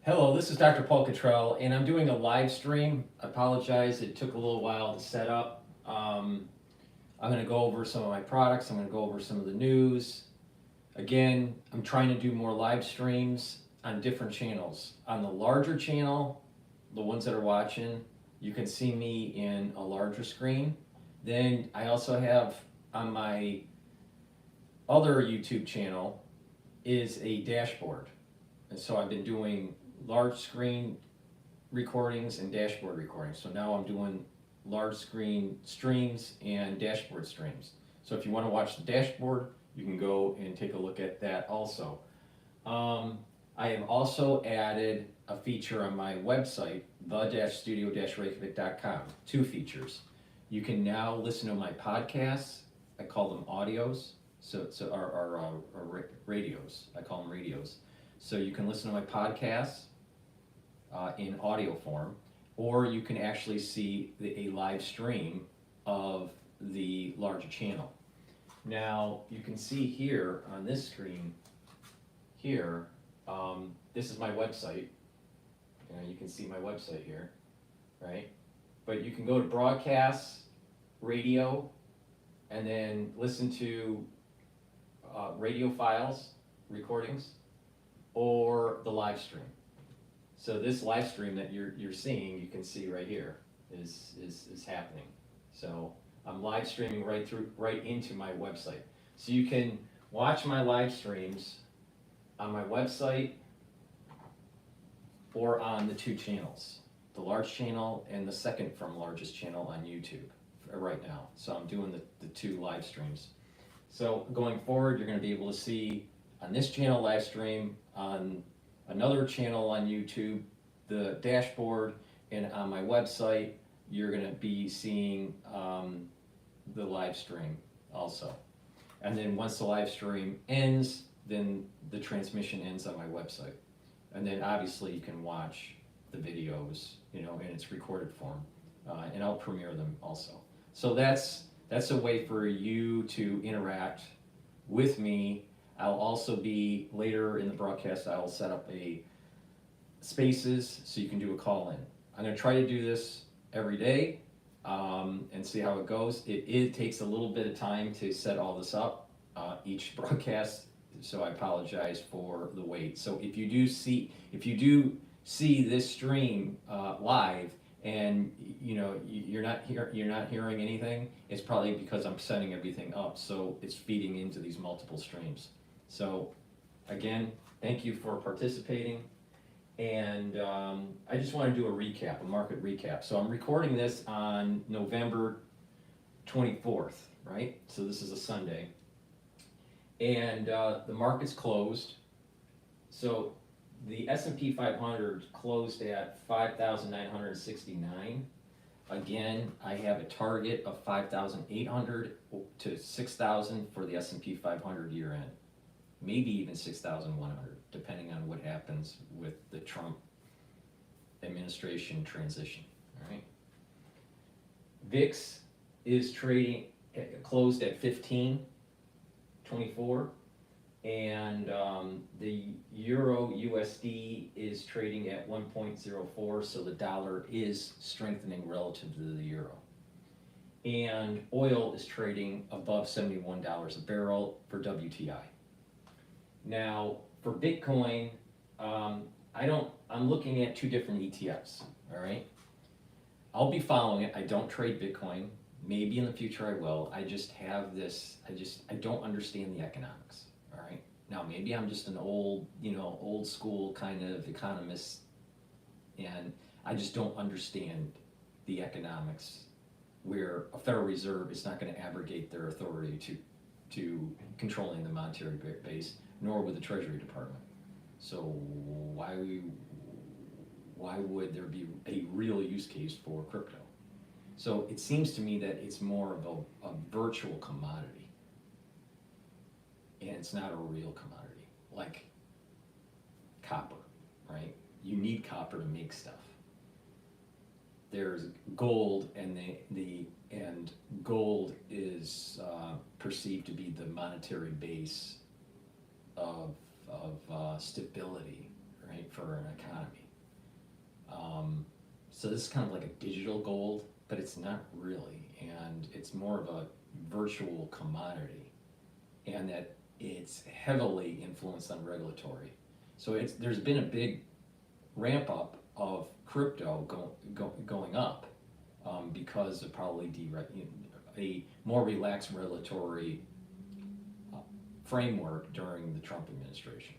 Hello, this is DrPaulCottrell, and I'm doing a live stream. I apologize, it took a little while to set up. I'm going to go over some of my products, I'm going to go over some of the news. Again, I'm trying to do more live streams on different channels. On the larger channel, the ones that are watching, you can see me in a larger screen. Then I also have on my other YouTube channel is a dashboard. And so I've been doing large screen recordings and dashboard recordings. So now I'm doing large screen streams and dashboard streams. So if you want to watch the dashboard, you can go and take a look at that also. I have also added a feature on my website, the-studio-reykjavik.com, two features. You can now listen to my podcasts. I call them audios, or radios. I call them radios. So you can listen to my podcasts in audio form, or you can actually see a live stream of the larger channel. Now you can see here on this screen here, this is my website. You can see my website here, right? But you can go to broadcasts, radio, and then listen to radio files, recordings, or the live stream. So this live stream that you're seeing, you can see right here, is happening. So I'm live streaming right into my website. So you can watch my live streams on my website or on the two channels, the large channel and the second from largest channel on YouTube right now. So I'm doing the two live streams. So going forward, you're going to be able to see on this channel live stream, on another channel on YouTube, the dashboard, and on my website, you're going to be seeing the live stream also. And then once the live stream ends, then the transmission ends on my website. And then obviously you can watch the videos, in its recorded form, and I'll premiere them also. So that's a way for you to interact with me. I'll also be, later in the broadcast, I'll set up a spaces so you can do a call in. I'm going to try to do this every day and see how it goes. It takes a little bit of time to set all this up, each broadcast, so I apologize for the wait. So if you do see this stream live and you're not hearing anything, it's probably because I'm setting everything up, so it's feeding into these multiple streams. So again, thank you for participating, and I just want to do a market recap. So I'm recording this on November 24th, right? So this is a Sunday, and the market's closed. So the S&P 500 closed at 5,969. Again, I have a target of 5,800 to 6,000 for the S&P 500 year end. Maybe even 6,100, depending on what happens with the Trump administration transition. All right. VIX is trading, closed at 15.24, and the Euro USD is trading at 1.04, so the dollar is strengthening relative to the euro. And oil is trading above $71 a barrel for WTI. Now, for Bitcoin, I'm looking at two different ETFs, all right? I'll be following it. I don't trade Bitcoin. Maybe in the future I will. I just have this, I don't understand the economics, all right? Now, maybe I'm just an old school kind of economist, and I just don't understand the economics where a Federal Reserve is not going to abrogate their authority to controlling the monetary base, nor with the Treasury Department. So why would there be a real use case for crypto? So it seems to me that it's more of a virtual commodity, and it's not a real commodity, like copper, right? You need copper to make stuff. There's gold, and gold is perceived to be the monetary base of stability, right, for an economy. So this is kind of like a digital gold, but it's not really, and it's more of a virtual commodity, and that it's heavily influenced on regulatory. So there's been a big ramp up of crypto going up because of probably a more relaxed regulatory framework during the Trump administration.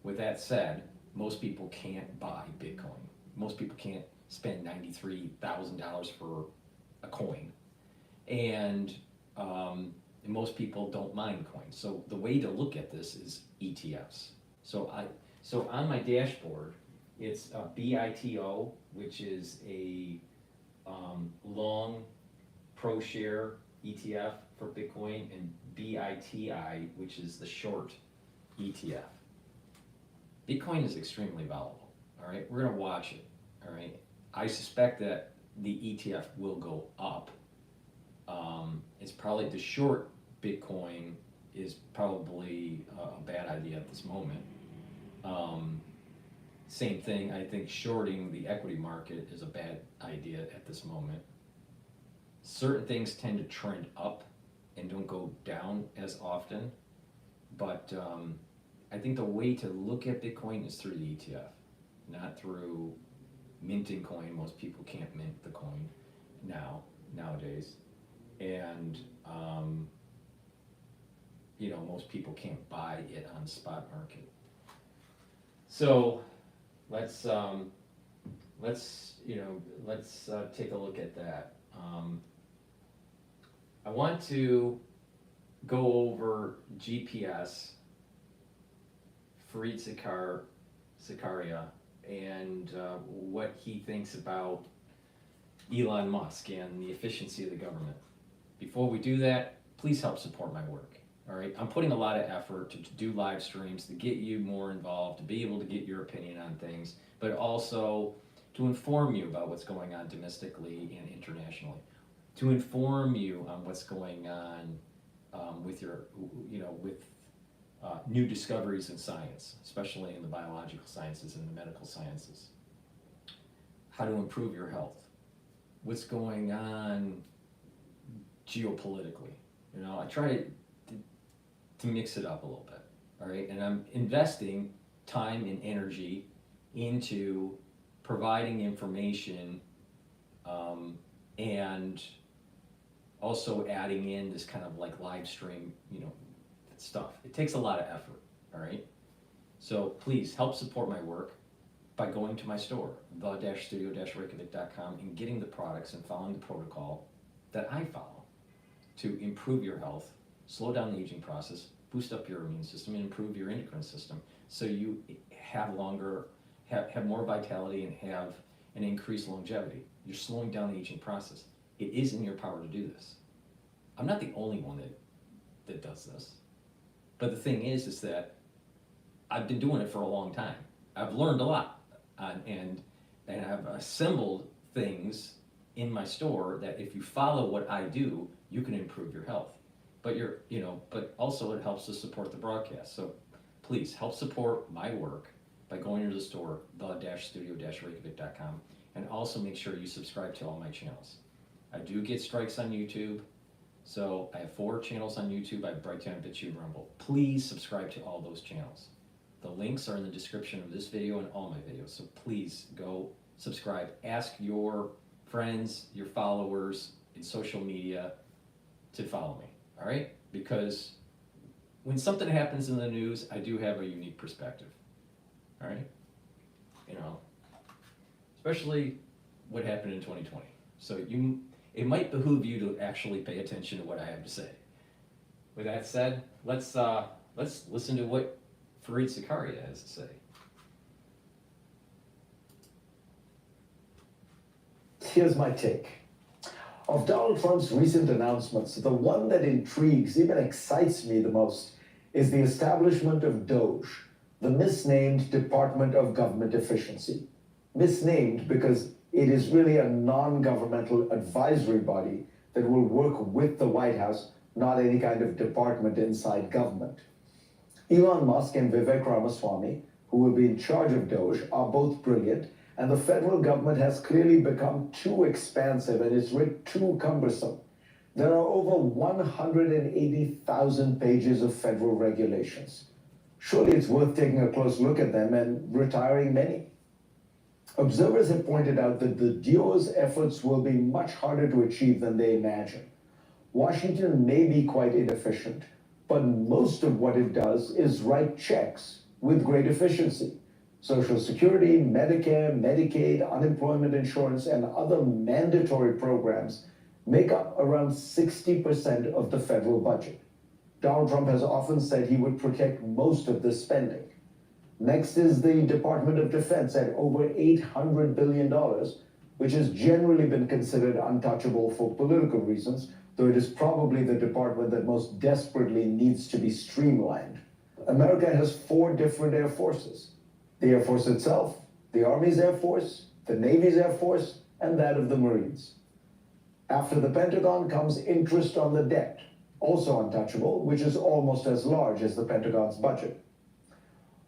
With that said, most people can't buy Bitcoin. Most people can't spend $93,000 for a coin, and most people don't mine coins. So the way to look at this is ETFs. So on my dashboard, it's BITO, which is a long ProShare ETF for Bitcoin, and BITI, which is the short ETF. Bitcoin is extremely volatile. All right, we're gonna watch it. All right, I suspect that the ETF will go up. It's probably the short Bitcoin is probably a bad idea at this moment. Same thing, I think shorting the equity market is a bad idea at this moment. Certain things tend to trend up and don't go down as often, but I think the way to look at Bitcoin is through the ETF, not through minting coin. Most people can't mint the coin nowadays, and most people can't buy it on the spot market. So let's take a look at that. I want to go over GPS, Fareed Zakaria, and what he thinks about Elon Musk and the efficiency of the government. Before we do that, please help support my work. All right, I'm putting a lot of effort to do live streams, to get you more involved, to be able to get your opinion on things, but also to inform you about what's going on domestically and internationally, to inform you on what's going on with new discoveries in science, especially in the biological sciences and the medical sciences, how to improve your health, what's going on geopolitically. I try to mix it up a little bit, all right? And I'm investing time and energy into providing information and also adding in this kind of like live stream, stuff. It takes a lot of effort, all right? So please help support my work by going to my store, the-studio-reykjavik.com, and getting the products and following the protocol that I follow to improve your health, slow down the aging process, boost up your immune system, and improve your endocrine system so you have more vitality and have an increased longevity. You're slowing down the aging process. It is in your power to do this. I'm not the only one that does this. But the thing is that I've been doing it for a long time. I've learned a lot, and I've assembled things in my store that if you follow what I do, you can improve your health. But but also it helps to support the broadcast. So please help support my work by going to the store, the-studio-reykjavik.com, and also make sure you subscribe to all my channels. I do get strikes on YouTube. So I have 4 channels on YouTube. I have Brighteon, Bitchute, and Rumble. Please subscribe to all those channels. The links are in the description of this video and all my videos. So please go subscribe. Ask your friends, your followers in social media to follow me, all right? Because when something happens in the news, I do have a unique perspective, all right? Especially what happened in 2020. So it might behoove you to actually pay attention to what I have to say. With that said, let's listen to what Fareed Zakaria has to say. Here's my take. Of Donald Trump's recent announcements, the one that intrigues, even excites me the most, is the establishment of DOGE, the misnamed Department of Government Efficiency. Misnamed because it is really a non-governmental advisory body that will work with the White House, not any kind of department inside government. Elon Musk and Vivek Ramaswamy, who will be in charge of DOGE, are both brilliant, and the federal government has clearly become too expansive and it's too cumbersome. There are over 180,000 pages of federal regulations. Surely it's worth taking a close look at them and retiring many. Observers have pointed out that the duo's efforts will be much harder to achieve than they imagine. Washington may be quite inefficient, but most of what it does is write checks with great efficiency. Social Security, Medicare, Medicaid, unemployment insurance, and other mandatory programs make up around 60% of the federal budget. Donald Trump has often said he would protect most of the spending. Next is the Department of Defense at over $800 billion, which has generally been considered untouchable for political reasons, though it is probably the department that most desperately needs to be streamlined. America has 4 different air forces: the Air Force itself, the Army's Air Force, the Navy's Air Force, and that of the Marines. After the Pentagon comes interest on the debt, also untouchable, which is almost as large as the Pentagon's budget.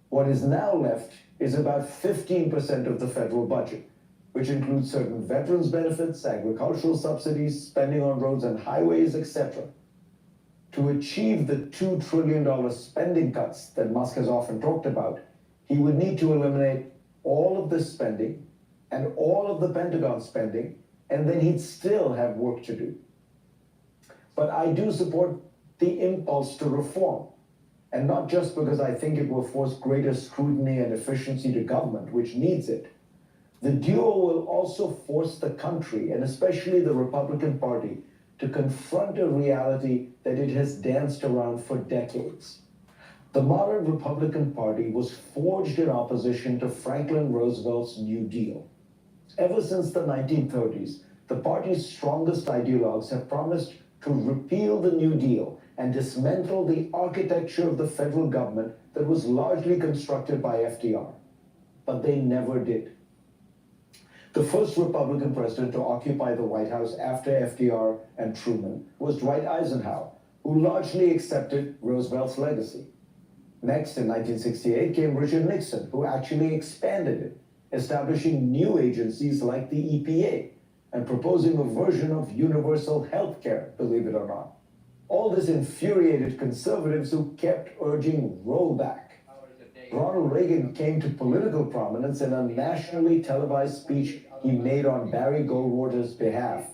What is now left is about 15% of the federal budget, which includes certain veterans benefits, agricultural subsidies, spending on roads and highways, etc. To achieve the $2 trillion spending cuts that Musk has often talked about, he would need to eliminate all of this spending and all of the Pentagon spending, and then he'd still have work to do. But I do support the impulse to reform, and not just because I think it will force greater scrutiny and efficiency to government, which needs it. The duo will also force the country, and especially the Republican Party, to confront a reality that it has danced around for decades. The modern Republican Party was forged in opposition to Franklin Roosevelt's New Deal. Ever since the 1930s, the party's strongest ideologues have promised to repeal the New Deal and dismantle the architecture of the federal government that was largely constructed by FDR. But they never did. The first Republican president to occupy the White House after FDR and Truman was Dwight Eisenhower, who largely accepted Roosevelt's legacy. Next, in 1968, came Richard Nixon, who actually expanded it, establishing new agencies like the EPA and proposing a version of universal health care, believe it or not. All this infuriated conservatives who kept urging rollback. Ronald Reagan came to political prominence in a nationally televised speech he made on Barry Goldwater's behalf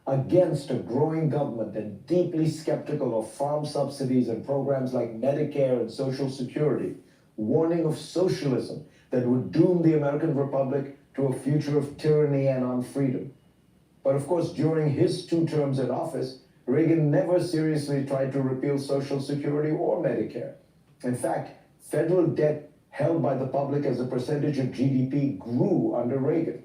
against a growing government and deeply skeptical of farm subsidies and programs like Medicare and Social Security, warning of socialism that would doom the American Republic to a future of tyranny and unfreedom. But of course, during his 2 terms in office, Reagan never seriously tried to repeal Social Security or Medicare. In fact, federal debt held by the public as a percentage of GDP grew under Reagan.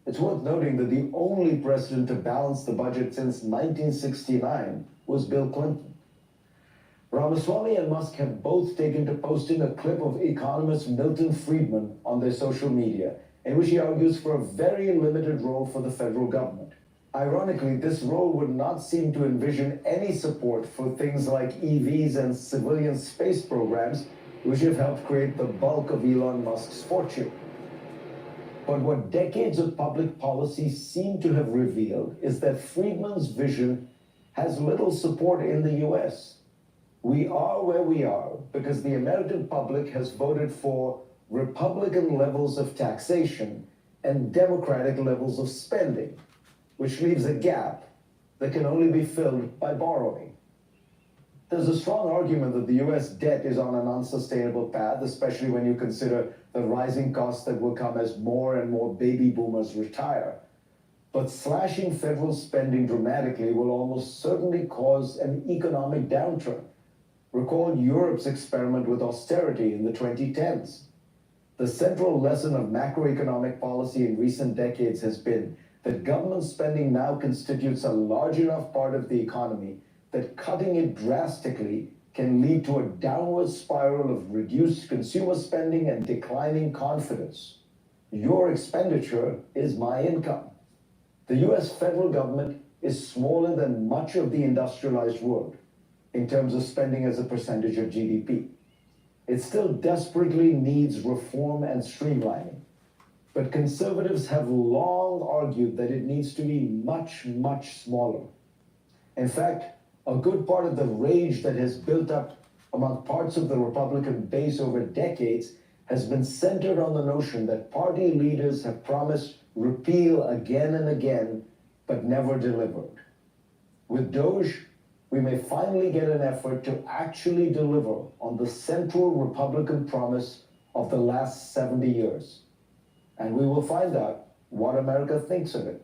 It's worth noting that the only president to balance the budget since 1969 was Bill Clinton. Ramaswamy and Musk have both taken to posting a clip of economist Milton Friedman on their social media, in which he argues for a very limited role for the federal government. Ironically, this role would not seem to envision any support for things like EVs and civilian space programs, which have helped create the bulk of Elon Musk's fortune. But what decades of public policy seem to have revealed is that Friedman's vision has little support in the US. We are where we are because the American public has voted for Republican levels of taxation and Democratic levels of spending, which leaves a gap that can only be filled by borrowing. There's a strong argument that the US debt is on an unsustainable path, especially when you consider the rising costs that will come as more and more baby boomers retire. But slashing federal spending dramatically will almost certainly cause an economic downturn. Recall Europe's experiment with austerity in the 2010s. The central lesson of macroeconomic policy in recent decades has been that government spending now constitutes a large enough part of the economy that cutting it drastically can lead to a downward spiral of reduced consumer spending and declining confidence. Your expenditure is my income. The US federal government is smaller than much of the industrialized world in terms of spending as a percentage of GDP. It still desperately needs reform and streamlining. but conservatives have long argued that it needs to be much, much smaller. In fact, a good part of the rage that has built up among parts of the Republican base over decades has been centered on the notion that party leaders have promised repeal again and again, but never delivered. With Doge, we may finally get an effort to actually deliver on the central Republican promise of the last 70 years. And we will find out what America thinks of it.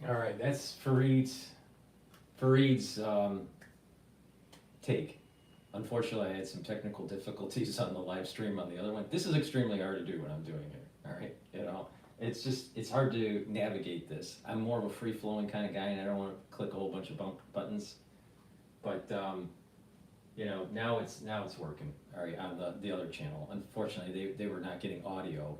All right, that's Fareed's take. Unfortunately, I had some technical difficulties on the live stream on the other one. This is extremely hard to do when I'm doing it, all right? You know, it's hard to navigate this. I'm more of a free-flowing kind of guy, and I don't want to click a whole bunch of buttons. But, you know, now it's working, all right, on the other channel. Unfortunately, they were not getting audio.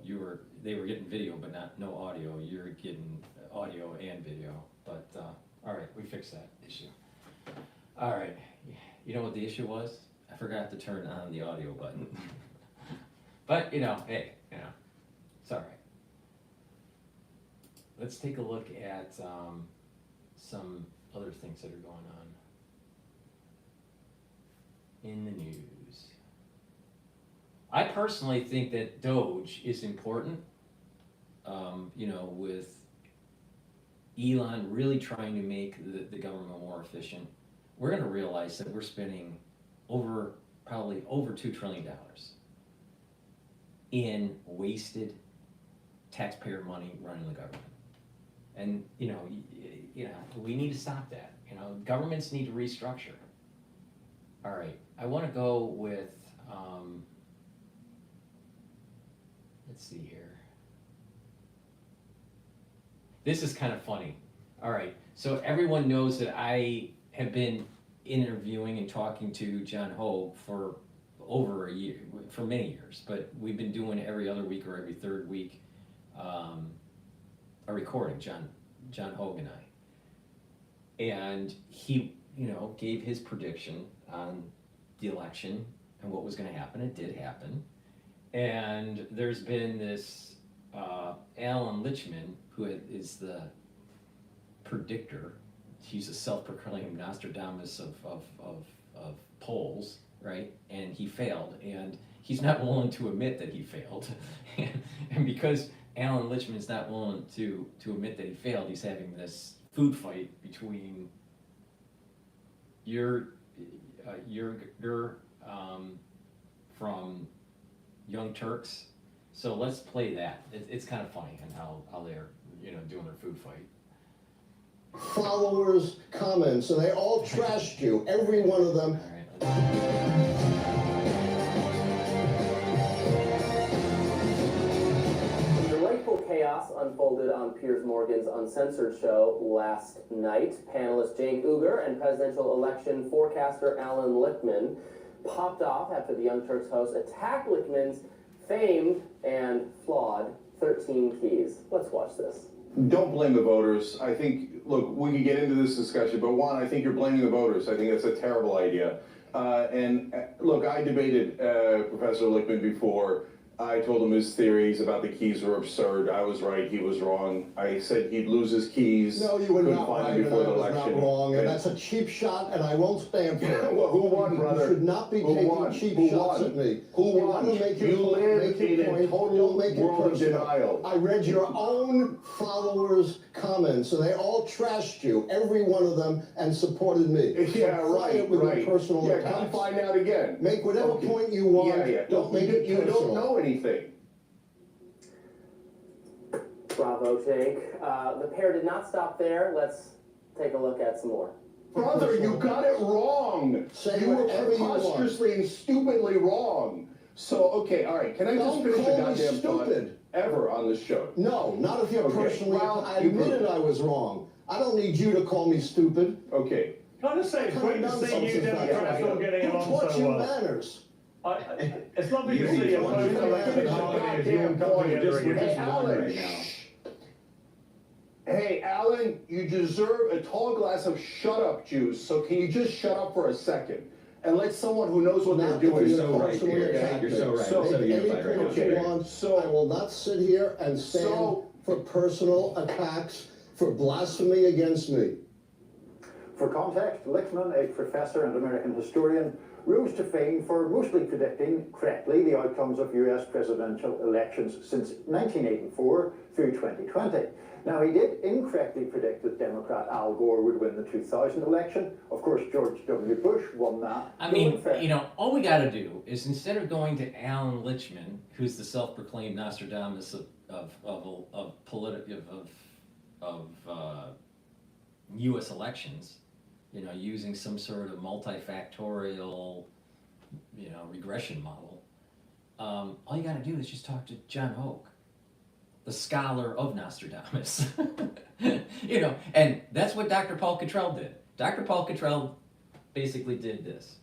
They were getting video, but no audio. You're getting audio and video. But, all right, we fixed that issue. All right. You know what the issue was? I forgot to turn on the audio button. But, you know, hey, you know, it's all right. Let's take a look at some other things that are going on in the news. I personally think that Doge is important, you know, with Elon really trying to make the government more efficient. We're going to realize that we're spending probably over $2 trillion in wasted taxpayer money running the government. And, you know, we need to stop that. You know, governments need to restructure. All right, I want to go with, let's see here. This is kind of funny. All right, so everyone knows that I have been interviewing and talking to John Hogue for over a year, for many years, but we've been doing every other week or every third week a recording, John Hogue and I. And he, you know, gave his prediction on the election and what was going to happen. It did happen. And there's been this Allan Lichtman, who is the predictor. He's a self-proclaimed Nostradamus of polls, right? And he failed, and he's not willing to admit that he failed. And because Allan Lichtman's not willing to admit that he failed, he's having this food fight between you're from Young Turks. So let's play that. It's kind of funny and how they're, you know, doing their food fight. Followers' comments, and they all trashed you, every one of them. All right, Delightful chaos unfolded on Piers Morgan's Uncensored show last night. Panelist Cenk Uygur and presidential election forecaster Allan Lichtman popped off after the Young Turks host attacked Lichtman's famed and flawed 13 keys. Let's watch this. Don't blame the voters. I think, look, we can get into this discussion, but one, I think you're blaming the voters. I think that's a terrible idea. Look, I debated Professor Lichtman before. I told him his theories about the keys were absurd. I was right, he was wrong. I said he'd lose his keys. No, you were couldn't not find right, them and I before the was election. not wrong, and that's a cheap shot, and I won't stand for it. Well, who won, brother? You should not be taking cheap shots at me. Who You won? want to make You your point, live make your in a point, total don't make it world of personal. denial. I read your own followers' comments, and they all trashed you, every one of them, and supported me. Yeah, So try right, it with right. your personal Yeah, attacks. come find out again. Make whatever Okay. point you want. Yeah. Don't make it You personal. don't know anything. Bravo, Cenk. The pair did not stop there. Let's take a look at some more. Brother, you got it wrong. Say You were whatever you want. preposterously and stupidly wrong. So, okay, all right. Can I just Don't finish a call me goddamn thought stupid. ever on this show? No, not if you're Okay, personally. well, I you admitted proved it. I was wrong. I don't need you to call me stupid. Okay. Can I just say, it's great to see you Democrats all getting Who along taught so you well. manners? It's lovely to see You a want to post-election finish a harmony as you goddamn all come thought together just again. with this Hey, one Allan. right now. Hey, Allan, you deserve a tall glass of shut up juice, so can you just shut up for a second? And let someone who knows what they're Not doing. if so right, personally Peter. attack You're me. so right. So, So Make you're any right. point Okay. you want. So- I will not sit here and stand So- for personal attacks, for blasphemy against me. For context, Lichtman, a professor and American historian, rose to fame for mostly predicting correctly the outcomes of US presidential elections since 1984 through 2020. Now, he did incorrectly predict that Democrat Al Gore would win the 2000 election. Of course, George W. Bush won that. I mean, you know, all we got to do is instead of going to Allan Lichtman, who's the self-proclaimed Nostradamus of U.S. elections, you know, using some sort of multifactorial, you know, regression model. All you got to do is just talk to John Hoke, the scholar of Nostradamus. You know, and that's what DrPaulCottrell did. DrPaulCottrell basically did this.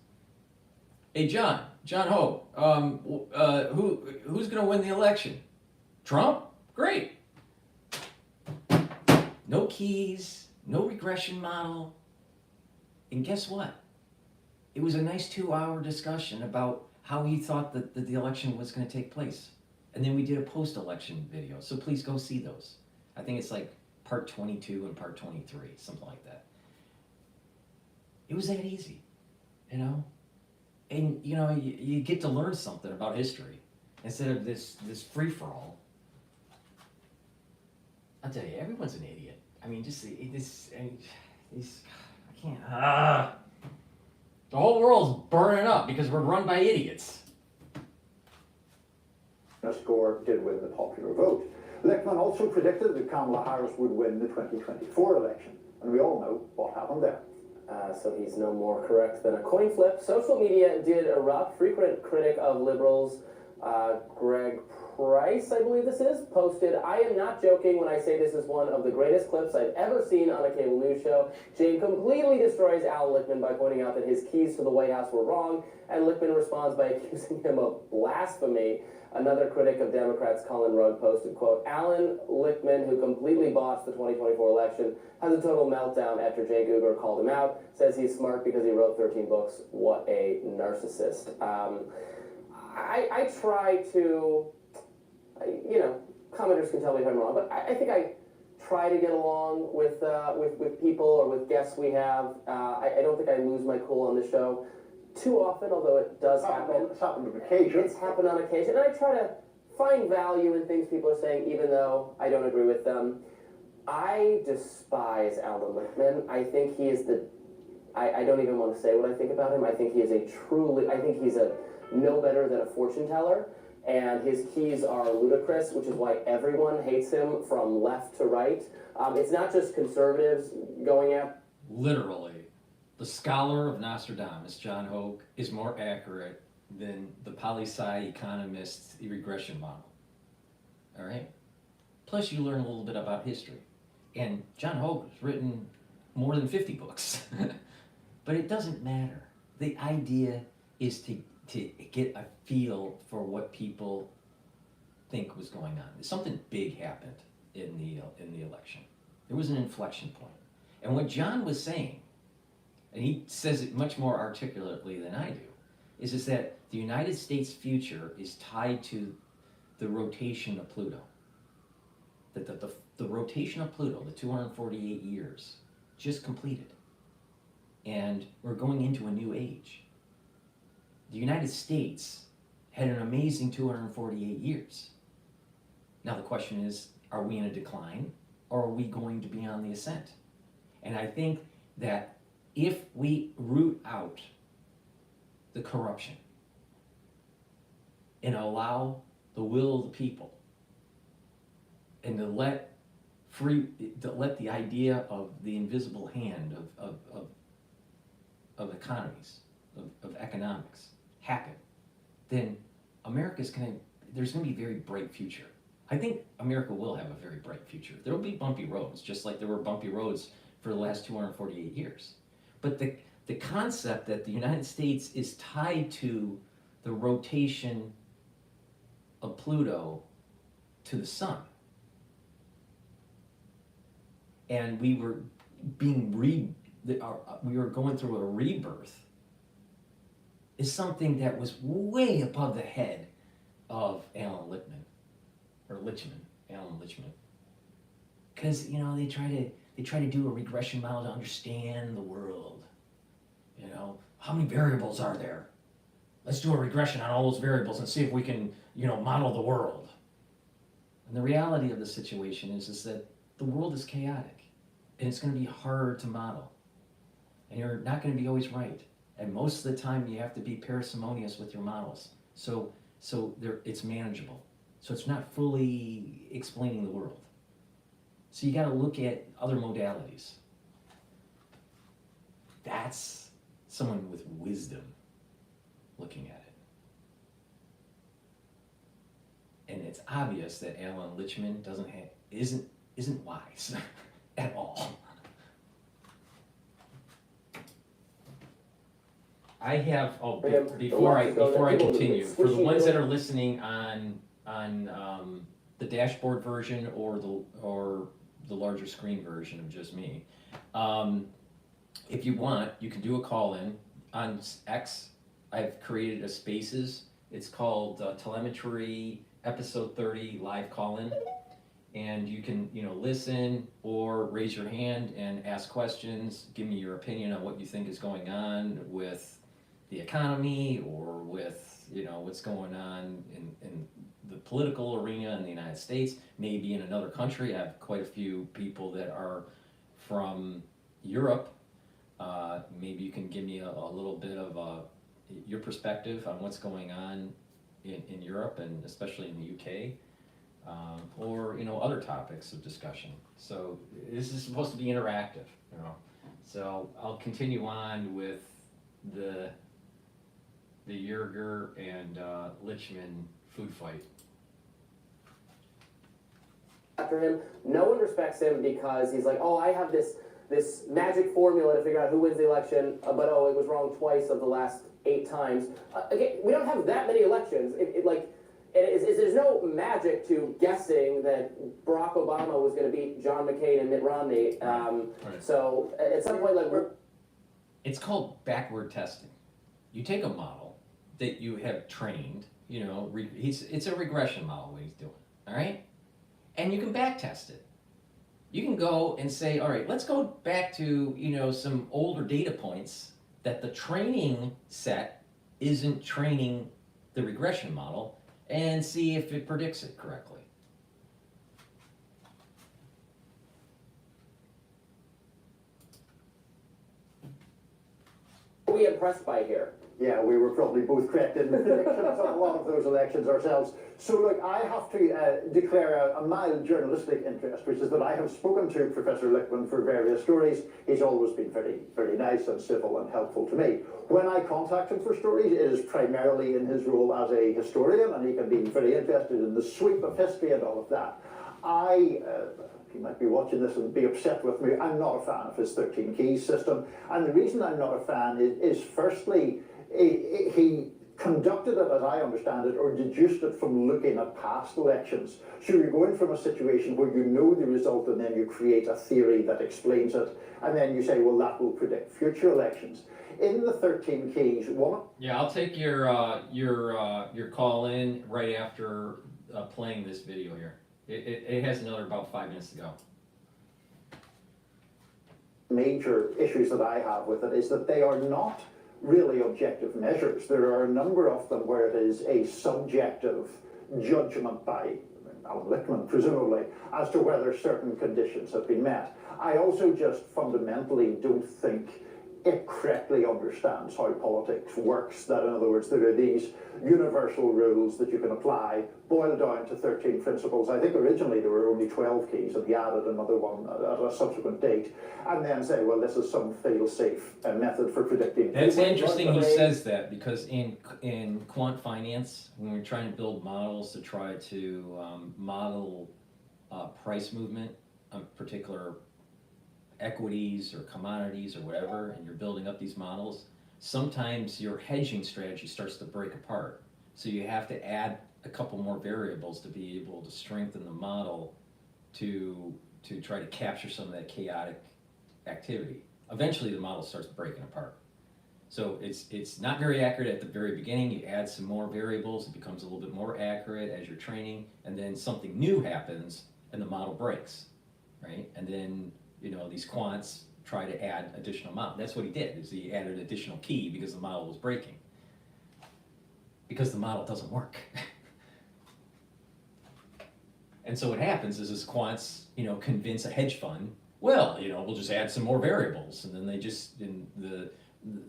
Hey, John Hoke, who's going to win the election? Trump? Great. No keys, no regression model. And guess what? It was a nice 2-hour discussion about how he thought that the election was going to take place. And then we did a post-election video, so please go see those. I think it's like part 22 and part 23, something like that. It was that easy, you know? And, you know, you get to learn something about history instead of this free-for-all. I'll tell you, everyone's an idiot. I mean, just this, I can't, the whole world's burning up because we're run by idiots. Gore did win the popular vote. Lichtman also predicted that Kamala Harris would win the 2024 election. And we all know what happened there. So he's no more correct than a coin flip. Social media did erupt. Frequent critic of liberals, Greg Price, I believe this is, posted, "I am not joking when I say this is one of the greatest clips I've ever seen on a cable news show. Jane completely destroys Al Lichtman by pointing out that his keys to the White House were wrong, and Lichtman responds by accusing him of blasphemy." Another critic of Democrats, Colin Rugg, posted, quote, "Allan Lichtman, who completely botched the 2024 election, has a total meltdown after Cenk Uygur called him out. Says he's smart because he wrote 13 books. What a narcissist." I try to, you know, commenters can tell me if I'm wrong, but I think I try to get along with people or with guests we have. I don't think I lose my cool on the show too often, although it does happen. It's happened on occasion. It's happened on occasion, and I try to find value in things people are saying, even though I don't agree with them. I despise Allan Lichtman. I think he is I don't even want to say what I think about him. I think he is I think he's no better than a fortune teller, and his keys are ludicrous, which is why everyone hates him from left to right. It's not just conservatives going at. Literally, the scholar of Nostradamus, John Hoke, is more accurate than the poli-sci economist's regression model. All right? Plus, you learn a little bit about history. And John Hoke has written more than 50 books. But it doesn't matter. The idea is to get a feel for what people think was going on. Something big happened in the election. There was an inflection point. And what John was saying, and he says it much more articulately than I do, is that the United States' future is tied to the rotation of Pluto. That the rotation of Pluto, the 248 years, just completed. And we're going into a new age. The United States had an amazing 248 years. Now the question is, are we in a decline, or are we going to be on the ascent? And I think that if we root out the corruption and allow the will of the people, and to let the idea of the invisible hand of economies, of economics happen, then there's going to be a very bright future. I think America will have a very bright future. There will be bumpy roads, just like there were bumpy roads for the last 248 years. But the concept that the United States is tied to the rotation of Pluto to the sun and we were we were going through a rebirth, is something that was way above the head of Alan Lichtman, Alan Lichtman. Because, you know, they try to do a regression model to understand the world. You know, how many variables are there? Let's do a regression on all those variables and see if we can, you know, model the world. And the reality of the situation is that the world is chaotic, and it's going to be hard to model. And you're not going to be always right. And most of the time you have to be parsimonious with your models. So it's manageable. So it's not fully explaining the world. So you got to look at other modalities. That's someone with wisdom looking at it. And it's obvious that Alan Lichtman isn't wise at all. I have before I continue, for the ones that are listening on the dashboard version or the larger screen version of just me, if you want, you can do a call in on X. I've created a Spaces. It's called Telemetry Ep30 live call in, and you can listen or raise your hand and ask questions. Give me your opinion on what you think is going on with the economy or with what's going on in the political arena in the United States, maybe in another country. I have quite a few people that are from Europe. Maybe you can give me a little bit of your perspective on what's going on in Europe and especially in the UK, or other topics of discussion. So this is supposed to be interactive, So I'll continue on with the Yerger and Lichtman food fight. After him, no one respects him because he's like, oh, I have this magic formula to figure out who wins the election, but it was wrong twice of the last 8 times. Again, we don't have that many elections. There's no magic to guessing that Barack Obama was going to beat John McCain and Mitt Romney. Right. So at some point, it's called backward testing. You take a model that you have trained, it's a regression model what he's doing, all right? And you can back test it. You can go and say, all right, let's go back to, some older data points that the training set isn't training the regression model and see if it predicts it correctly. What are we impressed by here? Yeah, we were probably both correct in the predictions of a lot of those elections ourselves. So look, I have to declare a mild journalistic interest, which is that I have spoken to Professor Lichtman for various stories. He's always been very, very nice and civil and helpful to me. When I contact him for stories, it is primarily in his role as a historian, and he can be very interested in the sweep of history and all of that. He might be watching this and be upset with me. I'm not a fan of his 13 keys system. And the reason I'm not a fan is firstly, he conducted it, as I understand it, or deduced it from looking at past elections. So you're going from a situation where you know the result and then you create a theory that explains it, and then you say, well, that will predict future elections. In the 13 keys, Yeah, I'll take your call in right after playing this video here. It has another about 5 minutes to go. Major issues that I have with it is that they are not really objective measures. There are a number of them where it is a subjective judgment by Alan Lichtman, presumably, as to whether certain conditions have been met. I also just fundamentally don't think it correctly understands how politics works. That, in other words, there are these universal rules that you can apply, boiled down to 13 principles. I think originally there were only 12 keys, and he added another one at a subsequent date, and then say, well, this is some fail-safe method for predicting. That's interesting he says that, because in quant finance, when we're trying to build models to try to model price movement on particular equities or commodities or whatever, and you're building up these models, sometimes your hedging strategy starts to break apart. So you have to add a couple more variables to be able to strengthen the model to to try to capture some of that chaotic activity. Eventually the model starts breaking apart. So it's not very accurate at the very beginning. You add some more variables, it becomes a little bit more accurate as you're training, and then something new happens and the model breaks, right? And then, you know, these quants try to add additional model. That's what he did, is he added additional key because the model was breaking. Because the model doesn't work. And so what happens is quants, you know, convince a hedge fund, well, you know, we'll just add some more variables, and then they just, in the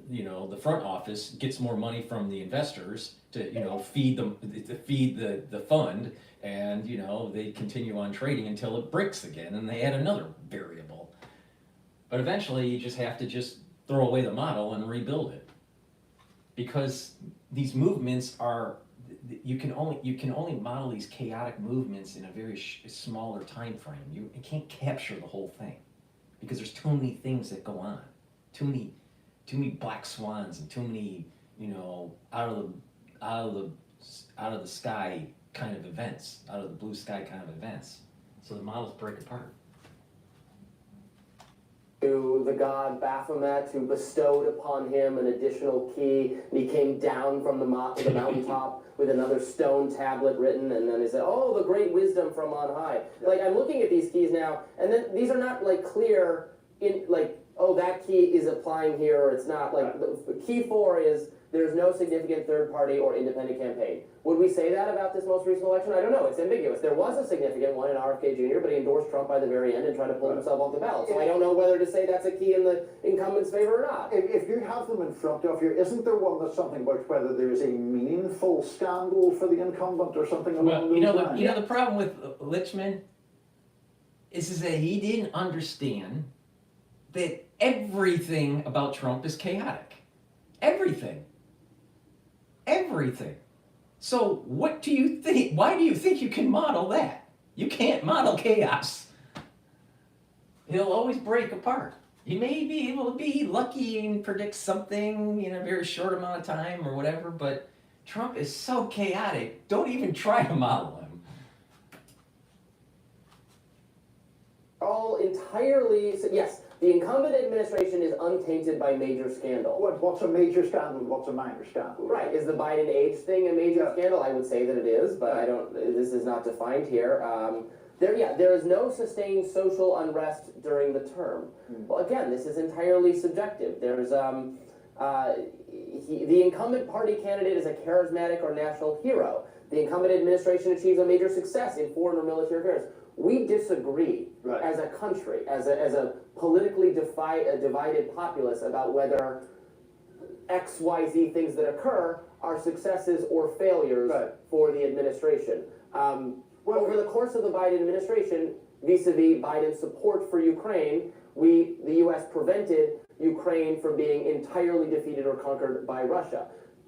you know, the front office gets more money from the investors to, you know, feed the fund, and, you know, they continue on trading until it breaks again, and they add another variable. But eventually you just have to just throw away the model and rebuild it, because these movements are, you can only model these chaotic movements in a very smaller time frame. You can't capture the whole thing because there's too many things that go on, too many black swans, and too many, you know, out of the sky kind of events, out of the blue sky kind of events. So the models break apart. To the god Baphomet, who bestowed upon him an additional key, and he came down from the mountaintop with another stone tablet written, and then he said, oh, the great wisdom from on high. Like, I'm looking at these keys now, and then these are not, like, clear in, like, oh, that key is applying here, or it's not. Like, the key 4 is there's no significant third party or independent campaign. Would we say that about this most recent election? I don't know. It's ambiguous. There was a significant one in RFK Jr., but he endorsed Trump by the very end and tried to pull himself off the ballot. So I don't know whether to say that's a key in the incumbent's favor or not. If you have them in front of you, isn't there one that's something about whether there's a meaningful scandal for the incumbent or something along those lines? You know the problem with Lichtman is that he didn't understand that everything about Trump is chaotic. Everything. So what do you think? Why do you think you can model that? You can't model chaos. He'll always break apart. He may be able to be lucky and predict something in a very short amount of time or whatever, but Trump is so chaotic, don't even try to model him. All entirely, yes, the incumbent administration is untainted by major scandal. What's a major scandal? What's a minor scandal? Right. Is the Biden age thing a major scandal? I would say that it is, but I don't. This is not defined here. There is no sustained social unrest during the term. Well, again, this is entirely subjective. There's the incumbent party candidate is a charismatic or national hero. The incumbent administration achieves a major success in foreign or military affairs. We disagree as a country, as a politically divided populace about whether X, Y, Z things that occur are successes or failures for the administration. Over the course of the Biden administration, vis-a-vis Biden's support for Ukraine, the U.S. prevented Ukraine from being entirely defeated or conquered by Russia.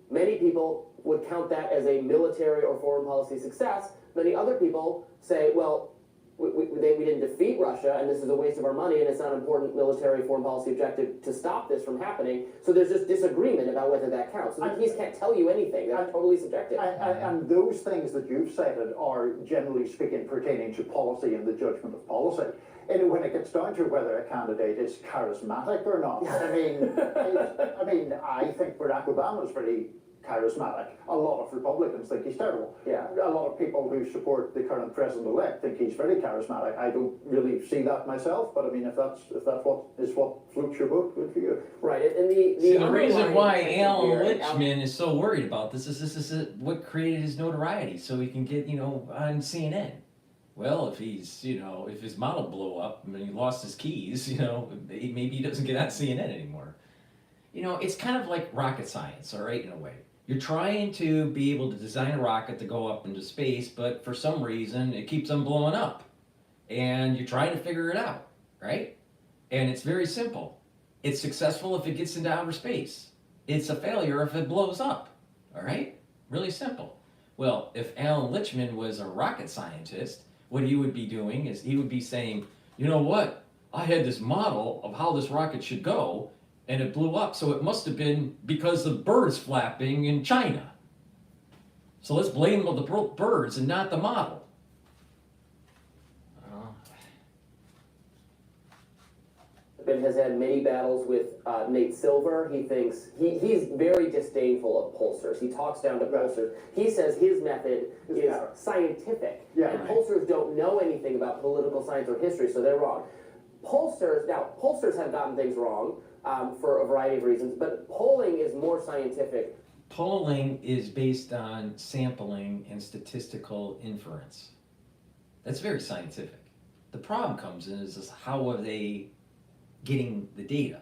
Many people would count that as a military or foreign policy success. Many other people say, well, we didn't defeat Russia, and this is a waste of our money, and it's not an important military foreign policy objective to stop this from happening. So there's just disagreement about whether that counts. So the keys can't tell you anything. They're totally subjective. And those things that you've cited are, generally speaking, pertaining to policy and the judgment of policy. And when it gets down to whether a candidate is charismatic or not, I think Barack Obama is very charismatic. A lot of Republicans think he's terrible. Yeah. A lot of people who support the current president-elect think he's very charismatic. I don't really see that myself, but I mean, if that's what floats your boat, good for you. Right, and the reason why Allan Lichtman is so worried about this is what created his notoriety, so he can get, you know, on CNN. Well, if his model blew up and he lost his keys, you know, maybe he doesn't get on CNN anymore. You know, it's kind of like rocket science, all right, in a way. You're trying to be able to design a rocket to go up into space, but for some reason it keeps on blowing up. And you're trying to figure it out, right? And it's very simple. It's successful if it gets into outer space. It's a failure if it blows up, all right? Really simple. Well, if Allan Lichtman was a rocket scientist, what he would be doing is he would be saying, you know what? I had this model of how this rocket should go, and it blew up, so it must have been because of birds flapping in China. So let's blame the birds and not the model. Lichtman has had many battles with Nate Silver. He thinks he's very disdainful of pollsters. He talks down to pollsters. He says his method is scientific, and pollsters don't know anything about political science or history, so they're wrong. Pollsters have gotten things wrong for a variety of reasons, but polling is more scientific. Polling is based on sampling and statistical inference. That's very scientific. The problem comes in is how are they getting the data?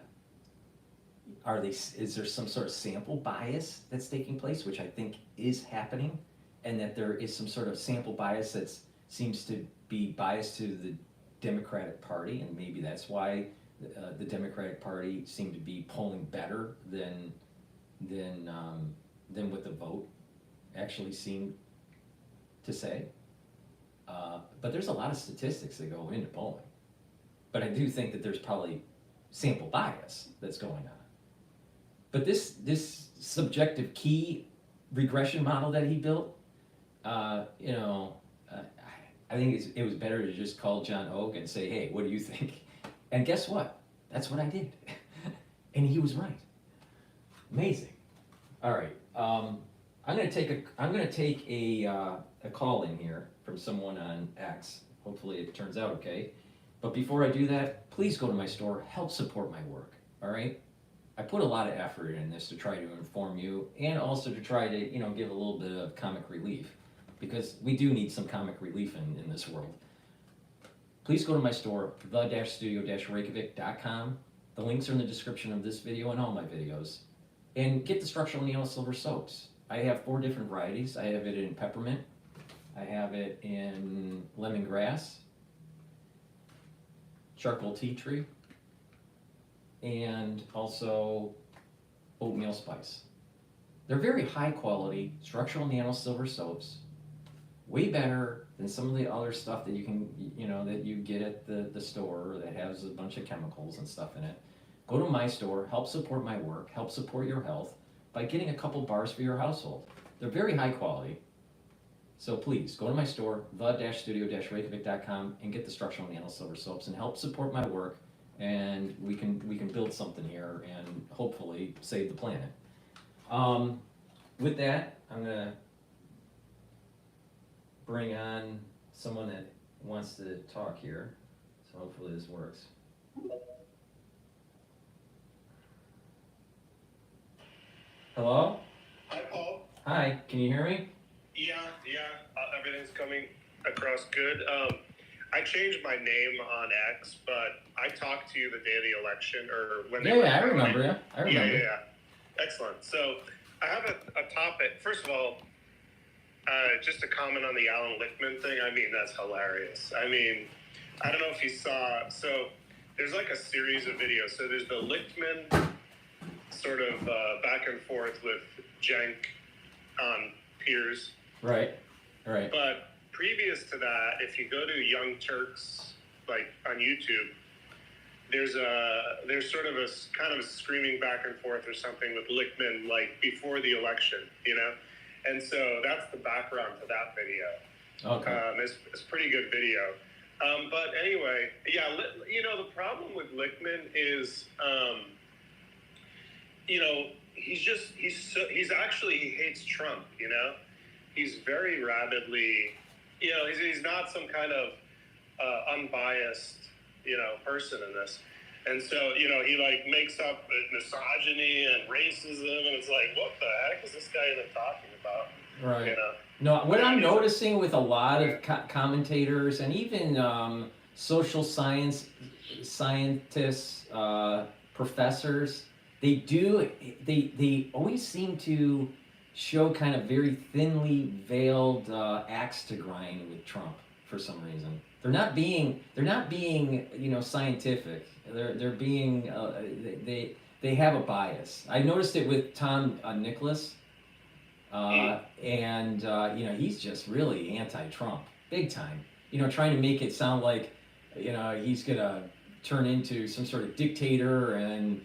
Is there some sort of sample bias that's taking place, which I think is happening, and that there is some sort of sample bias that seems to be biased to the Democratic Party, and maybe that's why the Democratic Party seemed to be polling better than what the vote actually seemed to say. But there's a lot of statistics that go into polling. But I do think that there's probably sample bias that's going on. But this subjective key regression model that he built, I think it was better to just call John Oak and say, hey, what do you think? And guess what? That's what I did. And he was right. Amazing. All right. I'm gonna take a call in here from someone on X. Hopefully it turns out okay. But before I do that, please go to my store, help support my work, all right? I put a lot of effort in this to try to inform you and also to try to, give a little bit of comic relief, because we do need some comic relief in this world. Please go to my store, the-studio-reykjavik.com. The links are in the description of this video and all my videos. And get the structural neon silver soaps. I have 4 different varieties. I have it in peppermint. I have it in lemongrass, charcoal tea tree, and also oatmeal spice. They're very high quality structural nano silver soaps, way better than some of the other stuff that you can, that you get at the store that has a bunch of chemicals and stuff in it. Go to my store, help support my work, help support your health by getting a couple bars for your household. They're very high quality. So please, go to my store, the-studio-reykjavik.com, and get the structural nano silver soaps and help support my work, and we can build something here and hopefully save the planet. With that, I'm gonna bring on someone that wants to talk here, so hopefully this works. Hello? Hi, Paul. Hi, can you hear me? Yeah, everything's coming across good. I changed my name on X, but I talked to you the day of the election, or when they were I remember you. I remember. Yeah. Excellent. So I have a topic. First of all, just to comment on the Allan Lichtman thing. I mean, that's hilarious. I mean, I don't know if you saw. So there's like a series of videos. So there's the Lichtman sort of back and forth with Cenk on Piers. Right. But previous to that, if you go to Young Turks, like on YouTube, there's sort of a kind of a screaming back and forth or something with Lichtman, like before the election, and so that's the background to that video. Okay. It's a pretty good video. But anyway, yeah, the problem with Lichtman is, he hates Trump, He's very rabidly, he's not some kind of unbiased, person in this. And so, he like makes up misogyny and racism, and it's like, what the heck is this guy even talking about? Right. No, what I'm noticing with a lot of commentators and even social scientists, professors, they always seem to show kind of very thinly veiled axe to grind with Trump for some reason. They're not being scientific. They're being they have a bias. I noticed it with Tom Nicholas, and he's just really anti-Trump, big time. Trying to make it sound like he's gonna turn into some sort of dictator and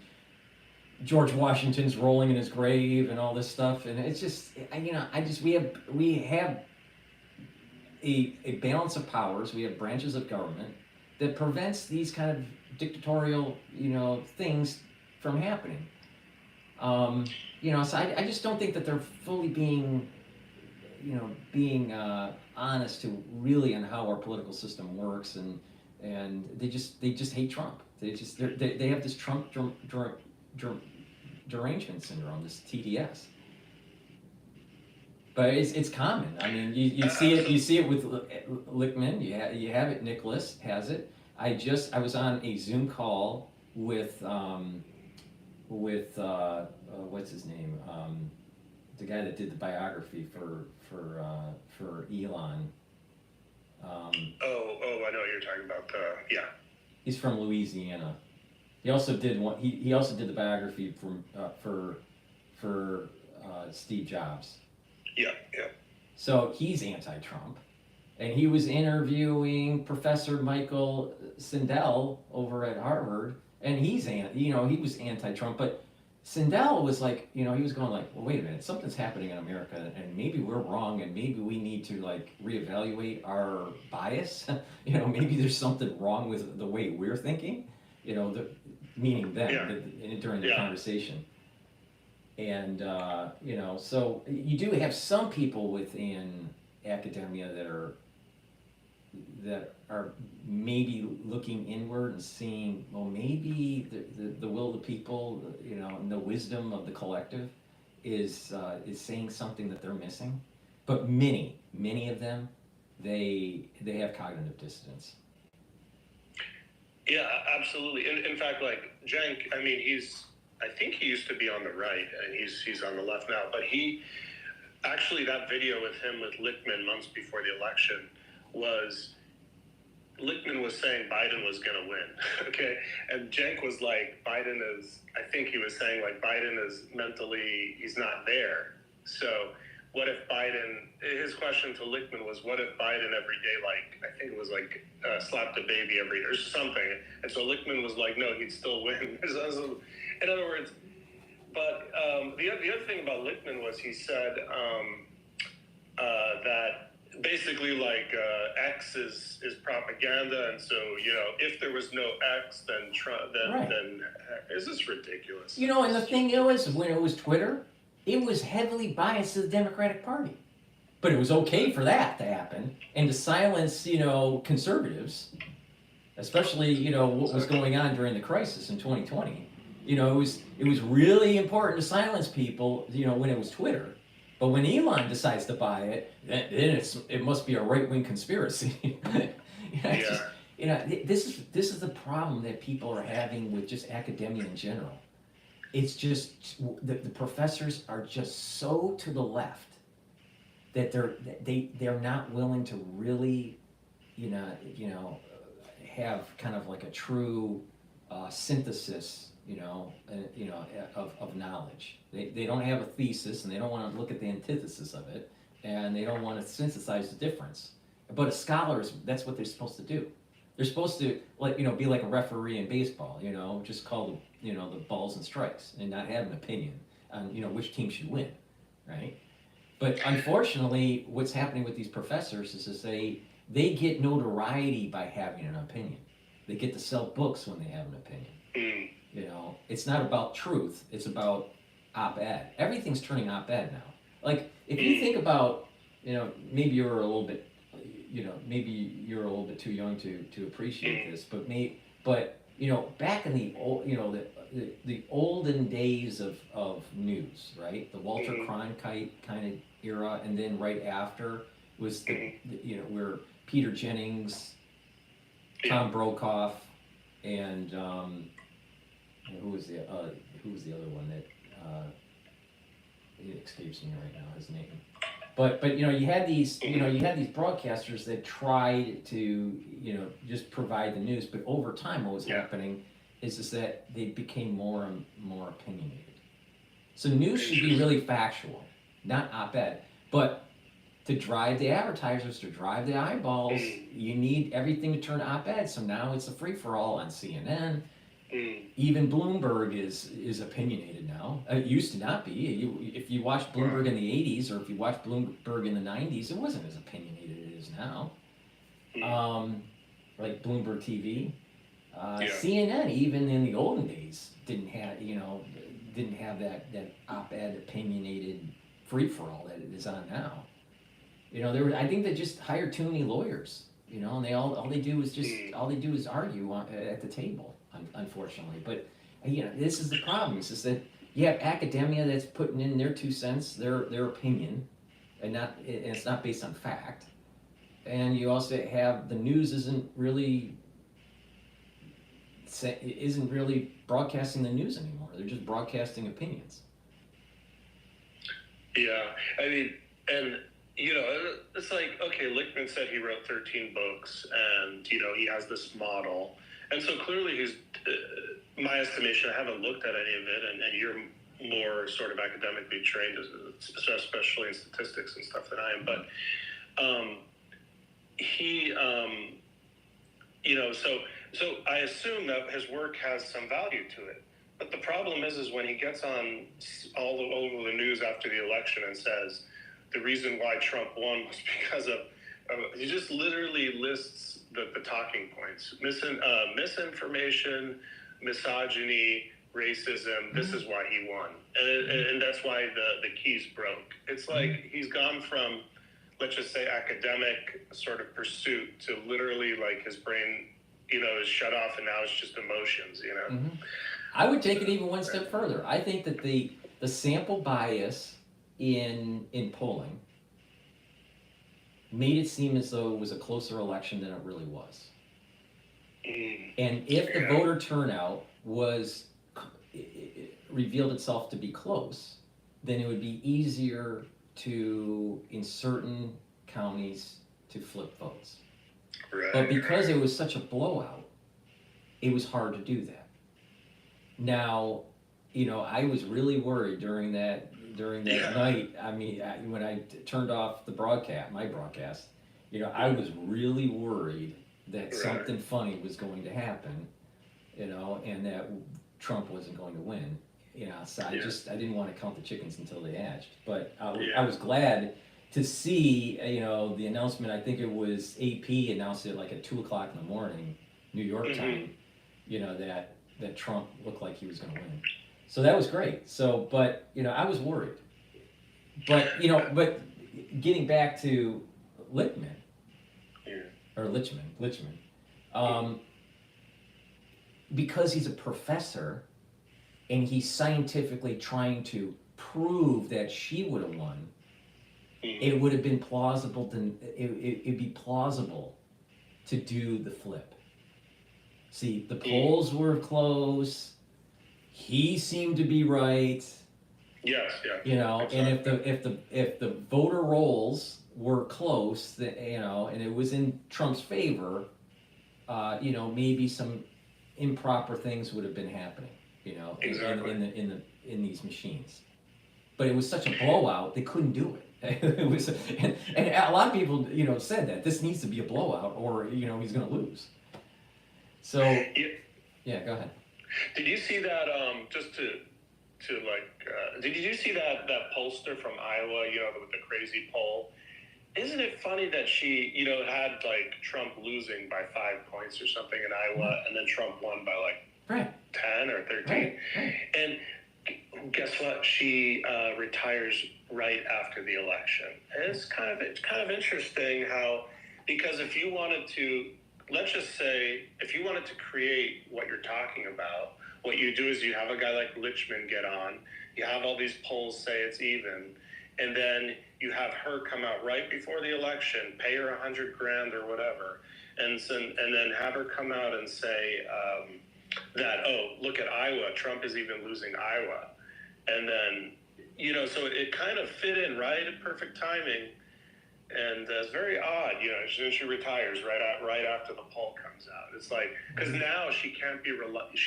George Washington's rolling in his grave and all this stuff, and it's just we have a balance of powers. We have branches of government, that prevents these kind of dictatorial, things from happening. So I just don't think that they're fully being honest to really on how our political system works, and they just hate Trump. They have this Trump derangement syndrome, this TDS. But it's common. I mean, you see it with Lichtman. You have it. Nicholas has it. I was on a Zoom call with what's his name, the guy that did the biography for Elon. I know what you're talking about. Yeah. He's from Louisiana. He also did one. He also did the biography for Steve Jobs. Yeah. So he's anti-Trump, and he was interviewing Professor Michael Sandel over at Harvard, and he was anti-Trump, but Sandel was like, he was going like, well, wait a minute, something's happening in America, and maybe we're wrong, and maybe we need to like reevaluate our bias. Maybe there's something wrong with the way we're thinking. Meaning them during the conversation. And so you do have some people within academia that are maybe looking inward and seeing, well, maybe the will of the people, and the wisdom of the collective is saying something that they're missing. But many of them, they have cognitive dissonance. Yeah, absolutely. In fact, like Cenk, I mean, I think he used to be on the right, and he's on the left now. But he actually, that video with him with Lichtman months before the election Lichtman was saying Biden was going to win, okay? And Cenk was like, I think he was saying like Biden is mentally, he's not there. So what if his question to Lichtman was, what if Biden every day, like, I think it was like slapped a baby every day or something. And so Lichtman was like, no, he'd still win. In other words, but the other thing about Lichtman was he said that basically like X is propaganda, and so if there was no X, then is this ridiculous? And the thing is, when it was Twitter, it was heavily biased to the Democratic Party, but it was okay for that to happen and to silence conservatives, especially what was going on during the crisis in 2020. It was really important to silence people when it was Twitter. But when Elon decides to buy it, then it must be a right-wing conspiracy. This is the problem that people are having with just academia in general. It's just the professors are just so to the left that they're not willing to really, have kind of like a true synthesis. Of knowledge. They don't have a thesis, and they don't want to look at the antithesis of it, and they don't want to synthesize the difference. But a scholar that's what they're supposed to do. They're supposed to be like a referee in baseball, just call the balls and strikes and not have an opinion on which team should win, right? But unfortunately, what's happening with these professors is they get notoriety by having an opinion. They get to sell books when they have an opinion. It's not about truth, it's about op-ed. Everything's turning op-ed now. Like, if you think about, maybe you're a little bit too young to appreciate this, but back in the old, the olden days of news, right? The Walter Cronkite kind of era, and then right after was where Peter Jennings, Tom Brokaw, and who was the other one that it escapes me right now, his name. But you had these broadcasters that tried to just provide the news, but over time what was happening is that they became more and more opinionated. So news should be really factual, not op-ed. But to drive the advertisers, to drive the eyeballs, you need everything to turn op-ed. So now it's a free-for-all on CNN. Even Bloomberg is opinionated now. It used to not be. If you watched Bloomberg in the 80s, or if you watched Bloomberg in the 90s, it wasn't as opinionated as it is now. like Bloomberg TV. Yeah. CNN, even in the olden days, didn't have that op-ed opinionated free-for-all that it is on now. I think they just hire too many lawyers, and they all they do is argue at the table, unfortunately. But this is the problem. Is that you have academia that's putting in their 2 cents, their opinion, and it's not based on fact. And you also have the news isn't really broadcasting the news anymore. They're just broadcasting opinions. Yeah, I mean, and it's like, okay, Lichtman said he wrote 13 books, and he has this model, and so clearly he's, my estimation, I haven't looked at any of it, and you're more sort of academically trained, especially in statistics and stuff than I am, but he, so I assume that his work has some value to it. But the problem is when he gets on all over the news after the election and says the reason why Trump won was because of he just literally lists the talking points: misinformation, misogyny, racism. This is why he won, and that's why the keys broke. It's like he's gone from, let's just say, academic sort of pursuit to literally like his brain, is shut off, and now it's just emotions. I would take it even one step further. I think that the sample bias in polling made it seem as though it was a closer election than it really was. And if the voter turnout revealed itself to be close, then it would be easier in certain counties to flip votes. Right. But because it was such a blowout, it was hard to do that. Now, I was really worried during that night. I mean, when I turned off my broadcast, I was really worried that something funny was going to happen, and that Trump wasn't going to win. So I didn't want to count the chickens until they hatched. But I was glad to see, the announcement. I think it was AP announced it like at 2:00 in the morning, New York time. That Trump looked like he was going to win. So that was great. So, but I was worried. But but getting back to Lichtman, or Lichtman, because he's a professor, and he's scientifically trying to prove that she would have won, it would have been plausible it'd be plausible to do the flip. See, the polls were close. He seemed to be right. Yes, yeah. And if the voter rolls were close, and it was in Trump's favor, maybe some improper things would have been happening, Exactly. in these machines. But it was such a blowout, they couldn't do it. It was, and a lot of people, said that this needs to be a blowout, or he's going to lose. So, yeah, go ahead. Did you see that? Just did you see that pollster from Iowa? With the crazy poll. Isn't it funny that she, had like Trump losing by 5 points or something in Iowa, and then Trump won by like 10 or 13. Right. And guess what? She retires right after the election. And it's kind of interesting how, because if you wanted to. Let's just say, if you wanted to create what you're talking about, what you do is you have a guy like Lichtman get on, you have all these polls say it's even, and then you have her come out right before the election, pay her $100,000 or whatever, and then have her come out and say that, look at Iowa, Trump is even losing Iowa. And then, so it kind of fit in right at perfect timing. And it's very odd, she retires right after the poll comes out. It's like, because now she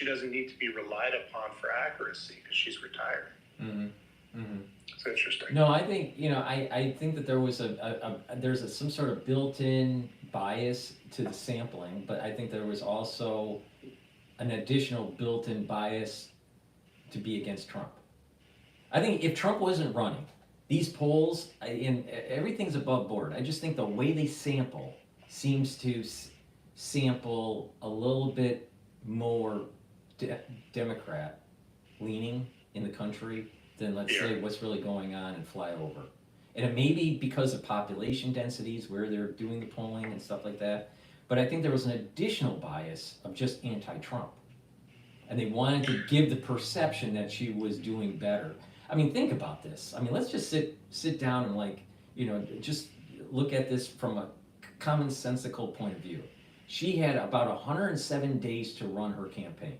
doesn't need to be relied upon for accuracy because she's retired. It's interesting. No, I think I think that there was there's some sort of built-in bias to the sampling, but I think there was also an additional built-in bias to be against Trump. I think if Trump wasn't running, these polls, everything's above board. I just think the way they sample seems to sample a little bit more Democrat leaning in the country than, let's say, what's really going on in flyover. And it may be because of population densities where they're doing the polling and stuff like that. But I think there was an additional bias of just anti-Trump. And they wanted to give the perception that she was doing better. I mean, think about this. I mean, let's just sit down and, like, you know, just look at this from a commonsensical point of view. She had about 107 days to run her campaign.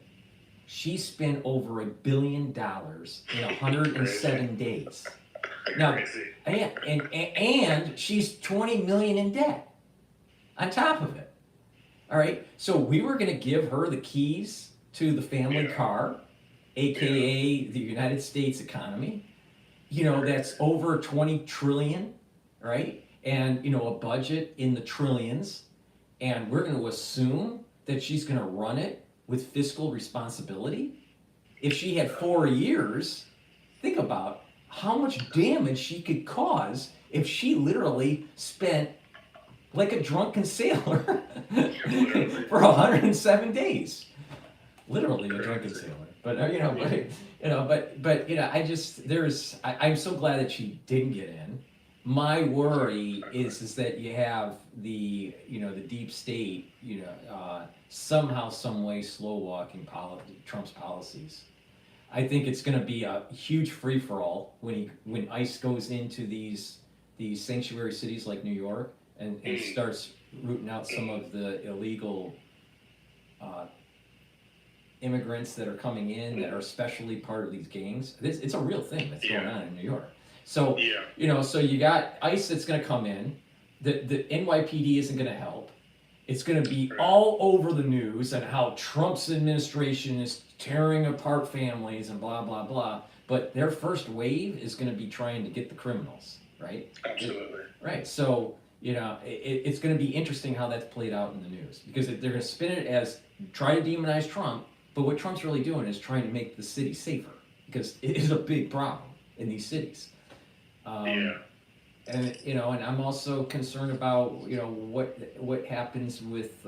She spent over $1 billion in 107 days. Now, and she's 20 million in debt on top of it. All right, so we were going to give her the keys to the family car, aka the United States economy. You know, that's over 20 trillion, right? And, you know, a budget in the trillions. And we're going to assume that she's going to run it with fiscal responsibility. If she had 4 years, think about how much damage she could cause if she literally spent like a drunken sailor for 107 days. Literally a drunken sailor. But I'm so glad that she didn't get in. My worry is that you have the deep state, somehow, some way, slow walking Trump's policies. I think it's going to be a huge free for all when ICE goes into these sanctuary cities like New York and starts rooting out some of the illegal immigrants that are coming in that are especially part of these gangs. It's a real thing that's going on in New York. So, so you got ICE that's going to come in. The NYPD isn't going to help. It's going to be all over the news and how Trump's administration is tearing apart families and blah, blah, blah. But their first wave is going to be trying to get the criminals, right? Absolutely. Right. So, it's going to be interesting how that's played out in the news. Because they're going to spin it as try to demonize Trump, but what Trump's really doing is trying to make the city safer. Because it is a big problem in these cities. And and I'm also concerned about what happens with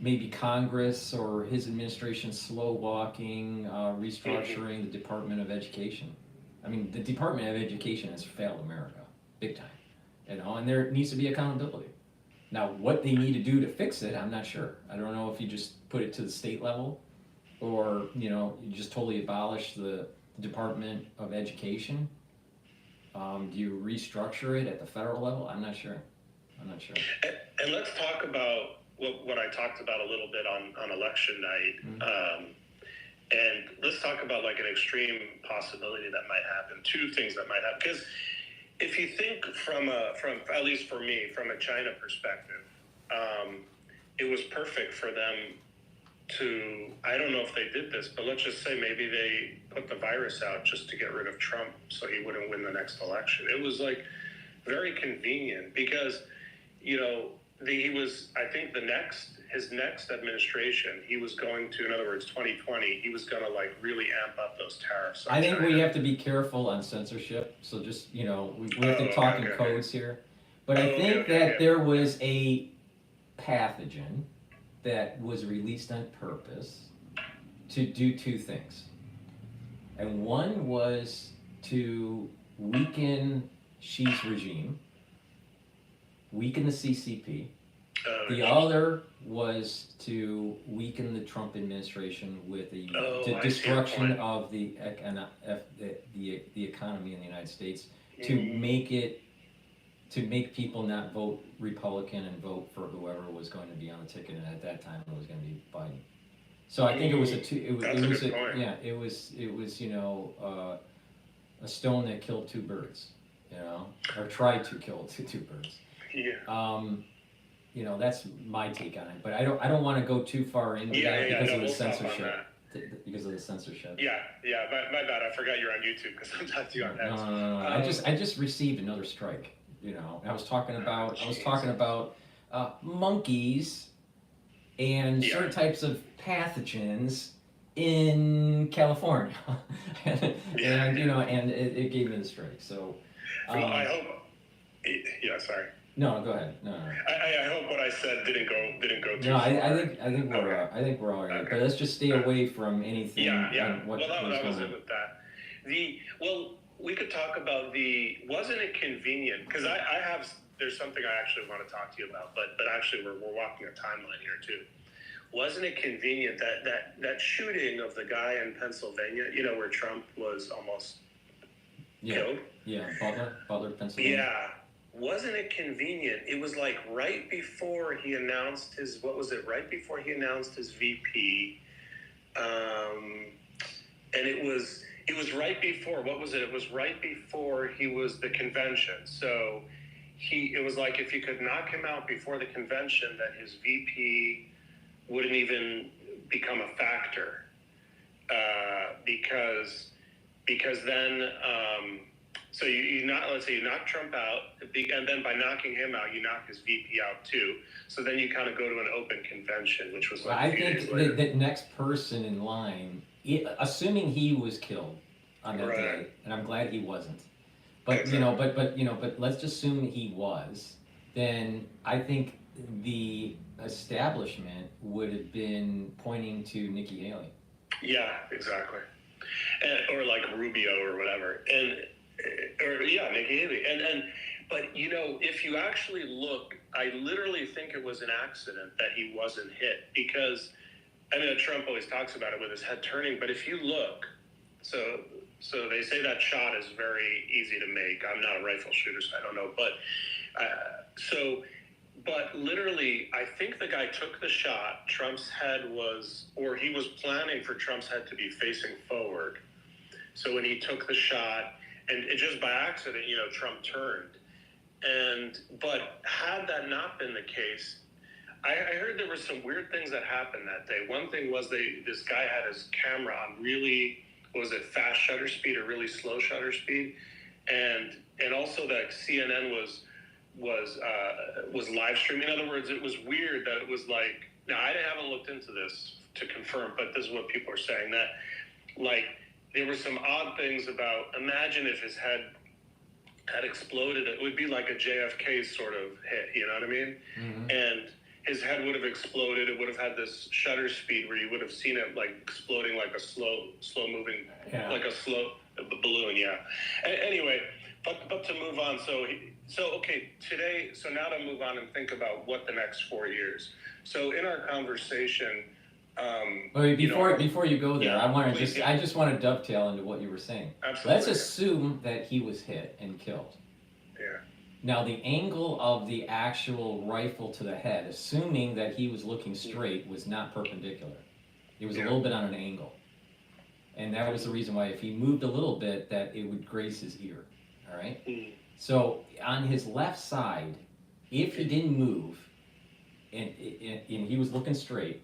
maybe Congress or his administration slow walking, restructuring the Department of Education. I mean, the Department of Education has failed America big time, and there needs to be accountability. Now, what they need to do to fix it, I'm not sure. I don't know if you just put it to the state level, or you just totally abolish the Department of Education. Do you restructure it at the federal level? I'm not sure. And let's talk about what I talked about a little bit on election night. And let's talk about like an extreme possibility that might happen. Two things that might happen. Because if you think from at least for me, from a China perspective, it was perfect for them to, I don't know if they did this, but let's just say maybe they put the virus out just to get rid of Trump so he wouldn't win the next election. It was like very convenient because, he was, I think his next administration, he was going to, in other words, 2020, he was going to like really amp up those tariffs. I think we have to be careful on censorship. So just, we have to talk in codes here. But I think that there was a pathogen that was released on purpose to do two things. And one was to weaken Xi's regime, weaken the CCP. The other was to weaken the Trump administration with the destruction of the economy in the United States to make people not vote Republican and vote for whoever was going to be on the ticket, and at that time it was going to be Biden. So I think it was a stone that killed two birds, or tried to kill two birds. Yeah. That's my take on it. But I don't want to go too far into that because of the censorship. Because of the censorship. Yeah. My bad. I forgot you're on YouTube because I'm talking to you on X. No. I just received another strike. I was talking about monkeys and certain types of pathogens in California, and it gave me the strike. So, well, I hope. Yeah, sorry. No, go ahead. No. I hope what I said didn't go too No, far. I think we're all right. Okay. But let's just stay away from anything. Yeah. on what Well, that was was going it on. with that. We could talk about wasn't it convenient? Because there's something I actually want to talk to you about, but actually we're walking a timeline here too. Wasn't it convenient that shooting of the guy in Pennsylvania, where Trump was almost killed? Yeah, Butler, Pennsylvania. Yeah. Wasn't it convenient? It was like right before he announced right before he announced his VP. And it was right before, what was it? It was right before he was the convention. So it was like if you could knock him out before the convention, that his VP wouldn't even become a factor. Because then, so let's say you knock Trump out, and then by knocking him out, you knock his VP out too. So then you kind of go to an open convention, which was like I think the next person in line, assuming he was killed on that day, and I'm glad he wasn't. But exactly. but let's just assume he was. Then I think the establishment would have been pointing to Nikki Haley. Yeah, exactly. Or like Rubio or whatever, Nikki Haley, but if you actually look, I literally think it was an accident that he wasn't hit, because Trump always talks about it with his head turning, but if you look, so they say that shot is very easy to make. I'm not a rifle shooter, so I don't know, but literally, I think the guy took the shot. Trump's head he was planning for Trump's head to be facing forward. So when he took the shot, and it just by accident, Trump turned. But had that not been the case, I heard there were some weird things that happened that day. One thing was this guy had his camera on really, was it fast shutter speed or really slow shutter speed? And also that CNN was live streaming. In other words, it was weird that it was like, now I haven't looked into this to confirm, but this is what people are saying, that like there were some odd things about, imagine if his head had exploded, it would be like a JFK sort of hit, you know what I mean? Mm-hmm. And his head would have exploded. It would have had this shutter speed where you would have seen it like exploding like a slow moving, like a slow balloon. Yeah. Anyway, but to move on. So okay, today. So now to move on and think about what the next 4 years. So in our conversation. Before you go there, yeah, I just want to dovetail into what you were saying. Absolutely. Let's assume that he was hit and killed. Yeah. Now the angle of the actual rifle to the head, assuming that he was looking straight, was not perpendicular. It was a little bit on an angle. And that was the reason why if he moved a little bit, that it would graze his ear. All right? Mm. So on his left side, if he didn't move and he was looking straight,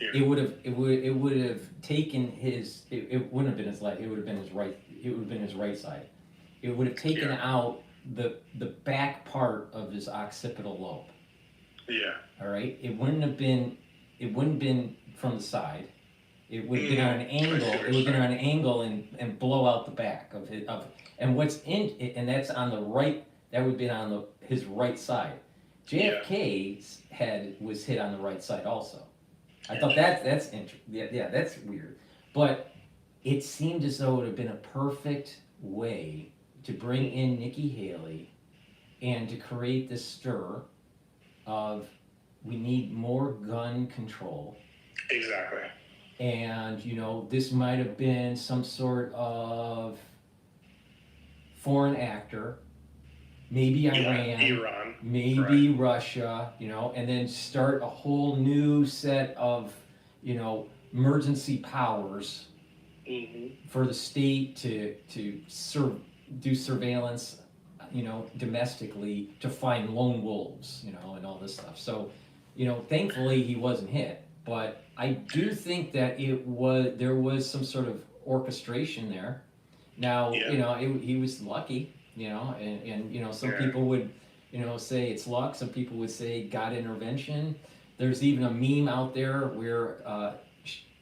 it would have taken his, it wouldn't have been his left, it would have been his right side. It would have taken out the back part of his occipital lobe. Yeah. All right? It wouldn't been from the side. It would have been on an angle. It would have been on an angle and blow out the back and what's in it, and that's on the right. That would have been on his right side. JFK's head was hit on the right side also. I thought that's interesting. Yeah, that's weird. But it seemed as though it would have been a perfect way to bring in Nikki Haley and to create this stir of we need more gun control. Exactly. And, this might have been some sort of foreign actor, maybe Iran, maybe Russia, and then start a whole new set of, emergency powers for the state to do surveillance, domestically to find lone wolves, and all this stuff. So, thankfully he wasn't hit, but I do think that there was some sort of orchestration there. Now, he was lucky, and some people would, say it's luck. Some people would say God intervention. There's even a meme out there where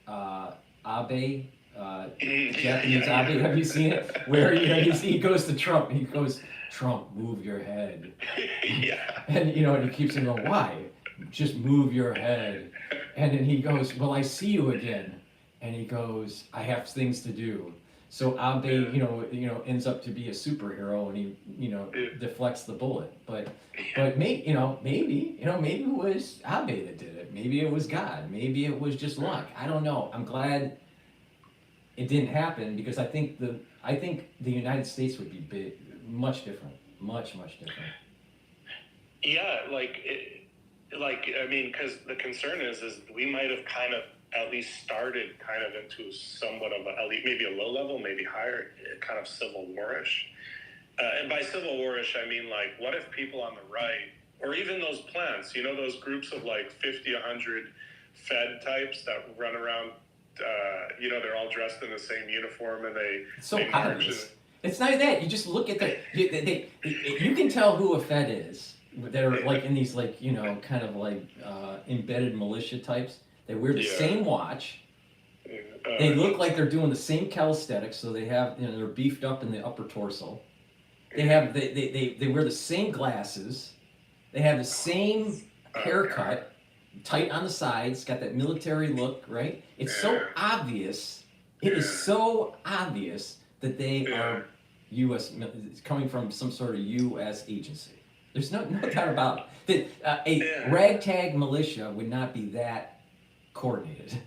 Abe, Japanese Abe, have you seen it? Where he goes to Trump and he goes, Trump, move your head. Yeah. And, and he keeps saying, well, why? Just move your head. And then he goes, well, I see you again. And he goes, I have things to do. So Abe, ends up to be a superhero, and he, deflects the bullet. But maybe it was Abe that did it. Maybe it was God. Maybe it was just luck. I don't know. I'm glad it didn't happen, because I think the United States would be much different, much different. Yeah, because the concern is we might have kind of at least started kind of into somewhat of at least maybe a low level, maybe higher, kind of civil war-ish. And by civil war-ish, I mean, what if people on the right, or even those plants, those groups of 50, 100 Fed types that run around, they're all dressed in the same uniform, and they march. It's not that. You just look at you can tell who a Fed is. They're in these kind of embedded militia types. They wear the same watch. They look like they're doing the same calisthenics, so they have, they're beefed up in the upper torso. They have they wear the same glasses. They have the same haircut, tight on the sides, got that military look, right? It's so obvious. It is so obvious that they are U.S. coming from some sort of U.S. agency. There's no doubt about it. That a ragtag militia would not be that coordinated.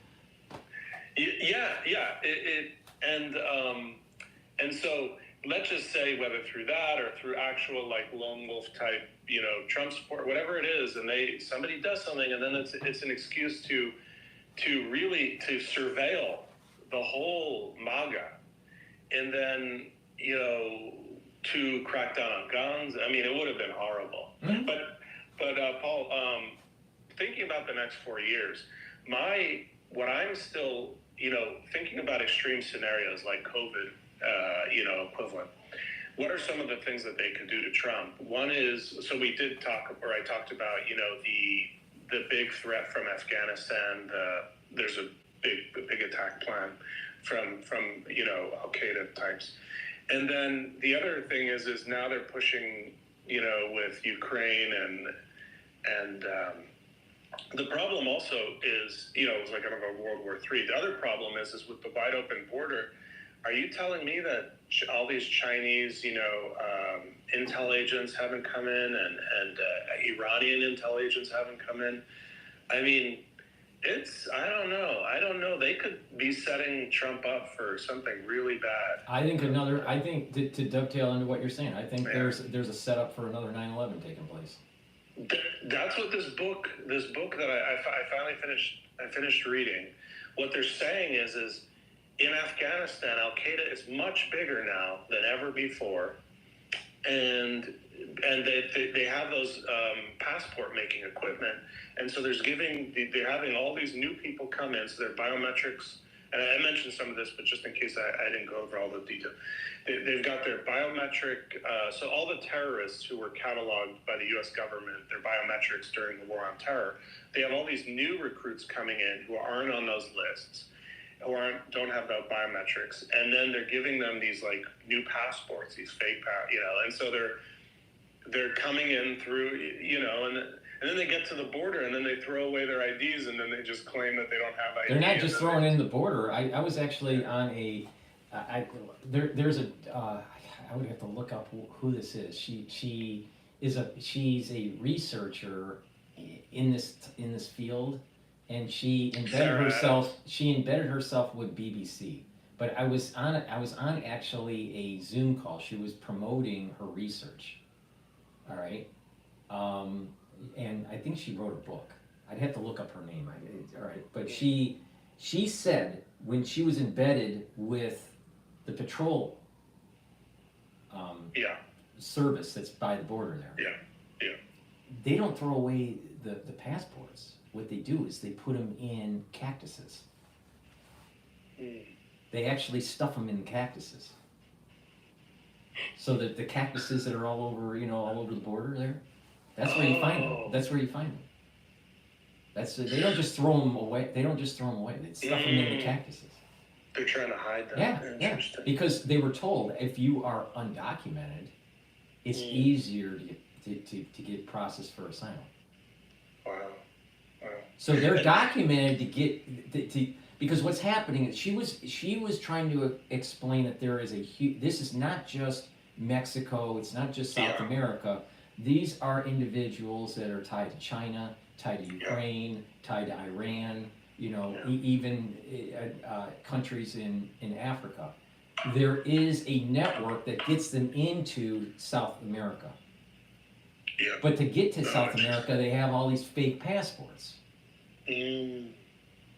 And so let's just say, whether through that or through actual lone wolf type, Trump support, whatever it is, and somebody does something, and then it's an excuse to really surveil the whole MAGA, and then to crack down on guns. I mean, it would have been horrible. Mm-hmm. But Paul, thinking about the next 4 years, what I'm still thinking about extreme scenarios like COVID, equivalent. What are some of the things that they could do to Trump? One is, so we did talk, or I talked about, the big threat from Afghanistan. There's a big attack plan from Al Qaeda types. And then the other thing is now they're pushing, with Ukraine and the problem also is, it's like kind of a World War III. The other problem is with the wide open border. Are you telling me that all these Chinese, intel agents haven't come in, and Iranian intel agents haven't come in? I mean, I don't know. They could be setting Trump up for something really bad. I think to dovetail into what you're saying, I think there's a setup for another 9/11 taking place. That's what this book that I finally finished reading. What they're saying is in Afghanistan, Al Qaeda is much bigger now than ever before, and they have those passport making equipment, and so they're having all these new people come in, so their biometrics. And I mentioned some of this, but just in case I didn't go over all the detail, they've got their biometric. So all the terrorists who were cataloged by the U.S. government, their biometrics during the war on terror, they have all these new recruits coming in who aren't on those lists, who don't have the biometrics, and then they're giving them these new passports, these fake and so they're coming in through, and then they get to the border, and then they throw away their IDs, and then they just claim that they don't have IDs. They're not just throwing in the border. I was actually on there's a I would have to look up who this is. She's a researcher in this field, and she embedded herself with BBC. But I was on actually a Zoom call. She was promoting her research. All right. And I think she wrote a book. I'd have to look up her name. All right, but she said when she was embedded with the patrol service that's by the border there. Yeah. They don't throw away the passports. What they do is they put them in cactuses. They actually stuff them in cactuses. So that the cactuses that are all over the border there. That's where you find them. They don't just throw them away. They stuff them in the cactuses. They're trying to hide them. Yeah. Because they were told if you are undocumented, it's easier to get processed for asylum. Wow. Wow. So they're documented to get because what's happening is she was trying to explain that there is a huge. This is not just Mexico. It's not just South America. These are individuals that are tied to China, tied to Ukraine, tied to Iran. You know, even countries in Africa. There is a network that gets them into South America. Yeah. But to get to South America, they have all these fake passports.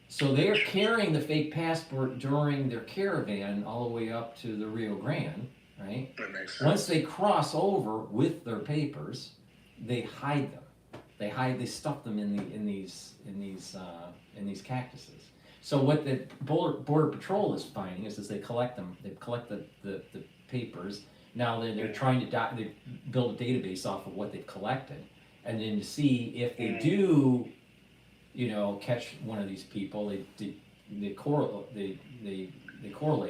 So they are carrying the fake passport during their caravan all the way up to the Rio Grande, right? That makes sense. Once they cross over with their papers, they hide them. They stuff them in these cactuses. So what the Border Patrol is finding is they collect them. They collect the papers. Now they're trying to they build a database off of what they've collected, and then to see if they do, you know, catch one of these people, they correlate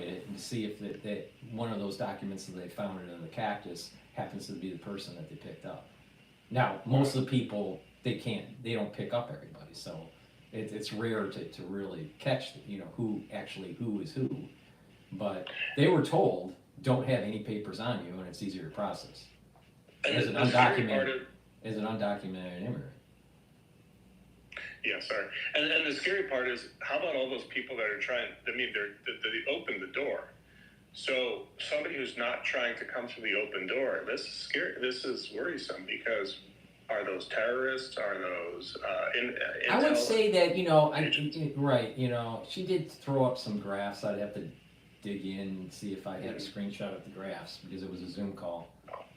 it and see if that one of those documents that they found in the cactus happens to be the person that they picked up. Now, most of the people, they don't pick up everybody, so it's rare to really catch, you know, who is who. But they were told, don't have any papers on you, and it's easier to process. As an undocumented immigrant. Yeah, sorry. And the scary part is, how about all those people that are trying, I mean, they open the door. So somebody who's not trying to come through the open door, this is scary. This is worrisome because are those terrorists? Are those I would say that, you know, right, you know, she did throw up some graphs. I'd have to dig in and see if I had a screenshot of the graphs because it was a Zoom call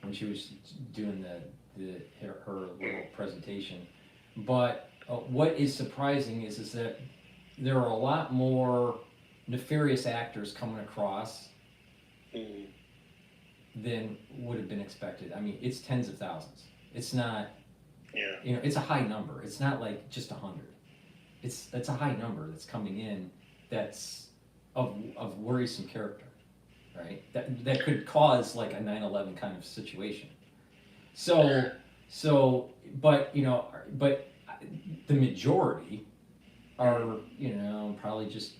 when she was doing her little presentation. But what is surprising is that there are a lot more nefarious actors coming across than would have been expected. I mean, it's tens of thousands. It's not, you know, it's a high number. It's not like just 100. It's a high number that's coming in that's of worrisome character, right? That could cause like a 9/11 kind of situation. So, but you know, but the majority are, you know, probably just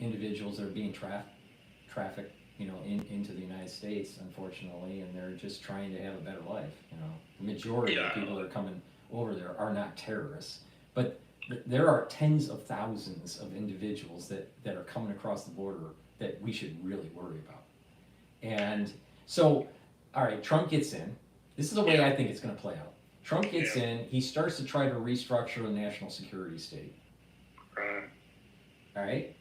individuals that are being trafficked, you know, into the United States, unfortunately, and they're just trying to have a better life. You know, the majority of the people that are coming over there are not terrorists, but there are tens of thousands of individuals that are coming across the border that we should really worry about. And so, all right, Trump gets in. This is the way I think it's going to play out. Trump gets in. He starts to try to restructure the national security state. All right?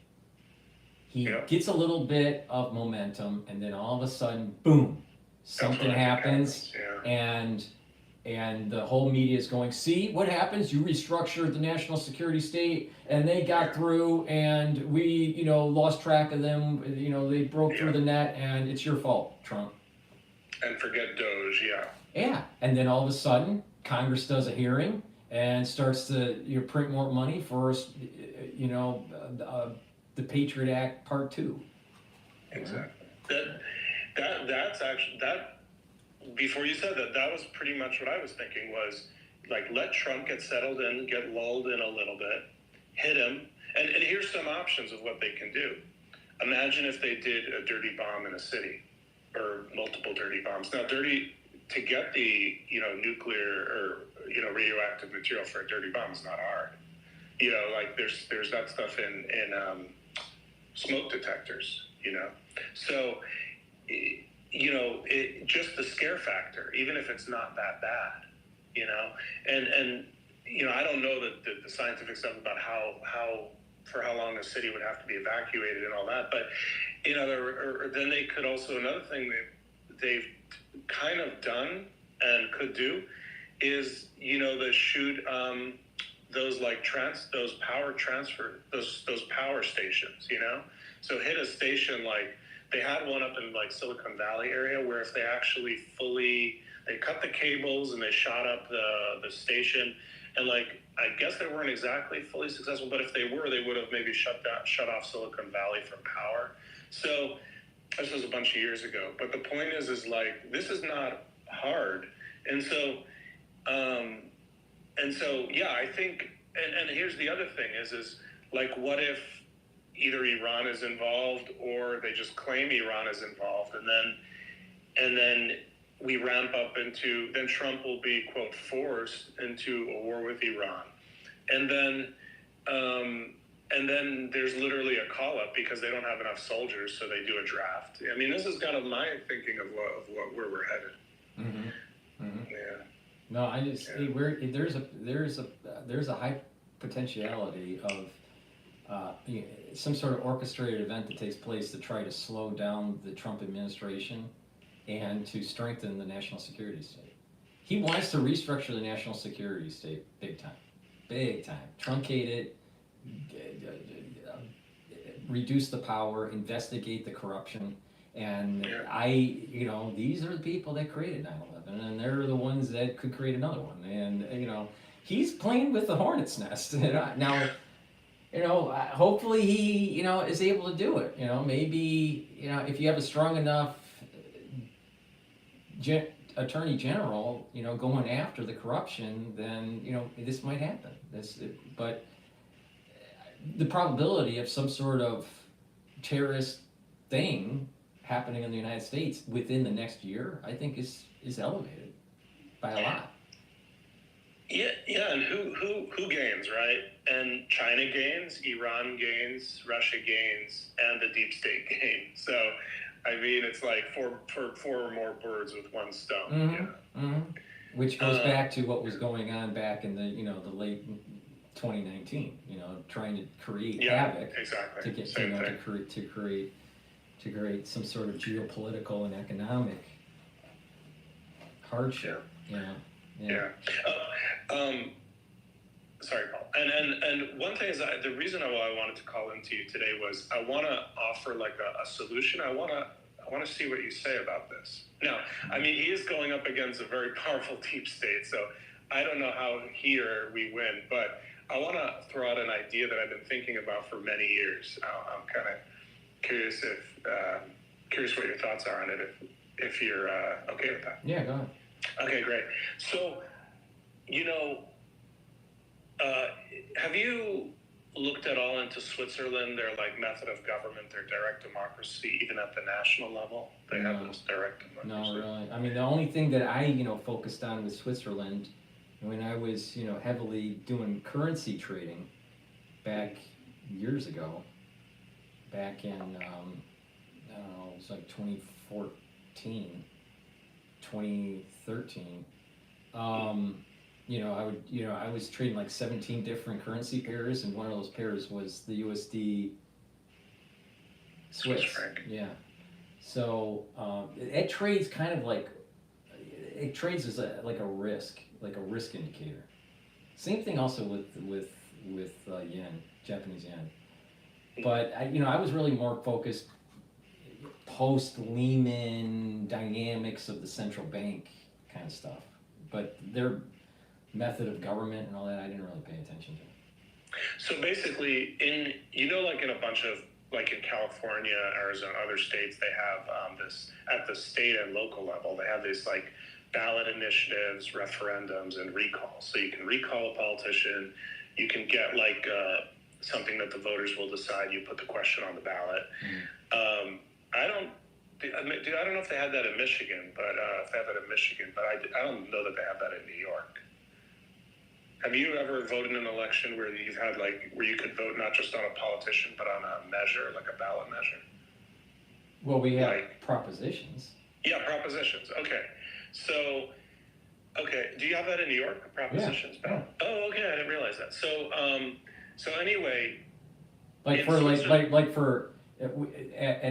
He gets a little bit of momentum, and then all of a sudden, boom, something happens, and the whole media is going, see what happens? You restructured the national security state, and they got through, and we, you know, lost track of them. You know, they broke through the net, and it's your fault, Trump. And forget Doge, Yeah, and then all of a sudden, Congress does a hearing and starts to print more money for, you know, the Patriot Act Part 2. Exactly. That's actually that. Before you said that, that was pretty much what I was thinking. Was like, let Trump get settled in, get lulled in a little bit, hit him, and here's some options of what they can do. Imagine if they did a dirty bomb in a city, or multiple dirty bombs. Now, to get the, you know, nuclear or, you know, radioactive material for a dirty bomb is not hard. You know, like there's that stuff in smoke detectors, you know. So, you know, just the scare factor, even if it's not that bad, you know. And you know, I don't know the scientific stuff about for how long a city would have to be evacuated and all that, but you know, then they could also, another thing that they've kind of done and could do is, you know, they shoot those like those power stations, you know. So hit a station, like they had one up in like Silicon Valley area where if they actually they cut the cables and they shot up the station, and like I guess they weren't exactly fully successful, but if they were, they would have maybe shut off Silicon Valley from power. So this was a bunch of years ago, but the point is like, this is not hard. And so, yeah, I think, and here's the other thing is like, what if either Iran is involved or they just claim Iran is involved, and then we ramp up into, then Trump will be, quote, forced into a war with Iran. And then there's literally a call up because they don't have enough soldiers, so they do a draft. I mean, this is kind of my thinking of where we're headed. Mm-hmm. Mm-hmm. Yeah. No, I just there's a high potentiality of some sort of orchestrated event that takes place to try to slow down the Trump administration and to strengthen the national security state. He wants to restructure the national security state big time, truncate it, reduce the power, investigate the corruption. And these are the people that created 9/11, and they're the ones that could create another one. And he's playing with the hornet's nest. Now, hopefully he is able to do it. Maybe if you have a strong enough attorney general, going after the corruption, then this might happen. But the probability of some sort of terrorist thing happening in the United States within the next year, I think is elevated by a lot. Yeah, and who gains, right? And China gains, Iran gains, Russia gains, and the deep state gains. So, I mean, it's like four or more birds with one stone. Mm-hmm. Mm-hmm. Which goes back to what was going on back in the the late 2019. Trying to create havoc, exactly. to get to create some sort of geopolitical and economic hardship. Yeah. Sorry, Paul. And one thing is, the reason I wanted to call into you today was I want to offer like a solution. I want to see what you say about this. Now, I mean, he is going up against a very powerful deep state, so I don't know how he or we win, but I want to throw out an idea that I've been thinking about for many years. I'm kind of curious what your thoughts are on it, if you're okay with that. Yeah, go ahead. Okay, great. So, have you looked at all into Switzerland, their like method of government, their direct democracy, even at the national level? They have this direct democracy. No, really. I mean, the only thing that I, focused on with Switzerland, when I was, heavily doing currency trading back years ago, back in, I don't know, it was like 2014, 2013, I was trading like 17 different currency pairs, and one of those pairs was the USD Swiss. Yeah. So it trades kind of like, it trades as like a risk indicator. Same thing also with yen, Japanese yen. But I was really more focused post Lehman dynamics of the central bank kind of stuff. But their method of government and all that, I didn't really pay attention to. So basically, like in a bunch of, like in California, Arizona, other states, they have this, at the state and local level, they have these like ballot initiatives, referendums, and recalls. So you can recall a politician, you can get like something that the voters will decide, you put the question on the ballot. I don't know if they have that in Michigan, but if they have that in Michigan, but I don't know that they have that in New York. Have you ever voted in an election where you've had where you could vote not just on a politician, but on a measure, like a ballot measure? Well, we have propositions. Yeah, propositions. Okay. So, do you have that in New York? Propositions. Yeah. Oh, okay. I didn't realize that. So anyway. At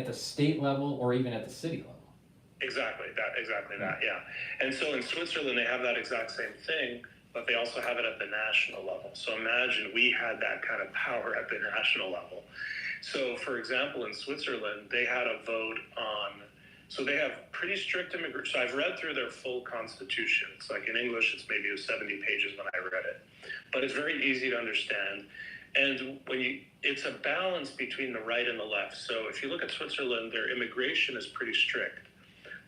the state level or even at the city level. Exactly that. Yeah. And so in Switzerland, they have that exact same thing, but they also have it at the national level. So imagine we had that kind of power at the national level. So for example, in Switzerland, they had a vote on, so they have pretty strict immigration. So I've read through their full constitution. It's like in English, it's maybe 70 pages when I read it, but it's very easy to understand. And it's a balance between the right and the left. So if you look at Switzerland, their immigration is pretty strict,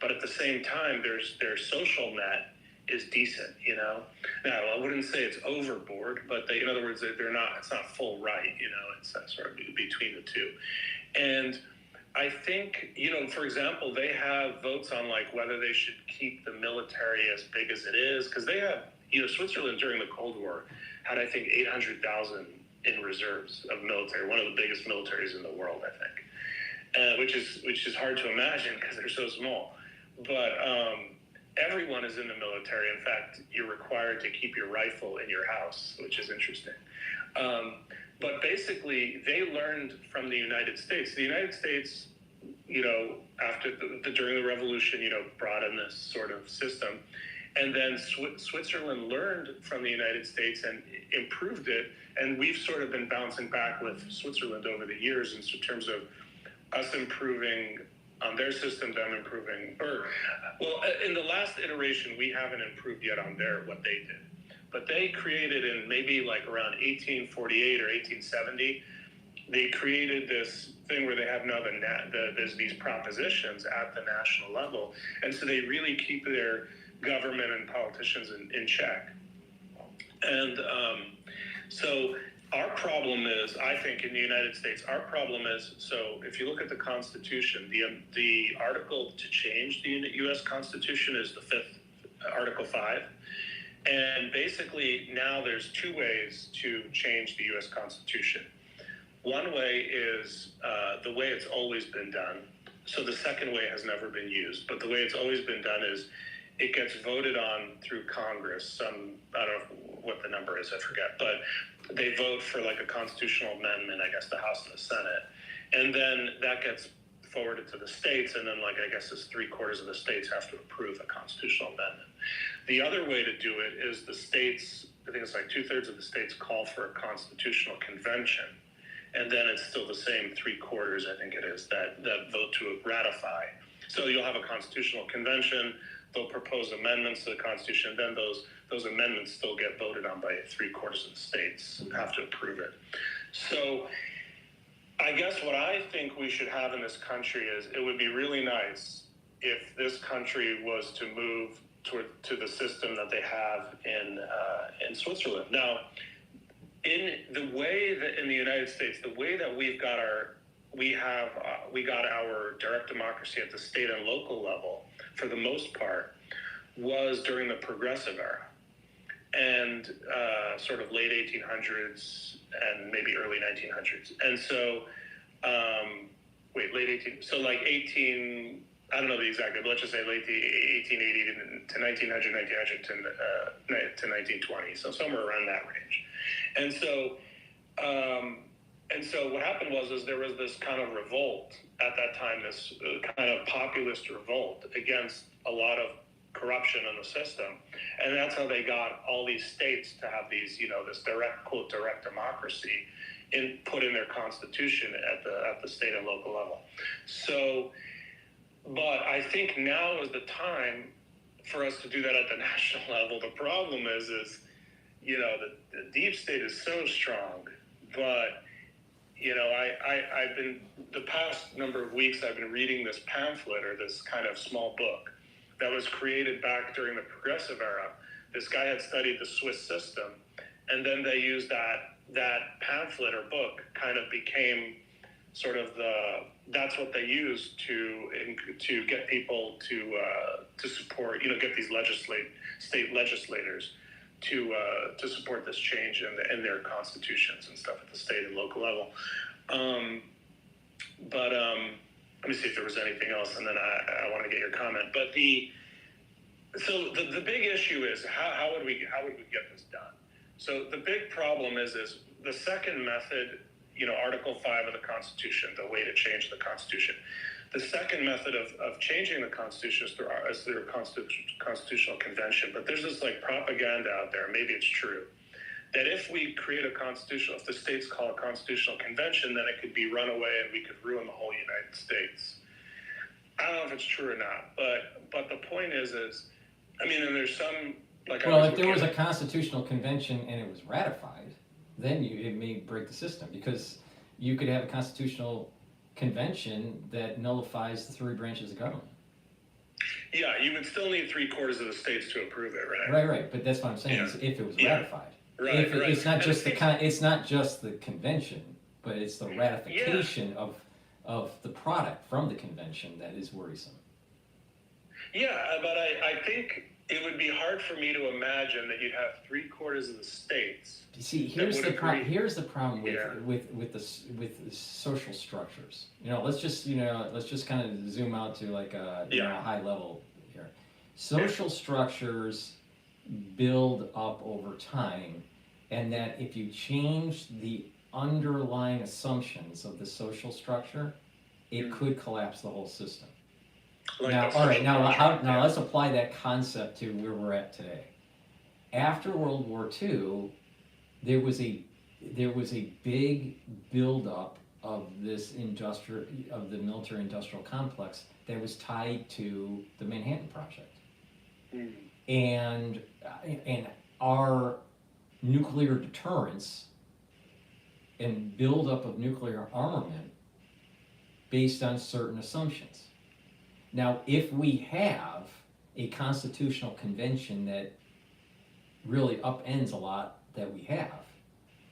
but at the same time, their social net is decent, you know. Now, I wouldn't say it's overboard, but in other words, they're not. It's not full right, you know. It's sort of between the two, and I think, you know, for example, they have votes on like whether they should keep the military as big as it is, because they have, you know, Switzerland during the Cold War had, I think, 800,000 in reserves of military, one of the biggest militaries in the world, I think, which is hard to imagine because they're so small. But everyone is in the military. In fact, you're required to keep your rifle in your house, which is interesting. But basically, they learned from the United States. The United States, you know, after during the revolution, you know, brought in this sort of system. And then Switzerland learned from the United States and improved it. And we've sort of been bouncing back with Switzerland over the years in terms of us improving on their system, them improving. In the last iteration, we haven't improved yet on what they did. But they created in maybe like around 1848 or 1870, they created this thing where they have now there's these propositions at the national level. And so they really keep their government and politicians in check. And so our problem is, I think in the United States, our problem is, so if you look at the Constitution, the article to change the U.S. Constitution is the 5th, Article 5. And basically now there's two ways to change the U.S. Constitution. One way is the way it's always been done. So the second way has never been used, but the way it's always been done is it gets voted on through Congress. I don't know what the number is, I forget, but they vote for like a constitutional amendment, I guess the House and the Senate. And then that gets forwarded to the states, and then like I guess it's 3/4 of the states have to approve a constitutional amendment. The other way to do it is the states, I think it's like 2/3 of the states call for a constitutional convention, and then it's still the same 3/4, I think it is, that vote to ratify. So you'll have a constitutional convention, they'll propose amendments to the Constitution, and then those amendments still get voted on by 3/4 of the states have to approve it. So I guess what I think we should have in this country is it would be really nice if this country was to move to the system that they have in Switzerland. Now, in the way that in the United States, the way that we got our direct democracy at the state and local level, for the most part, was during the Progressive era, and sort of late 1800s and maybe early 1900s. And so, late 18, so like 18, I don't know the exact, but let's just say late 1880 to 1900, 1900 to 1920, so somewhere around that range. And so what happened was there was this kind of revolt at that time, this kind of populist revolt against a lot of corruption in the system, and that's how they got all these states to have these, you know, this direct democracy put in their constitution at the state and local level. So, but I think now is the time for us to do that at the national level. The problem is you know, the deep state is so strong, but you know, I've been, the past number of weeks, I've been reading this pamphlet or this kind of small book that was created back during the Progressive era. This guy had studied the Swiss system, and then they used that pamphlet or book kind of became sort of that's what they used to get people to support, you know, get these state legislators to support this change in their constitutions and stuff at the state and local level. Let me see if there was anything else, and then I want to get your comment. But the big issue is how would we get this done? So the big problem is the second method, you know, Article 5 of the Constitution, the way to change the Constitution. The second method of changing the Constitution is through a constitutional convention. But there's this like propaganda out there, maybe it's true, that if we create if the states call a constitutional convention, then it could be run away and we could ruin the whole United States. I don't know if it's true or not, but the point is, I mean, and there's some, like, well, if there was a constitutional convention and it was ratified, then it may break the system, because you could have a constitutional convention that nullifies the three branches of government. Yeah, you would still need 3/4 of the states to approve it, right? Right, but that's what I'm saying, is if it was Yeah. ratified. Right, If right. it's not And just it it's not just the convention, but it's the ratification of the product from the convention that is worrisome. Yeah, but I think it would be hard for me to imagine that you'd have 3/4 of the states. You see, That would agree. here's the problem with Yeah. with the social structures. Let's just kind of zoom out to like a high level here. Social structures build up over time, and that if you change the underlying assumptions of the social structure, it could collapse the whole system. Like Now, the all right, social now contract, yeah. let's apply that concept to where we're at today. After World War II, there was a big buildup of the military-industrial complex that was tied to the Manhattan Project, and our nuclear deterrence and buildup of nuclear armament based on certain assumptions. Now, if we have a constitutional convention that really upends a lot that we have,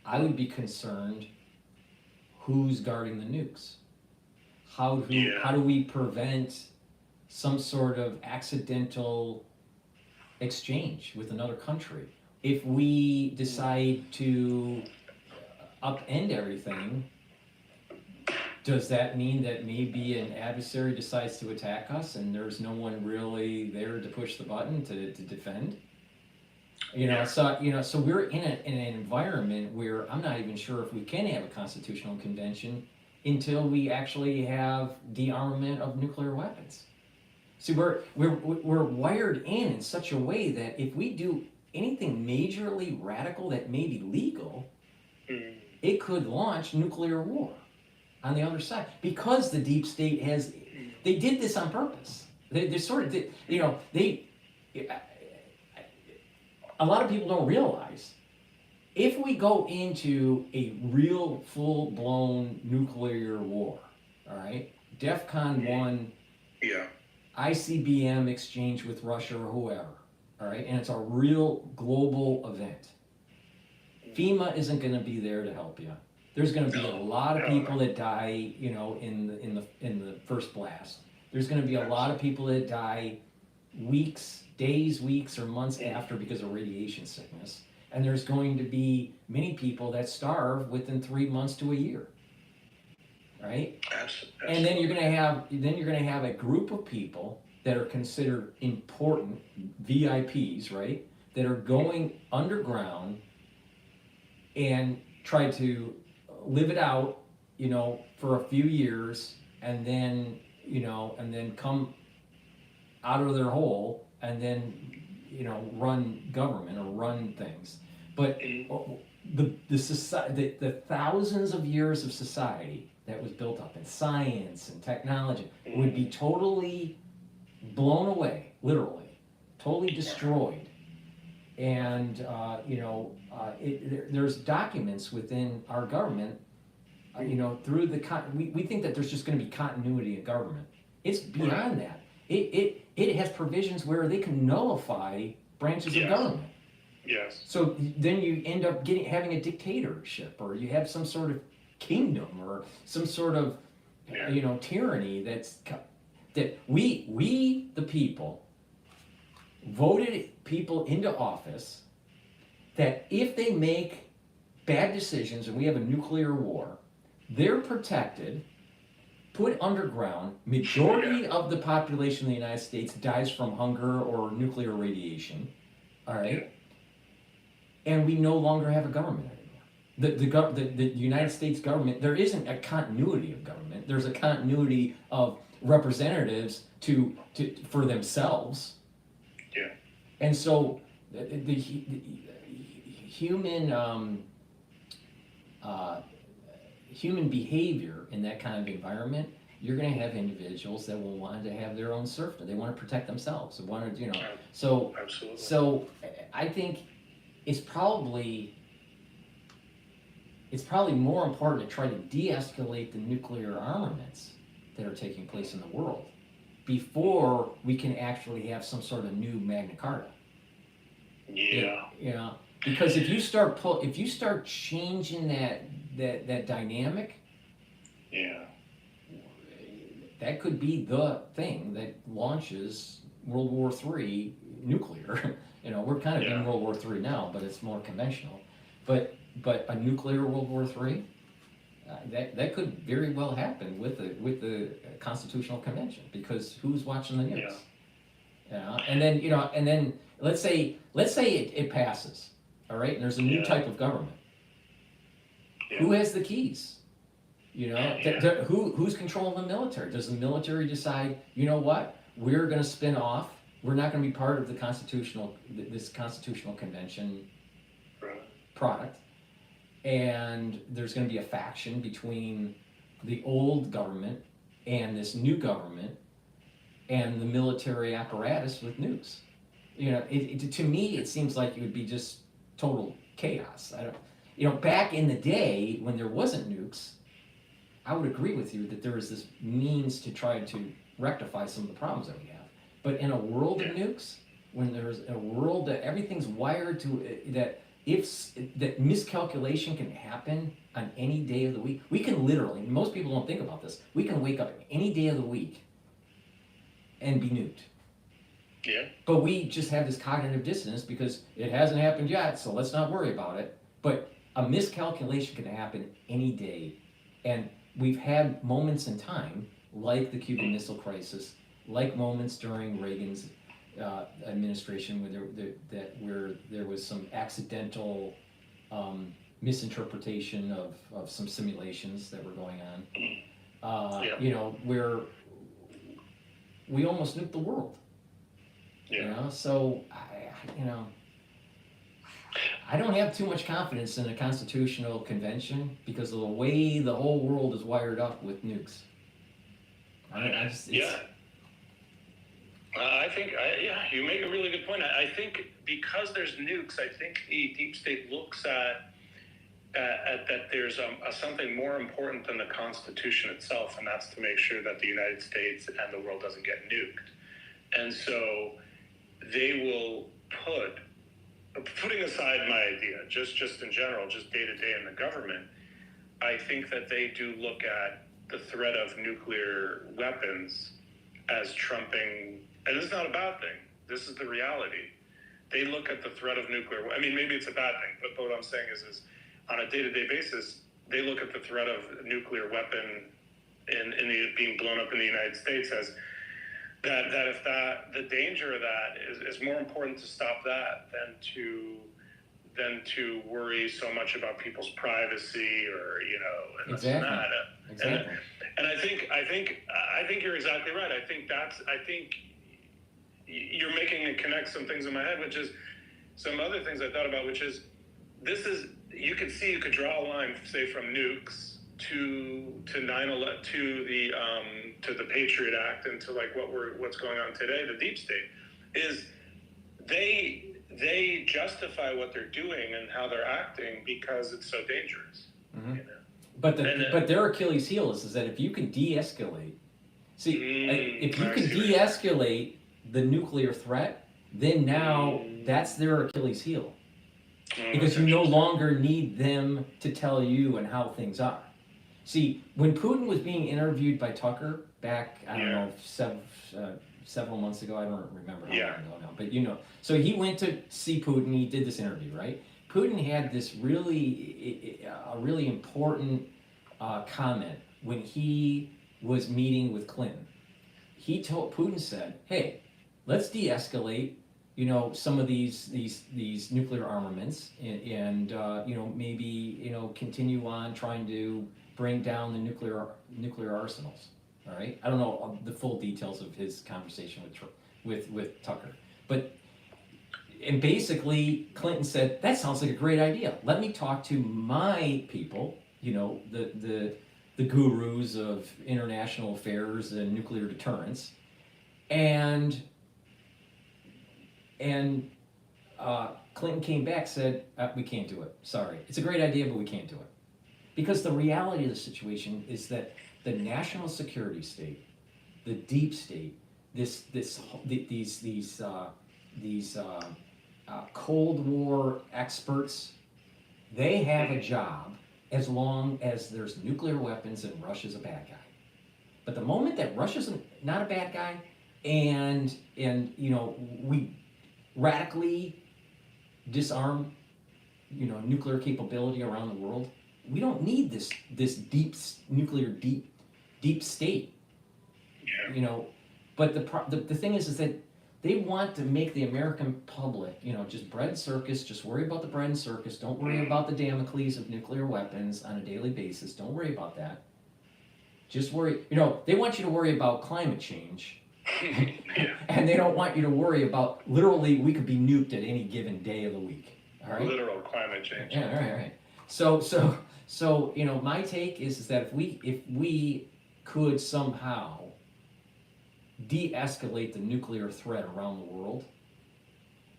I would be concerned who's guarding the nukes. How do we prevent some sort of accidental exchange with another country? If we decide to upend everything, does that mean that maybe an adversary decides to attack us and there's no one really there to push the button to defend? So we're in an environment where I'm not even sure if we can have a constitutional convention until we actually have de-armament of nuclear weapons. See, we're wired in such a way that if we do anything majorly radical that may be legal, it could launch nuclear war on the other side, because the deep state they did this on purpose. They sort of did, a lot of people don't realize, if we go into a real full-blown nuclear war, all right, DEFCON 1, ICBM exchange with Russia or whoever, all right, and it's a real global event, FEMA isn't going to be there to help you. There's going to be a lot of people that die, in the first blast. There's going to be a lot of people that die days, weeks, or months after because of radiation sickness. And there's going to be many people that starve within 3 months to a year, right? Absolutely. And then you're going to have a group of people that are considered important VIPs, right? That are going underground and try to live it out, for a few years, and then come out of their hole and then, run government or run things. But the thousands of years of society that was built up in science and technology would be totally blown away, literally, totally destroyed. And there's documents within our government, through we think that there's just going to be continuity in government. It's beyond that. It has provisions where they can nullify branches of government. Yes. So then you end up having a dictatorship, or you have some sort of kingdom, or some sort of tyranny that we the people voted people into office, that if they make bad decisions and we have a nuclear war, they're protected, put underground. Majority of the population of the United States dies from hunger or nuclear radiation, all right? And we no longer have a government anymore. The United States government, there isn't a continuity of government. There's a continuity of representatives for themselves. Yeah. And so the human behavior in that kind of environment, you're going to have individuals that will want to have their own serfdom. They want to protect themselves. They want to, So, absolutely. So I think it's probably more important to try to de-escalate the nuclear armaments that are taking place in the world, before we can actually have some sort of new Magna Carta. Yeah. You know, because if you start changing that dynamic, Yeah. that could be the thing that launches World War III nuclear. You know, we're kind of in Yeah. World War III now, but it's more conventional. But a nuclear World War III, that could very well happen with the Constitutional Convention, because who's watching the news? Yeah. And then let's say it passes, all right, and there's a new Yeah. type of government. Yeah. Who has the keys? You know, Yeah. who's controlling the military? Does the military decide, you know what, we're going to spin off? We're not going to be part of this Constitutional Convention Right. product, and there's going to be a faction between the old government and this new government and the military apparatus with nukes. You know, to me, it seems like it would be just total chaos. Back in the day when there wasn't nukes, I would agree with you that there was this means to try to rectify some of the problems that we have. But in a world of nukes, when there's a world that everything's wired to that miscalculation can happen on any day of the week. We can literally, most people don't think about this, we can wake up any day of the week and be nuked. Yeah. But we just have this cognitive dissonance because it hasn't happened yet, so let's not worry about it. But a miscalculation can happen any day. And we've had moments in time, like the Cuban Missile Crisis, like moments during Reagan's administration where there was some accidental misinterpretation of some simulations that were going on. Where we almost nuked the world. Yeah. So I don't have too much confidence in a constitutional convention because of the way the whole world is wired up with nukes. I think you make a really good point. I think because there's nukes, I think the deep state looks at that there's something more important than the Constitution itself, and that's to make sure that the United States and the world doesn't get nuked. And so they will putting aside my idea, just in general, just day to day in the government, I think that they do look at the threat of nuclear weapons as trumping, and it's not a bad thing. This is the reality. They look at the threat of nuclear, I mean, maybe it's a bad thing, but what I'm saying is on a day-to-day basis, they look at the threat of a nuclear weapon being blown up in the United States as that if the danger of that is more important to stop that than to worry so much about people's privacy or and this and that. Exactly. And I think you're exactly right. I think you're making me connect some things in my head, which is some other things I thought about, which is you could draw a line, say, from nukes to 9/11 to the Patriot Act and to like what's going on today. The deep state is they justify what they're doing and how they're acting because it's so dangerous. Mm-hmm. But their Achilles heel is that if you can de-escalate, de-escalate the nuclear threat, then now that's their Achilles heel. Because you no longer need them to tell you and how things are. See, when Putin was being interviewed by Tucker back, I don't know, several months ago, I don't remember how long ago now, but so he went to see Putin, he did this interview, right? Putin had this really important comment when he was meeting with Clinton. Putin said, hey, let's de-escalate some of these nuclear armaments and maybe continue on trying to bring down the nuclear arsenals. All right, I don't know the full details of his conversation with Tucker, and basically Clinton said that sounds like a great idea. Let me talk to my people, the gurus of international affairs and nuclear deterrence, and Clinton came back, said, we can't do it. Sorry. It's a great idea, but we can't do it. Because the reality of the situation is that the national security state, the deep state, these Cold War experts, they have a job as long as there's nuclear weapons and Russia's a bad guy. But the moment that Russia's not a bad guy, and we radically disarm nuclear capability around the world, we don't need this nuclear deep state. But the thing is that they want to make the American public, just bread and circus, just worry about the bread and circus, don't worry about the Damocles of nuclear weapons on a daily basis, don't worry about that. Just worry, they want you to worry about climate change, and they don't want you to worry about, literally, we could be nuked at any given day of the week, all right? Literal climate change. Yeah, all right. So my take is that if we could somehow de-escalate the nuclear threat around the world,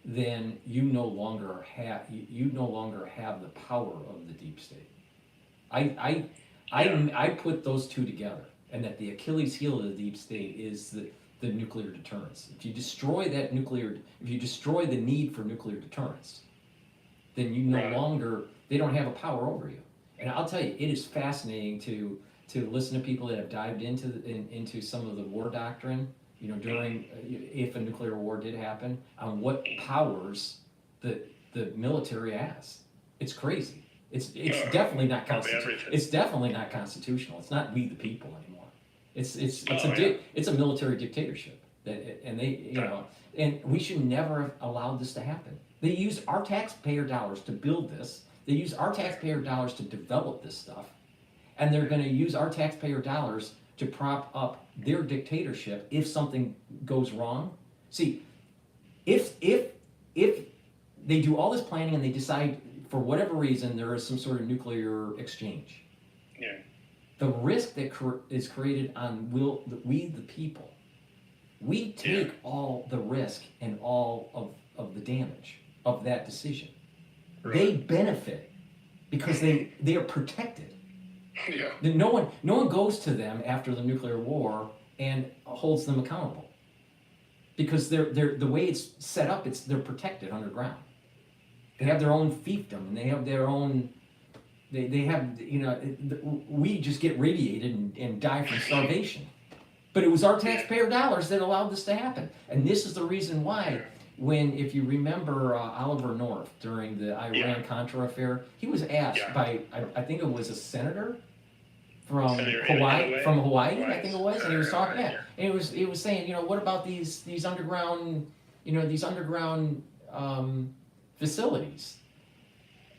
then you no longer have the power of the deep state. I put those two together, and that the Achilles heel of the deep state is the nuclear deterrence. If you destroy the need for nuclear deterrence, then you no longer, they don't have a power over you. And I'll tell you, it is fascinating to listen to people that have dived into some of the war doctrine, during, if a nuclear war did happen, on what powers the military has. It's crazy. It's definitely not constitutional. It's definitely not constitutional. It's not we the people anymore. It's a military dictatorship. And we should never have allowed this to happen. They use our taxpayer dollars to build this. They use our taxpayer dollars to develop this stuff. And they're going to use our taxpayer dollars to prop up their dictatorship if something goes wrong. See, if they do all this planning and they decide for whatever reason there is some sort of nuclear exchange, the risk that is created on we the people, we take all the risk and all of the damage of that decision. Right. They benefit because they are protected. Yeah. No one goes to them after the nuclear war and holds them accountable, because they're the way it's set up. They're protected underground. They have their own fiefdom, and they have their own. They have we just get radiated and die from starvation, but it was our taxpayer dollars that allowed this to happen, and this is the reason why. If you remember Oliver North during the Iran-Contra affair, he was asked by, I think it was a senator from Hawaii, I think it was, and he was talking, and he was saying, what about these underground, facilities?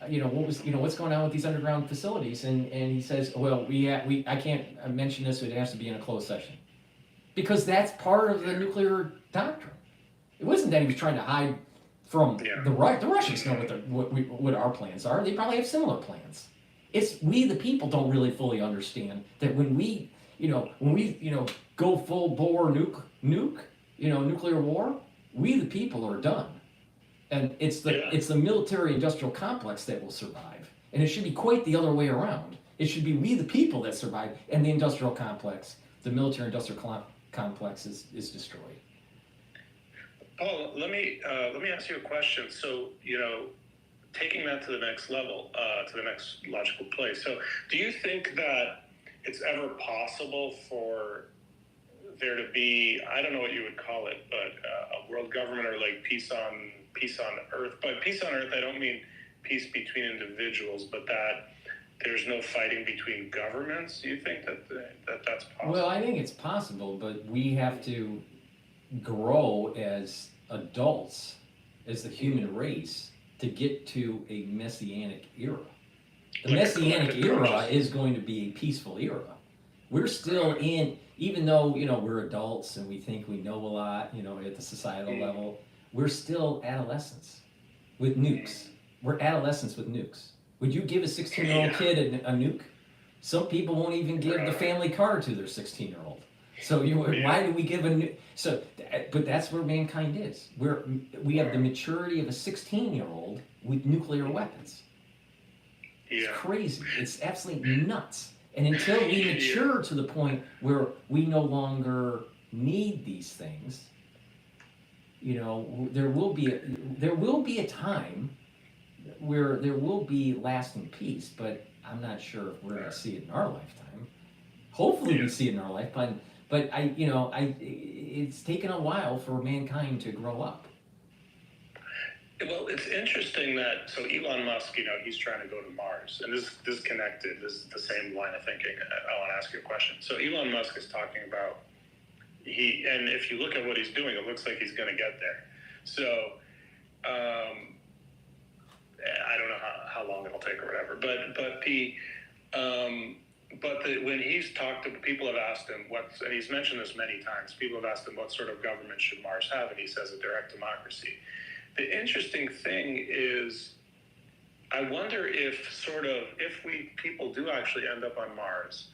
What's going on with these underground facilities? And he says, well, I can't mention this, so it has to be in a closed session, because that's part of the nuclear doctrine. It wasn't that he was trying to hide from the Russians know what our plans are. They probably have similar plans. It's we the people don't really fully understand that when we go full bore nuclear war, we the people are done. And it's the military industrial complex that will survive. And it should be quite the other way around. It should be we the people that survive, and the industrial complex, the military industrial complex is destroyed. Paul, let me ask you a question. So, taking that to the next level, to the next logical place. So, do you think that it's ever possible for there to be, I don't know what you would call it, but a world government, or like peace on Earth? But peace on Earth, I don't mean peace between individuals, but that there's no fighting between governments. Do you think that's possible? Well, I think it's possible, but we have to grow as adults, as the human race, to get to a messianic era. The messianic era is going to be a peaceful era. We're still in, even though we're adults and we think we know a lot, at the societal level, we're still adolescents with nukes. We're adolescents with nukes. Would you give a 16-year-old kid a nuke? Some people won't even give the family car to their 16-year-old. So why do we give a new? But that's where mankind is. We have the maturity of a 16-year-old with nuclear weapons. It's crazy. It's absolutely nuts. And until we mature to the point where we no longer need these things, you know, there will be a time where there will be lasting peace, but I'm not sure if we're going to see it in our lifetime. Hopefully we see it in our lifetime, but it's taken a while for mankind to grow up. Well, it's interesting that, so Elon Musk, you know, he's trying to go to Mars, and this is connected, this is the same line of thinking. I want to ask you a question. So Elon Musk is talking about, and if you look at what he's doing, it looks like he's going to get there. So, I don't know how long it'll take or whatever, when he's talked to people, have asked him and he's mentioned this many times, people have asked him what sort of government should Mars have, and he says a direct democracy. The interesting thing is, I wonder if people do actually end up on Mars,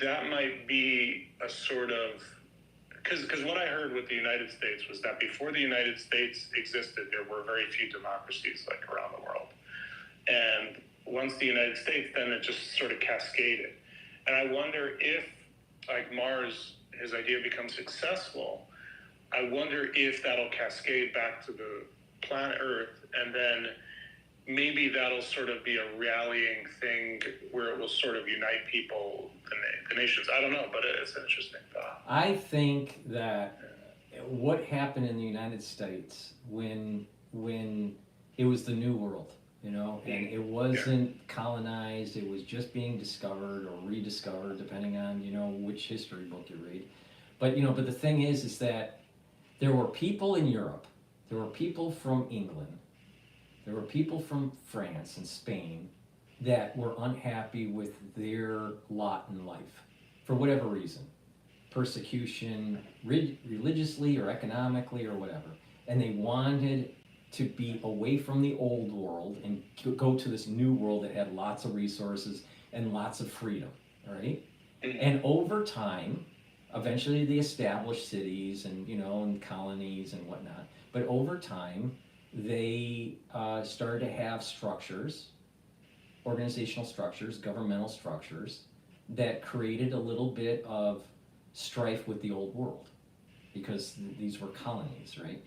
that might be a sort of, because what I heard with the United States was that before the United States existed, there were very few democracies like around the world. And once the United States, then it just sort of cascaded. And I wonder if, like Mars, his idea becomes successful, I wonder if that'll cascade back to the planet Earth, and then maybe that'll sort of be a rallying thing where it will sort of unite people, the nations. I don't know, but it's an interesting thought. I think that what happened in the United States when it was the New World, you know, and it wasn't colonized, it was just being discovered or rediscovered, depending on, you know, which history book you read. But, you know, but the thing is that there were people in Europe, there were people from England, there were people from France and Spain that were unhappy with their lot in life for whatever reason. Persecution, religiously or economically or whatever. And they wanted to be away from the old world and go to this new world that had lots of resources and lots of freedom, right? And over time, eventually they established cities and, you know, and colonies and whatnot. But over time, they started to have structures, organizational structures, governmental structures, that created a little bit of strife with the old world, because these were colonies, right?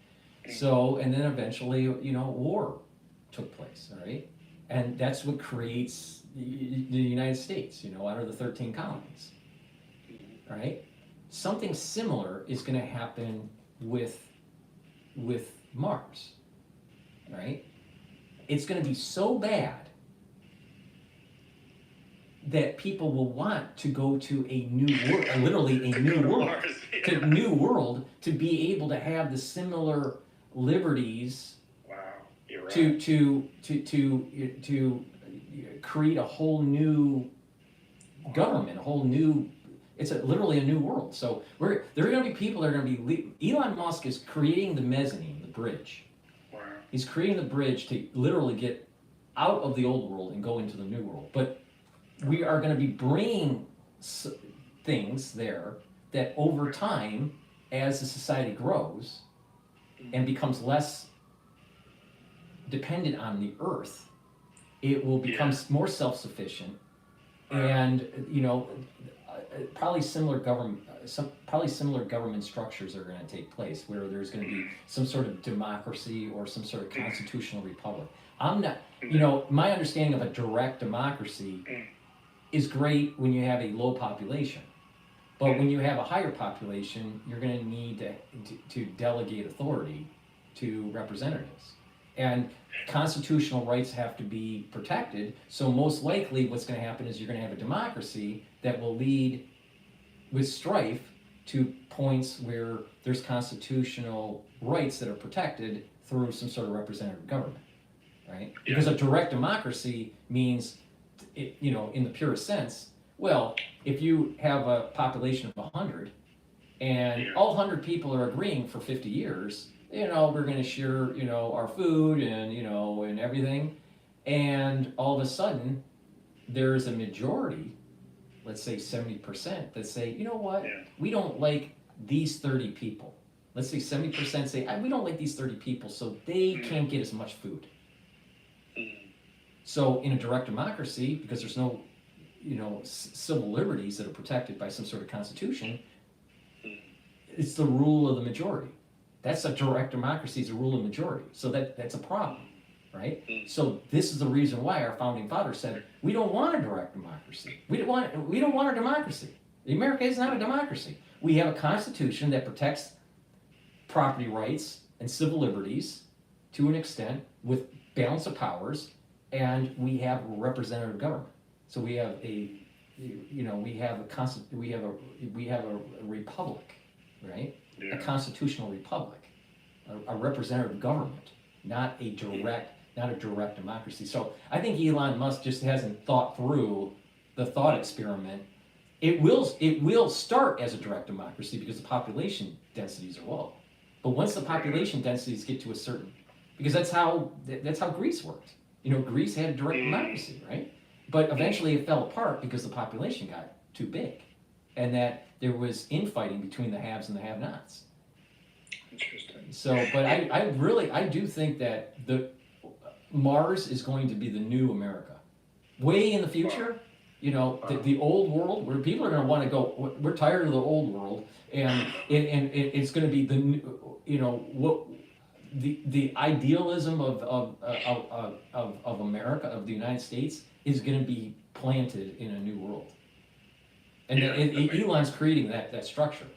So, and then eventually, you know, war took place, all right? And that's what creates the United States, you know, out of the 13 colonies, all right? Something similar is going to happen with Mars, right? It's going to be so bad that people will want to go to a new world, literally a new world, to new world, to be able to have the similar liberties. Wow, you're right. To create a whole new government, a whole new. It's literally a new world. So there are going to be people that are going to be. Elon Musk is creating the mezzanine, the bridge. Wow. He's creating the bridge to literally get out of the old world and go into the new world. But we are going to be bringing things there that over time, as the society grows and becomes less dependent on the earth, it will become more self-sufficient, and, you know, probably similar government structures are going to take place, where there's going to be some sort of democracy or some sort of constitutional republic. I'm not, you know, my understanding of a direct democracy is great when you have a low population, but when you have a higher population, you're going to need to delegate authority to representatives, and constitutional rights have to be protected. So most likely what's going to happen is you're going to have a democracy that will lead with strife to points where there's constitutional rights that are protected through some sort of representative government, right? Because a direct democracy means, you know, in the purest sense, well, if you have a population of 100 and all 100 people are agreeing for 50 years, you know, we're going to share, you know, our food and, you know, and everything, and all of a sudden there's a majority, let's say 70%, that say, you know what, we don't like these 30 people. Let's say 70% say, we don't like these 30 people, so they can't get as much food. So in a direct democracy, because there's no, you know, civil liberties that are protected by some sort of constitution, it's the rule of the majority. That's a direct democracy, is a rule of majority. So that's a problem, right? So this is the reason why our founding fathers said, we don't want a direct democracy. We don't want a democracy. America is not a democracy. We have a constitution that protects property rights and civil liberties to an extent with balance of powers, and we have representative government. So we have a republic, right? Yeah. A constitutional republic, a representative government, not a direct democracy. So I think Elon Musk just hasn't thought through the thought experiment. It will start as a direct democracy because the population densities are low. But once the population densities get to a certain, because that's how Greece worked. Greece had a direct democracy, right? But eventually it fell apart because the population got too big, and that there was infighting between the haves and the have-nots. Interesting. So, but I do think that Mars is going to be the new America. Way in the future, the old world, where people are going to want to go, we're tired of the old world, and it's going to be the idealism of America, of the United States, is going to be planted in a new world. And Elon's creating that structure.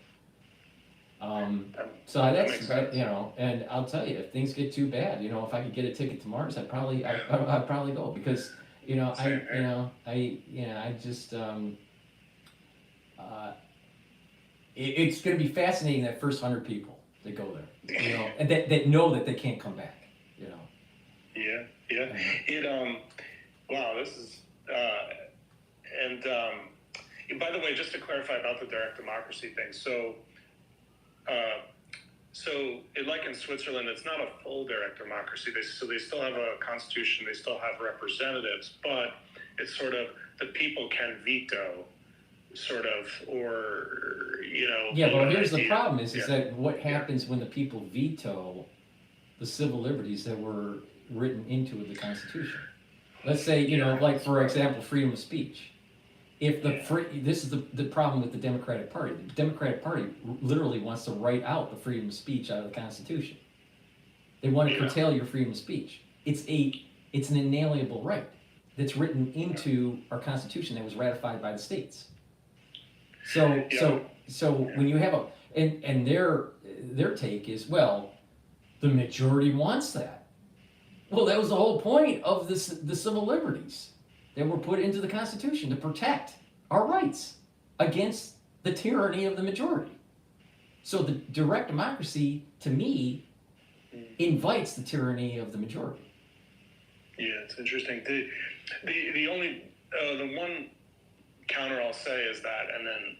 So that's and I'll tell you, if things get too bad, if I could get a ticket to Mars, I'd probably go, because it's going to be fascinating, that first 100 people that go there, and that know that they can't come back, Yeah. Wow, this is, and by the way, just to clarify about the direct democracy thing, so like in Switzerland, it's not a full direct democracy. They still have a constitution, they still have representatives, but it's sort of the people can veto, sort of, or Yeah, but here's the problem: is that what happens when the people veto the civil liberties that were written into the Constitution? Let's say, like, for example, freedom of speech. If this is the problem with the Democratic Party. The Democratic Party literally wants to write out the freedom of speech out of the Constitution. They want to curtail your freedom of speech. It's an inalienable right that's written into our Constitution that was ratified by the states. So when you have and their take is, well, the majority wants that. Well, that was the whole point of the civil liberties that were put into the Constitution, to protect our rights against the tyranny of the majority. So the direct democracy, to me, invites the tyranny of the majority. Yeah, it's interesting. The only the one counter I'll say is that, and then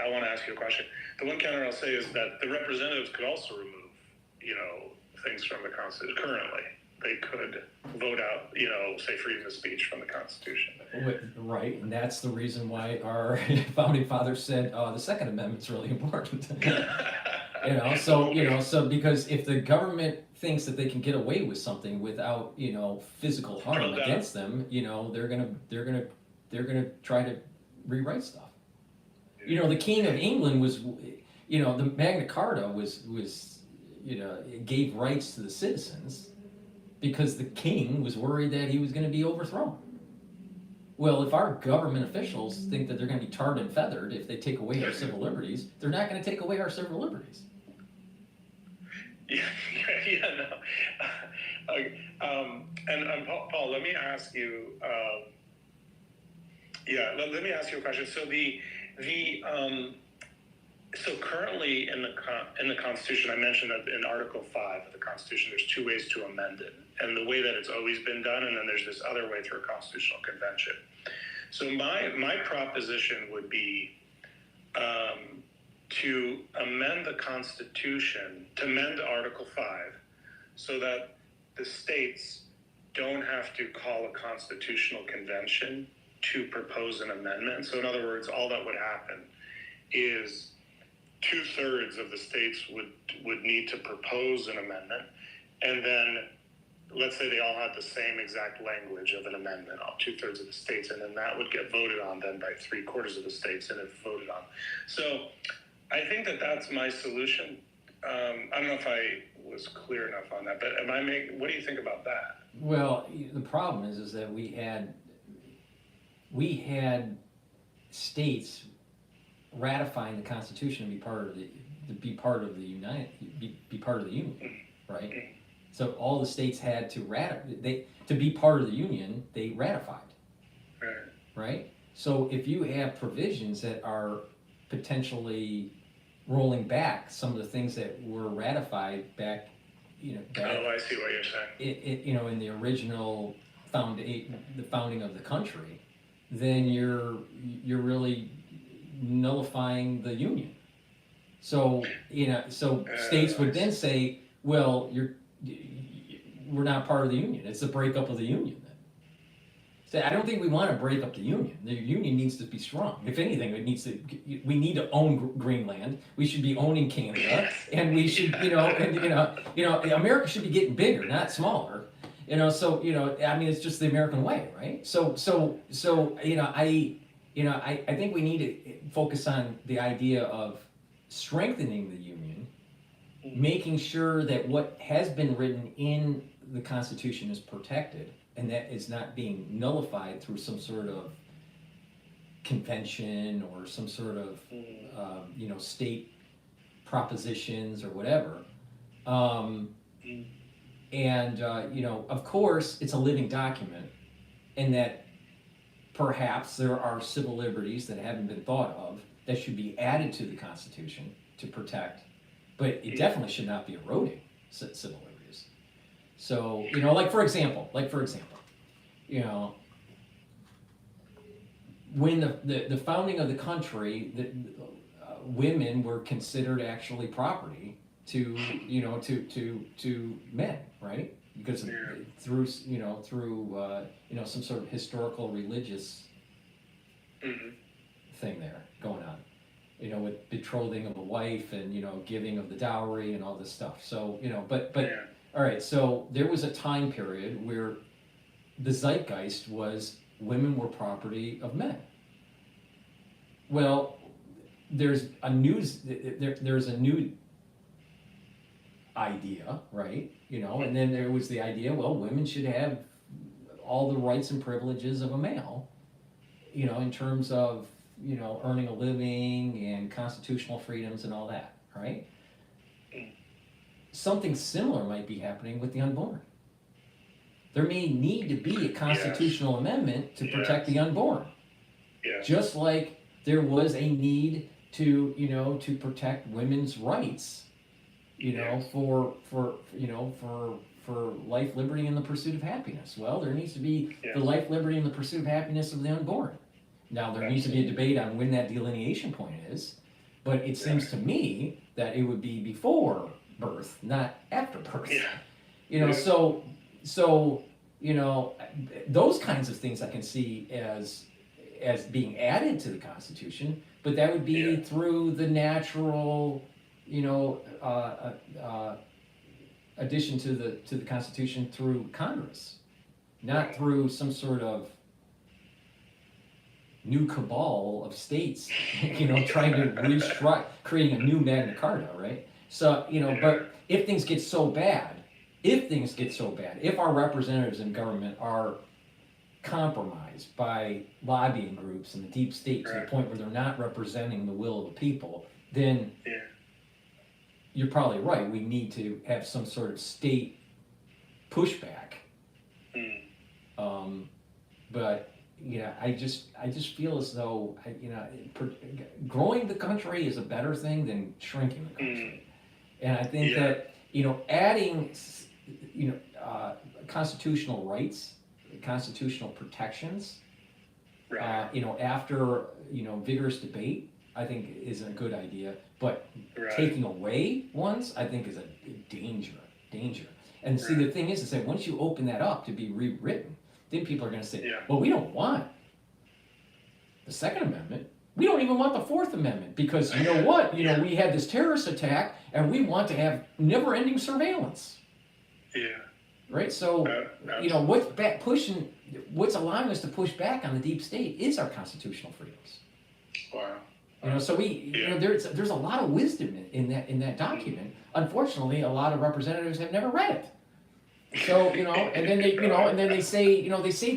I want to ask you a question. The one counter I'll say is that the representatives could also remove, things from the Constitution. Currently, they could vote out, say, freedom of speech from the Constitution. Right, and that's the reason why our founding fathers said the Second Amendment's really important. So because if the government thinks that they can get away with something without, physical harm against them, they're gonna try to rewrite stuff. The King of England was, the Magna Carta was it gave rights to the citizens because the king was worried that he was going to be overthrown. Well, if our government officials think that they're going to be tarred and feathered if they take away our civil liberties, they're not going to take away our civil liberties. And Paul, let me ask you. Let me ask you a question. So so currently in the Constitution, I mentioned that in Article 5 of the Constitution, there's two ways to amend it, and the way that it's always been done, and then there's this other way through a constitutional convention. So my proposition would be to amend the Constitution, to amend Article 5, so that the states don't have to call a constitutional convention to propose an amendment. So in other words, all that would happen is 2/3 of the states would need to propose an amendment, and then let's say they all had the same exact language of an amendment, all 2/3 of the states, and then that would get voted on then by 3/4 of the states, and if voted on. So I think that that's my solution. I don't know if I was clear enough on that, but what do you think about that? Well, the problem is that we had states ratifying the Constitution to be part of the Union, right? So all the states had to to be part of the Union, they ratified, right? So if you have provisions that are potentially rolling back some of the things that were ratified back, Oh, I see what you're saying. in the original the founding of the country, then you're really nullifying the Union. So states would then say, well, we're not part of the Union. It's a breakup of the Union then. So I don't think we want to break up the Union. The Union needs to be strong. If anything, we need to own Greenland. We should be owning Canada, and we should, America should be getting bigger, not smaller. It's just the American way, right? So I think we need to focus on the idea of strengthening the Union, making sure that what has been written in the Constitution is protected, and that is not being nullified through some sort of convention or some sort of, state propositions or whatever. Of course, it's a living document, and that perhaps there are civil liberties that haven't been thought of that should be added to the Constitution to protect, but it definitely should not be eroding civil liberties. So, like for example, when the founding of the country, women were considered actually property to men, right? Because through some sort of historical religious thing there going on, with betrothing of a wife and giving of the dowry and all this stuff. So all right. So there was a time period where the zeitgeist was women were property of men. Well, there's a new idea, right? And then there was the idea, well, women should have all the rights and privileges of a male, in terms of, earning a living and constitutional freedoms and all that, right? Something similar might be happening with the unborn. There may need to be a constitutional amendment to protect the unborn. Just like there was a need to protect women's rights, for life, liberty, and the pursuit of happiness. Well, there needs to be the life, liberty, and the pursuit of happiness of the unborn. Now, there needs to be a debate on when that delineation point is, but it seems to me that it would be before birth, not after birth. So those kinds of things I can see as being added to the Constitution, but that would be through the natural, addition to the Constitution through Congress, not through some sort of new cabal of states, trying to restructure, creating a new Magna Carta, right? So, but if things get so bad, if our representatives in government are compromised by lobbying groups and the deep state to the point where they're not representing the will of the people, then you're probably right. We need to have some sort of state pushback. But I just feel as though growing the country is a better thing than shrinking the country. And I think that adding constitutional rights, constitutional protections, after vigorous debate, I think is a good idea. But taking away ones, I think, is a danger. And see, the thing is that once you open that up to be rewritten, then people are going to say, well, we don't want the Second Amendment. We don't even want the Fourth Amendment because you know what? We had this terrorist attack and we want to have never-ending surveillance. Right? So, what's allowing us to push back on the deep state is our constitutional freedoms. Wow. You know, so there's a lot of wisdom in that document. Unfortunately, a lot of representatives have never read it. So, you know, and then they say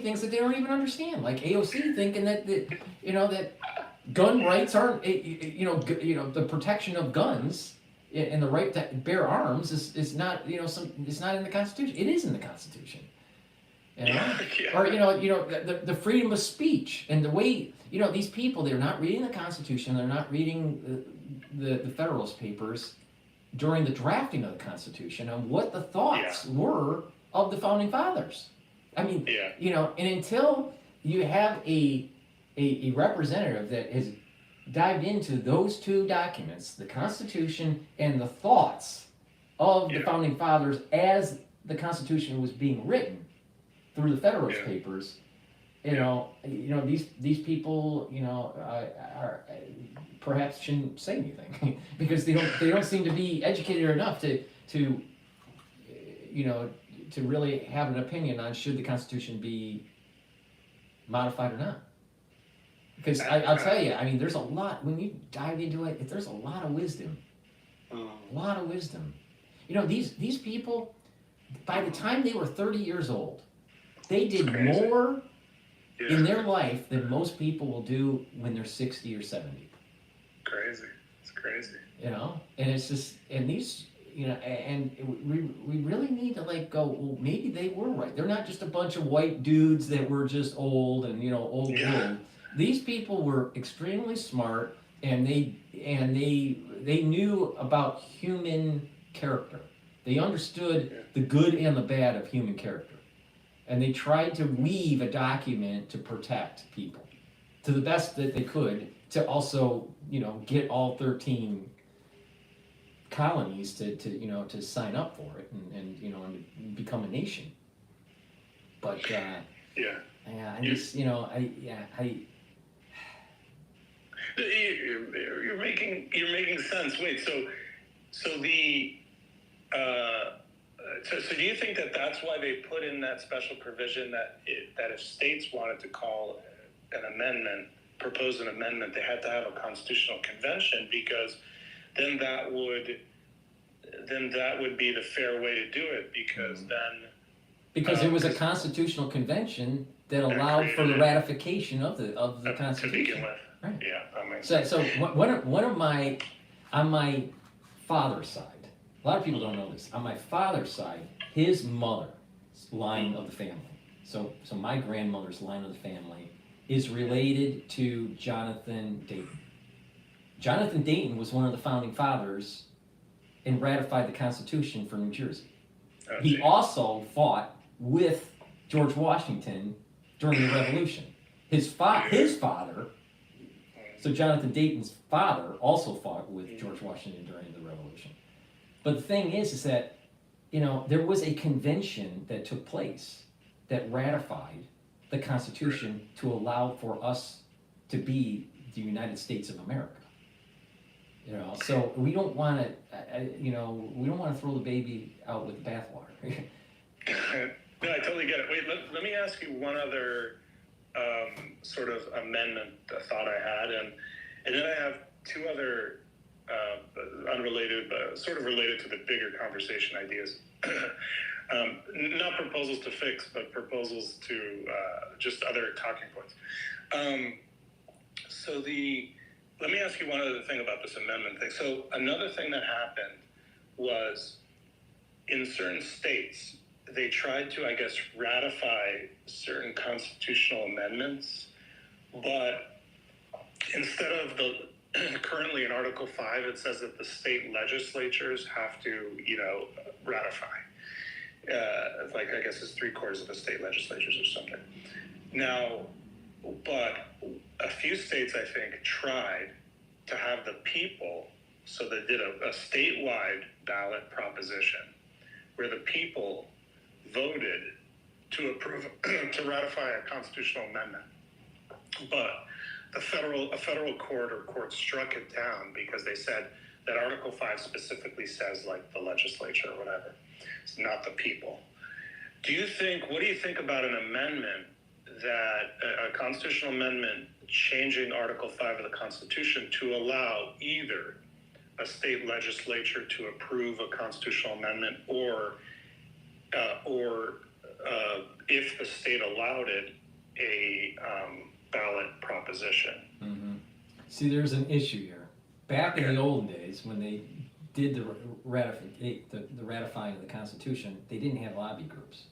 things that they don't even understand, like AOC thinking that gun rights aren't, the protection of guns and the right to bear arms is not, it's not in the Constitution. It is in the Constitution. You know? Or, the freedom of speech and the way, these people, they're not reading the Constitution, they're not reading the Federalist Papers during the drafting of the Constitution on what the thoughts were of the Founding Fathers. I mean, and until you have a representative that has dived into those two documents, the Constitution and the thoughts of the Founding Fathers as the Constitution was being written through the Federalist Papers, these people, are perhaps shouldn't say anything because they don't seem to be educated enough to really have an opinion on should the Constitution be modified or not. Because I'll tell you, I mean, there's a lot, when you dive into it, there's a lot of wisdom. A lot of wisdom. These people, by the time they were 30 years old, they did more in their life than most people will do when they're 60 or 70. Crazy. It's crazy. And it's just, and these, and we really need to go, well, maybe they were right. They're not just a bunch of white dudes that were just old and, old world. These people were extremely smart, and they knew about human character. They understood the good and the bad of human character. And they tried to weave a document to protect people to the best that they could, to also, get all 13 colonies to sign up for it and become a nation. But You're making sense. Wait, so do you think that that's why they put in that special provision that if states wanted to call propose an amendment, they had to have a constitutional convention, because then that would be the fair way to do it, because it was a constitutional convention that allowed for the ratification of the Constitution. To begin with. Right. Yeah, that makes sense. So one of my, on my father's side, a lot of people don't know this, on my father's side, his mother's line of the family, so my grandmother's line of the family is related to Jonathan Dayton. Jonathan Dayton was one of the founding fathers and ratified the Constitution for New Jersey. He also fought with George Washington during the Revolution. His father, so Jonathan Dayton's father, also fought with George Washington during the Revolution. But the thing is that, there was a convention that took place that ratified the Constitution to allow for us to be the United States of America. So we don't want to throw the baby out with the bathwater. No, I totally get it. Wait, let me ask you one other sort of amendment thought I had, and then I have two other unrelated, but sort of related to the bigger conversation ideas. Not proposals to fix, but proposals to just other talking points. Let me ask you one other thing about this amendment thing. So another thing that happened was, in certain states, they tried to, I guess, ratify certain constitutional amendments, but instead of currently in Article 5, it says that the state legislatures have to, ratify. I guess it's 3/4 of the state legislatures or something. Now, but a few states, I think, tried to have the people, so they did a statewide ballot proposition where the people voted to approve, to ratify a constitutional amendment. But a federal court or court struck it down because they said that Article 5 specifically says the legislature or whatever. It's not the people. What do you think about an amendment that a constitutional amendment changing Article 5 of the Constitution to allow either a state legislature to approve a constitutional amendment or if the state allowed it, a ballot proposition. Mm-hmm. See, there's an issue here. Back in the old days, when they did the ratifying of the Constitution, they didn't have lobby groups.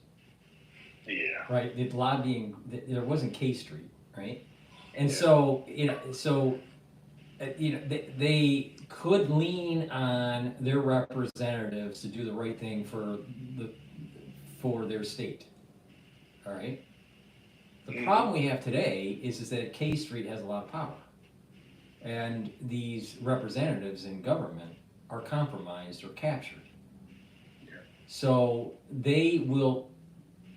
Yeah. Right? The lobbying, there wasn't K Street, right? And so, they could lean on their representatives to do the right thing for their state. All right? The problem we have today is that K Street has a lot of power. And these representatives in government are compromised or captured. So they will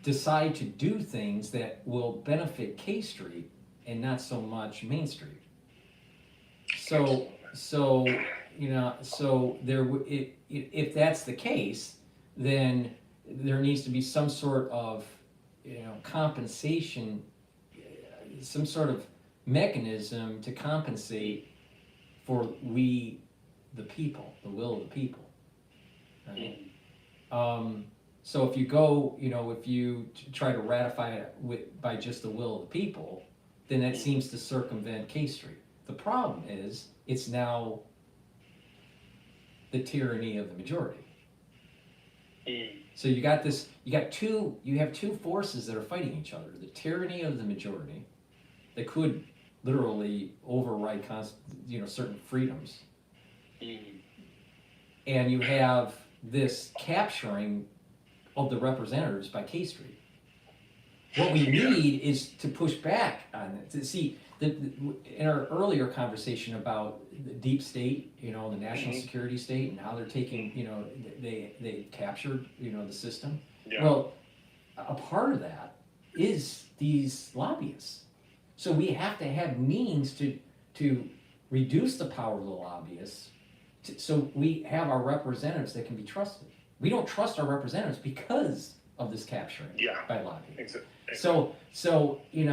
decide to do things that will benefit K Street and not so much Main Street. So if that's the case, then there needs to be some sort of compensation, some sort of mechanism to compensate for the people, the will of the people. Right? So if you go, if you try to ratify it by just the will of the people, then that seems to circumvent K Street. The problem is, it's now the tyranny of the majority. So you have two forces that are fighting each other. The tyranny of the majority that could literally override certain freedoms. And you have this capturing of the representatives by K Street. What we need is to push back on it. To see, in our earlier conversation about the deep state, the national security state, and how they're taking, they captured, the system. Yeah. Well, a part of that is these lobbyists. So we have to have means to reduce the power of the lobbyists, so we have our representatives that can be trusted. We don't trust our representatives because of this capturing by lobbying. Exactly. So if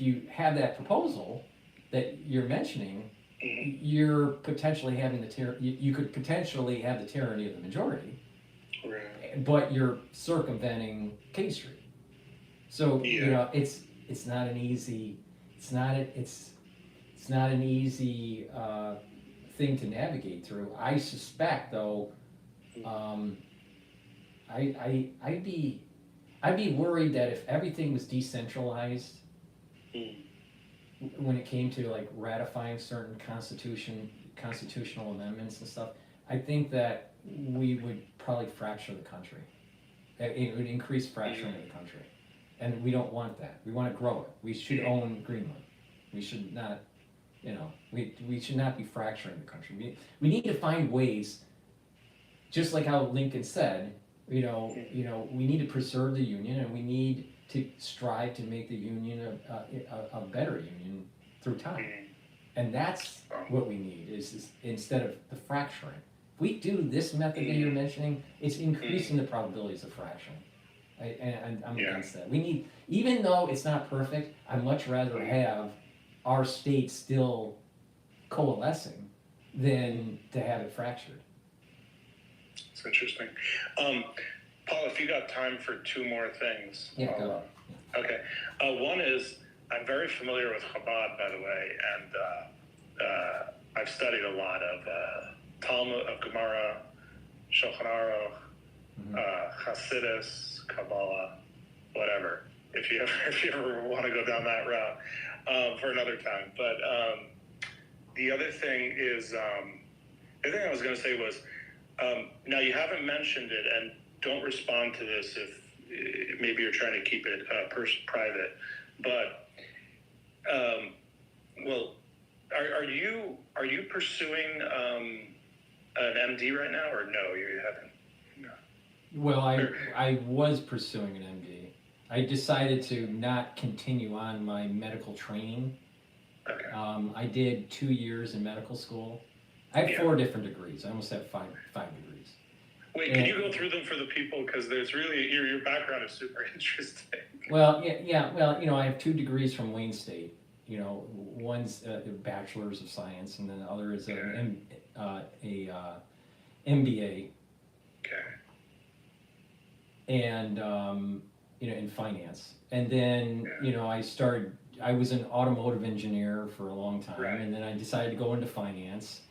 you have that proposal that you're mentioning, you're potentially having you could potentially have the tyranny of the majority, right? But you're circumventing K Street. So it's not an easy thing to navigate through. I suspect, though, I'd be worried that if everything was decentralized, when it came to like ratifying certain constitutional amendments and stuff, I think that we would probably fracture the country. It would increase fracturing of the country, and we don't want that. We want to grow it. We should own Greenland. We should not. We should not be fracturing the country. We need to find ways, just like how Lincoln said, we need to preserve the Union, and we need to strive to make the Union a better Union through time. And that's what we need, is instead of the fracturing. If we do this method that you're mentioning, it's increasing the probabilities of fracturing. And I'm against that. We need, even though it's not perfect, I'd much rather have our state still coalescing than to have it fractured. It's interesting. Paul, if you got time for two more things. Yeah, go. Okay. One is, I'm very familiar with Chabad, by the way, and I've studied a lot of Talmud, of Gemara, Shulchan Aruch, Hasidus, Kabbalah, whatever. If you ever want to go down that route. For another time. But the other thing is, the thing I was going to say was, now you haven't mentioned it, and don't respond to this if maybe you're trying to keep it private, but well, are you pursuing an MD right now, or no, you haven't? No. Well, I was pursuing an MD. I decided to not continue on my medical training. Okay. I did 2 years in medical school. I have 4 different degrees. I almost have five degrees. Wait, can you go through them for the people? Because there's really, your background is super interesting. Well, yeah. Well, I have 2 degrees from Wayne State. One's a bachelor's of science, and then the other is an MBA. Okay. And in finance. And then I was an automotive engineer for a long time, Right. and then I decided to go into finance.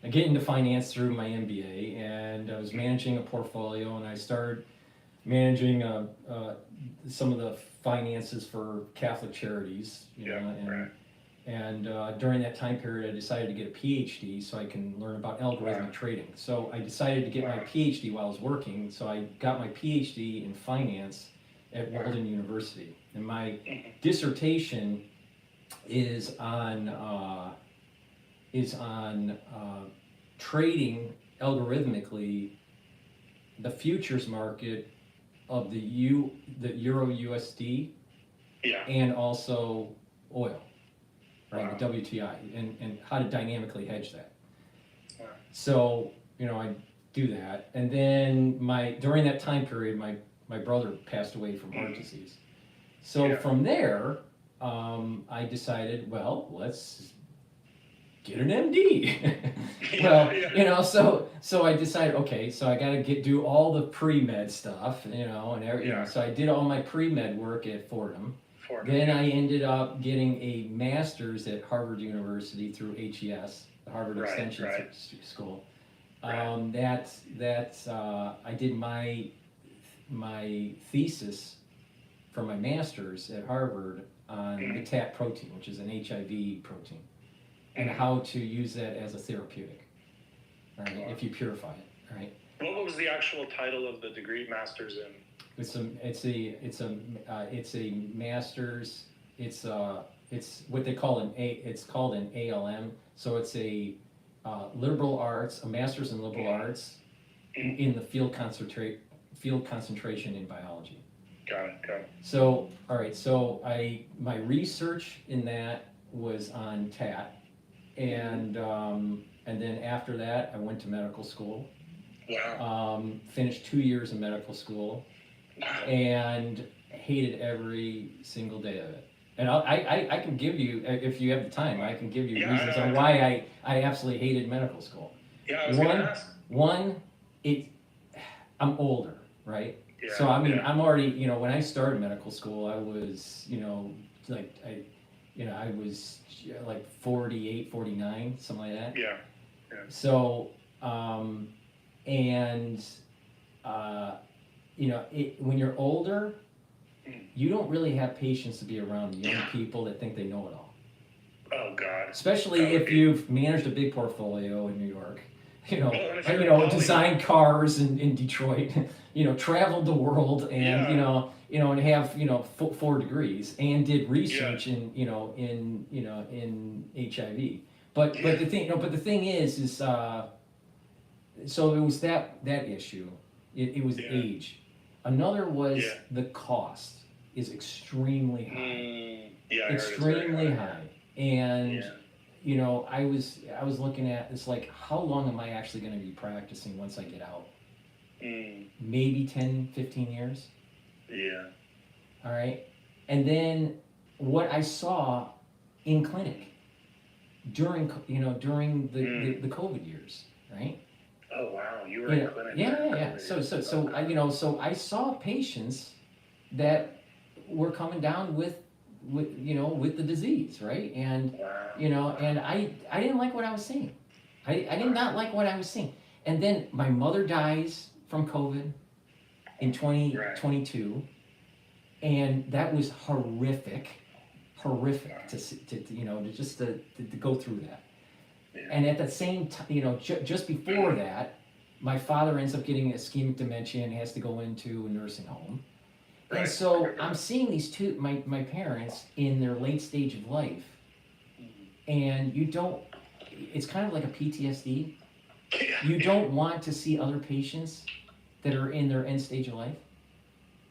I get into finance through my MBA, and I was managing a portfolio, and I started managing some of the finances for Catholic charities. And during that time period, I decided to get a Ph.D. so I can learn about algorithmic trading. So I decided to get my Ph.D. while I was working. So I got my Ph.D. in finance at Walden University, and my dissertation is on trading algorithmically the futures market of the Euro USD and also oil, right? The WTI, and how to dynamically hedge that. So I do that, and then during that time period, my brother passed away from heart disease. So from there, I decided, well, let's get an MD. So I decided, okay, so I got to do all the pre-med stuff, and everything. So I did all my pre-med work at Fordham. Then I ended up getting a master's at Harvard University through HES, the Harvard Extension School. I did my thesis for my master's at Harvard on the TAT protein, which is an HIV protein, and how to use that as a therapeutic, right? If you purify it, right? What was the actual title of the degree, master's in? It's a master's. It's what they call it's called an ALM. So it's a liberal arts, a master's in liberal arts in the field concentration in biology. Got it. So, all right, so my research in that was on TAT, and then after that, I went to medical school. Wow. Finished 2 years in medical school, and hated every single day of it. And I can give you, if you have the time, I can give you reasons on why I absolutely hated medical school. Yeah, I was going to ask. I'm older, right? Yeah, So I'm already, when I started medical school, I was, I was like 48, 49, something like that. Yeah. So, when you're older, you don't really have patience to be around the young people that think they know it all. Oh God. Especially if you've managed a big portfolio in New York, Well, designed cars in Detroit, traveled the world, and and have 4 degrees, and did research in HIV. But the thing is so it was that issue. It was age. Another was the cost is extremely high. Extremely high. And I was looking at, it's like, how long am I actually going to be practicing once I get out? Maybe 10, 15 years. Yeah. All right. And then what I saw in clinic during the COVID years, right? Oh wow, you were in clinic. Yeah. So I saw patients that were coming down with the disease, right? And and I didn't like what I was seeing. I did not like what I was seeing. And then my mother dies from COVID in 2022, and that was horrific to see, to go through that. And at the same time, just before that, my father ends up getting ischemic dementia and has to go into a nursing home. And so I'm seeing these two, my parents, in their late stage of life, and it's kind of like a PTSD. You don't want to see other patients that are in their end stage of life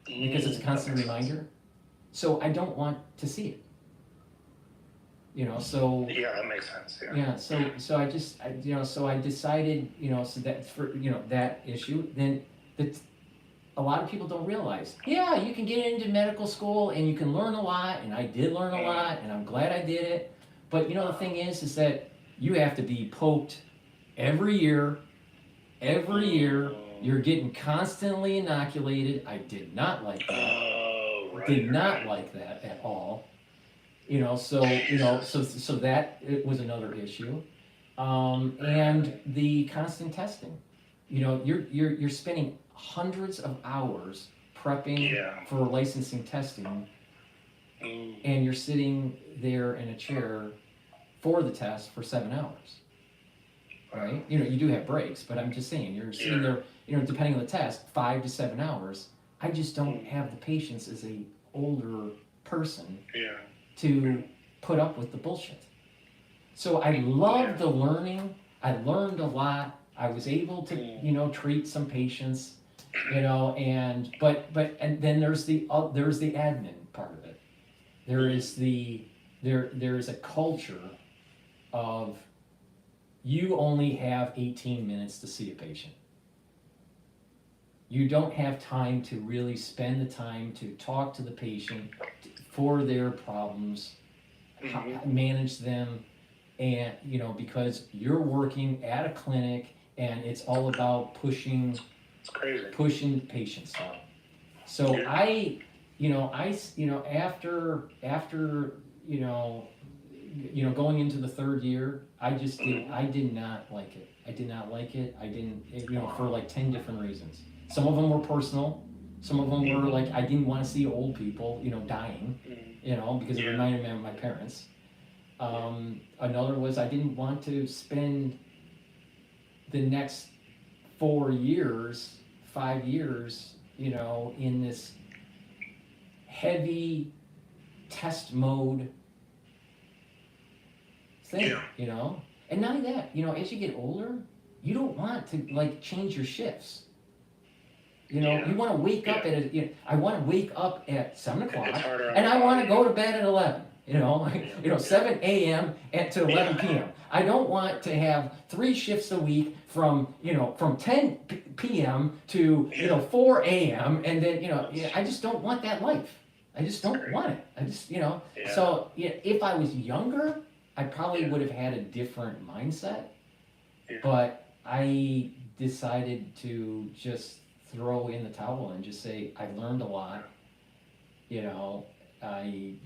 because it's a constant reminder. So I don't want to see it. So Yeah, that makes sense. Yeah. yeah, so I just, so I decided, so that for, that issue, then a lot of people don't realize, yeah, you can get into medical school and you can learn a lot, and I did learn a lot, and I'm glad I did it. But the thing is that you have to be poked every year. You're getting constantly inoculated. I did not like that. Oh, right. Did not like that at all. So that it was another issue. And the constant testing. You're spending hundreds of hours prepping for licensing testing, and you're sitting there in a chair for the test for 7 hours. Right? You do have breaks, but I'm just saying, you're sitting there, depending on the test, 5 to 7 hours. I just don't have the patience as a older person to put up with the bullshit. So I loved the learning. I learned a lot. I was able to, treat some patients, and then there's the admin part of it. There is there is a culture of, you only have 18 minutes to see a patient. You don't have time to really spend the time to talk to the patient for their problems, manage them, and because you're working at a clinic and it's all about pushing patients out. So after going into the third year, I did not like it. I didn't, for like 10 different reasons. Some of them were personal. Some of them were like, I didn't want to see old people, dying, because it reminded me of my parents. Another was, I didn't want to spend the next 5 years, in this heavy test mode thing, and not only that, as you get older, you don't want to change your shifts. You want to wake up at I want to wake up at 7 o'clock, and I want to go to bed at 11. 7 a.m. to 11 p.m. I don't want to have 3 shifts a week from 10 p.m. to 4 a.m. and then I just don't want that life. I just don't want it. I just So if I was younger, I probably would have had a different mindset. But I decided to just throw in the towel and just say, I learned a lot. I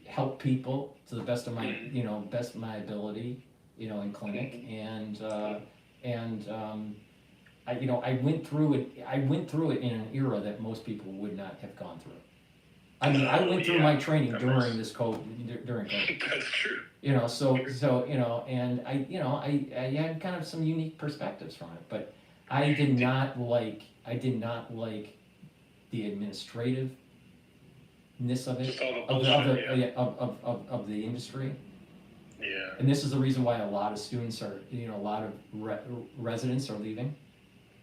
help people to the best of my ability, in clinic, and I went through it in an era that most people would not have gone through. I mean, I went through my training during COVID. That's true. And I had kind of some unique perspectives from it, but I did not like the administrativeness of it, of the industry. Yeah. And this is the reason why a lot of students are, a lot of residents are leaving.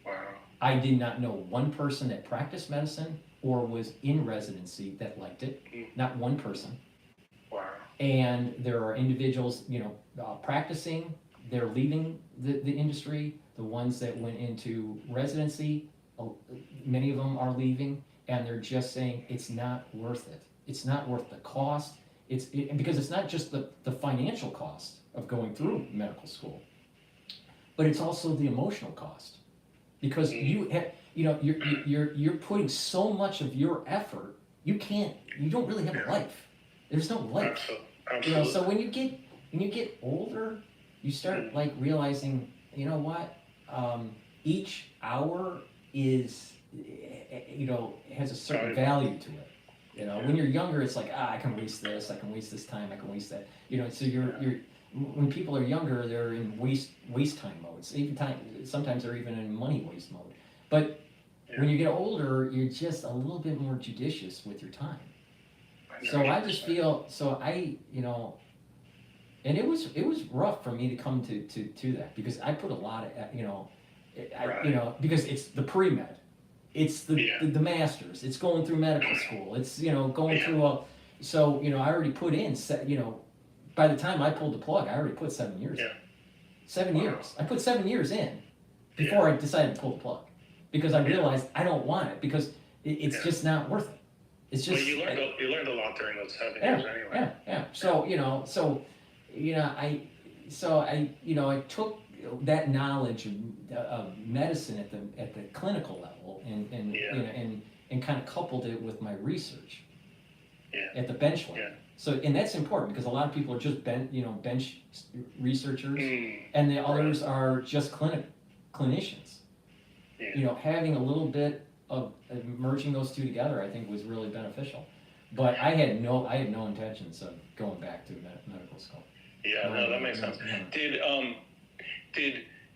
Wow. I did not know one person that practiced medicine or was in residency that liked it. Not one person. Wow. And there are individuals, practicing, they're leaving the industry. The ones that went into residency, many of them are leaving, and they're just saying it's not worth it. It's not worth the cost. Because it's not just the financial cost of going through medical school, but it's also the emotional cost. Because you're putting so much of your effort, you don't really have a life. There's no life. Absolutely. So when you get older, you start realizing, what, each hour is, has a certain value to it. When you're younger, it's like, I can waste this, I can waste this time, I can waste that. So when people are younger, they're in waste time modes. Sometimes they're even in money waste mode. But when you get older, you're just a little bit more judicious with your time. So I just feel, and it was rough for me to come to that, because I put a lot of, because it's the pre-med, it's the masters, it's going through medical school, it's going through I already put in by the time I pulled the plug, I already put 7 years in. 7 years. I put 7 years in before I decided to pull the plug. Because I realized I don't want it, because it's just not worth it. It's just... Well, you learned a lot during those 7 years anyway. Yeah. So, I took that knowledge of medicine at the clinical level and kind of coupled it with my research at the bench level. So, and that's important, because a lot of people are just bench researchers, and the others are just clinicians. Having a little bit of merging those two together, I think, was really beneficial. But I had no intentions of going back to medical school. Yeah, no, that makes sense.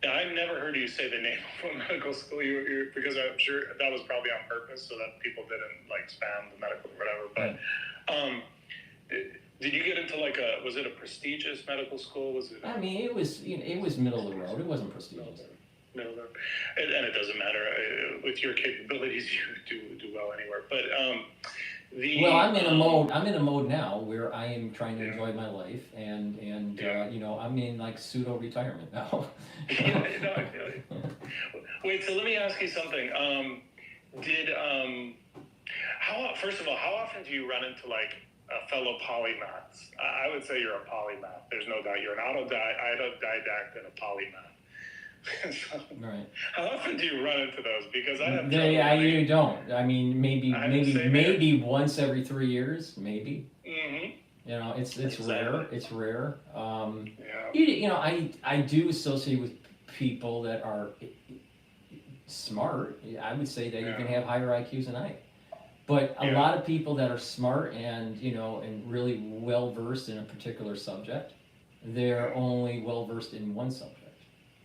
Now, I've never heard you say the name of a medical school because I'm sure that was probably on purpose so that people didn't like spam the medical or whatever. But did you get into was it a prestigious medical school? Was it? I mean, it was middle of the road. It wasn't prestigious. Middle of the road. And it doesn't matter with your capabilities, you do well anywhere. But well, I'm in a mode now where I am trying to enjoy my life, and I'm in like pseudo retirement now. I feel you. Wait, so let me ask you something. First of all, how often do you run into fellow polymaths? I would say you're a polymath. There's no doubt you're an autodidact and a polymath. So, right. How often do you run into those? Because I have. You don't. I mean, maybe once every 3 years, maybe. Mm-hmm. It's exactly. rare. It's rare. I do associate with people that are smart. I would say that you can have higher IQs than I. But a lot of people that are smart and and really well versed in a particular subject, they're only well versed in one subject.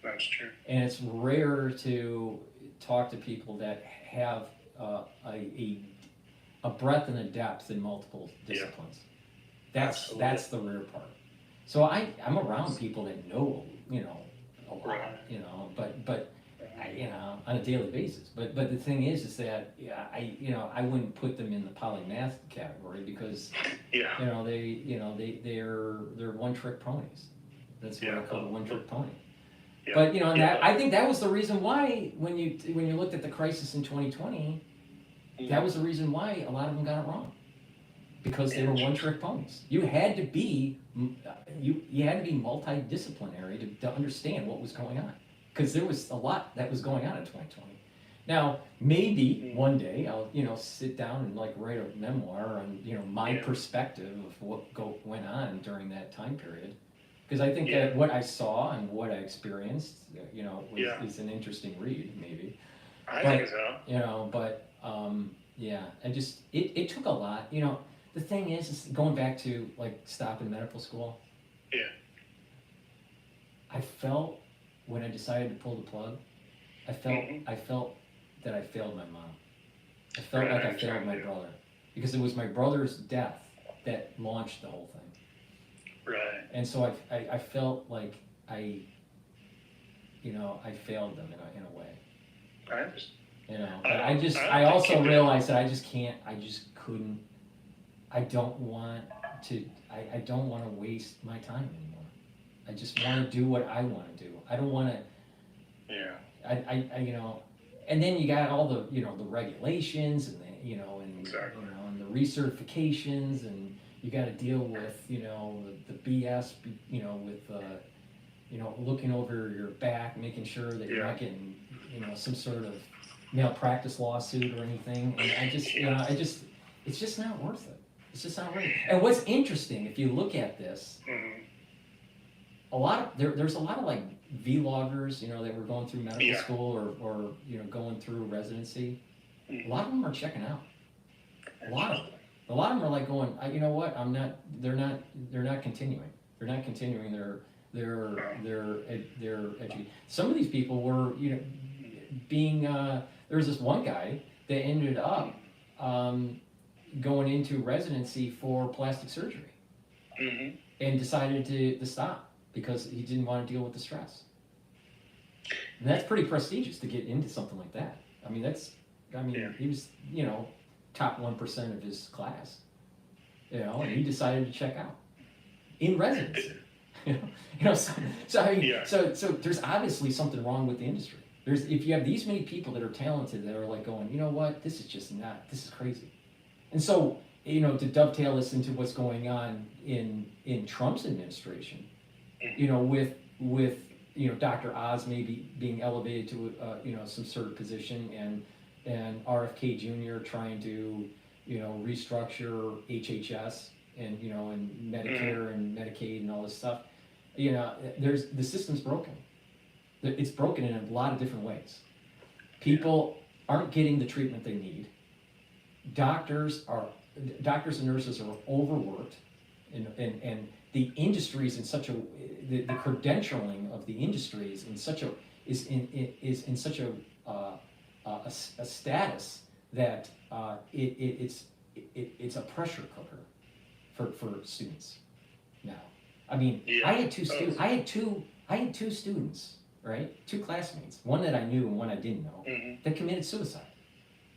That's true. And it's rare to talk to people that have a breadth and a depth in multiple disciplines. That's the rare part. So I'm around people that know a lot, but on a daily basis. But the thing is that I wouldn't put them in the polymath category because they're one trick ponies. That's what I call a one trick pony. Yeah. But I think that was the reason why when you looked at the crisis in 2020, that was the reason why a lot of them got it wrong, because they were one trick ponies. You had to be multidisciplinary to understand what was going on, because there was a lot that was going on in 2020. Now maybe one day I'll sit down and write a memoir on my perspective of what went on during that time period. Because I think that what I saw and what I experienced, is an interesting read, maybe. I think so. It took a lot. The thing is going back to stopping medical school. Yeah. I felt when I decided to pull the plug, I felt that I failed my mom. I felt like I failed my brother, because it was my brother's death that launched the whole thing. Right. And so I felt like I failed them in a way. I understand. But I also realized that I couldn't. I don't want to waste my time anymore. I just want to do what I want to do. I don't want to. Yeah. And then you got all the the regulations and and the recertifications, and you got to deal with the BS with looking over your back, making sure that you're not getting some sort of malpractice lawsuit or anything. And it's just not worth it. It's just not worth it. And what's interesting, if you look at this, there's a lot of vloggers that were going through medical school or going through residency. A lot of them are checking out. A lot of them are going, you know what? I'm not. They're not continuing. They're not continuing their education. Some of these people were being. There was this one guy that ended up going into residency for plastic surgery, and decided to stop because he didn't want to deal with the stress. And that's pretty prestigious to get into something like that. I mean, he was top 1% of his class, and he decided to check out. in residency. You know, so I mean, Yeah. so there's obviously something wrong with the industry. If you have these many people that are talented that are like going, you know what, this is crazy. And so, you know, to dovetail this into what's going on in Trump's administration, you know, with you know, Dr. Oz maybe being elevated to you know, some sort of position, and RFK Jr. trying to, you know, restructure HHS and, you know, and Medicare and Medicaid and all this stuff. You know, the system's broken. It's broken in a lot of different ways. People aren't getting the treatment they need. Doctors and nurses are overworked, and the industries in such a the credentialing of the industry is in such a status that it's a pressure cooker for students now. I mean, Yeah. I had two students, right? Two classmates, one that I knew and one I didn't know, that committed suicide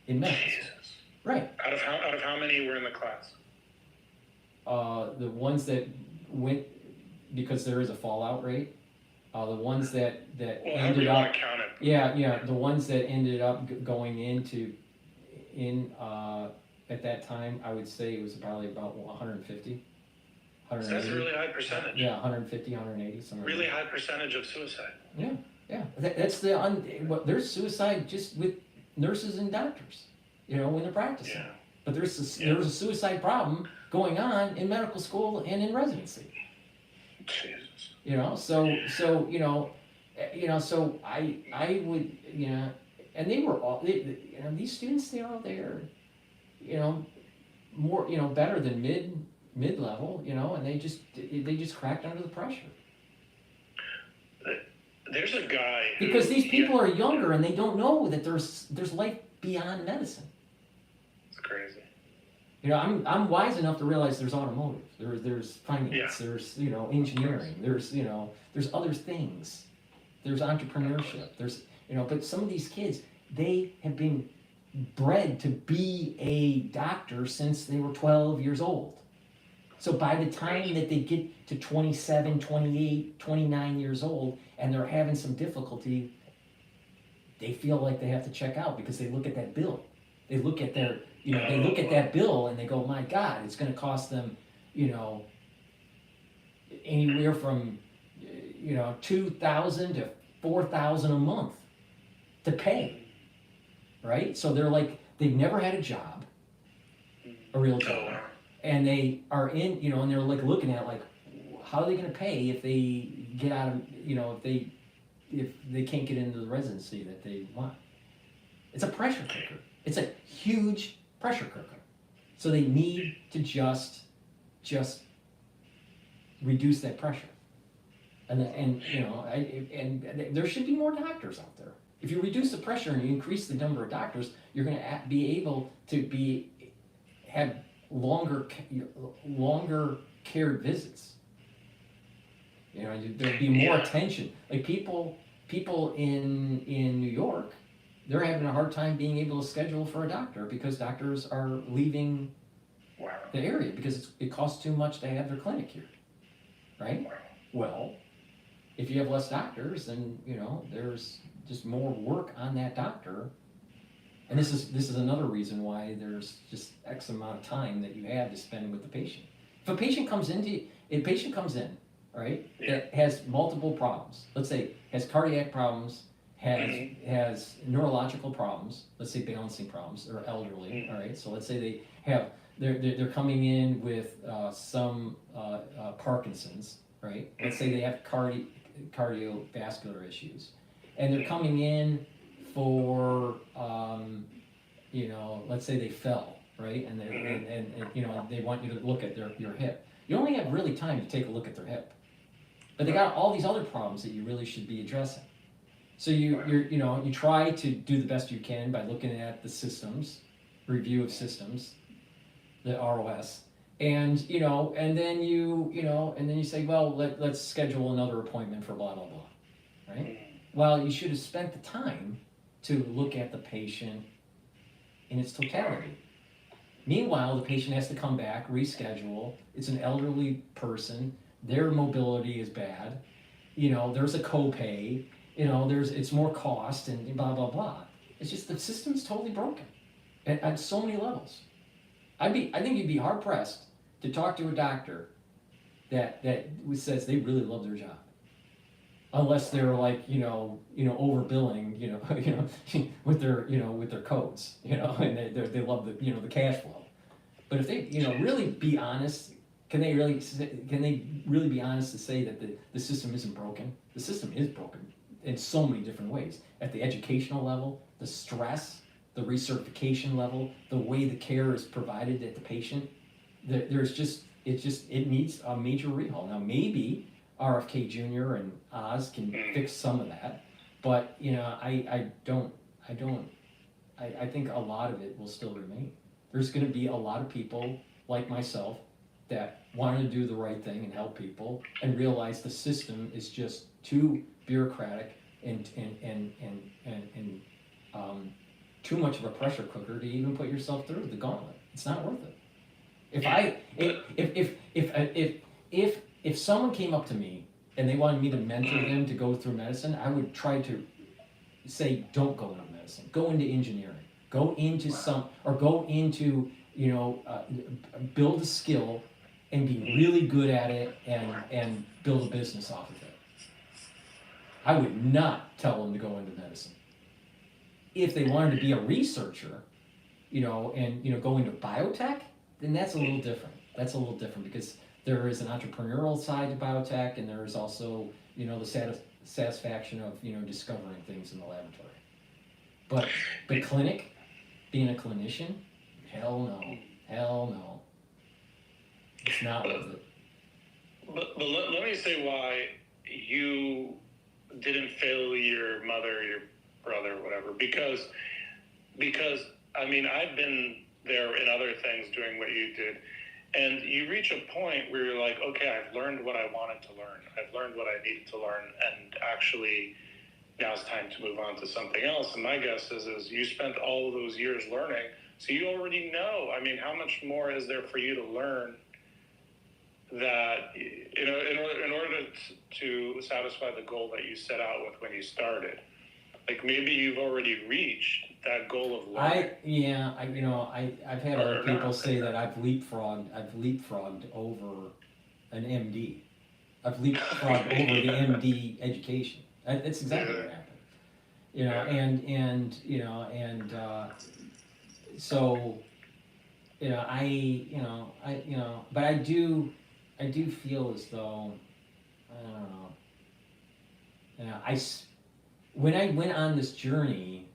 in medical school. Jesus. Right. Out of how many were in the class? The ones that went, because there is a fallout rate, the ones that Well, however ended you up, want to count it. yeah, the ones that ended up going at that time, I would say it was probably about 150, So that's a 180. really high percentage. Yeah, 150, 180, somewhere. Really high percentage of suicide. Yeah. That's there's suicide just with nurses and doctors, you know, when they're practicing. Yeah. But there's a suicide problem going on in medical school and in residency. Jesus. You know, so so I would, you know, and they were all, you know, these students, they're, you know, more, you know, better than mid-level, you know, and they just cracked under the pressure. There's a guy Because these people are younger and they don't know that there's life beyond medicine. It's crazy. You know, I'm wise enough to realize there's automotive, there's finance, there's, you know, engineering, there's, you know, there's other things, there's entrepreneurship, there's, you know, but some of these kids, they have been bred to be a doctor since they were 12 years old. So by the time that they get to 27, 28, 29 years old and they're having some difficulty, they feel like they have to check out because they look at that bill. They look at their, you know, they look at that bill and they go, my God, it's going to cost them, you know, anywhere from, you know, $2,000 to $4,000 a month to pay, right? So they're like, they've never had a job, a real job, and they are in, you know, and they're like looking at like, how are they going to pay if they get out of, you know, if they can't get into the residency that they want? It's a pressure cooker. It's a huge pressure cooker. So they need to just reduce that pressure. And you know, and there should be more doctors out there. If you reduce the pressure and you increase the number of doctors, you're going to be able to have longer cared visits. You know, there'll be more attention. Like people in New York, they're having a hard time being able to schedule for a doctor because doctors are leaving the area because it costs too much to have their clinic here, right? Well, if you have less doctors, then, you know, there's just more work on that doctor. And this is another reason why there's just X amount of time that you have to spend with the patient. If a patient comes in, all right, that has multiple problems, let's say has cardiac problems, has neurological problems, let's say balancing problems, they're elderly, all right, so let's say they're coming in with some Parkinson's, right, let's say they have cardiovascular issues, and they're coming in for, you know, let's say they fell, right, and you know, they want you to look at your hip. You only have really time to take a look at their hip, but they got all these other problems that you really should be addressing. So you try to do the best you can by looking at the systems, review of systems, the ROS, and you know, and then you say, well, let's schedule another appointment for blah blah blah, right? Well, you should have spent the time to look at the patient in its totality. Meanwhile, the patient has to come back, reschedule. It's an elderly person. their mobility is bad, you know, there's a copay, you know, it's more cost and blah, blah, blah. It's just the system's totally broken at so many levels. I think you'd be hard pressed to talk to a doctor that says they really love their job. Unless they're like, overbilling, with their codes, and they love the cash flow. But if they, really be honest, can they really be honest to say that the system isn't broken? The system is broken in so many different ways. At the educational level, the stress, the recertification level, the way the care is provided at the patient, it needs a major overhaul. Now maybe RFK Jr. and Oz can fix some of that, but I think a lot of it will still remain. There's going to be a lot of people like myself that want to do the right thing and help people and realize the system is just too bureaucratic and too much of a pressure cooker to even put yourself through the gauntlet. It's not worth it. If someone came up to me and they wanted me to mentor them to go through medicine, I would try to say, don't go into medicine, go into engineering, go into build a skill and be really good at it and build a business off of it. I would not tell them to go into medicine. If they wanted to be a researcher, and go into biotech, then that's a little different. That's a little different because there is an entrepreneurial side to biotech, and there is also, the satisfaction of, discovering things in the laboratory. But the clinic, being a clinician, hell no. It's not worth it. But let me say why you didn't fail your mother, your brother, whatever, because I've been there in other things doing what you did. And you reach a point where you're like, okay, I've learned what I wanted to learn. I've learned what I needed to learn. And actually, now it's time to move on to something else. And my guess is you spent all of those years learning. So you already know. How much more is there for you to learn that, in order to satisfy the goal that you set out with when you started? Like maybe you've already reached that goal of learning. I've had other people say that I've leapfrogged over an MD. I've leapfrogged over the MD education. That's exactly what happened. But I do feel as though, I don't know. When I went on this journey,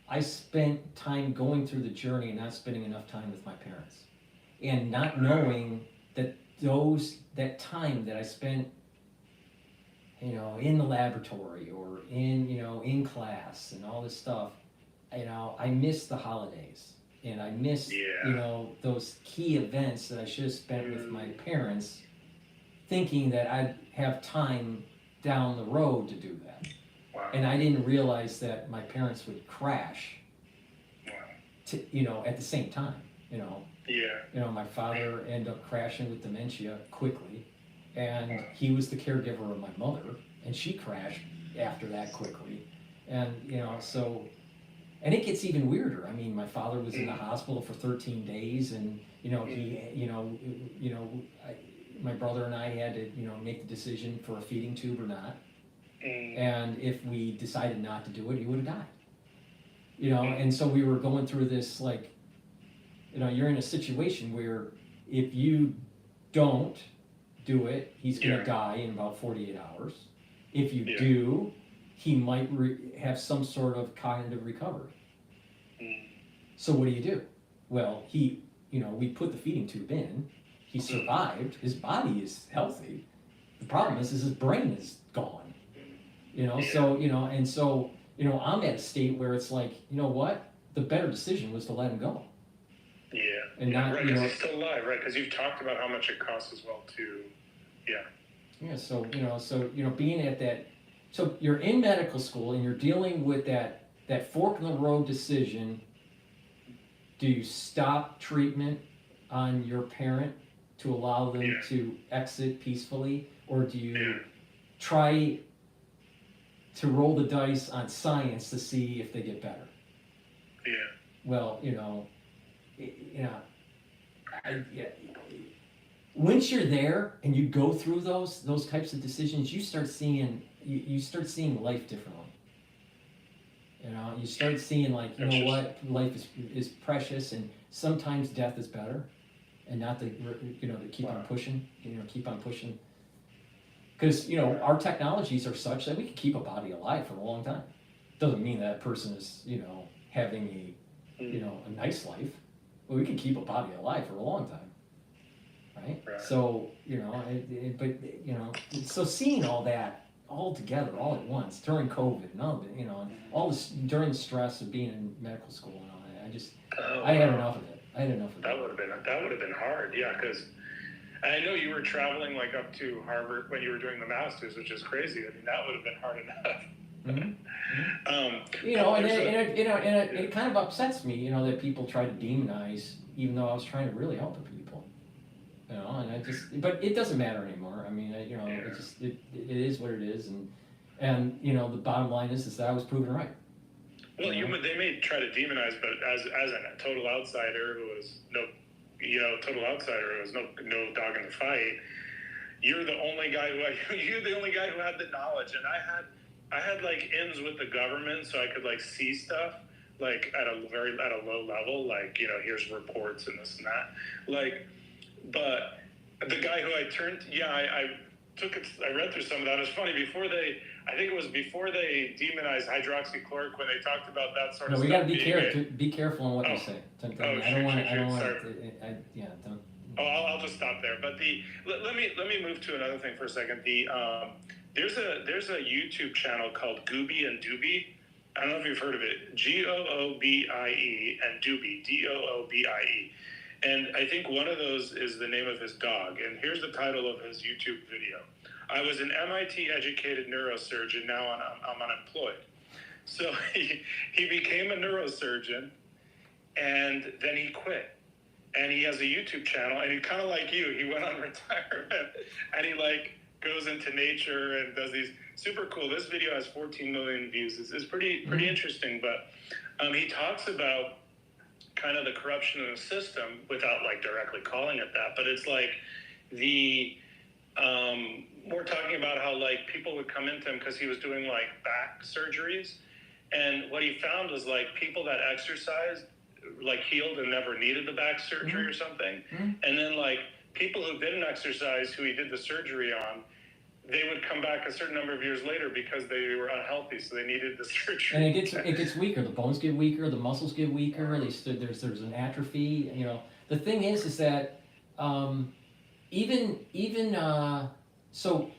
I spent time going through the journey and not spending enough time with my parents, and not knowing that that time that I spent, in the laboratory or in class and all this stuff, I missed the holidays and I missed, those key events that I should have spent with my parents, thinking that I'd have time down the road to do that. Wow. And I didn't realize that my parents would crash, at the same time, my father ended up crashing with dementia quickly, and he was the caregiver of my mother, and she crashed after that quickly. And, and it gets even weirder. My father was in the hospital for 13 days, and, my brother and I had to, make the decision for a feeding tube or not. And if we decided not to do it, he would have died. And so we were going through this, like, you're in a situation where if you don't do it, he's going to die in about 48 hours. If you do, he might have some sort of cognitive recovery. So what do? Well, we put the feeding tube in, he survived, his body is healthy. The problem is his brain is gone. So I'm at a state where it's like, what? The better decision was to let him go. Yeah. And not, right, because he's still alive, right? Because you've talked about how much it costs as well, too. Yeah. So being at that, so you're in medical school and you're dealing with that fork in the road decision. Do you stop treatment on your parent to allow them Yeah. to exit peacefully, or do you Yeah. try to roll the dice on science to see if they get better? Yeah. Well, once you're there and you go through those types of decisions, you start seeing life differently. You start seeing like, you know what, life is precious, and sometimes death is better, and not to keep on pushing, keep on pushing. Because our technologies are such that we can keep a body alive for a long time. Doesn't mean that person is having a nice life, but we can keep a body alive for a long time, right? So so seeing all that all together, all at once during COVID, and all this during the stress of being in medical school and all that, I had enough of it. That would have been hard, yeah, because I know you were traveling like up to Harvard when you were doing the masters, which is crazy. I mean, that would have been hard enough. And it kind of upsets me, that people try to demonize, even though I was trying to really help the people. But it doesn't matter anymore. I mean, it is what it is, and the bottom line is that I was proven right. Well, they may try to demonize, but as a total outsider who was no dog in the fight, you're the only guy who had the knowledge, and I had like ins with the government, so I could like see stuff like at a low level, like here's reports and this and that, like. But the guy who I read through some of that. It's funny, I think it was before they demonized hydroxychloroquine, when they talked about that sort of stuff. No, we got to be careful on what you say. Don't. I'll just stop there. But let me move to another thing for a second. There's a YouTube channel called Gooby and Doobie. I don't know if you've heard of it. Goobie and Doobie, Doobie. And I think one of those is the name of his dog. And here's the title of his YouTube video. I was an MIT-educated neurosurgeon, now I'm unemployed. So he became a neurosurgeon, and then he quit. And he has a YouTube channel, and he kind of like you, he went on retirement, and he like goes into nature and does these super cool. This video has 14 million views. It's pretty interesting, but he talks about kind of the corruption in the system without like directly calling it that, but it's like we're talking about how like people would come into him because he was doing like back surgeries, and what he found was like people that exercised like healed and never needed the back surgery or something, and then like people who didn't exercise, who he did the surgery on, they would come back a certain number of years later because they were unhealthy, so they needed the surgery. And it gets weaker. The bones get weaker. The muscles get weaker. There's an atrophy. The thing is that so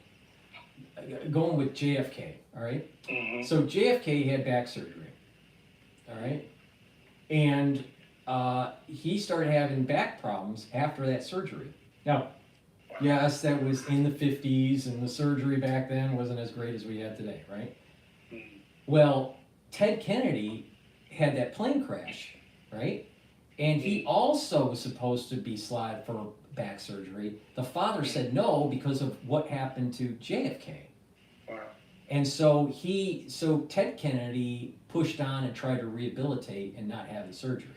going with JFK, all right. So JFK had back surgery, all right, and he started having back problems after that surgery. Now, yes, that was in the 50s, and the surgery back then wasn't as great as we have today, right? Well, Ted Kennedy had that plane crash, right? And he also was supposed to be slotted for back surgery. The father said no because of what happened to JFK. Wow. And so Ted Kennedy pushed on and tried to rehabilitate and not have the surgery.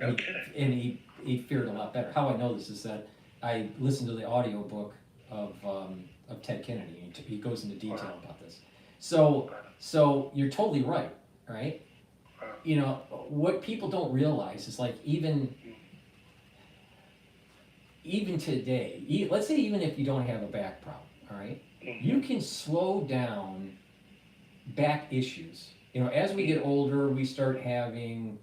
Okay. And he fared a lot better. How I know this is that I listened to the audio book of Ted Kennedy, and he goes into detail about this. So you're totally right? What people don't realize is like even today, let's say even if you don't have a back problem, all right, you can slow down back issues. As we get older, we start having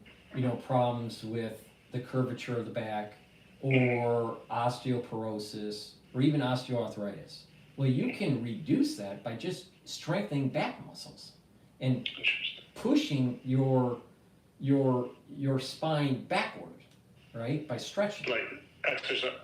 problems with the curvature of the back, or osteoporosis, or even osteoarthritis. Well, you can reduce that by just strengthening back muscles and pushing your spine backward, right? By stretching. Like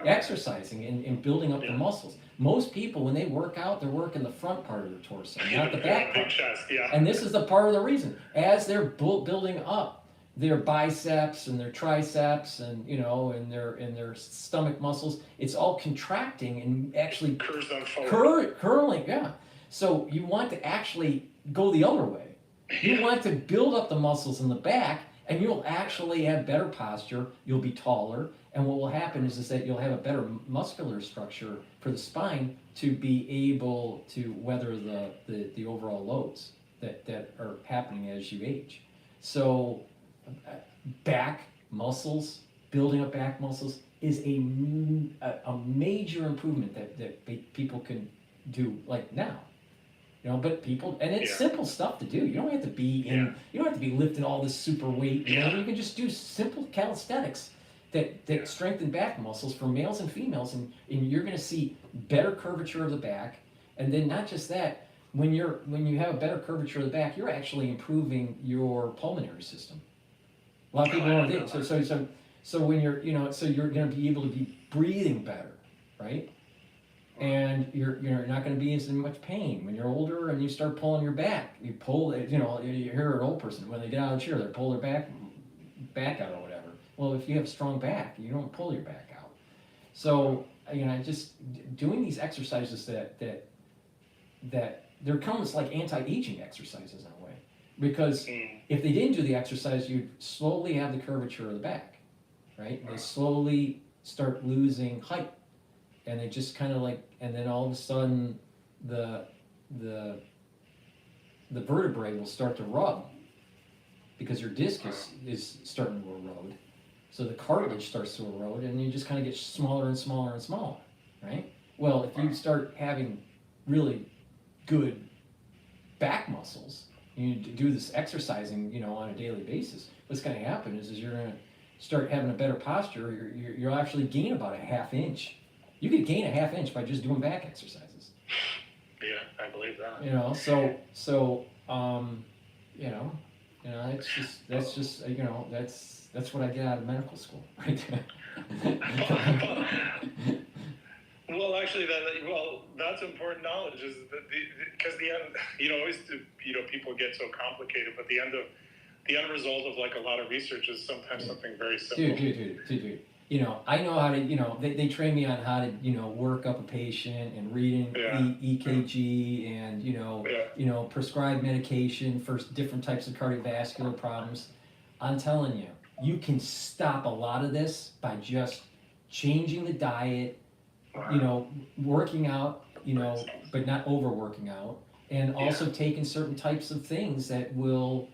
exercising and building up the muscles. Most people, when they work out, they're working the front part of their torso, not the back part. Chest, yeah. And this is the part of the reason. As they're building up their biceps and their triceps and and their stomach muscles, it's all contracting and actually Curves them forward. curling. Yeah. So you want to actually go the other way. You want to build up the muscles in the back, and you'll actually have better posture. You'll be taller, and what will happen is that you'll have a better muscular structure for the spine to be able to weather the overall loads that are happening as you age. So back muscles, building up back muscles is a major improvement that people can do like now. But people, and it's simple stuff to do. You don't have to be you don't have to be lifting all this super weight. You can just do simple calisthenics that strengthen back muscles for males and females, and you're going to see better curvature of the back. And then not just that, when you have a better curvature of the back, you're actually improving your pulmonary system. A lot of people don't think so when you're so you're going to be able to be breathing better, right? And you're not going to be in much pain when you're older and you start pulling your back. You pull it, you hear an old person when they get out of the chair, they pull their back out or whatever. Well, if you have a strong back, you don't pull your back out. So just doing these exercises that they're almost like anti-aging exercises in a way, because if they didn't do the exercise, you'd slowly have the curvature of the back, right? They slowly start losing height. And they just kind of and then all of a sudden the vertebrae will start to rub because your disc is starting to erode. So the cartilage starts to erode, and you just kind of get smaller and smaller and smaller, right? Well, if you start having really good back muscles, you do this exercising, on a daily basis, what's going to happen is you're going to start having a better posture. You'll actually gain about a half inch. You could gain a half inch by just doing back exercises. Yeah, I believe that. That's what I get out of medical school, right there. Well, actually, that's important knowledge. Is that because the end, always, people get so complicated, but the end result of a lot of research is sometimes something very simple. Dude. I know how to, they train me on how to, work up a patient and reading EKG and, prescribe medication for different types of cardiovascular problems. I'm telling you, you can stop a lot of this by just changing the diet, working out, but not overworking out, and also taking certain types of things that will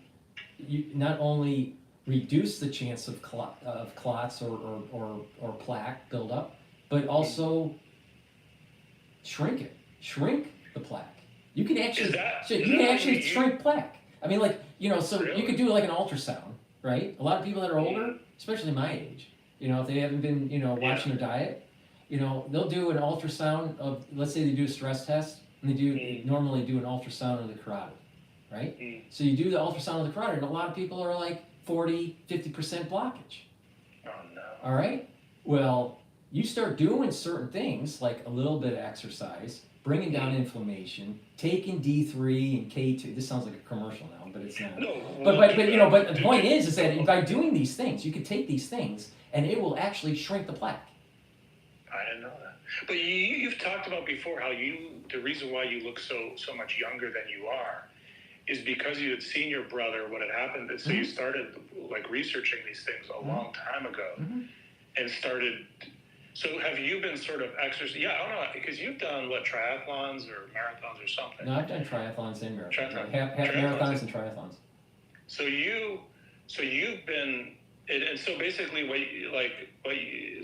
not only reduce the chance of clots or plaque buildup, but also shrink the plaque. You can actually shrink plaque. I mean, so you could do an ultrasound, right? A lot of people that are older, especially my age, if they haven't been, watching their diet, they'll do an ultrasound of, let's say they do a stress test, and they normally do an ultrasound of the carotid, right? So you do the ultrasound of the carotid, and a lot of people are 40, 50% blockage. Oh no. All right? Well, you start doing certain things like a little bit of exercise, bringing down inflammation, taking D3 and K2. This sounds like a commercial now, but it's not. No. But the point is that by doing these things, you can take these things and it will actually shrink the plaque. I didn't know that. But you've talked about before how the reason why you look so much younger than you are is because you had seen your brother, what had happened. So you started researching these things a long time ago, and started. So have you been sort of exercising? Yeah, I don't know, because you've done triathlons or marathons or something. No, I've done triathlons and marathons. Half marathons and triathlons. So you've been, and so basically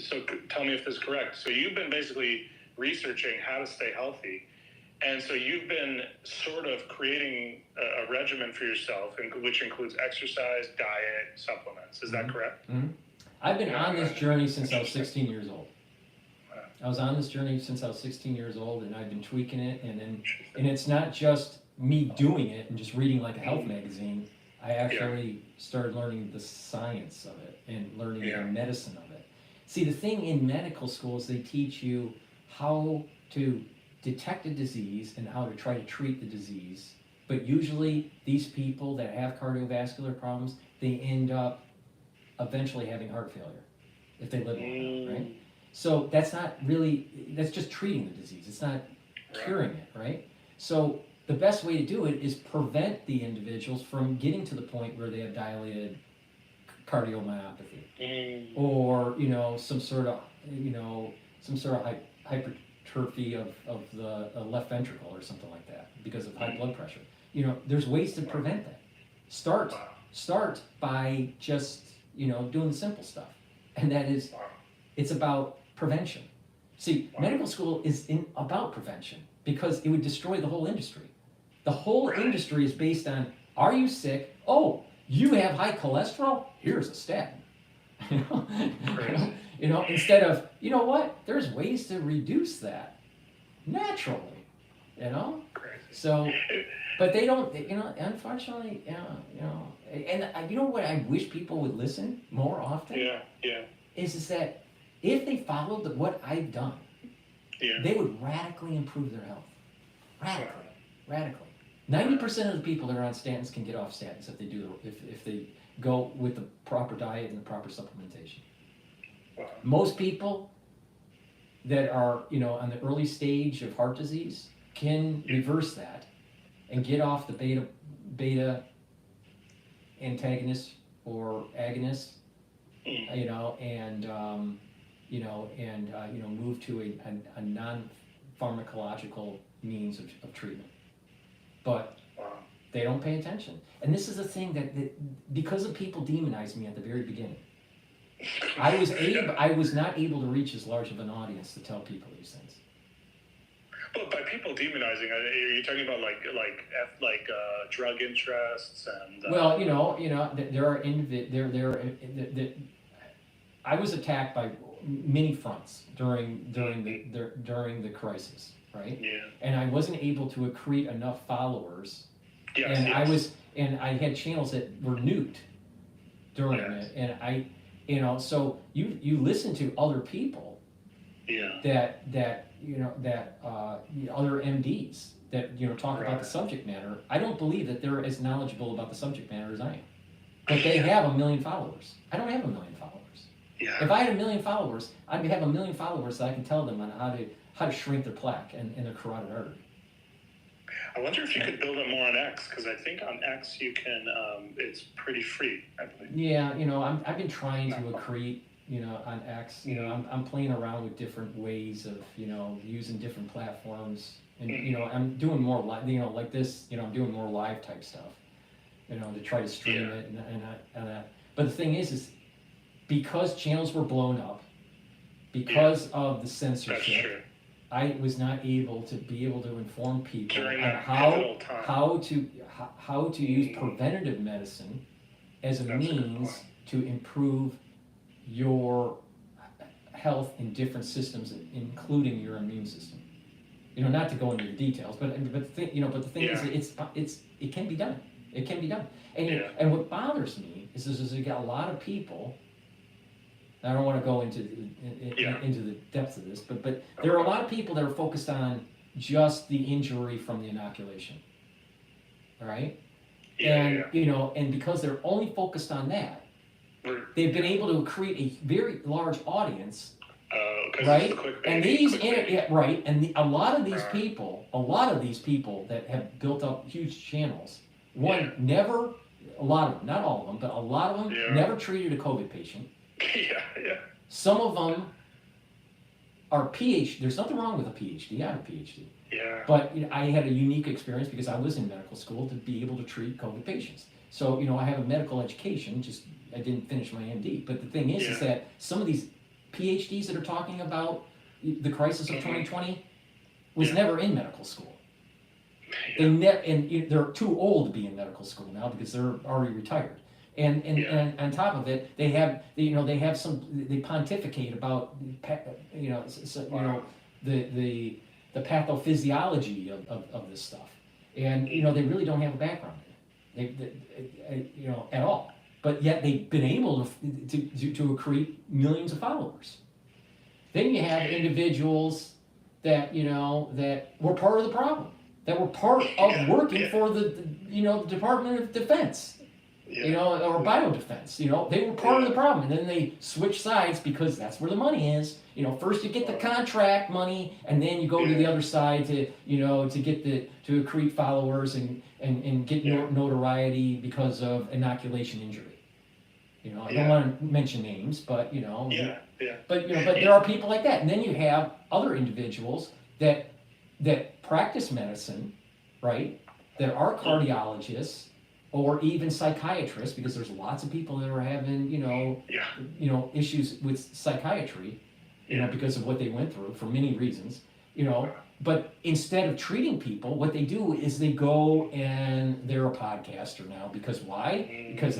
so tell me if this is correct. So you've been basically researching how to stay healthy. And so you've been sort of creating a regimen for yourself, which includes exercise, diet, supplements. Is that correct? Mm-hmm. I've been on this journey since I was 16 years old. I was on this journey since I was 16 years old, and I've been tweaking it. And it's not just me doing it and just reading a health magazine. I actually started learning the science of it and learning the medicine of it. See, the thing in medical school is they teach you how to detect a disease and how to try to treat the disease. But usually these people that have cardiovascular problems, they end up eventually having heart failure if they live long enough, right? So that's not really, that's just treating the disease. It's not curing it, right? So the best way to do it is prevent the individuals from getting to the point where they have dilated cardiomyopathy or, some sort of hypertrophy of the left ventricle or something like that because of high blood pressure. There's ways to prevent that. Start by just, doing the simple stuff. And that is, it's about prevention. See, medical school is about prevention because it would destroy the whole industry. The whole industry is based on, are you sick? Oh, you have high cholesterol? Here's a statin. Instead of, what? There's ways to reduce that naturally, So, but they don't, unfortunately, and you know what I wish people would listen more often? Is that if they followed what I've done, they would radically improve their health. Radically. 90% of the people that are on statins can get off statins if they go with the proper diet and the proper supplementation. Most people that are, on the early stage of heart disease can reverse that and get off the beta antagonist or agonist, move to a non-pharmacological means of treatment. But they don't pay attention. And this is the thing that because of people demonized me at the very beginning, I was not able to reach as large of an audience to tell people these things. Well, by people demonizing, are you talking about like drug interests and? Well, there are I was attacked by many fronts during the crisis, right? Yeah. And I wasn't able to accrete enough followers. Yes, and I had channels that were nuked during it, and so you listen to other people. That other MDs that talk about the subject matter. I don't believe that they're as knowledgeable about the subject matter as I am. But they have 1 million followers. I don't have 1 million followers. If I had 1 million followers, I'd have 1 million followers that I can tell them on how to shrink their plaque and their carotid artery. I wonder if you could build it more on X, because I think on X you can. It's pretty free, I believe. Yeah, I've been trying to accrete. On X, I'm playing around with different ways of, using different platforms, and I'm doing more like this, I'm doing more live type stuff, to try to stream it and that. But the thing is because channels were blown up, because of the censorship, I was not able to inform people on how to use preventative medicine as a means to improve your health in different systems, including your immune system. Not to go into the details, but the thing is, it can be done. It can be done. And what bothers me is you got a lot of people. I don't want to go into the depths of this, but there are a lot of people that are focused on just the injury from the inoculation. All right? And because they're only focused on that, they've been able to create a very large audience, right? And a lot of these people that have built up huge channels, never, a lot of them, not all of them, but a lot of them never treated a COVID patient. Some of them are PhD. There's nothing wrong with a PhD. I have a PhD. But I had a unique experience because I was in medical school to be able to treat COVID patients. So I have a medical education. Just I didn't finish my MD. But the thing is that some of these PhDs that are talking about the crisis of 2020 was never in medical school. And they're too old to be in medical school now because they're already retired. And on top of it, they pontificate about the pathophysiology of this stuff, and they really don't have a background in it, at all. But yet they've been able to accrete millions of followers. Then you have individuals that that were part of the problem, that were part of working for the Department of Defense. you know, or biodefense. You know, they were part of the problem, and then they switched sides because that's where the money is. You know, first you get the contract money, and then you go to the other side to, you know, to get to accrete followers and get notoriety because of inoculation injury. You know, I don't want to mention names, but you know, but you know, but there are people like that, and then you have other individuals that practice medicine, right? That are cardiologists or even psychiatrists, because there's lots of people that are having, you know, issues with psychiatry, you know, because of what they went through for many reasons, you know. But instead of treating people, what they do is they go and they're a podcaster now. Because why? Because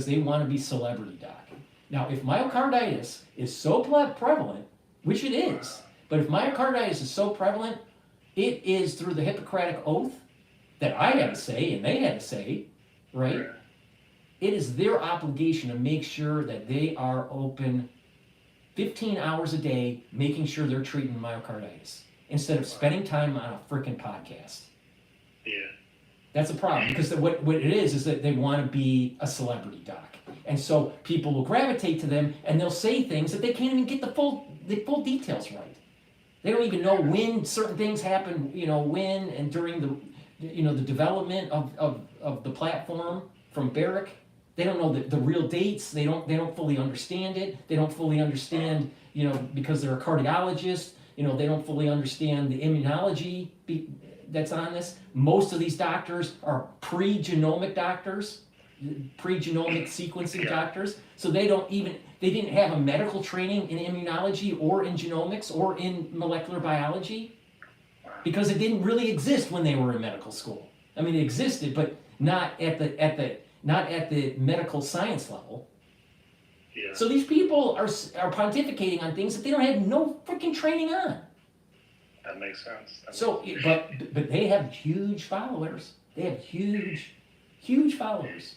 they want to be celebrity doc. Now, if myocarditis is so prevalent, which it is, but if myocarditis is so prevalent, it is through the Hippocratic Oath that I had to say and they had to say, right? It is their obligation to make sure that they are open 15 hours a day, making sure they're treating myocarditis, instead of spending time on a freaking podcast. Yeah. That's a problem, because what it is that they want to be a celebrity doc. And so people will gravitate to them, and they'll say things that they can't even get the full details right. They don't even know when certain things happen, you know, when and during the development of the platform from Barrick. They don't know the real dates. They don't fully understand it. They don't fully understand, you know, because they're a cardiologist, you know, they don't fully understand the immunology that's on this. Most of these doctors are pre-genomic doctors, pre-genomic sequencing doctors. So they didn't have a medical training in immunology or in genomics or in molecular biology, because it didn't really exist when they were in medical school. I mean, it existed, but not at the medical science level. Yeah. So these people are pontificating on things that they don't have no freaking training on. That makes sense. But they have huge followers. They have huge followers.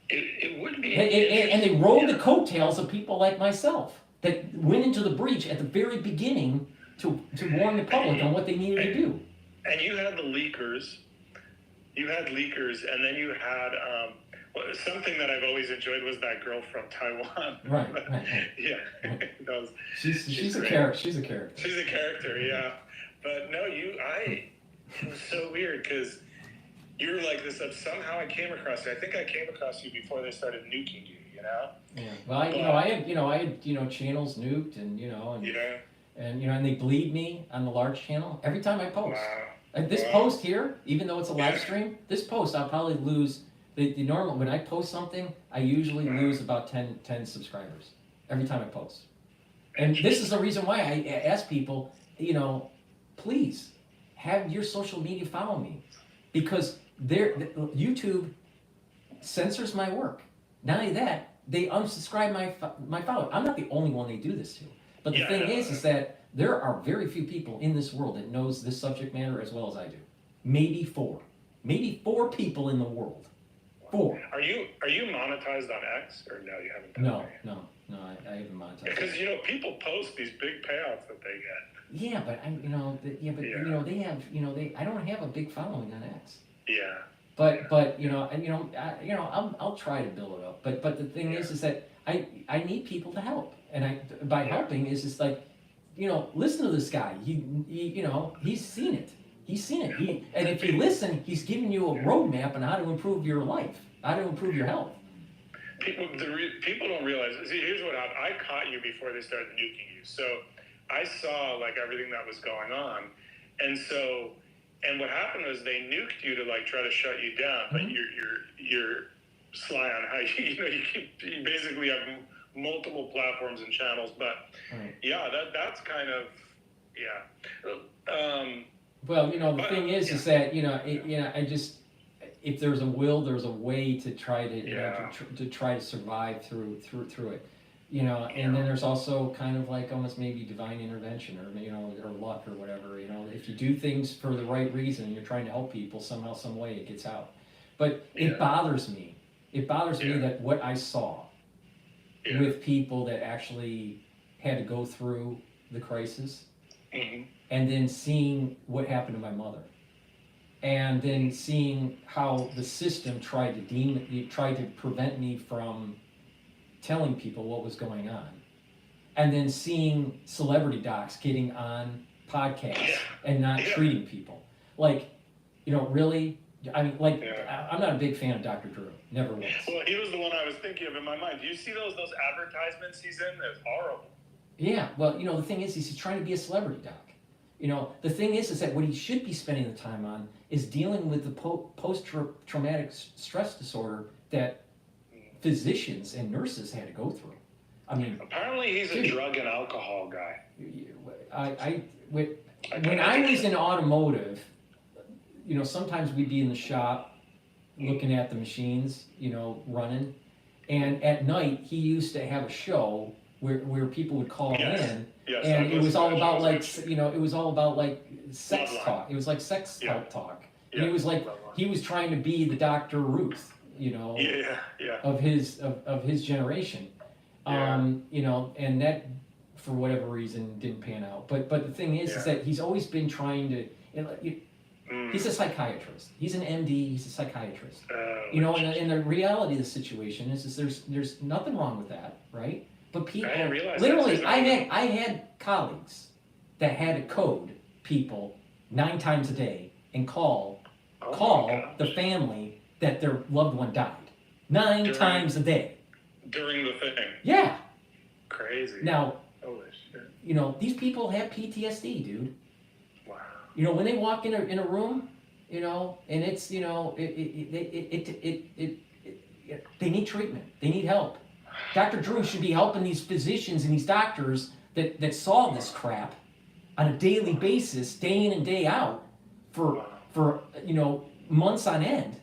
It would be. And they rode the coattails of people like myself that went into the breach at the very beginning to warn the public on what they needed to do. And you had the leakers. And then you had something that I've always enjoyed was that girl from Taiwan. Right. Yeah. Right. She's a great. character. She's a character. She's a character, yeah. But no, it was so weird because you were like this. Somehow I came across you. I think I came across you before they started nuking you. You know. Yeah. Well, I had channels nuked, and and they bleed me on the large channel every time I post. Wow. And this post here, even though it's a live stream, this post I'll probably lose. The normal, when I post something, I usually lose about 10 subscribers every time I post. And this is the reason why I ask people, you know, please have your social media follow me, because YouTube censors my work. Not only that, they unsubscribe my follower. I'm not the only one they do this to. But the thing is that there are very few people in this world that knows this subject matter as well as I do. Maybe 4 people in the world. 4. Are you monetized on X, or no? You haven't. No, I haven't monetized. Because people post these big payouts that they get. Yeah, but they have, I don't have a big following on X. Yeah. But I'll try to build it up. But the thing is that I need people to help, and by helping is just like, listen to this guy. He's seen it. He's seen it. And if you listen, he's giving you a roadmap on how to improve your life, how to improve your health. People don't realize. See, here's what happened. I caught you before they started nuking you. So I saw everything that was going on, and what happened was they nuked you to try to shut you down. But you're sly on how you basically have multiple platforms and channels. But that's kind of Well, the thing is that I just, if there's a will, there's a way to try to try to survive through it, And then there's also kind of almost maybe divine intervention or luck or whatever. If you do things for the right reason and you're trying to help people somehow, some way, it gets out. But it bothers me. It bothers me that what I saw with people that actually had to go through the crisis. Mm-hmm. And then seeing what happened to my mother. and then seeing how the system tried to prevent me from telling people what was going on, and then seeing celebrity docs getting on podcasts and not treating people. Like, really? I mean, like, I'm not a big fan of Dr. Drew. Never was. Well, he was the one I was thinking of in my mind. Do you see those advertisements he's in? They're horrible. Yeah, well, the thing is he's trying to be a celebrity doc. The thing is that what he should be spending the time on is dealing with the post-traumatic stress disorder that physicians and nurses had to go through. I mean, apparently he's a drug and alcohol guy. When I was in automotive, sometimes we'd be in the shop looking at the machines, running, and at night he used to have a show where people would call in. Yes, and it was all about sex talk. It was like sex talk. And it was like he was trying to be the Dr. Ruth, of his generation. And that for whatever reason didn't pan out. But the thing is that he's always been trying to. He's a psychiatrist. He's an MD. He's a psychiatrist. And the reality of the situation is there's nothing wrong with that, right? But people, literally, I had colleagues that had to code people 9 times a day and call the family that their loved one died 9 times a day. During the thing. Yeah. Crazy. Now, holy shit. These people have PTSD, dude. Wow. When they walk in a room, and it's, they need treatment. They need help. Dr. Drew should be helping these physicians and these doctors that saw this crap on a daily basis, day in and day out, for months on end,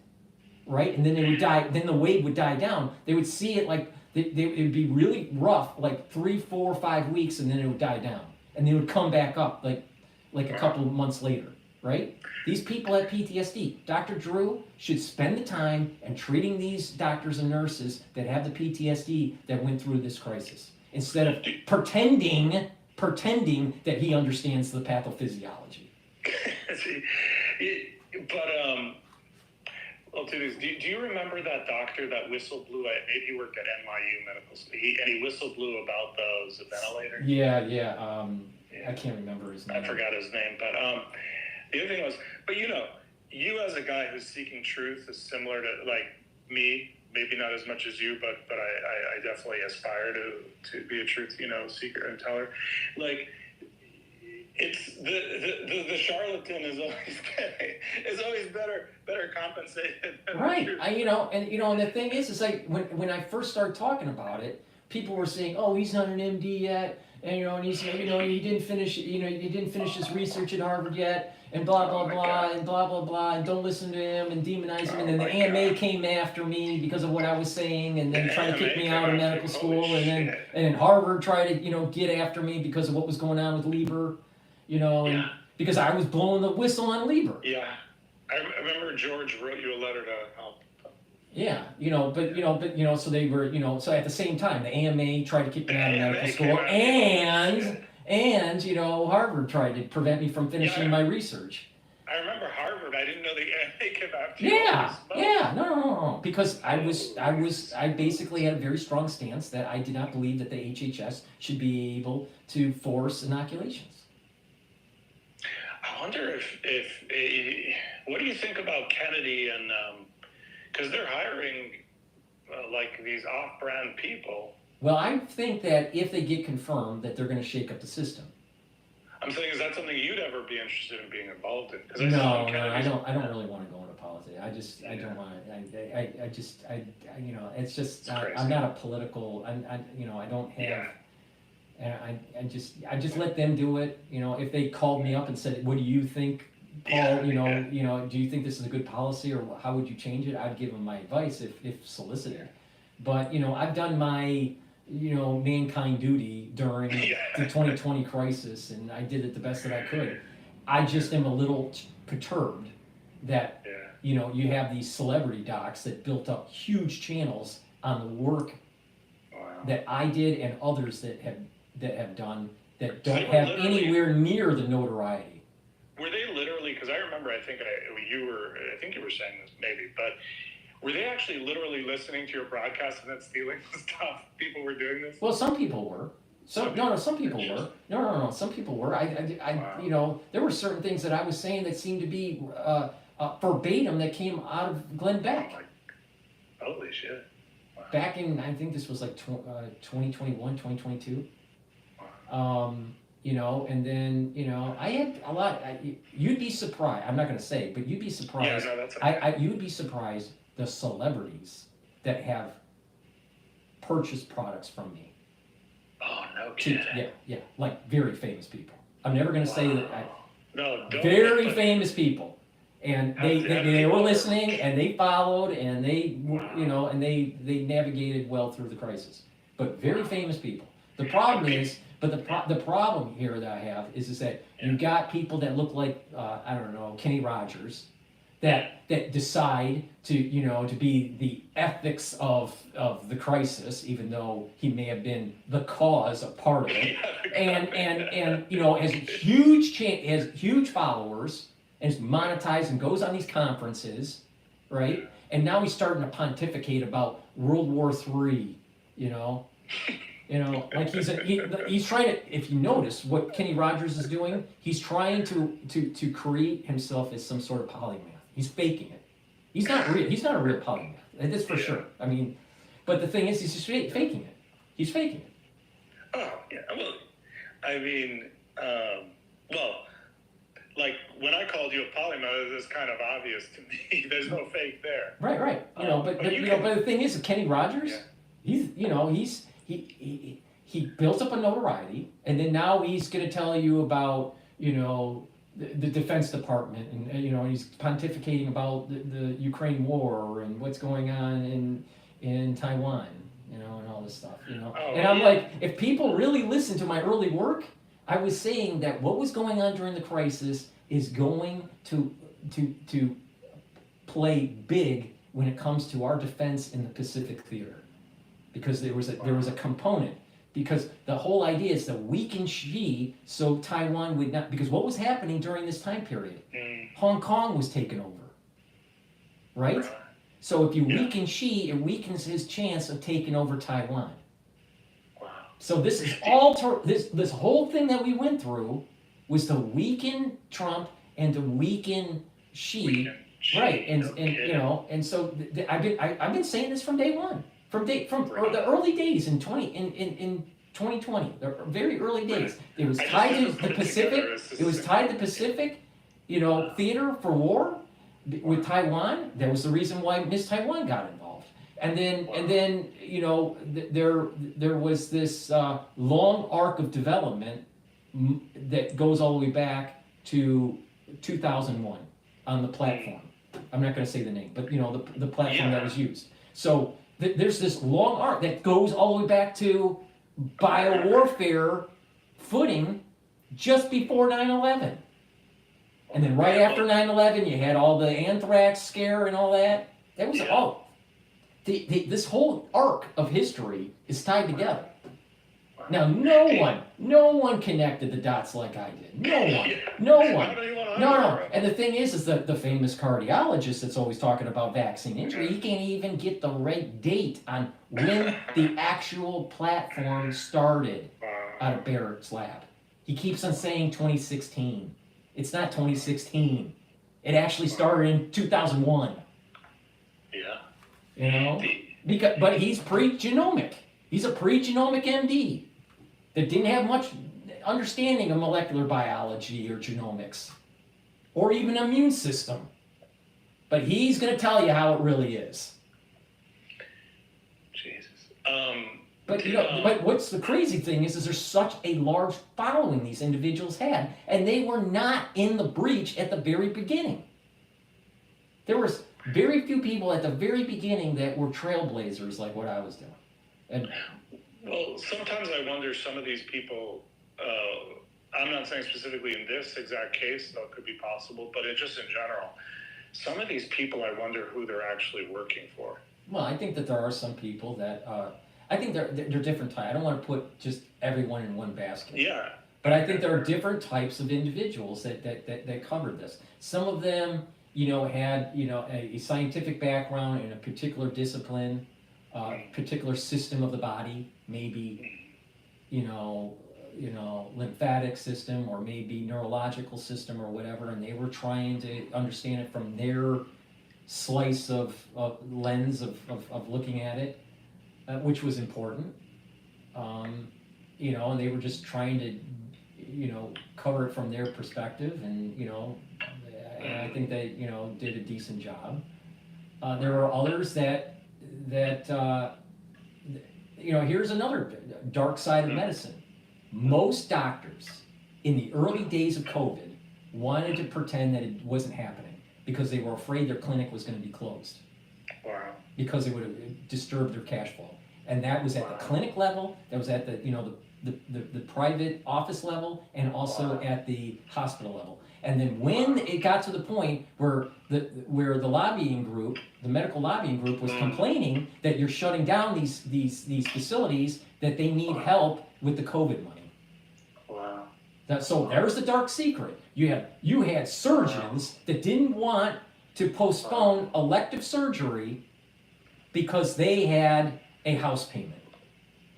right? And then they would die. Then the wave would die down. They would see it like it would be really rough, like 3, 4, 5 weeks, and then it would die down, and they would come back up like a couple of months later, right? These people have PTSD. Dr. Drew should spend the time and treating these doctors and nurses that have the PTSD that went through this crisis, instead of pretending that he understands the pathophysiology. I'll do this. Do you remember that doctor that whistle blew? Maybe he worked at NYU Medical School. He whistle blew about those ventilators. Yeah. I can't remember his name. I forgot his name, but the other thing was, you as a guy who's seeking truth is similar to like me. Maybe not as much as you, but I definitely aspire to be a truth seeker and teller. Like, it's the charlatan is always better compensated than right. the truth. And the thing is like when I first started talking about it, people were saying, "Oh, he's not an MD yet." And he's he didn't finish his research at Harvard yet, and blah blah blah and blah blah blah, and don't listen to him and demonize him. And then the AMA came after me because of what I was saying, and then tried to kick me out of medical school, and then Harvard tried to get after me because of what was going on with Lieber, and because I was blowing the whistle on Lieber. Yeah, I remember George wrote you a letter to help. Yeah, so they were, so at the same time, the AMA tried to kick me out of medical school, and Harvard tried to prevent me from finishing my research. I remember Harvard. I didn't know the AMA came after you. Yeah, no, because I basically had a very strong stance that I did not believe that the HHS should be able to force inoculations. I wonder if what do you think about Kennedy and? Because they're hiring like these off-brand people. Well, I think that if they get confirmed, that they're going to shake up the system. I'm saying, is that something you'd ever be interested in being involved in? No, I don't really want to go into politics. I don't want to. It's just I'm not a political. I don't have. And I just let them do it. If they called me up and said, "What do you think, Paul? Do you think this is a good policy, or how would you change it?" I'd give them my advice if solicited. But I've done my mankind duty during the 2020 crisis, and I did it the best that I could. I just am a little perturbed that you have these celebrity docs that built up huge channels on the work that I did and others that have done that don't have anywhere near the notoriety. Were they literally because I remember, I think you were saying this maybe, but were they actually literally listening to your broadcast and then stealing the stuff? People were doing this? Well, some people were. Some people were. No. Some people were. You know, there were certain things that I was saying that seemed to be verbatim that came out of Glenn Beck. Holy shit. Wow. Back in, I think this was like 2021, 2022. You know, and then, you know, I had a lot, you'd be surprised, I'm not going to say, but you'd be surprised. Yeah, no, that's okay. You'd be surprised the celebrities that have purchased products from me. Oh, no kidding. Yeah, like very famous people. I'm never going to say that. Don't. Very famous people. And they were listening, and they followed, and they, you know, and they navigated well through the crisis. But very famous people. The problem is, the problem here that I have is that you've got people that look like, I don't know, Kenny Rogers, that decide to, you know, to be the ethics of the crisis, even though he may have been the cause, a part of it, and you know, has huge followers, and is monetized and goes on these conferences, right? And now he's starting to pontificate about World War III, you know. You know, like he's trying to. If you notice what Kenny Rogers is doing, he's trying to create himself as some sort of polymath. He's faking it. He's not real. He's not a real polymath. That's for sure. I mean, but the thing is, he's just faking it. He's faking it. Oh yeah. Well, I mean, well, like when I called you a polymath, it's kind of obvious to me. There's no fake there. Right. You know, but the thing is, Kenny Rogers, he built up a notoriety, and then now he's going to tell you about, you know, the Defense Department, and you know, he's pontificating about the Ukraine war and what's going on in Taiwan, you know, and all this stuff, you know. And I'm like, if people really listen to my early work, I was saying that what was going on during the crisis is going to play big when it comes to our defense in the Pacific theater. Because there was a component, because the whole idea is to weaken Xi so Taiwan would not, because what was happening during this time period? Hong Kong was taken over, right? So if you weaken Xi, it weakens his chance of taking over Taiwan. Wow. So this is all, this whole thing that we went through was to weaken Trump and to weaken Xi, right? And you know, and so I've been saying this from day one. From the early days in 2020, the very early days, it was tied to the Pacific. It was tied to the Pacific, you know, theater for war with Taiwan. That was the reason why Miss Taiwan got involved. And then you know, there was this long arc of development that goes all the way back to 2001 on the platform. I'm not going to say the name, but you know, the platform that was used. So there's this long arc that goes all the way back to biowarfare footing just before 9/11. And then right after 9/11, you had all the anthrax scare and all that. That was all. This whole arc of history is tied together. Now, no one connected the dots like I did. No one. No. And the thing is that the famous cardiologist that's always talking about vaccine injury, he can't even get the right date on when the actual platform started out of Barrett's lab. He keeps on saying 2016. It's not 2016. It actually started in 2001. Yeah. You know? But he's pre-genomic. He's a pre-genomic MD that didn't have much understanding of molecular biology or genomics or even immune system. But he's going to tell you how it really is. Jesus. But you know, but what's the crazy thing is there's such a large following these individuals had, and they were not in the breach at the very beginning. There was very few people at the very beginning that were trailblazers like what I was doing. And well, sometimes I wonder some of these people, I'm not saying specifically in this exact case, though it could be possible, but just in general, some of these people, I wonder who they're actually working for. Well, I think that there are some people that, I think they're different types. I don't want to put just everyone in one basket. Yeah. But I think there are different types of individuals that covered this. Some of them, had, a scientific background in a particular discipline, particular system of the body, maybe, lymphatic system, or maybe neurological system, or whatever, and they were trying to understand it from their slice of lens of looking at it, which was important. And they were just trying to, cover it from their perspective, and I think they, did a decent job. There were others that here's another dark side of medicine. Most doctors in the early days of COVID wanted to pretend that it wasn't happening because they were afraid their clinic was going to be closed. Wow. Because it would have disturbed their cash flow. And that was at the clinic level, that was at the private office level, and also at the hospital level. And then when it got to the point where the lobbying group, the medical lobbying group, was complaining that you're shutting down these facilities, that they need help with the COVID money. Wow. So there's the dark secret. You had surgeons that didn't want to postpone elective surgery because they had a house payment.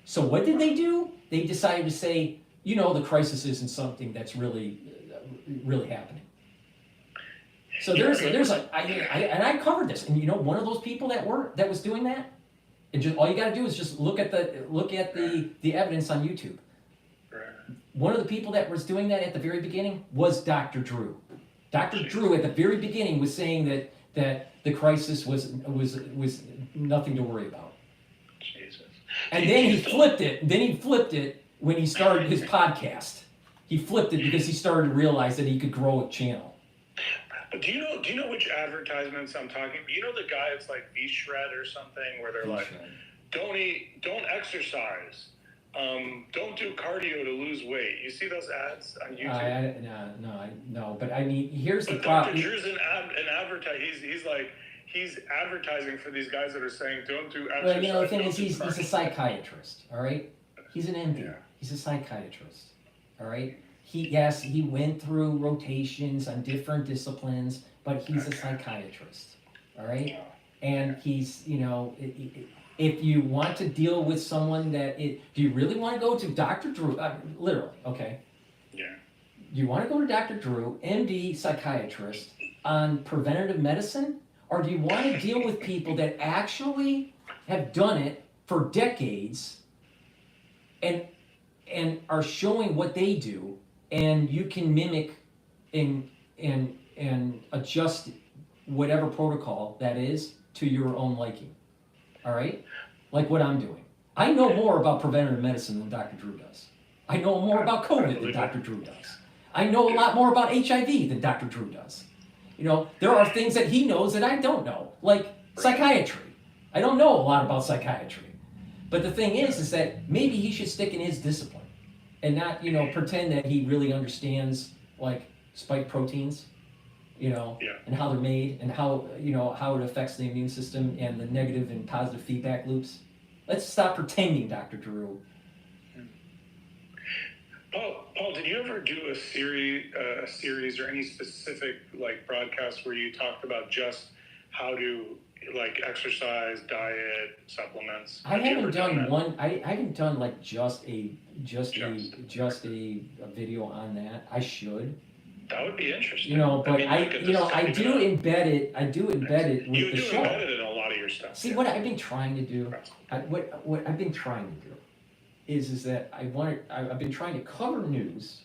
So what did they do? They decided to say, the crisis isn't something that's really happening. So I covered this, and one of those people that was doing that, and just all you got to do is just look at the evidence on YouTube. One of the people that was doing that at the very beginning was Dr. Drew. Dr. Drew at the very beginning was saying that the crisis was nothing to worry about. Jesus. And then he flipped it when he started his podcast. He flipped it because he started to realize that he could grow a channel. But do you know which advertisements I'm talking? The guy, it's like V-Shred or something, where they're like, don't eat, don't exercise, don't do cardio to lose weight. You see those ads on YouTube? No. But I mean, here's the But problem. Dr. Drew's an advertiser. He's advertising for these guys that are saying don't do exercise. Well, the thing is, he's a psychiatrist. All right, he's an MD. Yeah. He's a psychiatrist. All right. He went through rotations on different disciplines, but he's a psychiatrist. All right, and he's if you want to deal with someone do you really want to go to Dr. Drew? Literally, okay. Yeah. You want to go to Dr. Drew, MD, psychiatrist, on preventative medicine, or do you want to deal with people that actually have done it for decades and are showing what they do, and you can mimic and adjust whatever protocol that is to your own liking? All right? Like what I'm doing. I know more about preventative medicine than Dr. Drew does. I know more about COVID than Dr. Drew does. I know a lot more about HIV than Dr. Drew does. There are things that he knows that I don't know, like psychiatry. I don't know a lot about psychiatry. But the thing is that maybe he should stick in his discipline and not, pretend that he really understands, like, spike proteins, and how they're made, and how it affects the immune system, and the negative and positive feedback loops. Let's stop pretending, Dr. Drew. Paul, did you ever do a series or any specific broadcast where you talked about just how to exercise, diet, supplements? I haven't done one. I haven't done just a video on that. I should. That would be interesting. But I do embed it. I do embed it with the show. You do embed it in a lot of your stuff. See, what I've been trying to do. What I've been trying to do is that I've been trying to cover news,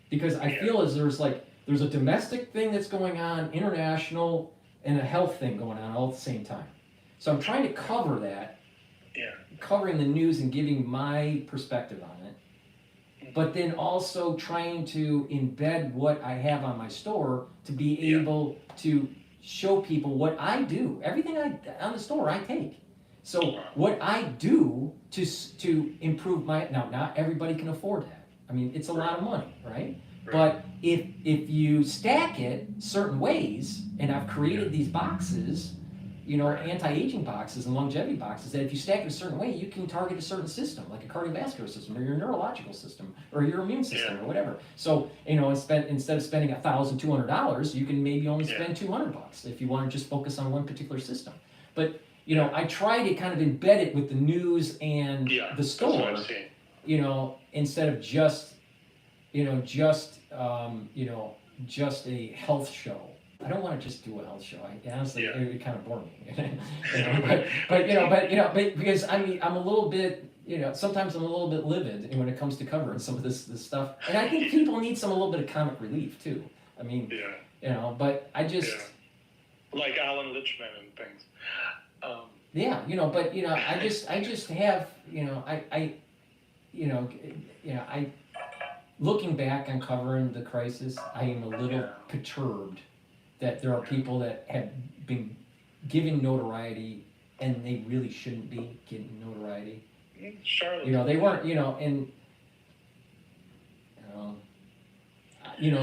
because I feel as there's a domestic thing that's going on, international, and a health thing going on all at the same time. So I'm trying to cover that, covering the news and giving my perspective on it, but then also trying to embed what I have on my store to be able to show people what I do. Everything on the store I take. So what I do to improve now not everybody can afford that. I mean, it's a lot of money, right? But if you stack it certain ways, and I've created these boxes, anti-aging boxes and longevity boxes that if you stack it a certain way, you can target a certain system, like a cardiovascular system or your neurological system or your immune system or whatever. So, instead of spending $1,200, you can maybe only spend $200 if you want to just focus on one particular system. But, I try to kind of embed it with the news and the store, instead of just a health show. I don't want to just do a health show. Honestly, it would kind of bore me. But because I'm a little bit, sometimes I'm a little bit livid when it comes to covering some of this stuff, and I think people need a little bit of comic relief too. I mean, but I just like Allan Lichtman and things. I just have, looking back on covering the crisis, I am a little perturbed that there are people that have been giving notoriety and they really shouldn't be getting notoriety. Charlotte. They weren't,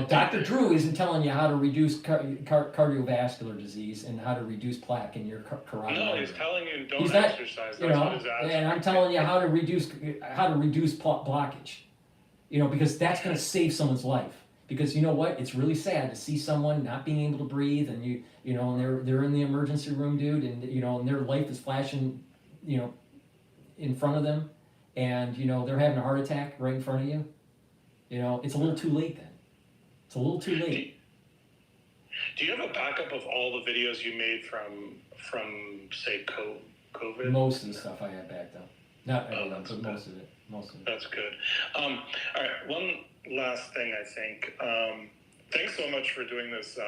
Dr. Drew isn't telling you how to reduce cardiovascular disease and how to reduce plaque in your carotid. No, he's telling you don't He's not, exercise. That's what his ads and I'm telling you how to reduce blockage. Because that's going to save someone's life. Because you know what? It's really sad to see someone not being able to breathe, and and they're in the emergency room, dude, and and their life is flashing, in front of them, and they're having a heart attack right in front of you. It's a little too late then. It's a little too late. Do you have a backup of all the videos you made from say COVID? Most of the stuff I have backed up. Not everyone, but most of it. That's good. All right, one last thing, I think. Thanks so much for doing this.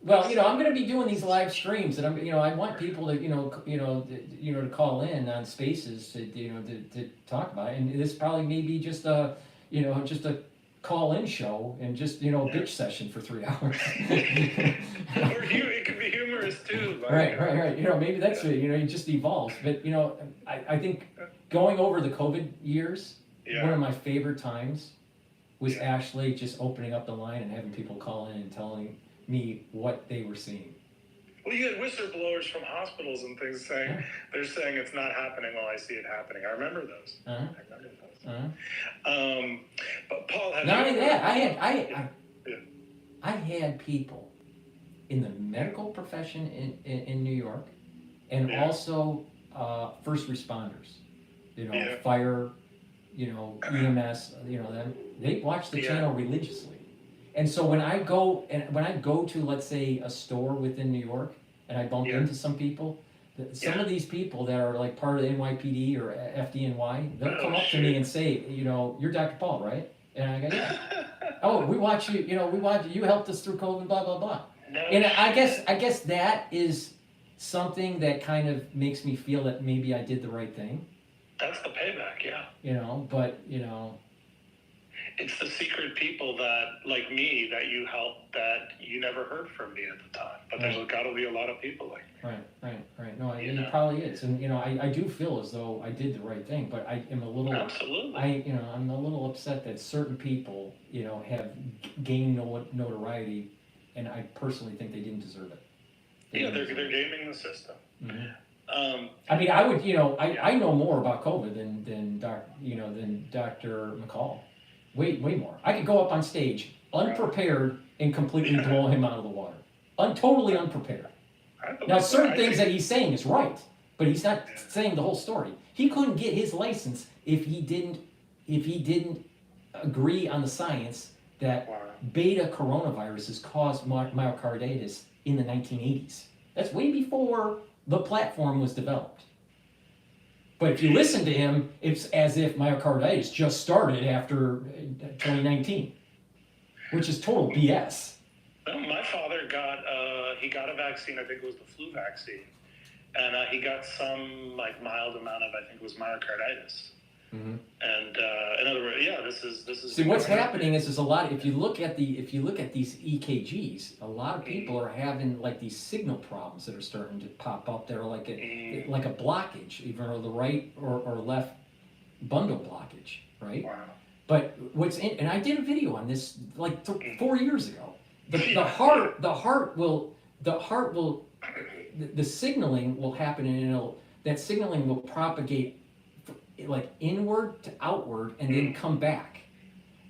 Well, I'm going to be doing these live streams, and I want people to, to call in on Spaces to talk about it. And this probably may be just a call-in show and just bitch session for 3 hours. Or it could be humorous too. Right. Maybe that's it. It just evolves. But I think going over the COVID years, one of my favorite times was actually just opening up the line and having people call in and telling me what they were seeing. Well, you had whistleblowers from hospitals and things saying they're saying it's not happening while I see it happening. I remember those. But Paul, not only that, I had people in the medical profession in New York, and also first responders, fire, EMS, them. They watch the channel religiously. And so when I go to, let's say, a store within New York, and I bump into some people, some of these people that are like part of the NYPD or FDNY, they'll come up to me and say, you're Dr. Paul, right? And I go, yeah. Oh, we watch you. You helped us through COVID, blah blah blah. No. And I guess that is something that kind of makes me feel that maybe I did the right thing. That's the payback, yeah. It's the secret people that, like me, that you helped that you never heard from me at the time. But there's got to be a lot of people like me. Right. No, it probably is. And, I do feel as though I did the right thing, but I am a little... Absolutely. I'm a little upset that certain people, have gained notoriety, and I personally think they didn't deserve it. They're gaming the system. Mm-hmm. I would, I know more about COVID than Dr. McCall. Way more. I could go up on stage unprepared and completely blow him out of the water. Totally unprepared. Now, certain things that he's saying is right, but he's not saying the whole story. He couldn't get his license if he didn't agree on the science that beta coronaviruses caused myocarditis in the 1980s. That's way before the platform was developed. But if you listen to him, it's as if myocarditis just started after 2019, which is total BS. Well, my father got a vaccine. I think it was the flu vaccine, and he got some mild amount of, I think it was myocarditis. Mm-hmm. And in other words, this is. See, what's happening is a lot. If you look at these EKGs, a lot of people are having these signal problems that are starting to pop up. They're like a blockage, either the right or left bundle blockage, right? Wow. But and I did a video on this 4 years ago. The heart will the signaling will happen, and that signaling will propagate like inward to outward and then come back.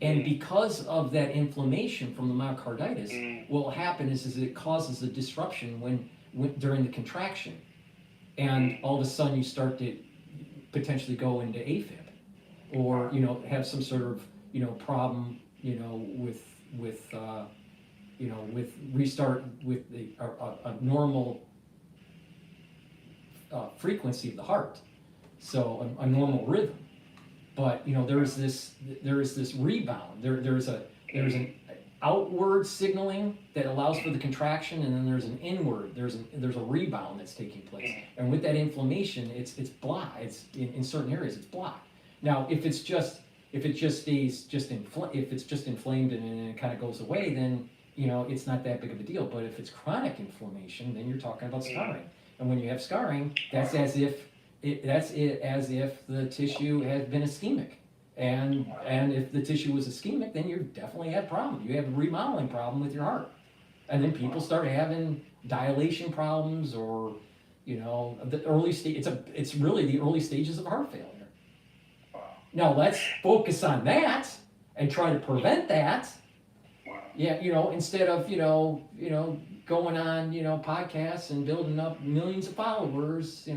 And because of that inflammation from the myocarditis, what will happen is it causes a disruption when during the contraction, and all of a sudden you start to potentially go into AFib, or have some sort of problem with restart with a normal frequency of the heart, so a normal rhythm. But there is this rebound. There's an outward signaling that allows for the contraction, and then there's an inward. There's a rebound that's taking place, and with that inflammation, it's blocked. It's in certain areas it's blocked. Now, if it just stays if it's just inflamed and it kind of goes away, then it's not that big of a deal. But if it's chronic inflammation, then you're talking about scarring, and when you have scarring, that's as if the tissue has been ischemic. And if the tissue was ischemic, then you definitely have a problem. You have a remodeling problem with your heart. And then people start having dilation problems, or the early stage. It's really the early stages of heart failure. Now let's focus on that and try to prevent that. Yeah, instead of going on podcasts and building up millions of followers,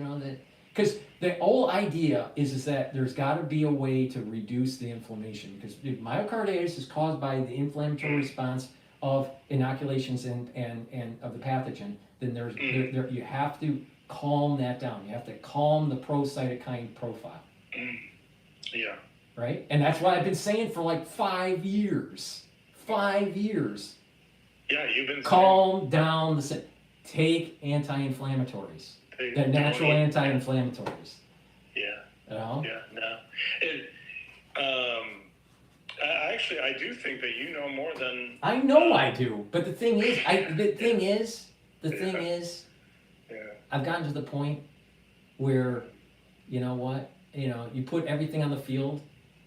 because the whole idea is that there's got to be a way to reduce the inflammation, because if myocarditis is caused by the inflammatory response of inoculations and of the pathogen, then you have to calm that down. You have to calm the pro-cytokine profile. Yeah. Right? And that's what I've been saying for like 5 years. 5 years. Yeah, you've been calm down take anti-inflammatories. They're natural anti-inflammatories. Yeah. Yeah, no. I do think that you know more than I know I do, but the thing is, I've gotten to the point where, you put everything on the field,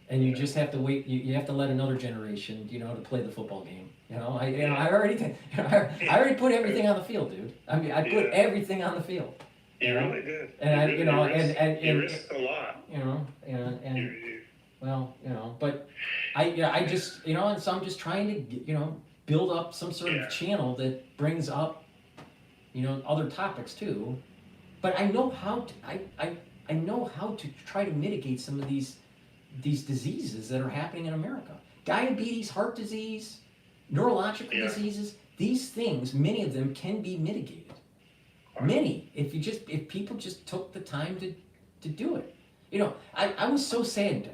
and you just have to wait. You have to let another generation, to play the football game. I already put everything on the field, dude. I mean, I put everything on the field. You really did. And you risked a lot. But I just, and so I'm just trying to, build up some sort of channel that brings up, other topics too. But I know how to, I know how to try to mitigate some of these diseases that are happening in America. Diabetes, heart disease, neurological diseases, these things, many of them can be mitigated. Many, if people just took the time to do it. I was so sad,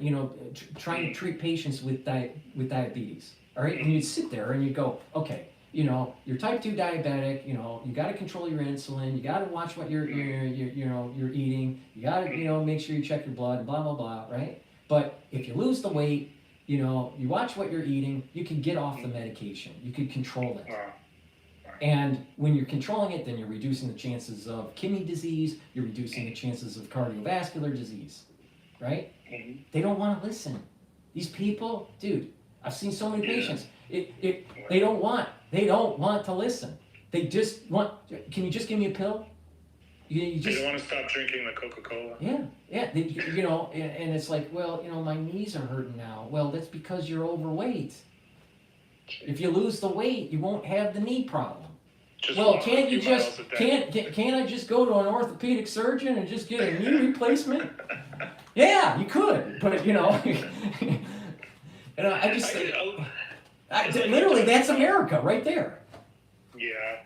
trying to treat patients with diabetes. All right, and you'd sit there and you'd go, okay, you're type 2 diabetic. You got to control your insulin. You got to watch what you're eating. You got to make sure you check your blood. Blah blah blah. Right. But if you lose the weight, you watch what you're eating. You can get off the medication. You can control it. And when you're controlling it, then you're reducing the chances of kidney disease. You're reducing the chances of cardiovascular disease, right? They don't want to listen. These people, dude, I've seen so many patients. They don't want to listen. They just want. Can you just give me a pill? They don't want to stop drinking the Coca-Cola. Yeah. And it's like, well, my knees are hurting now. Well, that's because you're overweight. If you lose the weight, you won't have the knee problem. Can't I just go to an orthopedic surgeon and just get a knee replacement? Yeah, you could, but literally, that's America right there. Yeah.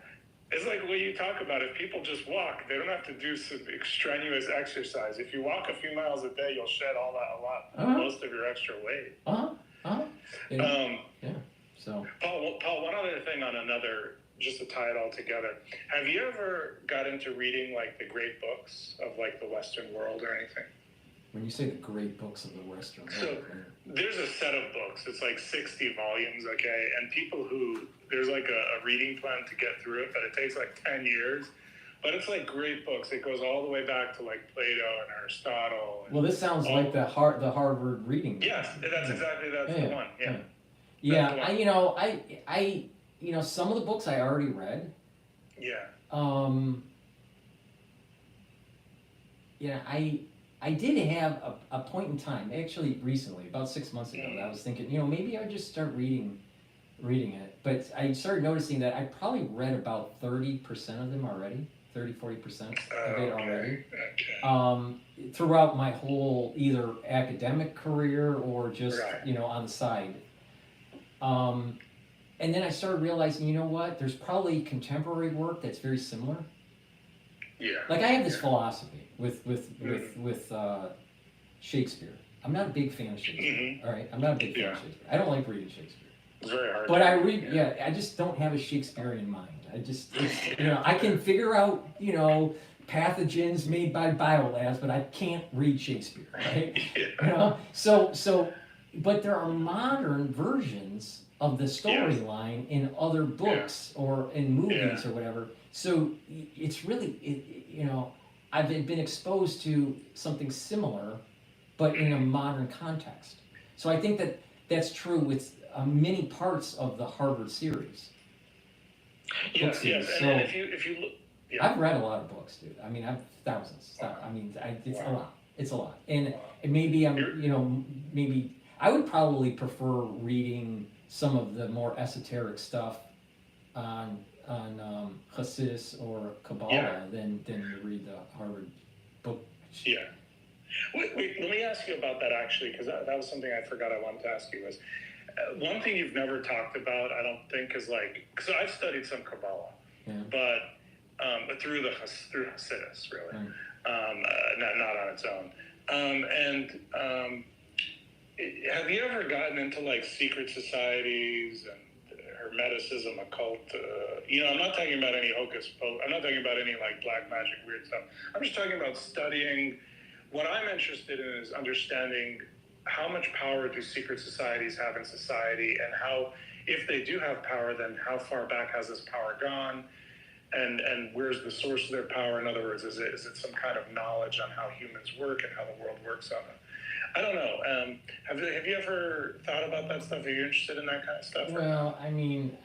It's like what you talk about. If people just walk, they don't have to do some extraneous exercise. If you walk a few miles a day, you'll shed most of your extra weight. So, Paul, one other thing on just to tie it all together. Have you ever got into reading like the great books of like the Western world or anything? When you say the great books of the Western world, so there's a set of books. It's like 60 volumes, okay? And there's like a reading plan to get through it, but it takes like 10 years. But it's like great books. It goes all the way back to like Plato and Aristotle. Well, this sounds like the Harvard reading. Yes, that's exactly the one. I some of the books I already read. Yeah. I did have a point in time, actually recently, about 6 months ago, that I was thinking, maybe I would just start reading it. But I started noticing that I probably read about 30% of them already, 40% of it already. Throughout my whole either academic career or just, on the side. And then I started realizing, you know what, there's probably contemporary work that's very similar. Yeah. Like I have this philosophy with Shakespeare. I'm not a big fan of Shakespeare. All right, I'm not a big fan of Shakespeare. I don't like reading Shakespeare. It's very hard. But I read, I just don't have a Shakespearean mind. I can figure out, pathogens made by biolabs, but I can't read Shakespeare, right? But there are modern versions of the storyline in other books or in movies or whatever. So it's really, I've been exposed to something similar, but in a modern context. So I think that's true with many parts of the Harvard series. Yes. And if you look, I've read a lot of books, dude. I mean, I've thousands. It's a lot. And maybe maybe I would probably prefer reading some of the more esoteric stuff on Hasidus or Kabbalah than to read the Harvard book. Yeah. Wait, let me ask you about that actually, because that was something I forgot I wanted to ask you was, one thing you've never talked about, I don't think, is because I've studied some Kabbalah, but through Hasidus, really, not on its own. Have you ever gotten into secret societies and Hermeticism, occult? I'm not talking about any hocus pocus. I'm not talking about any black magic, weird stuff. I'm just talking about studying. What I'm interested in is understanding how much power do secret societies have in society, and how, if they do have power, then how far back has this power gone, and where's the source of their power? In other words, is it some kind of knowledge on how humans work and how the world works on it? I don't know. Have you ever thought about that stuff? Are you interested in that kind of stuff? Well, I mean,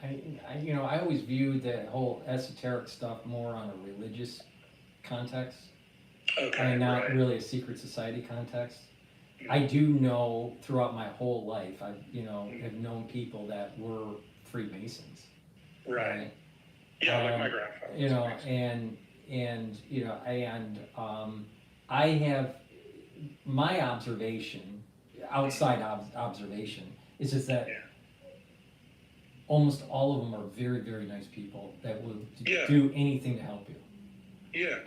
I always viewed that whole esoteric stuff more on a religious context, and not really a secret society context. I do know throughout my whole life, I have known people that were Freemasons. Right. Yeah, like my grandfather. I have my observation, outside observation, is just that almost all of them are very, very nice people that will do anything to help you. Yeah.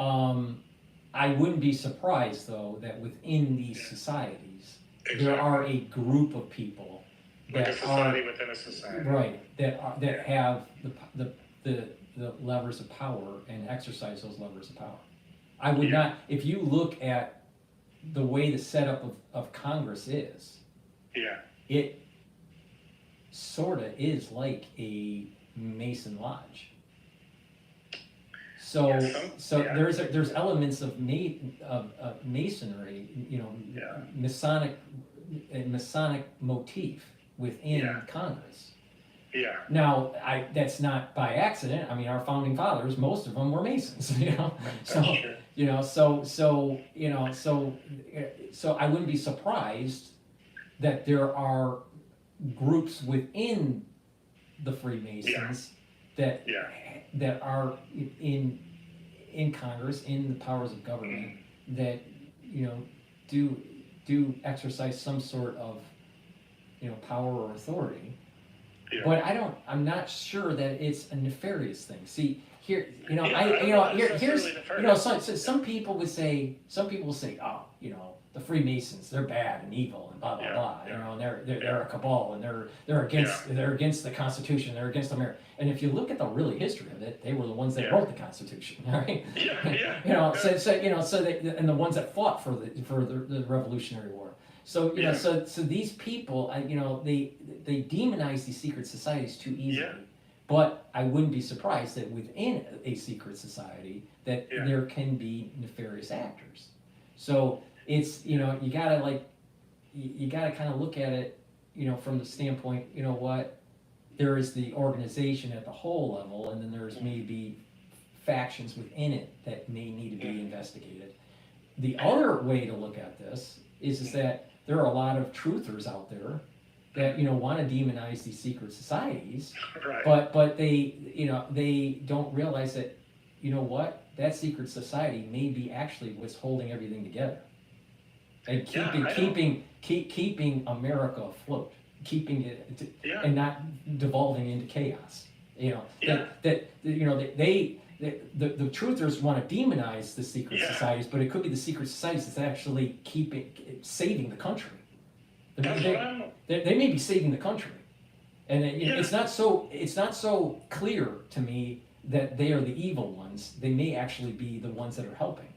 I wouldn't be surprised, though, that within these societies, there are a group of people that a society within a society, right? That have the levers of power and exercise those levers of power. I would not. If you look at the way the setup of Congress is, it sort of is like a Mason Lodge. So there's elements of masonry, Masonic motif within Congress. Yeah. Now, that's not by accident. I mean, our founding fathers, most of them were Masons. So I wouldn't be surprised that there are groups within the Freemasons that are in Congress, in the powers of government, that do exercise some sort of power or authority. But I'm not sure that it's a nefarious thing. See, here, some people will say, oh, the Freemasons, they're bad and evil and blah blah blah. And they're a cabal, and they're against the Constitution, they're against America. And if you look at the really history of it, they were the ones that wrote the Constitution, right? And the ones that fought for the Revolutionary War. So so these people, they demonize these secret societies too easily. But I wouldn't be surprised that within a secret society that there can be nefarious actors. So it's you gotta kind of look at it from the standpoint, there is the organization at the whole level, and then there's maybe factions within it that may need to be investigated. the other way to look at this is that there are a lot of truthers out there that, want to demonize these secret societies, Right. but they, they don't realize that, that secret society may be actually what's holding everything together and keeping America afloat, keeping it and not devolving into chaos. The truthers want to demonize the secret societies, but it could be the secret societies that's actually saving the country. They may be saving the country, and it's not so clear to me that they are the evil ones. They may actually be the ones that are helping,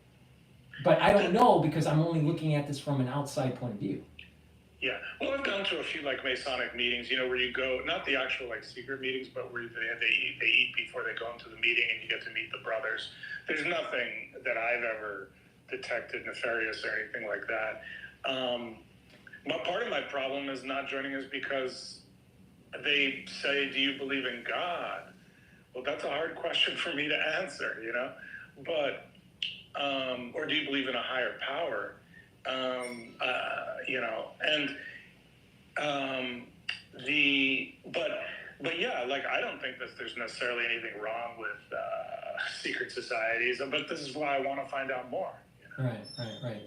but I don't know because I'm only looking at this from an outside point of view. Yeah, well, I've gone to a few like Masonic meetings, where you go, not the actual like secret meetings, but where they eat before they go into the meeting, and you get to meet the brothers. There's nothing that I've ever detected nefarious or anything like that. Part of my problem is not joining is because they say, "Do you believe in God?" Well, that's a hard question for me to answer, But or do you believe in a higher power? But yeah, like I don't think that there's necessarily anything wrong with secret societies, but this is why I want to find out more. Right.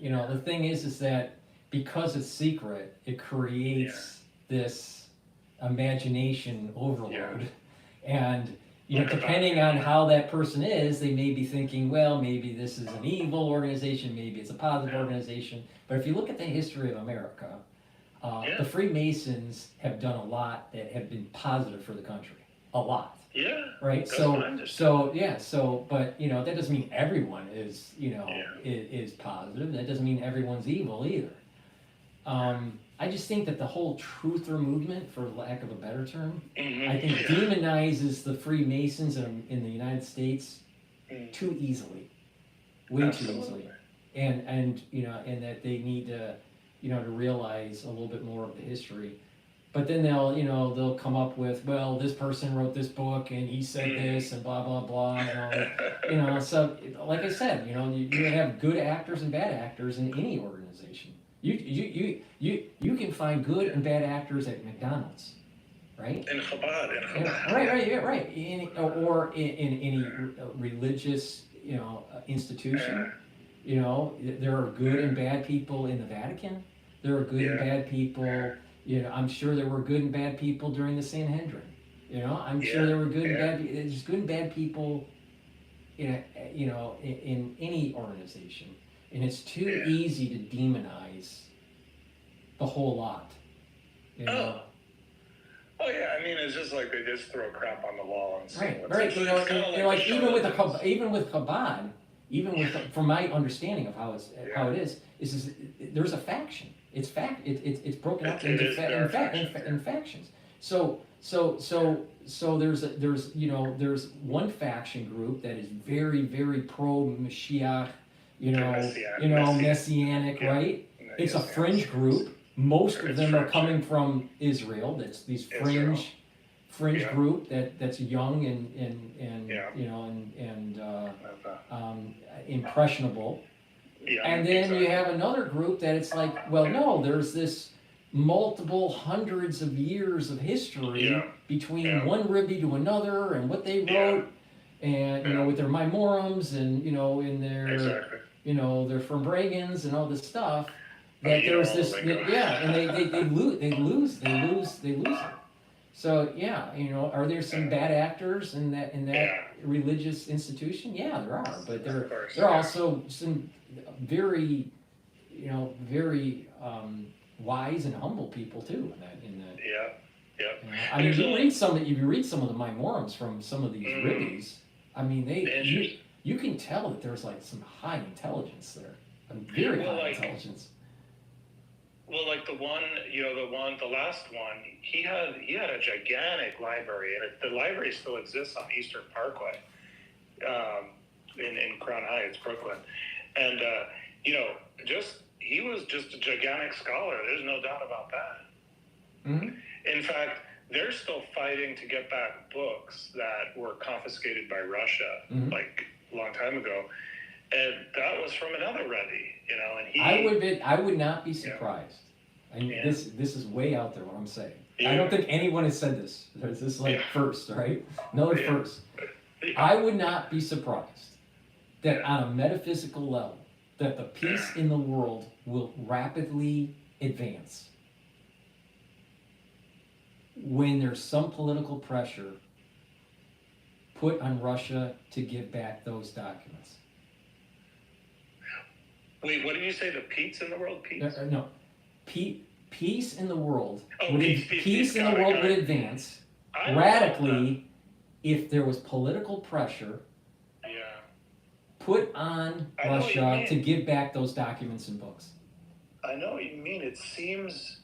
The thing is that because it's secret, it creates this imagination overload, and depending on how that person is, they may be thinking, well, maybe this is an evil organization, maybe it's a positive organization. But if you look at the history of America, the Freemasons have done a lot that have been positive for the country. A lot. Yeah. Right. But that doesn't mean everyone is is positive. That doesn't mean everyone's evil either. I just think that the whole truther movement, for lack of a better term, I think demonizes the Freemasons in the United States too easily, way too easily, and that they need to to realize a little bit more of the history. But then they'll come up with, well, this person wrote this book and he said this and blah blah blah and all. So like I said, you have good actors and bad actors in any organization. You can find good and bad actors at McDonald's, right? In Chabad. Right. Or in any religious institution. There are good and bad people in the Vatican. There are good and bad people. I'm sure there were good and bad people during the Sanhedrin. I'm sure there were good and bad. There's good and bad people. In any organization, and it's too easy to demonize the whole lot. Oh yeah, I mean it's just like they just throw crap on the wall and say right. Like even with Chabad, from my understanding of how it is there's a faction. It's broken up into factions. So there's one faction group that is very, very pro Mashiach, messianic, right? It's a fringe group. Most of them are coming from Israel. That's these fringe group that's young and impressionable. And then you have another group that it's like, well, no, there's this multiple hundreds of years of history between one Rebbe to another and what they wrote, and with their Maimorums and in their they're from Reagans and all this stuff. That there's this, and they lose it. So are there some bad actors in that religious institution? Yeah, there are, but there are also some very wise and humble people too. I mean, you read some of the Maimorums from some of these Rebbe's. I mean, you can tell that there's like some high intelligence there, very high intelligence. Well, like the last one, he had a gigantic library, and the library still exists on Eastern Parkway, in Crown Heights, Brooklyn, and he was just a gigantic scholar. There's no doubt about that. Mm-hmm. In fact, they're still fighting to get back books that were confiscated by Russia, like a long time ago. And that was from another Rebbe, you know, and he... I would not be surprised. I mean, Yeah. this is way out there, what I'm saying. I Yeah. don't think anyone has said this. This is like Yeah. first, right? Another Yeah. first. I would not be surprised that on a metaphysical level, that the peace in the world will rapidly advance when there's some political pressure put on Russia to give back those documents. Wait, what did you say? The Pete's in the world? Pete's? No, peace in the world Oh, would peace, in got the it, world got would it. advance I don't radically if there was political pressure know. Yeah. put on I know what you Russia mean. to give back those documents and books. I know what you mean. It seems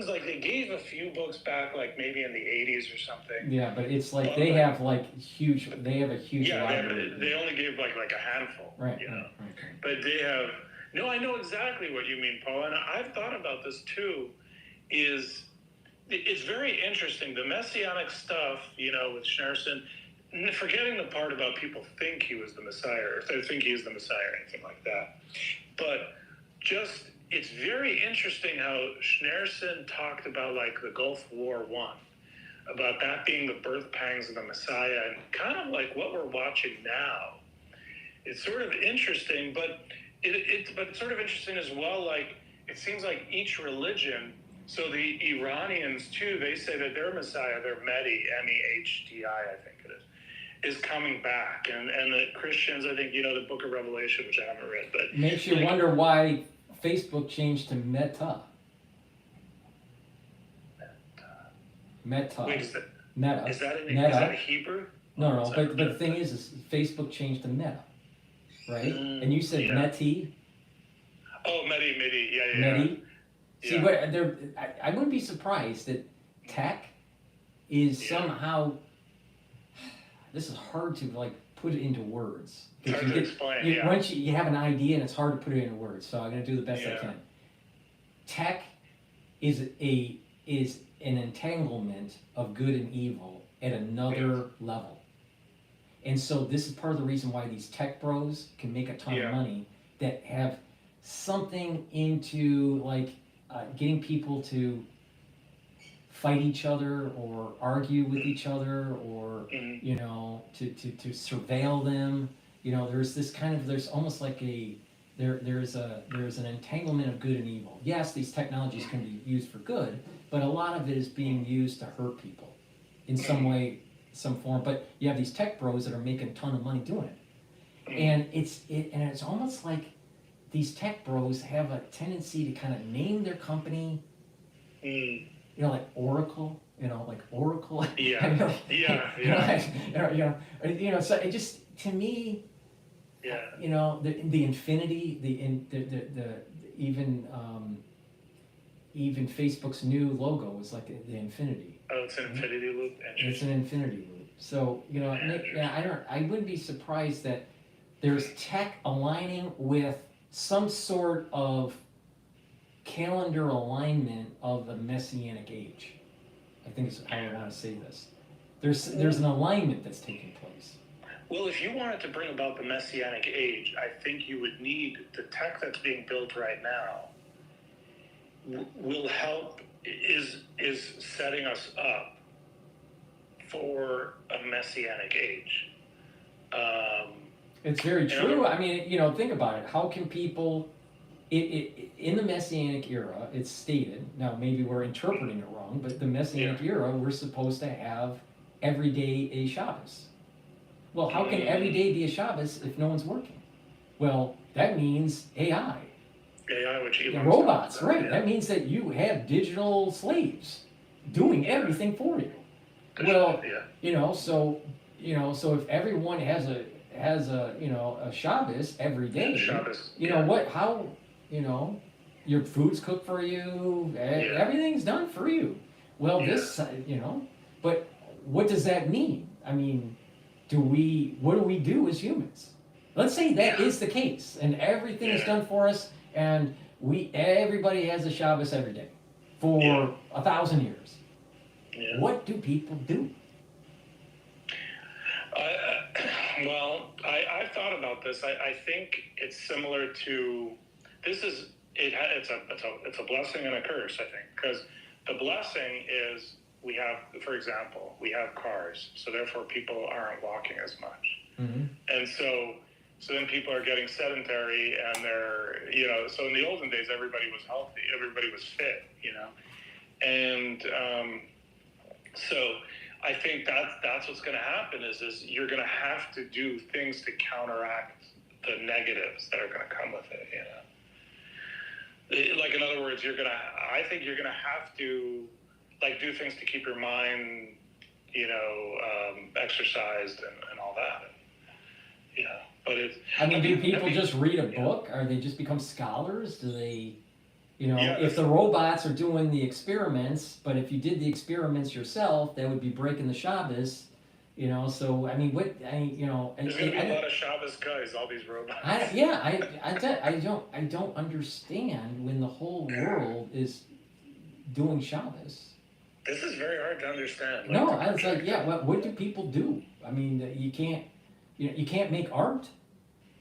like they gave a few books back, like maybe in the 80s or something. Yeah, but it's like Well, they but- have like huge. They have a huge Yeah, library. they only gave like a handful. Right, You know. right. But they have. No, I know exactly what you mean, Paul, and I've thought about this too. It's very interesting. The messianic stuff, you know, with Schneerson, forgetting the part about people think he was the Messiah, or if they think he is the Messiah, or anything like that. But just, it's very interesting how Schneerson talked about like the Gulf War I, about that being the birth pangs of the Messiah, and kind of like what we're watching now. It's sort of interesting, but it's sort of interesting as well. Like, it seems like each religion, so the Iranians too, they say that their Messiah, their Mehdi, Mehdi, I think it is coming back. And the Christians, I think, you know, the Book of Revelation, which I haven't read, but Makes you wonder why Facebook changed to Meta. Meta. wait, is that Meta. is that in Meta. is that Hebrew? No, Is no. that- But the thing is Facebook changed to Meta, right? Mm, And you said yeah. Meti, Oh, Mehdi, yeah. Meti. See, Yeah. what there? I wouldn't be surprised that tech is Yeah. somehow. This is hard to like put it into words. It's hard to explain, yeah. Once you have an idea and it's hard to put it into words, so I'm going to do the best I Yeah. can. Tech is an entanglement of good and evil at another level. And so this is part of the reason why these tech bros can make a ton Yeah. of money that have something into like getting people to fight each other or argue with each other or Mhm. you know to surveil them. You know, there's this kind of there's almost like there's an entanglement of good and evil. Yes, these technologies can be used for good, but a lot of it is being used to hurt people in some way, some form. But you have these tech bros that are making a ton of money doing it, and it's almost like these tech bros have a tendency to kind of name their company, Mm. you know, like Oracle, you know, like Oracle. Yeah. You know, Yeah. you know, so it just to me. Yeah. You know, the infinity, even Facebook's new logo is like the infinity. Oh, it's an infinity loop. It's Interesting. an infinity loop. So you know, I wouldn't be surprised that there's tech aligning with some sort of calendar alignment of the messianic age. I think is how I want to say this. There's an alignment that's taking place. Well, if you wanted to bring about the Messianic age, I think you would need the tech that's being built right now will help, is setting us up for a Messianic age. It's very true. I mean, you know, think about it. How can people, in the Messianic era, it's stated, now maybe we're interpreting it wrong, but the Messianic era, we're supposed to have every day a Shabbos. Well, how can every day be a Shabbos if no one's working? Well, that means AI. AI, which Yeah, Elon's robots, talking about, right. That means that you have digital slaves doing everything for you. Well, yeah. you know, so if everyone has a Shabbos every day, Shabbos, you know what? How your food's cooked for you, everything's done for you. Well, this but what does that mean? I mean, what do we do as humans? Let's say that is the case, and everything is done for us, and everybody has a Shabbos every day for 1,000 years. Yeah. What do people do? Well, I've thought about this. I think it's similar to this is it's a blessing and a curse. I think because the blessing is we have, for example, we have cars, so therefore people aren't walking as much, and so then people are getting sedentary, and they're so in the olden days everybody was healthy, everybody was fit, and so. I think that's what's going to happen is you're going to have to do things to counteract the negatives that are going to come with it, Like, in other words, I think you're going to have to, like, do things to keep your mind, exercised and all that. But it's... do people just read a book? Or they just become scholars? Do they... Yeah, if the robots are doing the experiments, but if you did the experiments yourself, that would be breaking the Shabbos, so, what, There's going to be a lot of Shabbos guys, all these robots. I don't understand when the whole world is doing Shabbos. This is very hard to understand. No, I was like, what do people do? You can't make art.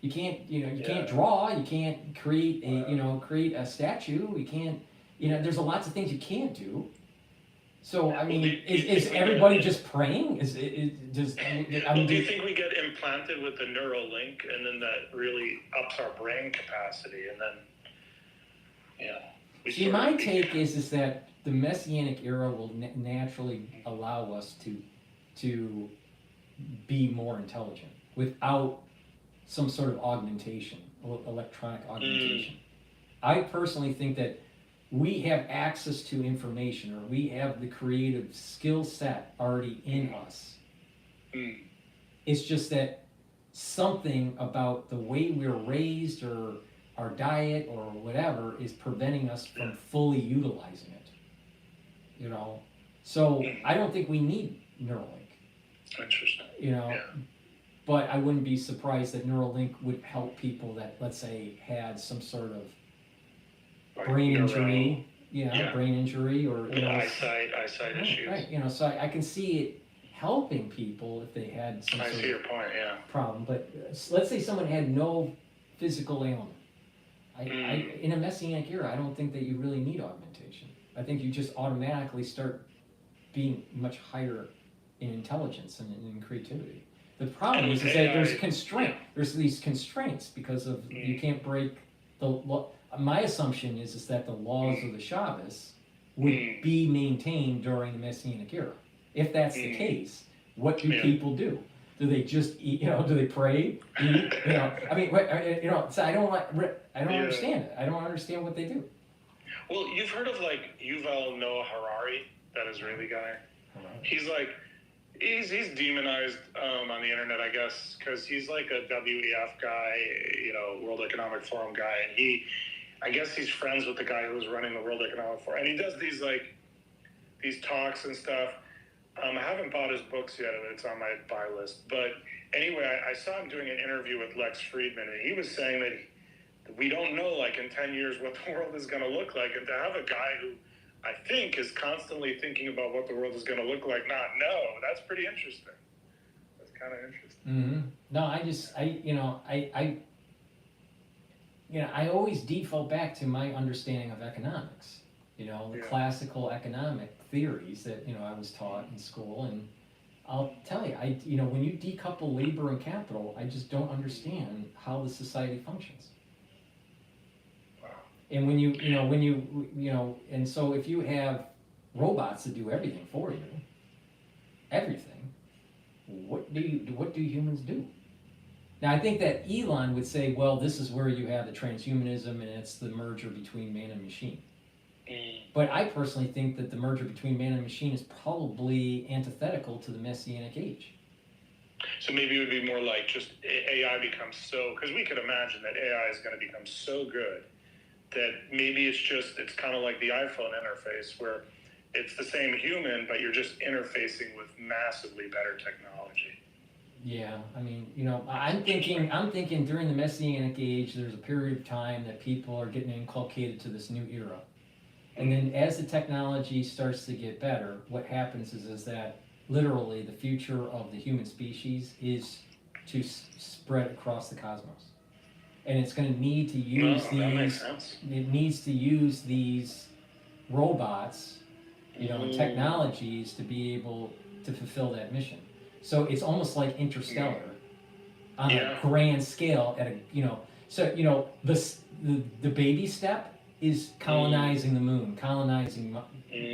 You can't, can't draw. You can't create a statue. You can't, there's lots of things you can't do. So, is everybody just praying? Do you think we get implanted with the neural link, and then that really ups our brain capacity, and then, See, my take is that the Messianic era will naturally allow us to be more intelligent without some sort of augmentation, electronic augmentation. I personally think that we have access to information, or we have the creative skill set already in us. It's just that something about the way we're raised or our diet or whatever is preventing us from fully utilizing it. So I don't think we need Neuralink. Interesting. But I wouldn't be surprised that Neuralink would help people that, let's say, had some sort of brain injury, brain injury, or eyesight issues. Right, so I can see it helping people if they had some I sort see your of point, problem. But let's say someone had no physical ailment. In a Messianic era, I don't think that you really need augmentation. I think you just automatically start being much higher in intelligence and in creativity. The problem is that there's There's these constraints because of you can't break the law. My assumption is that the laws of the Shabbos would be maintained during the Messianic era. If that's the case, what do people do? Do they just eat? Do they pray? Eat? So I don't understand it. I don't understand what they do. Well, you've heard of Yuval Noah Harari, that Israeli guy. He's he's demonized on the internet, I guess, because he's like a WEF guy, World Economic Forum guy, and I guess he's friends with the guy who's running the World Economic Forum, and he does these talks and stuff. I haven't bought his books yet, and it's on my buy list. But anyway, I saw him doing an interview with Lex Friedman, and he was saying that we don't know, in 10 years, what the world is going to look like, and to have a guy who I think is constantly thinking about what the world is going to look like, not know. That's pretty interesting. That's kind of interesting. No, I always default back to my understanding of economics. The classical economic theories that I was taught in school, and I'll tell you, when you decouple labor and capital, I just don't understand how the society functions. And and so if you have robots that do everything for you, what do humans do? Now, I think that Elon would say, well, this is where you have the transhumanism, and it's the merger between man and machine. But I personally think that the merger between man and machine is probably antithetical to the Messianic age. So maybe it would be more like just AI becomes because we could imagine that AI is going to become so good that maybe it's kind of like the iPhone interface where it's the same human, but you're just interfacing with massively better technology. Yeah, I'm thinking during the Messianic age, there's a period of time that people are getting inculcated to this new era. And then as the technology starts to get better, what happens is that literally the future of the human species is to spread across the cosmos. And it's going to need to use that makes these, sense. it needs to use these robots, and technologies to be able to fulfill that mission. So it's almost like Interstellar on a grand scale at the baby step is colonizing the moon, colonizing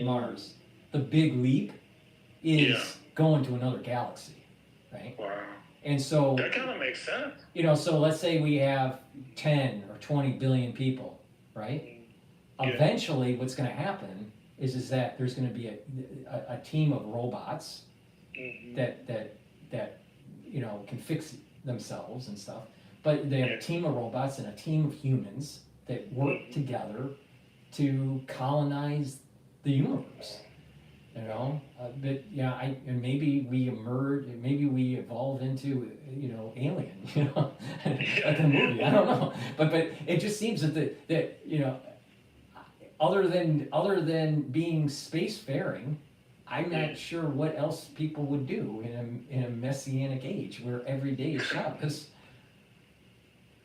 Mars. The big leap is going to another galaxy, right? Wow. And so That kind of makes sense. so let's say we have 10 or 20 billion people, right? Yeah. Eventually, what's going to happen is that there's going to be a team of robots that can fix themselves and stuff. But they have a team of robots and a team of humans that work together to colonize the universe. And maybe we emerge, maybe we evolve into, Alien, like a movie. I don't know, but it just seems that other than being spacefaring, I'm not sure what else people would do in a messianic age where every day is Shabbos.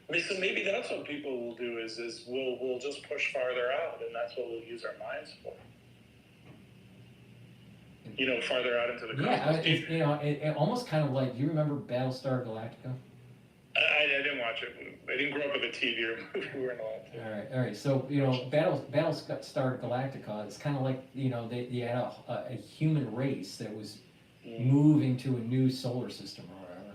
I mean, so maybe that's what people will do is we'll just push farther out, and that's what we'll use our minds for. Farther out into the cosmos. It almost kind of like, you remember Battlestar Galactica? I didn't watch it. I didn't grow up with a TV or movie. We weren't allowed to. All right. So Battlestar Galactica. It's kind of like they had a human race that was moving to a new solar system or whatever.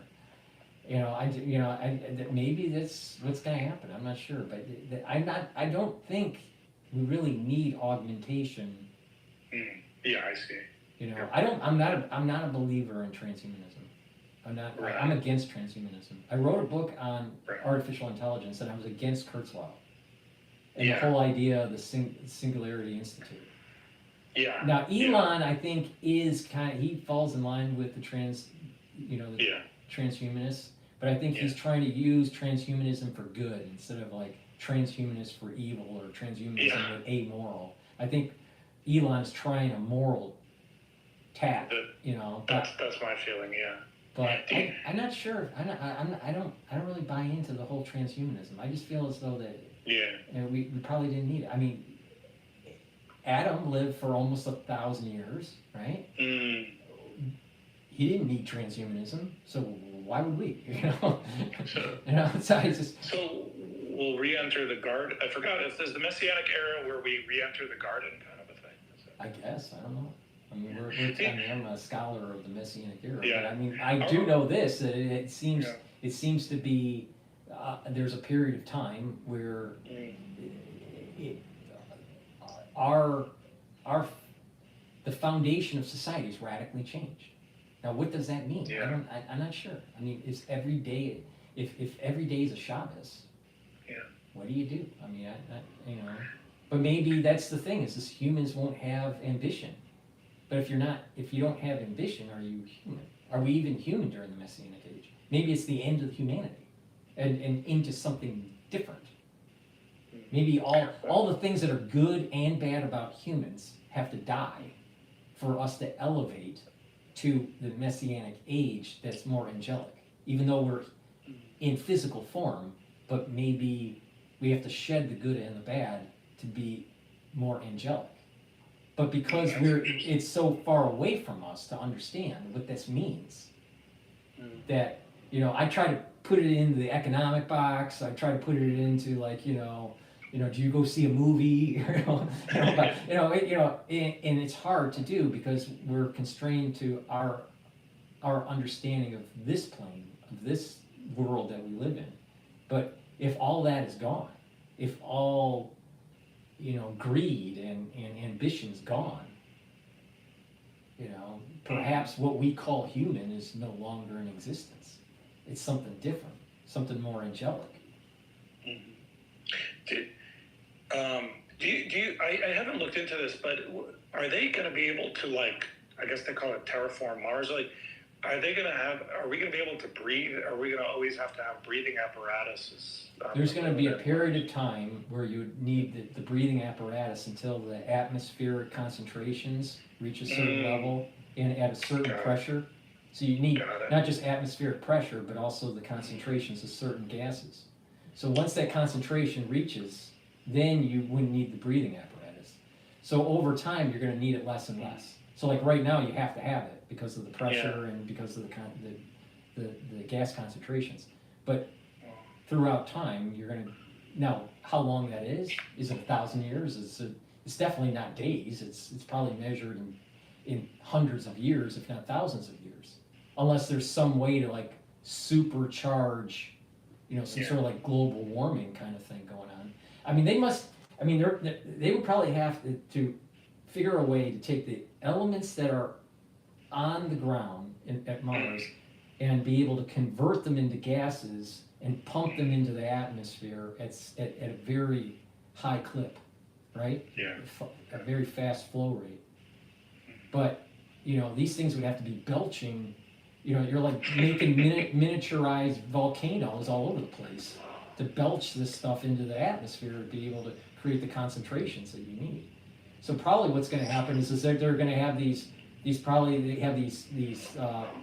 Maybe that's what's going to happen. I'm not sure, but I don't think we really need augmentation. Yeah, I see. I'm not a believer in transhumanism. I'm not. Right. I'm against transhumanism. I wrote a book on artificial intelligence, and I was against Cottrell and the whole idea of the Singularity Institute. Yeah. Now Elon, I think, is he falls in line with the transhumanists, but I think he's trying to use transhumanism for good instead of like transhumanist for evil or transhumanism with amoral. I think Elon's trying a moral tack, That's my feeling, yeah. But I'm not sure. I don't really buy into the whole transhumanism. I just feel as though that we probably didn't need it. I mean, Adam lived for almost 1,000 years, right? He didn't need transhumanism, so why would we? So we'll re-enter the garden. I forgot if there's the Messianic era where we re-enter the garden kind of a thing. I guess, I don't know. I mean, I'm a scholar of the Messianic era, Yeah. but I mean, I do know this, that it seems to be, there's a period of time where the foundation of society is radically changed. Now, what does that mean? Yeah. I'm not sure. I mean, is every day, if every day is a Shabbos, what do you do? I mean, but maybe that's the thing, is humans won't have ambition. But if you don't have ambition, are you human? Are we even human during the Messianic age? Maybe it's the end of humanity and into something different. Maybe all the things that are good and bad about humans have to die for us to elevate to the Messianic age that's more angelic. Even though we're in physical form, but maybe we have to shed the good and the bad to be more angelic. But because it's so far away from us to understand what this means, that, I try to put it into the economic box. I try to put it into like, do you go see a movie? And it's hard to do because we're constrained to our understanding of this plane, of this world that we live in. But if all that is gone, if all greed and ambition's gone, perhaps what we call human is no longer in existence. It's something different, something more angelic. I haven't looked into this, but are they going to be able to, like, I guess they call it terraform Mars? Like, are we going to be able to breathe? Are we going to always have to have breathing apparatuses? There's going to be a period of time where you need the breathing apparatus until the atmospheric concentrations reach a certain level and at a certain pressure. So you need Got it. not just atmospheric pressure, but also the concentrations of certain gases. So once that concentration reaches, then you wouldn't need the breathing apparatus. So over time, you're going to need it less and less. So like right now, you have to have it because of the pressure and because of the gas concentrations. But throughout time, you're going to, now how long that is it 1,000 years? It's definitely not days. It's probably measured in hundreds of years, if not thousands of years. Unless there's some way to like supercharge, some sort of like global warming kind of thing going on. I mean, they would probably have to figure a way to take the elements that are on the ground at Mars and be able to convert them into gases and pump them into the atmosphere at a very high clip, right? Yeah. A very fast flow rate. But, these things would have to be belching. You're like making miniaturized volcanoes all over the place to belch this stuff into the atmosphere to be able to create the concentrations that you need. So probably what's going to happen is that they're going to have these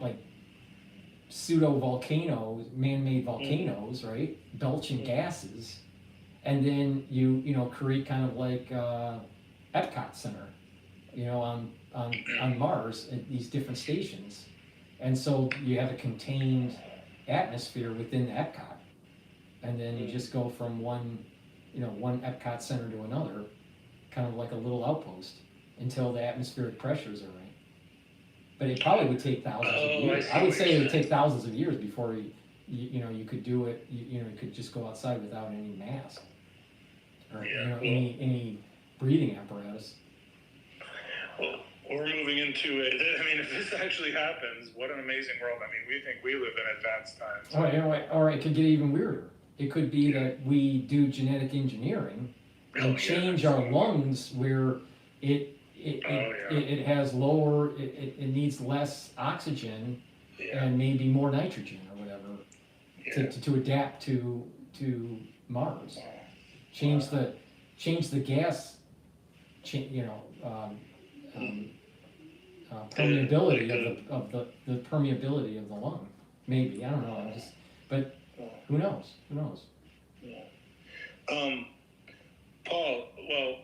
like pseudo volcanoes, man-made volcanoes, right, belching gases, and then you create kind of like Epcot Center, on Mars at these different stations. And so you have a contained atmosphere within Epcot, and then you just go from one Epcot Center to another, kind of like a little outpost, until the atmospheric pressures are right. But it probably would take thousands of years. I would say it would take thousands of years before you could do it. You could just go outside without any mask or any breathing apparatus. Well, we're moving into it. I mean, if this actually happens, what an amazing world. I mean, we think we live in advanced times. Or it could get even weirder. It could be that we do genetic engineering and change our lungs where it has lower, it needs less oxygen and maybe more nitrogen or whatever to adapt to Mars. Change the gas, permeability of the permeability of the lung. Maybe, I don't know. But who knows? Who knows? Paul, well,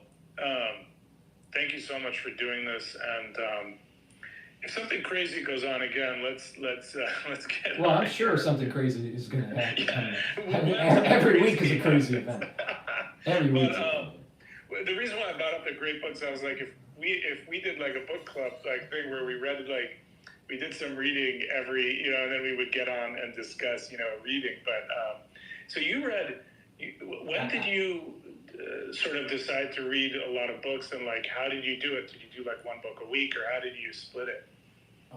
thank you so much for doing this. And if something crazy goes on again, let's get. Well, I'm sure something crazy is going to happen. Every week is a crazy event. Every week. But the reason why I brought up the great books, I was like, if we did like a book club like thing where we read we did some reading every, and then we would get on and discuss, reading. But so you read. When did you sort of decide to read a lot of books, and like how did you do it? Did you do like one book a week, or how did you split it?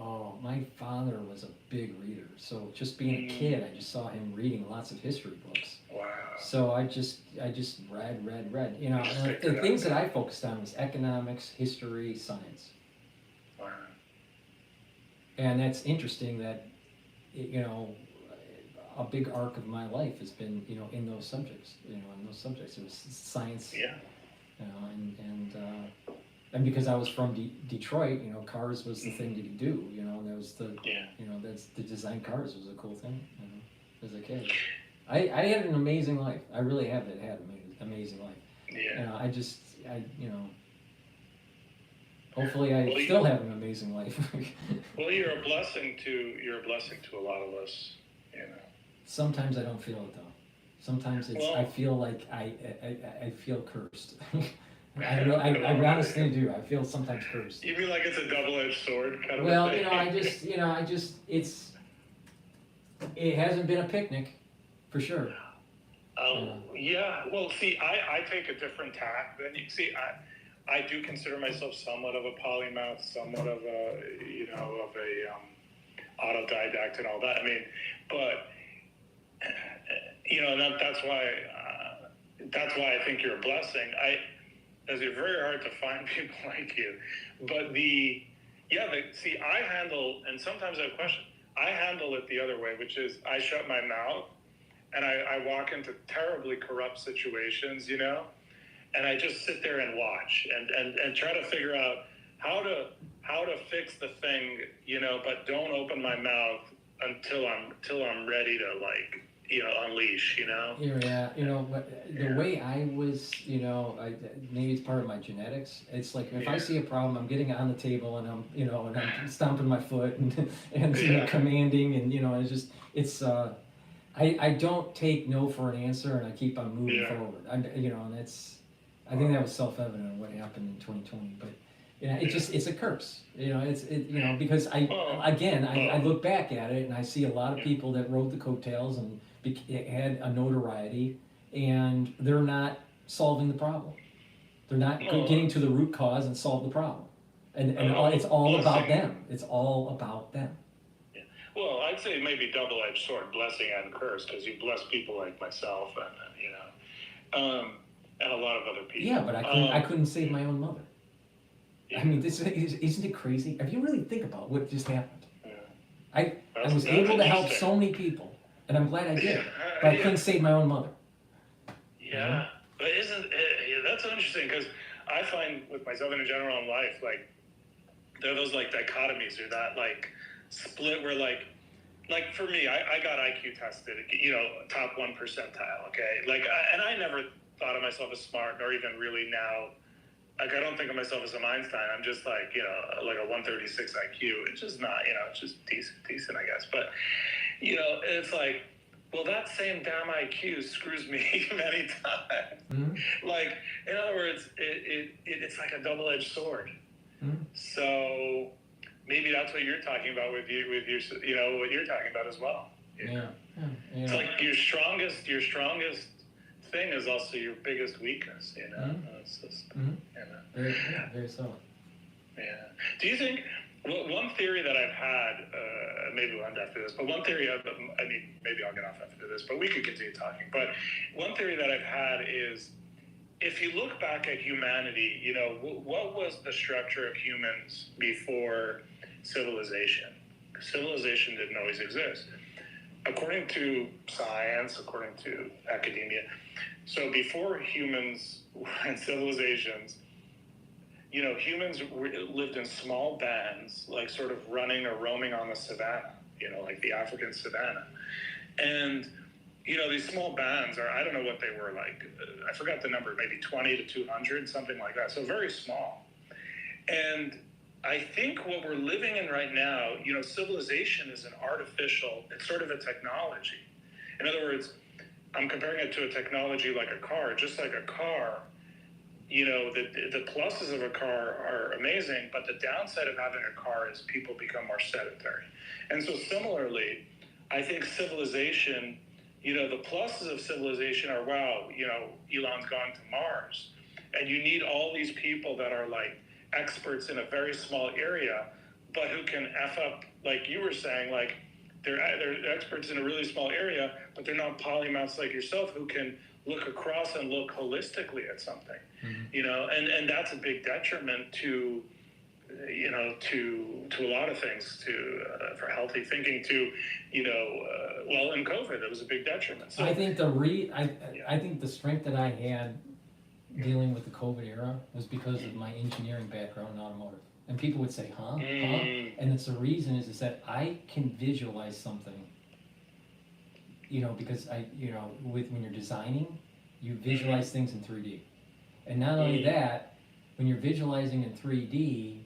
Oh, my father was a big reader. So just being a kid, I just saw him reading lots of history books. Wow. So I just read. The things that I focused on was economics, history, science. Wow. And that's interesting that, a big arc of my life has been, in those subjects. It was science. Yeah. And because I was from Detroit, cars was the thing to do. And there was that's the design cars was a cool thing. As a kid, I had an amazing life. I really had an amazing life. Yeah. Hopefully I still have an amazing life. Well, you're a blessing to a lot of us. Sometimes I don't feel it though. Sometimes I feel like I feel cursed. I honestly do. I feel sometimes cursed. You mean like it's a double-edged sword kind of Well, thing? it hasn't been a picnic, for sure. Yeah. Well, see, I take a different tack than you. See, I do consider myself somewhat of a polymath, somewhat of a autodidact and all that. I mean, but that's why I think you're a blessing. It's very hard to find people like you. But I handle, and sometimes I have questions, I handle it the other way, which is I shut my mouth and I walk into terribly corrupt situations, and I just sit there and watch and try to figure out how to fix the thing, but don't open my mouth until I'm ready to like, unleash, Yeah, but the way I was, maybe it's part of my genetics. It's like if I see a problem, I'm getting it on the table and I'm stomping my foot and commanding and I don't take no for an answer and I keep on moving forward. And I think that was self-evident what happened in 2020, but. It's a curse. Because I look back at it and I see a lot of people that rode the coattails and had a notoriety, and they're not solving the problem. They're not getting to the root cause and solve the problem. And it's all about them. It's all about them. Yeah. Well, I'd say maybe double-edged sword, blessing and curse, because you bless people like myself and a lot of other people. Yeah, but I couldn't save my own mother. I mean, isn't it crazy? If you really think about what just happened, I was able to help so many people, and I'm glad I did, but I couldn't save my own mother. Yeah, but that's so interesting, because I find with myself and in general in life, like, there are those like dichotomies or that like split where like for me, I got IQ tested, top 1 percentile, okay? And I never thought of myself as smart, nor even really now. Like, I don't think of myself as an Einstein. I'm just like, like a 136 IQ. It's just not, it's just decent, I guess. But, it's like, well, that same damn IQ screws me many times. Mm-hmm. Like, in other words, it's like a double-edged sword. Mm-hmm. So maybe that's what you're talking about with your, what you're talking about as well. Yeah. It's like your strongest thing is also your biggest weakness, Mm-hmm. It's just, Very so. Yeah. Do you think, one theory that I've had, maybe we'll end after this, but one theory, maybe I'll get off after this, but we could continue talking. But one theory that I've had is, if you look back at humanity, what was the structure of humans before civilization? Civilization didn't always exist. According to science, according to academia, so before humans and civilizations, humans lived in small bands, like sort of running or roaming on the savannah, like the African savannah. And, these small bands I don't know what they were like, I forgot the number, maybe 20 to 200, something like that. So very small. And I think what we're living in right now, civilization is it's sort of a technology. In other words, I'm comparing it to a technology like a car. Just like a car, the pluses of a car are amazing, but the downside of having a car is people become more sedentary. And so similarly, I think civilization, the pluses of civilization are, wow, Elon's gone to Mars. And you need all these people that are like experts in a very small area, but who can F up, like you were saying, like they're experts in a really small area, but they're not polymaths like yourself who can look across and look holistically at something, mm-hmm. And that's a big detriment to a lot of things, for healthy thinking, in COVID, it was a big detriment. So I think I think the strength that I had dealing with the COVID era was because of my engineering background in automotive. And people would say, huh? And it's the reason is that I can visualize something, because when you're designing, you visualize things in 3D. And not only that, when you're visualizing in 3D,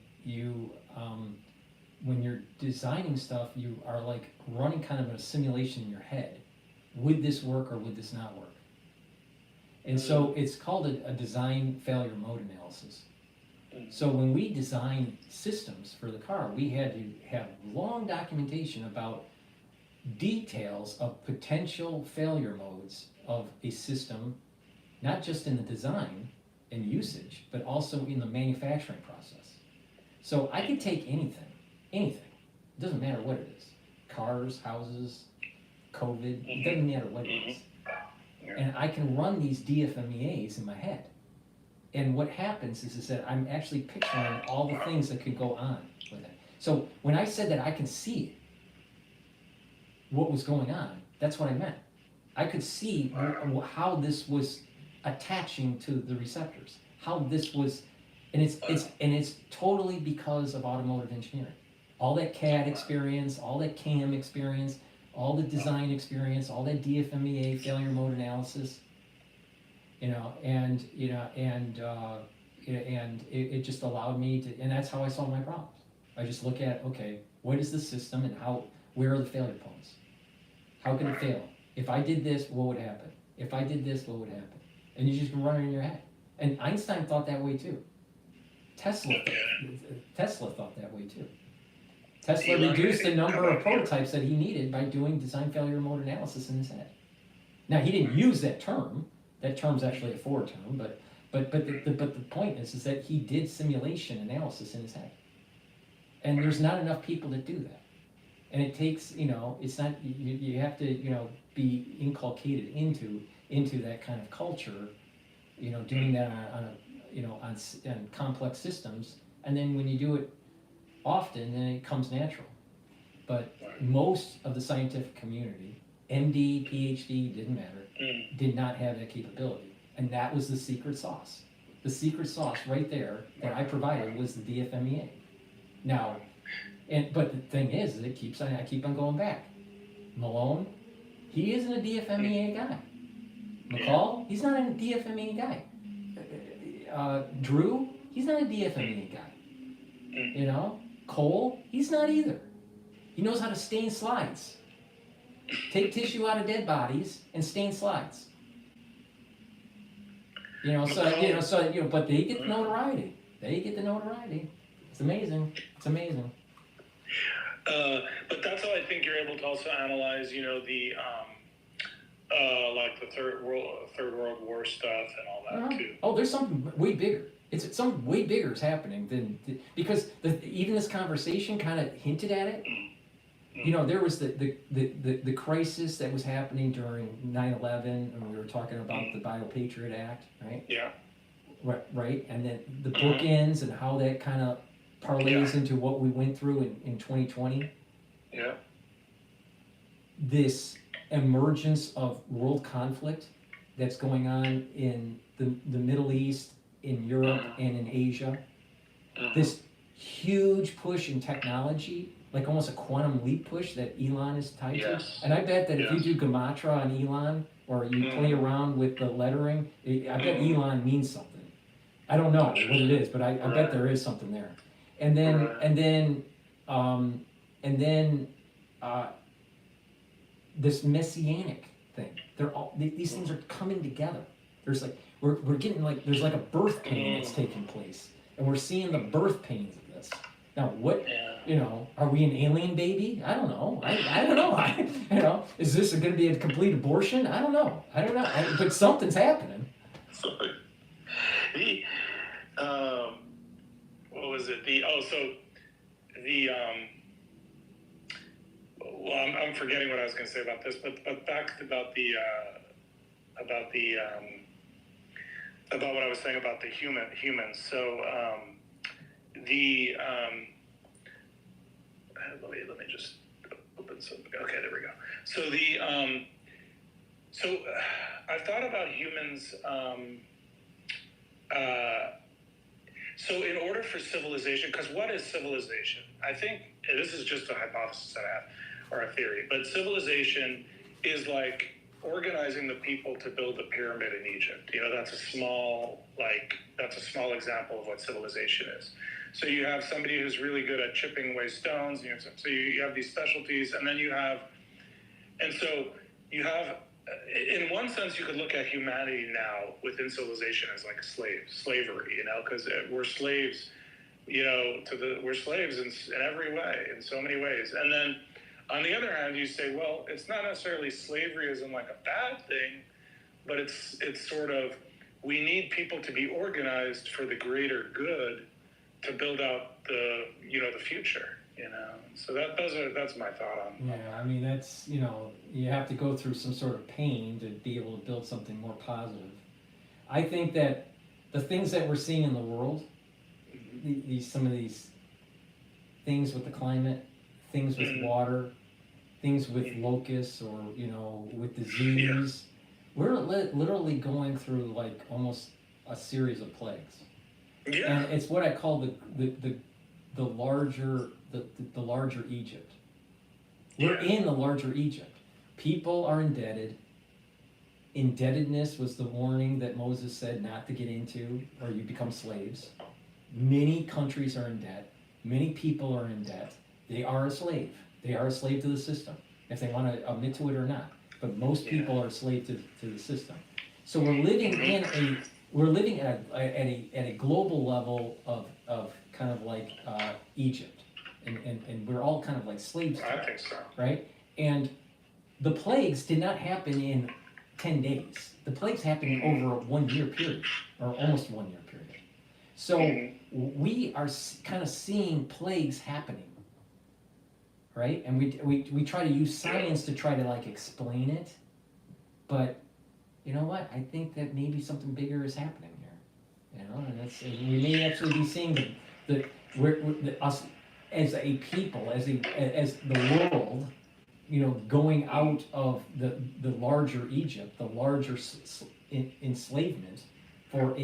when you're designing stuff, you are like running kind of a simulation in your head. Would this work or would this not work? And so it's called a design failure mode analysis. So when we design systems for the car, we had to have long documentation about details of potential failure modes of a system, not just in the design and usage, but also in the manufacturing process. So I could take anything, it doesn't matter what it is, cars, houses, COVID, it doesn't matter what it is. And I can run these DFMEAs in my head. And what happens is that I'm actually picturing all the things that could go on with it. So when I said that I can see what was going on, that's what I meant. I could see how this was attaching to the receptors, how this was And it's totally because of automotive engineering. All that CAD experience, all that CAM experience, all the design experience, all that DFMEA failure mode analysis, and it just allowed me to, and that's how I solve my problems. I just look at, okay, what is the system and where are the failure points? How can it fail? If I did this, what would happen? If I did this, what would happen? And you just run it in your head. And Einstein thought that way too. Tesla thought that way too. Tesla reduced the number of prototypes that he needed by doing design failure mode analysis in his head. Now, he didn't use that term. That term's actually a Ford term, but the point is that he did simulation analysis in his head. And there's not enough people that do that. And it takes, it's not, you have to, be inculcated into that kind of culture, doing that on complex systems. And then when you do it often, then it comes natural. But most of the scientific community, MD, Ph.D., didn't matter, did not have that capability. And that was the secret sauce. The secret sauce right there that I provided was the DFMEA. Now, but the thing is I keep on going back. Malone, he isn't a DFMEA guy. McCall, he's not a DFMEA guy. Drew, he's not a DFMEA guy. Cole, he's not either. He knows how to stain slides. Take tissue out of dead bodies and stain slides. But they get the notoriety. It's amazing. But that's how I think you're able to also analyze, the like the third world war stuff and all that too. Oh, there's something way bigger. It's something way bigger is happening because even this conversation kind of hinted at it. There was the crisis that was happening during 9/11, and we were talking about the Bio-Patriot Act, right? Yeah. Right, and then the bookends and how that kind of parlays into what we went through in 2020. Yeah. This emergence of world conflict that's going on in the Middle East, in Europe, and in Asia. This huge push in technology, like almost a quantum leap push that Elon is tied to. And I bet that if you do Gematria on Elon, or you play around with the lettering, I bet Elon means something. I don't know what it is, but I bet there is something there. And then this messianic thing. These things are coming together. There's like we're getting like there's like a birth pain that's taking place, and we're seeing the birth pains of this. Now, what are we an alien baby? I don't know. I don't know. Is this going to be a complete abortion? I don't know. But something's happening. Sorry. What was it? I'm forgetting what I was going to say about this, but back about what I was saying about the humans. So let me just open something. Okay, there we go. So I've thought about humans. So in order for civilization, because what is civilization? I think this is just a hypothesis I have, or a theory, but civilization is like organizing the people to build the pyramid in Egypt. That's a small example of what civilization is. So you have somebody who's really good at chipping away stones. So you have these specialties, and then you have, in one sense, you could look at humanity now within civilization as like slavery, because we're slaves, we're slaves in every way, in so many ways. And then on the other hand, you say, well, it's not necessarily slavery as in like a bad thing, but it's sort of, we need people to be organized for the greater good to build out the future, So that's my thought on. Yeah, I mean, that's, you have to go through some sort of pain to be able to build something more positive. I think that the things that we're seeing in the world, some of these things with the climate, things with water, things with locusts, or, with disease, we're literally going through like almost a series of plagues. Yeah. And it's what I call the larger Egypt. We're in the larger Egypt. People are indebted. Indebtedness was the warning that Moses said not to get into, or you become slaves. Many countries are in debt. Many people are in debt. They are a slave. They are a slave to the system, if they want to admit to it or not. But most people are a slave to the system. So we're living at a global level of kind of like Egypt, and we're all kind of like slaves to I it, think so. right? And the plagues did not happen in 10 days. The plagues happened over a 1 year period, or almost 1 year period. So we are kind of seeing plagues happening, right? And we try to use science to try to like explain it, but you know what? I think that maybe something bigger is happening here, you know, and we may actually be seeing us as a people, as the world, you know, going out of the larger Egypt, the larger enslavement for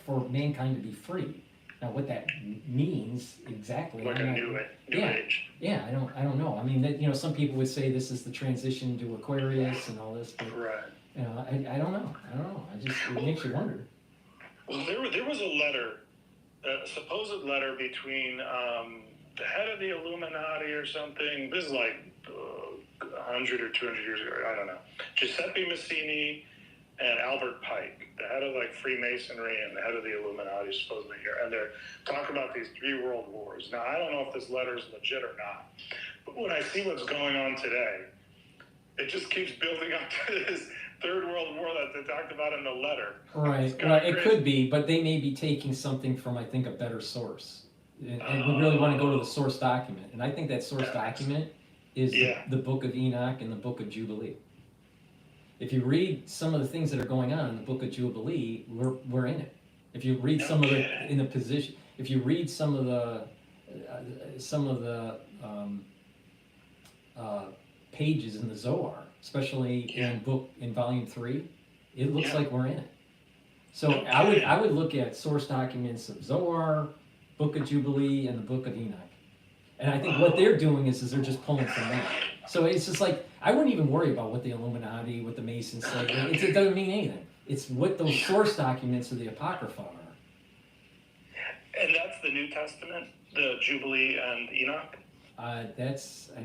for mankind to be free. Now, what that means exactly? Like a new age. Yeah, I don't know. I mean, you know, some people would say this is the transition to Aquarius and all this, but Right. you know, I don't know. It makes you wonder. Well, there was a letter, a supposed letter between the head of the Illuminati or something. This is like 100 or 200 years ago. I don't know. Giuseppe Mazzini and Albert Pike, the head of like Freemasonry and the head of the Illuminati, supposedly here, and they're talking about these 3 world wars. Now, I don't know if this letter is legit or not, but when I see what's going on today, it just keeps building up to this 3rd World War that they talked about in the letter. Right. Well, it could be, but they may be taking something from, I think, a better source. And we really want to go to the source document. And I think that source document is the Book of Enoch and the Book of Jubilee. If you read some of the things that are going on in the Book of Jubilee, we're in it. If you read some of the in the position, if you read some of the pages in the Zohar, especially in volume 3, it looks like we're in it. So I would look at source documents of Zohar, Book of Jubilee, and the Book of Enoch. And I think what they're doing is they're just pulling from that. So it's just like, I wouldn't even worry about what the Illuminati, what the Masons say. It doesn't mean anything. It's what those source documents of the Apocrypha are. And that's the New Testament, the Jubilee and Enoch? I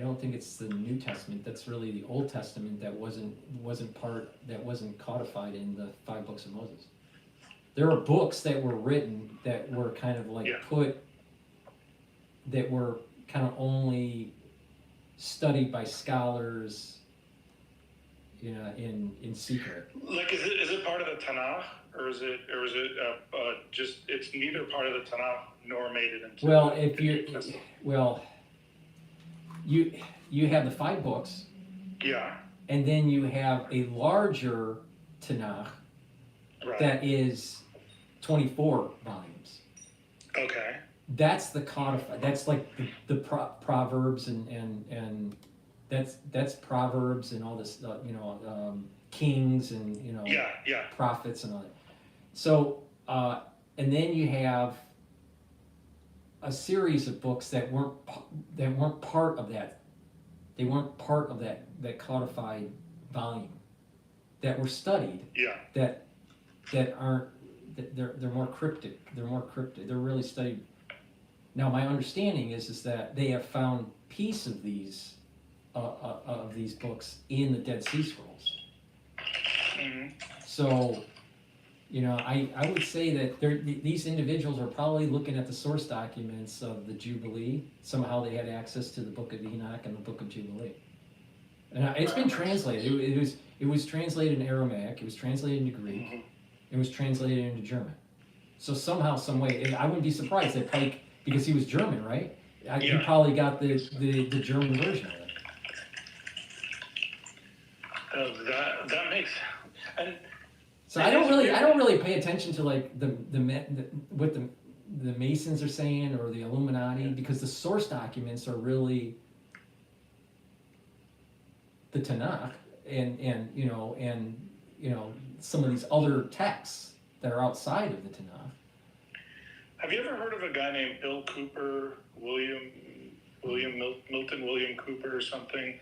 don't think it's the New Testament. That's really the Old Testament that wasn't codified in the 5 books of Moses. There are books that were written that were kind of like that were kind of only studied by scholars, you know, in secret. Like, is it part of the Tanakh, or is it just it's neither part of the Tanakh nor made it into? Well, you have the 5 books. Yeah. And then you have a larger Tanakh that is 24 volumes. Okay. That's the codified. That's like the Proverbs and that's Proverbs and all this, Kings and prophets and all that. So and then you have a series of books that weren't part of that. They weren't part of that codified volume that were studied. Yeah. That aren't. They're more cryptic. They're really studied. Now, my understanding is that they have found piece of these books in the Dead Sea Scrolls. Mm-hmm. So, you know, I would say that these individuals are probably looking at the source documents of the Jubilee. Somehow they had access to the Book of Enoch and the Book of Jubilee. And it's been translated. It was translated in Aramaic. It was translated into Greek. Mm-hmm. It was translated into German. So somehow, some way, I wouldn't be surprised that Pike, because he was German, right? He probably got the German version of it. That makes. And so I don't really pay attention to like what the Masons are saying or the Illuminati, because the source documents are really the Tanakh and some of these other texts that are outside of the Tanakh. Have you ever heard of a guy named Bill Cooper, Milton William Cooper or something?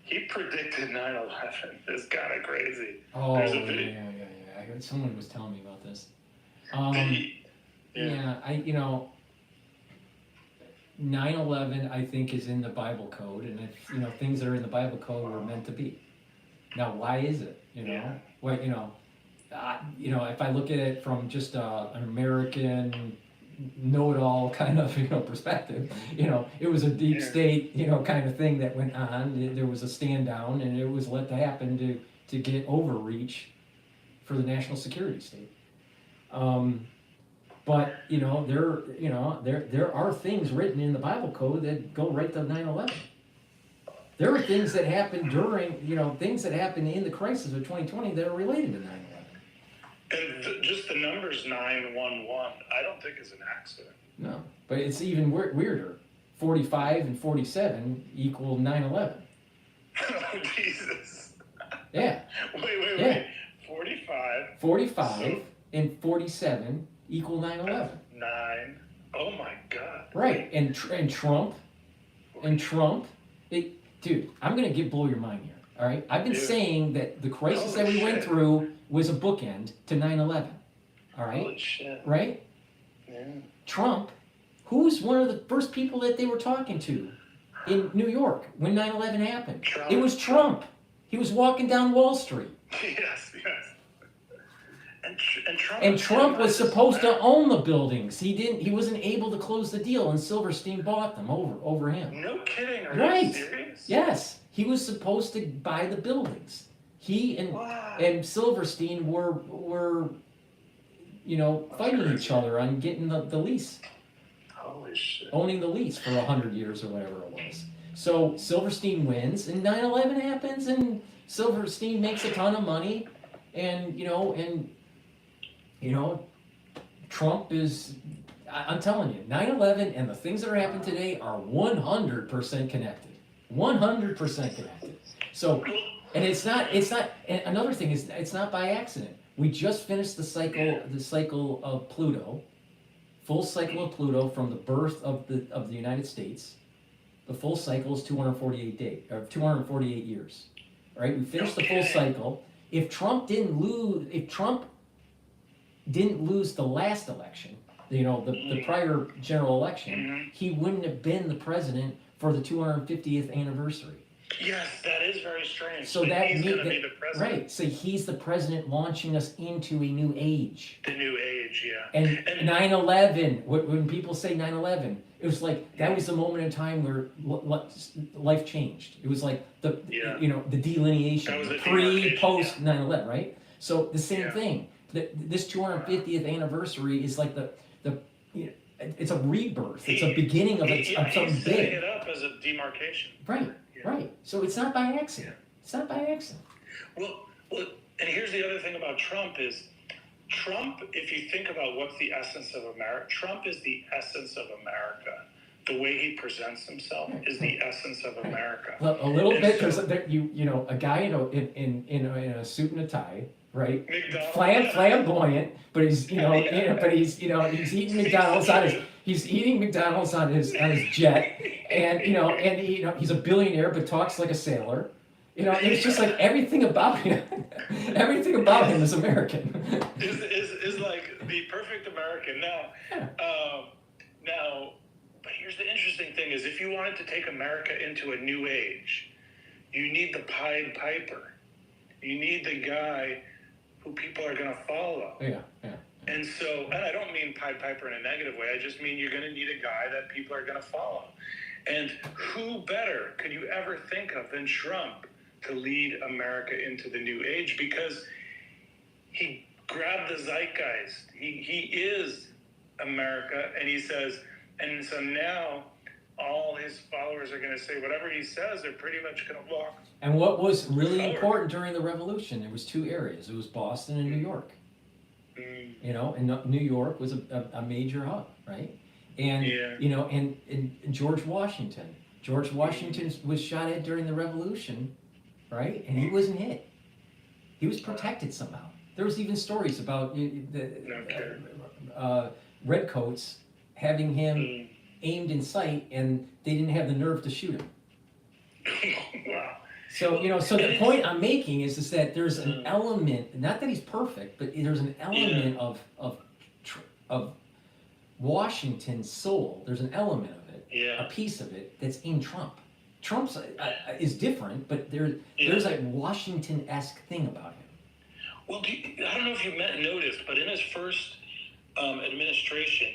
He predicted 9/11. It's kind of crazy. Oh, There's a video. yeah. I heard someone was telling me about this. Yeah. 9/11, I think, is in the Bible code, and if things that are in the Bible code were meant to be. Now, why is it? What if I look at it from just an American know-it-all kind of perspective, it was a deep state kind of thing that went on. There was a stand down, and it was let to happen to get overreach for the national security state. But there are things written in the Bible code that go right to 9/11. There are things that happened during things that happened in the crisis of 2020 that are related to 9/11. And just the numbers 911, I don't think is an accident. No, but it's even weirder. 45 and 47 equal 9/11. Oh, Jesus. Yeah. Wait. 45. 45 and 47 equal 9/11. 9. Oh my God. Right, and Trump, dude, I'm gonna blow your mind here. All right, I've been saying that the crisis that we went through was a bookend to 9/11. All right, Holy shit. Right? Yeah. Trump, who's one of the first people that they were talking to in New York when 9/11 happened? Trump. It was Trump. He was walking down Wall Street. Yes. And Trump was supposed to own the buildings. He wasn't able to close the deal, and Silverstein bought them over him. No kidding. Are Right. you serious? Yes. He was supposed to buy the buildings. He and Silverstein were fighting each other on getting the lease. Holy shit. Owning the lease for 100 years or whatever it was. So Silverstein wins, and 9/11 happens, and Silverstein makes a ton of money, and Trump is. I'm telling you, 9/11 and the things that are happening today are 100% connected. 100% connected. So, and it's not. And another thing is, it's not by accident. We just finished the cycle of Pluto, full cycle of Pluto from the birth of the United States. The full cycle is 248 years. All right, we finished the full cycle. If Trump didn't lose the last election, the prior general election, he wouldn't have been the president for the 250th anniversary. Yes, that is very strange. So that he's going to be the president. Right. So he's the president launching us into a new age. The new age, yeah. And 9/11, when people say 9/11, it was like that was the moment in time where life changed. It was like the delineation, the pre-post 9/11, right? So the same thing. This 250th anniversary is like it's a rebirth. It's a beginning of something he's big. setting it up as a demarcation. Right. Right. So it's not by accident. It's not by accident. Well, and here's the other thing about Trump is, if you think about what's the essence of America, Trump is the essence of America. The way he presents himself is the essence of America. Well, a little bit, because a guy in a suit and a tie, right? Flamboyant, but he's he's eating McDonald's on his jet, and he's a billionaire but talks like a sailor. It's just like everything about him is American. is like the perfect American. Now, but here's the interesting thing: is if you wanted to take America into a new age, you need the Pied Piper. You need the guy who people are going to follow. Yeah. And I don't mean Pied Piper in a negative way. I just mean you're going to need a guy that people are going to follow. And who better could you ever think of than Trump to lead America into the new age? Because he grabbed the zeitgeist. He is America, and he says, and so now all his followers are going to say whatever he says, they're pretty much going to walk. And what was really important during the revolution, there was two areas. It was Boston and New York. And New York was a major hub, right? And and George Washington was shot at during the Revolution, right? And he wasn't hit. He was protected somehow. There was even stories about redcoats having him aimed in sight, and they didn't have the nerve to shoot him. Wow. So, so the point I'm making is that there's an element, not that he's perfect, but there's an element of Washington's soul. There's an element of it, a piece of it that's in Trump. Trump's is different, but there's a Washington-esque thing about him. Well, I don't know if you noticed, but in his first administration,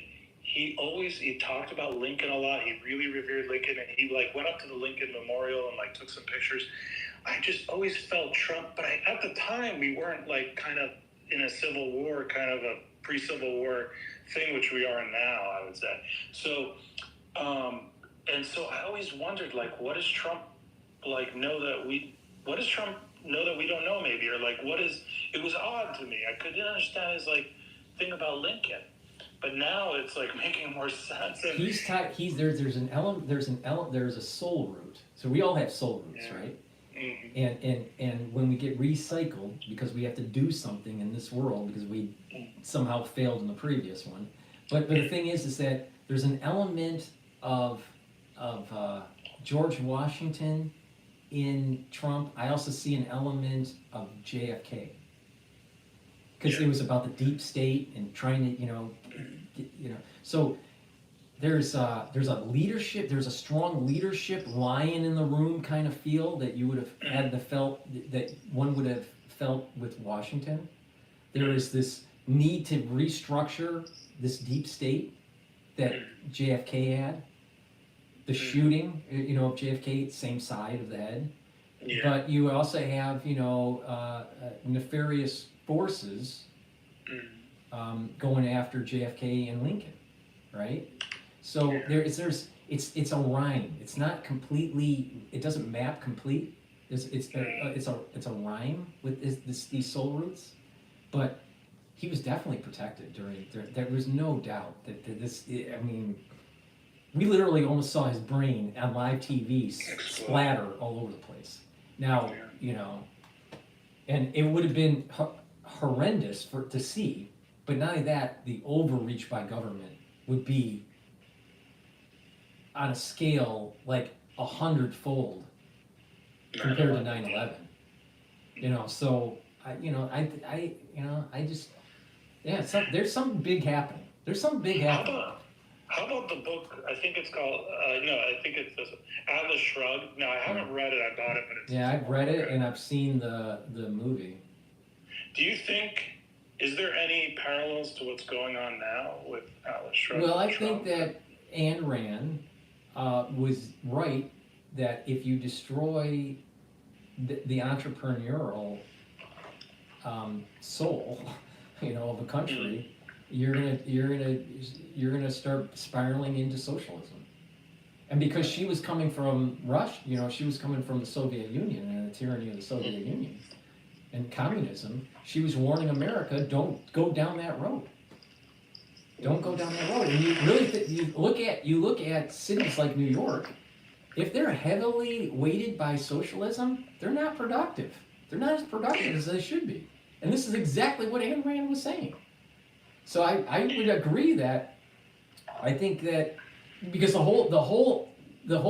he talked about Lincoln a lot. He really revered Lincoln, and he went up to the Lincoln Memorial and took some pictures. I just always felt Trump, but at the time we weren't kind of in a civil war, kind of a pre-Civil War thing, which we are now, I would say. So, and so I always wondered, what does Trump know that we? What does Trump know that we don't know, maybe, or it was odd to me. I couldn't understand his thing about Lincoln, but now it's making more sense. And There's a soul root. So we all have soul roots, right? Mm-hmm. And when we get recycled, because we have to do something in this world because we somehow failed in the previous one. But the thing is that there's an element of George Washington in Trump. I also see an element of JFK, because it was about the deep state and trying to, So there's a leadership. There's a strong leadership lion in the room kind of feel that you would have had that one would have felt with Washington. There is this need to restructure this deep state that JFK had. The shooting, of JFK, same side of the head. Yeah. But you also have, nefarious forces going after JFK and Lincoln, right? So it's a rhyme. It's not completely. It doesn't map complete. It's a rhyme with these soul roots, but he was definitely protected during. There was no doubt that this. I mean, we literally almost saw his brain on live TV splatter all over the place. Now, and it would have been horrendous to see, but not only that, the overreach by government would be on a scale 100-fold compared to 9/11. So there's something big happening. There's something big happening. How about the book? I think it's called, I think it's Atlas Shrugged. No, I haven't read it. I bought it, but it's... Yeah, I've read it, and I've seen the movie. Do you think, is there any parallels to what's going on now with Atlas Shrugged? Well, I think that Ayn Rand was right, that if you destroy the entrepreneurial soul, of a country, you're gonna start spiraling into socialism. And because she was coming from Russia, she was coming from the Soviet Union and the tyranny of the Soviet Union and communism, she was warning America, don't go down that road. Don't go down that road. And you really you look at cities like New York. If they're heavily weighted by socialism, they're not productive. They're not as productive as they should be. And this is exactly what Ayn Rand was saying. So I would agree that I think that because the whole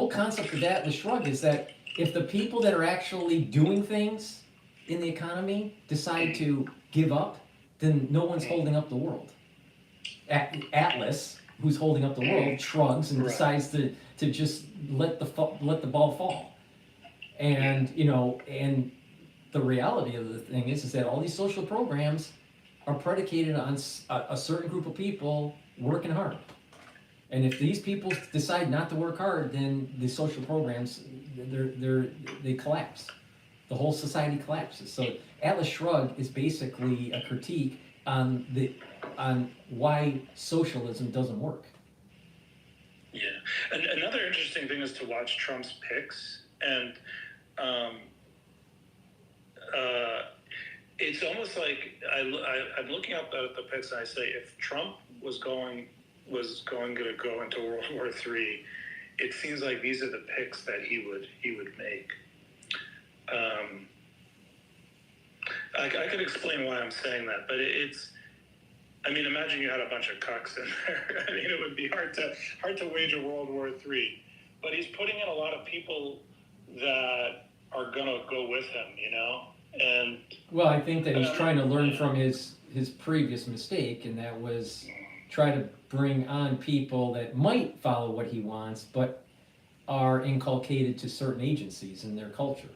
concept of that, the shrug, is that if the people that are actually doing things in the economy decide to give up, then no one's holding up the world. Atlas, who's holding up the world, shrugs and decides to just let the ball fall. And and the reality of the thing is that all these social programs are predicated on a certain group of people working hard. And if these people decide not to work hard, then the social programs, they collapse. The whole society collapses. So Atlas Shrugged is basically a critique on why socialism doesn't work. Yeah, and another interesting thing is to watch Trump's picks, and it's almost like I'm looking up the picks, and I say, if Trump was going to go into World War III, it seems like these are the picks that he would make. I could explain why I'm saying that, but it's I mean, imagine you had a bunch of cucks in there. I mean, it would be hard to wage a World War III. But he's putting in a lot of people that are gonna go with him, And Well, I think that he's trying to learn from his previous mistake, and that was try to bring on people that might follow what he wants, but are inculcated to certain agencies in their culture.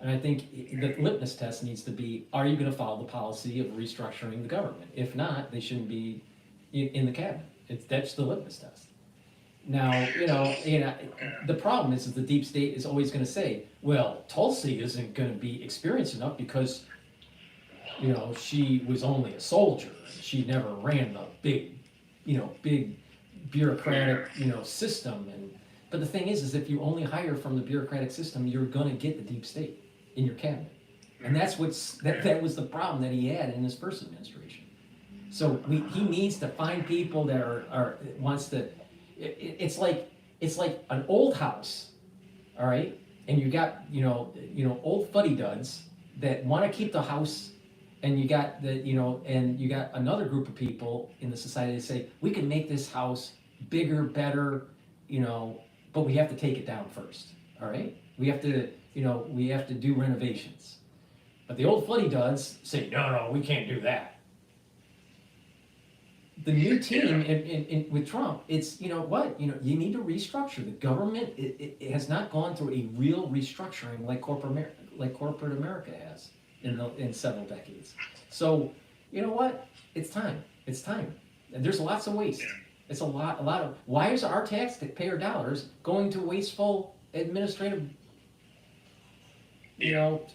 And I think the litmus test needs to be, are you going to follow the policy of restructuring the government? If not, they shouldn't be in the cabinet. That's the litmus test. Now, the problem is the deep state is always going to say, well, Tulsi isn't going to be experienced enough because, she was only a soldier. She never ran the big bureaucratic, system. But the thing is if you only hire from the bureaucratic system, you're going to get the deep state in your cabinet. And that's that was the problem that he had in his first administration. So he needs to find people that wants to. It's like an old house, all right, and you got old fuddy-dudds that want to keep the house, and you got and you got another group of people in the society that say we can make this house bigger, better, but we have to take it down first, all right? We have to do renovations, but the old fuddy-dudds say no, we can't do that. The new team with Trump, it's you need to restructure the government. It has not gone through a real restructuring like corporate America has in several decades. So you know what? It's time. And there's lots of waste. It's a lot of. Why is our taxpayer dollars going to wasteful administrative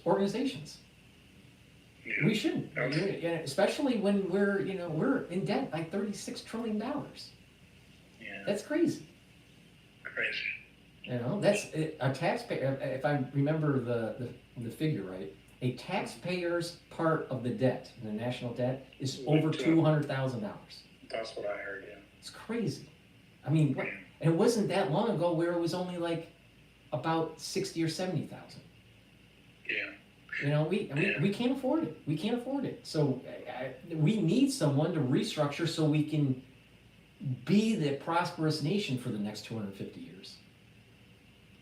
organizations? We shouldn't, especially when we're in debt like $36 trillion. Yeah. That's crazy. That's a taxpayer. If I remember the figure right, a taxpayer's part of the debt, the national debt, is over $200,000. That's what I heard. Yeah. It's crazy. I mean, and it wasn't that long ago where it was only like about 60 or 70,000. Yeah. We can't afford it. We can't afford it. So we need someone to restructure so we can be the prosperous nation for the next 250 years.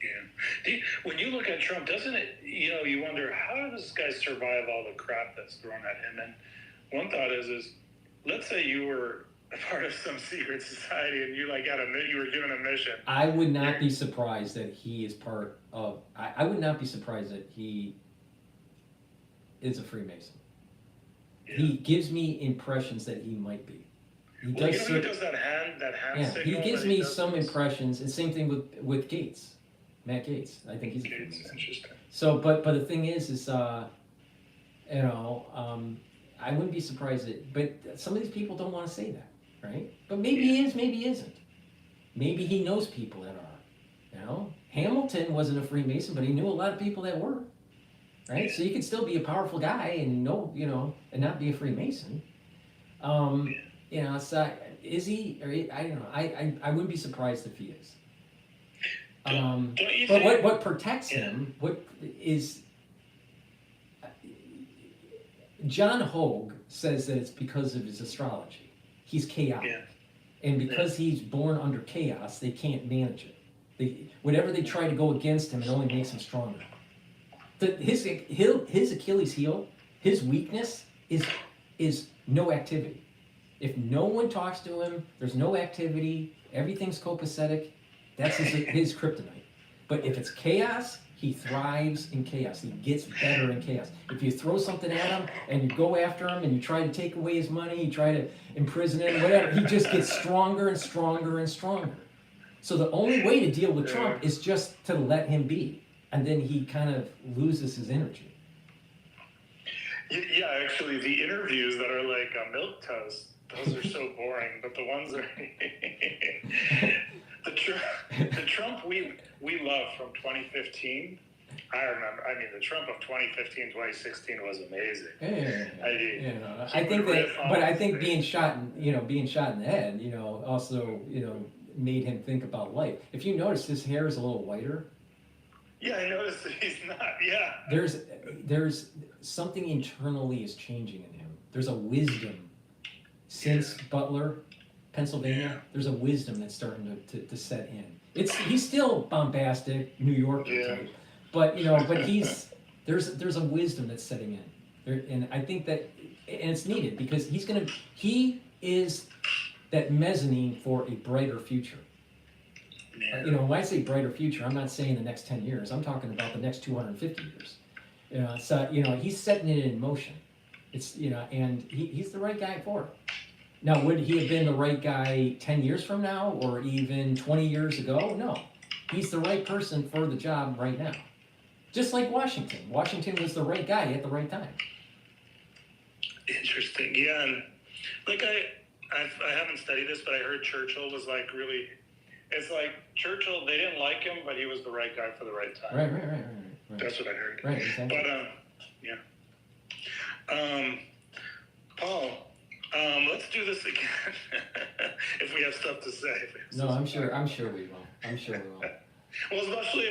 Yeah. When you look at Trump, doesn't it, you wonder, how does this guy survive all the crap that's thrown at him? And one thought is let's say you were a part of some secret society and you were given a mission. I would not be surprised that he is part of, I would not be surprised that he is a Freemason. Yeah. He gives me impressions that he might be. He does that hand signal. He gives me some impressions, and same thing with Gates, Matt Gates. I think he's a Freemason. Interesting. So, but the thing is I wouldn't be surprised but some of these people don't want to say that, right? But maybe he is, maybe he isn't. Maybe he knows people that are, Hamilton wasn't a Freemason, but he knew a lot of people that were. Right, so you can still be a powerful guy and and not be a Freemason. So is he? Or I don't know. I wouldn't be surprised if he is. But what protects him? What is? John Hogue says that it's because of his astrology. He's chaotic, and because he's born under chaos, they can't manage it. Whatever they try to go against him, it only makes him stronger. His Achilles heel, his weakness is no activity. If no one talks to him, there's no activity, everything's copacetic, that's his kryptonite. But if it's chaos, he thrives in chaos. He gets better in chaos. If you throw something at him and you go after him and you try to take away his money, you try to imprison him, whatever, he just gets stronger and stronger and stronger. So the only way to deal with Trump is just to let him be. And then he kind of loses his energy. Yeah, actually, the interviews that are like milk toast, those are so boring. But the ones that the Trump we love from 2015. I remember. I mean, the Trump of 2015, 2016 was amazing. I think being shot in the head, also made him think about life. If you notice, his hair is a little whiter. Yeah, I noticed that he's not. Yeah. There's something internally is changing in him. There's a wisdom since Butler, Pennsylvania, there's a wisdom that's starting to set in. He's still bombastic, New Yorker type, but there's a wisdom that's setting in, and I think that, and it's needed because he is that mezzanine for a brighter future. When I say brighter future, I'm not saying the next 10 years. I'm talking about the next 250 years. So he's setting it in motion. It's and he's the right guy for it. Now, would he have been the right guy 10 years from now or even 20 years ago? No. He's the right person for the job right now. Just like Washington. Washington was the right guy at the right time. Interesting. Yeah, and like I haven't studied this, but I heard Churchill was like really. It's like Churchill. They didn't like him, but he was the right guy for the right time. Right. That's what I heard. Right. Exactly. But Paul, let's do this again if we have stuff to say. No, I'm sure we will. Well, especially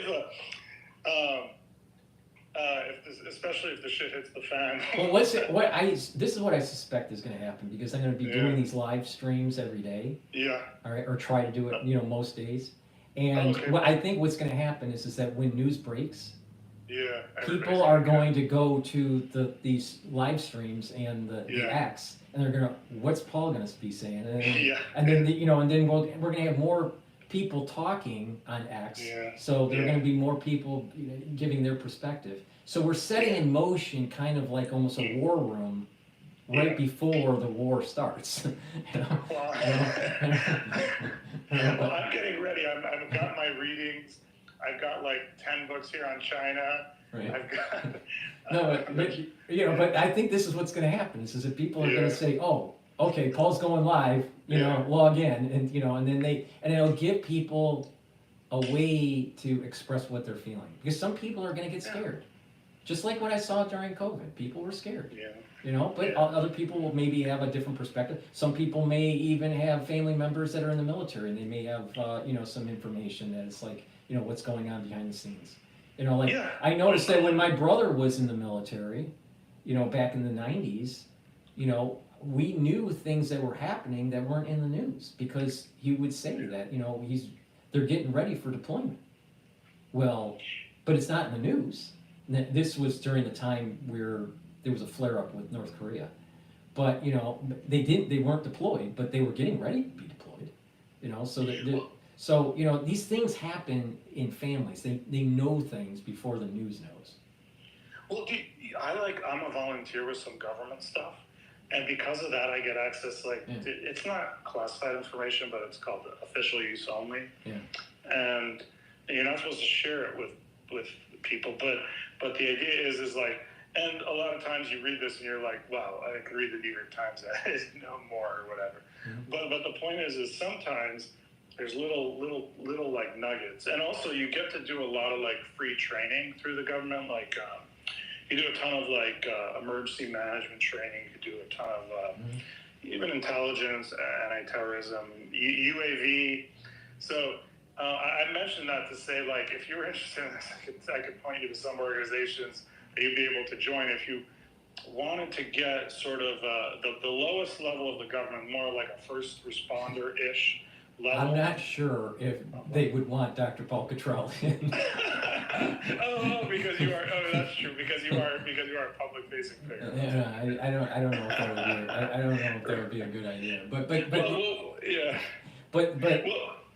especially if the shit hits the fan. Well, this is what I suspect is going to happen because I'm going to be doing these live streams every day. Yeah. All right, or try to do it, most days. And what I think what's going to happen is that when news breaks, people are going to go to these live streams and the X, and they're going to, what's Paul going to be saying? And then we're going to have more people talking on X, so there are going to be more people giving their perspective. So we're setting in motion kind of like almost a war room right before the war starts. Well, I'm getting ready. I've got my readings. I've got like 10 books here on China. Right. I've got. But I think this is what's going to happen. Is that people are going to say, "Oh, okay, Paul's going live. Log in," and then it'll give people a way to express what they're feeling because some people are going to get scared, just like what I saw during COVID. People were scared. But other people will maybe have a different perspective. Some people may even have family members that are in the military, and they may have some information that it's like what's going on behind the scenes. I noticed that when my brother was in the military, back in the 90s, we knew things that were happening that weren't in the news because he would say that, they're getting ready for deployment. Well, but it's not in the news. This was during the time where there was a flare-up with North Korea. But, they weren't deployed, but they were getting ready to be deployed. So these things happen in families. They know things before the news knows. Well, I'm a volunteer with some government stuff, and because of that, I get access. It's not classified information, but it's called official use only. Yeah. And you're not supposed to share it with people, but the idea is and a lot of times you read this and you're like, wow, I could read the New York Times, I know more or whatever. Mm-hmm. But the point is sometimes there's little like nuggets, and also you get to do a lot of free training through the government. You do a ton of emergency management training. You do a ton of even intelligence, anti-terrorism, UAV. So I mentioned that to say if you were interested in this, I could point you to some organizations that you'd be able to join if you wanted to get sort of the lowest level of the government, more like a first responder-ish level. I'm not sure if they would want DrPaulCottrell in. Because you are. Oh, that's true. Because you are a public-facing figure. I don't know if that would be. I don't know if that would be a good idea. But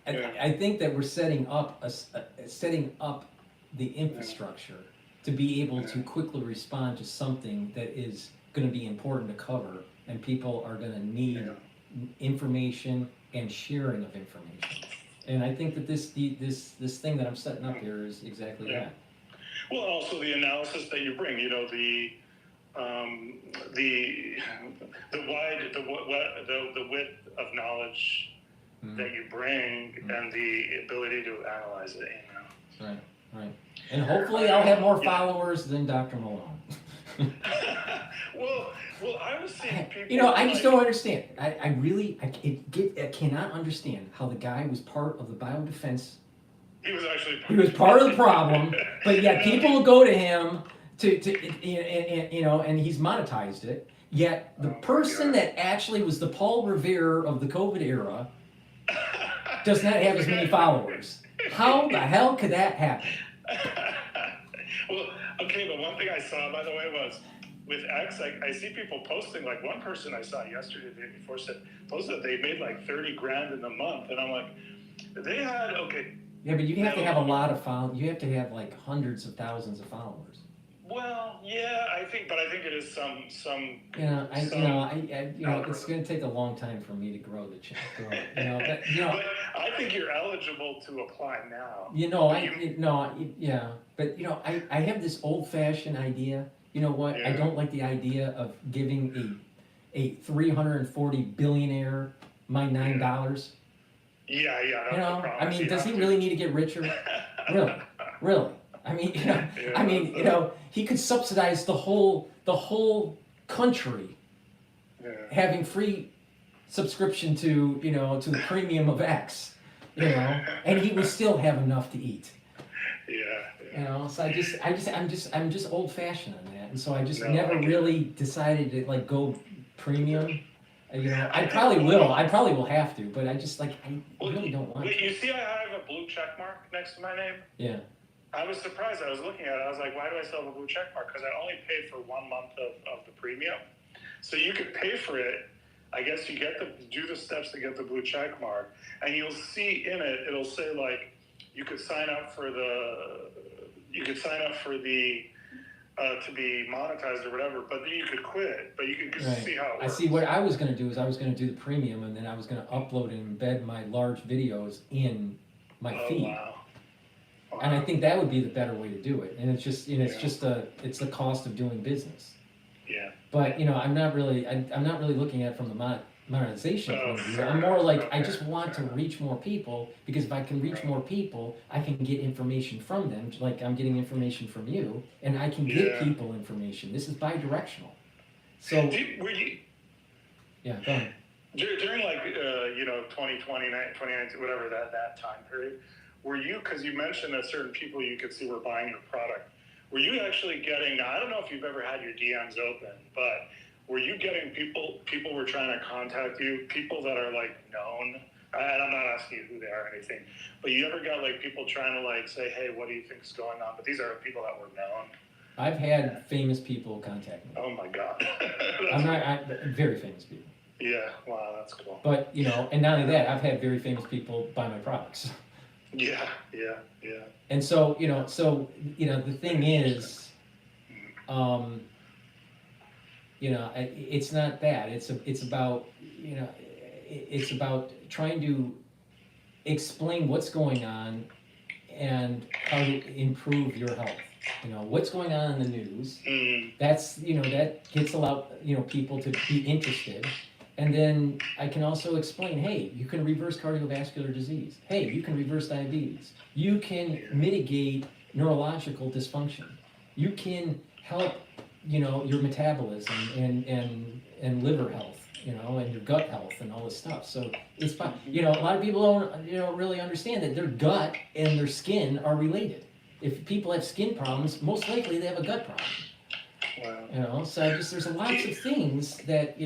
I think that we're setting up the infrastructure to be able to quickly respond to something that is going to be important to cover, and people are going to need information and sharing of information. And I think that this thing that I'm setting up here is exactly that. Well, also the analysis that you bring, the width of knowledge that you bring and the ability to analyze it. Right. And hopefully I'll have more followers than Dr. Malone. Well, I was seeing people. I just don't understand. I cannot understand how the guy was part of the biodefense. He was actually. He was part of the problem, but yet people will go to him and he's monetized it. Yet the person that actually was the Paul Revere of the COVID era does not have as many followers. How the hell could that happen? Well, okay, but one thing I saw, by the way, was with X, I see people posting, like one person I saw yesterday, the day before, posted they made like 30 grand in a month, and I'm like, they had, okay. Yeah, but you have to have a lot of followers. You have to have like hundreds of thousands of followers. Well, yeah, I think it is some. It's going to take a long time for me to grow the channel. But I think you're eligible to apply now. But I have this old-fashioned idea. You know what? Yeah. I don't like the idea of giving a 340 billionaire my $9. Yeah, that's the problem. I mean, does he really need to get richer? Really? I mean, he could subsidize the whole country having free subscription to the premium of X, and he would still have enough to eat. Yeah. So I'm just old fashioned on that, and so I just never really decided to like go premium. I probably will have to, but I really don't want to. You see, I have a blue check mark next to my name. Yeah. I was surprised. I was looking at it. I was like, why do I still have a blue check mark? Because I only paid for 1 month of the premium. So you could pay for it. I guess you do the steps to get the blue check mark, and you'll see in it. It'll say like you could sign up for the to be monetized or whatever. But then you could quit. But you could just see how it works. I see. What I was going to do is I was going to do the premium, and then I was going to upload and embed my large videos in my feed. Wow. And I think that would be the better way to do it. And it's just, it's the cost of doing business. Yeah. But I'm not really looking at it from the monetization point of view. I'm more like I just want to reach more people, because if I can reach more people, I can get information from them. Like I'm getting information from you, and I can give people information. This is bi-directional. So. Yeah. Go ahead. During 2020, 2019, whatever that time period. Were you, because you mentioned that certain people you could see were buying your product, were you actually getting, now I don't know if you've ever had your DMs open, but were you getting people were trying to contact you, people that are like known, and I'm not asking you who they are or anything, but you ever got like people trying to like say, hey, what do you think is going on? But these are people that were known. I've had famous people contact me. Oh my God. Very famous people. Yeah, wow, that's cool. But, and not only that, I've had very famous people buy my products. Yeah. And so, the thing is, it's not that. It's about, it's about trying to explain what's going on and how to improve your health. What's going on in the news. That's, that gets a lot, people to be interested. And then I can also explain, hey, you can reverse cardiovascular disease. Hey, you can reverse diabetes. You can mitigate neurological dysfunction. You can help, your metabolism and liver health, and your gut health and all this stuff. So it's fine. A lot of people don't, really understand that their gut and their skin are related. If people have skin problems, most likely they have a gut problem. Wow. So there's lots of things that,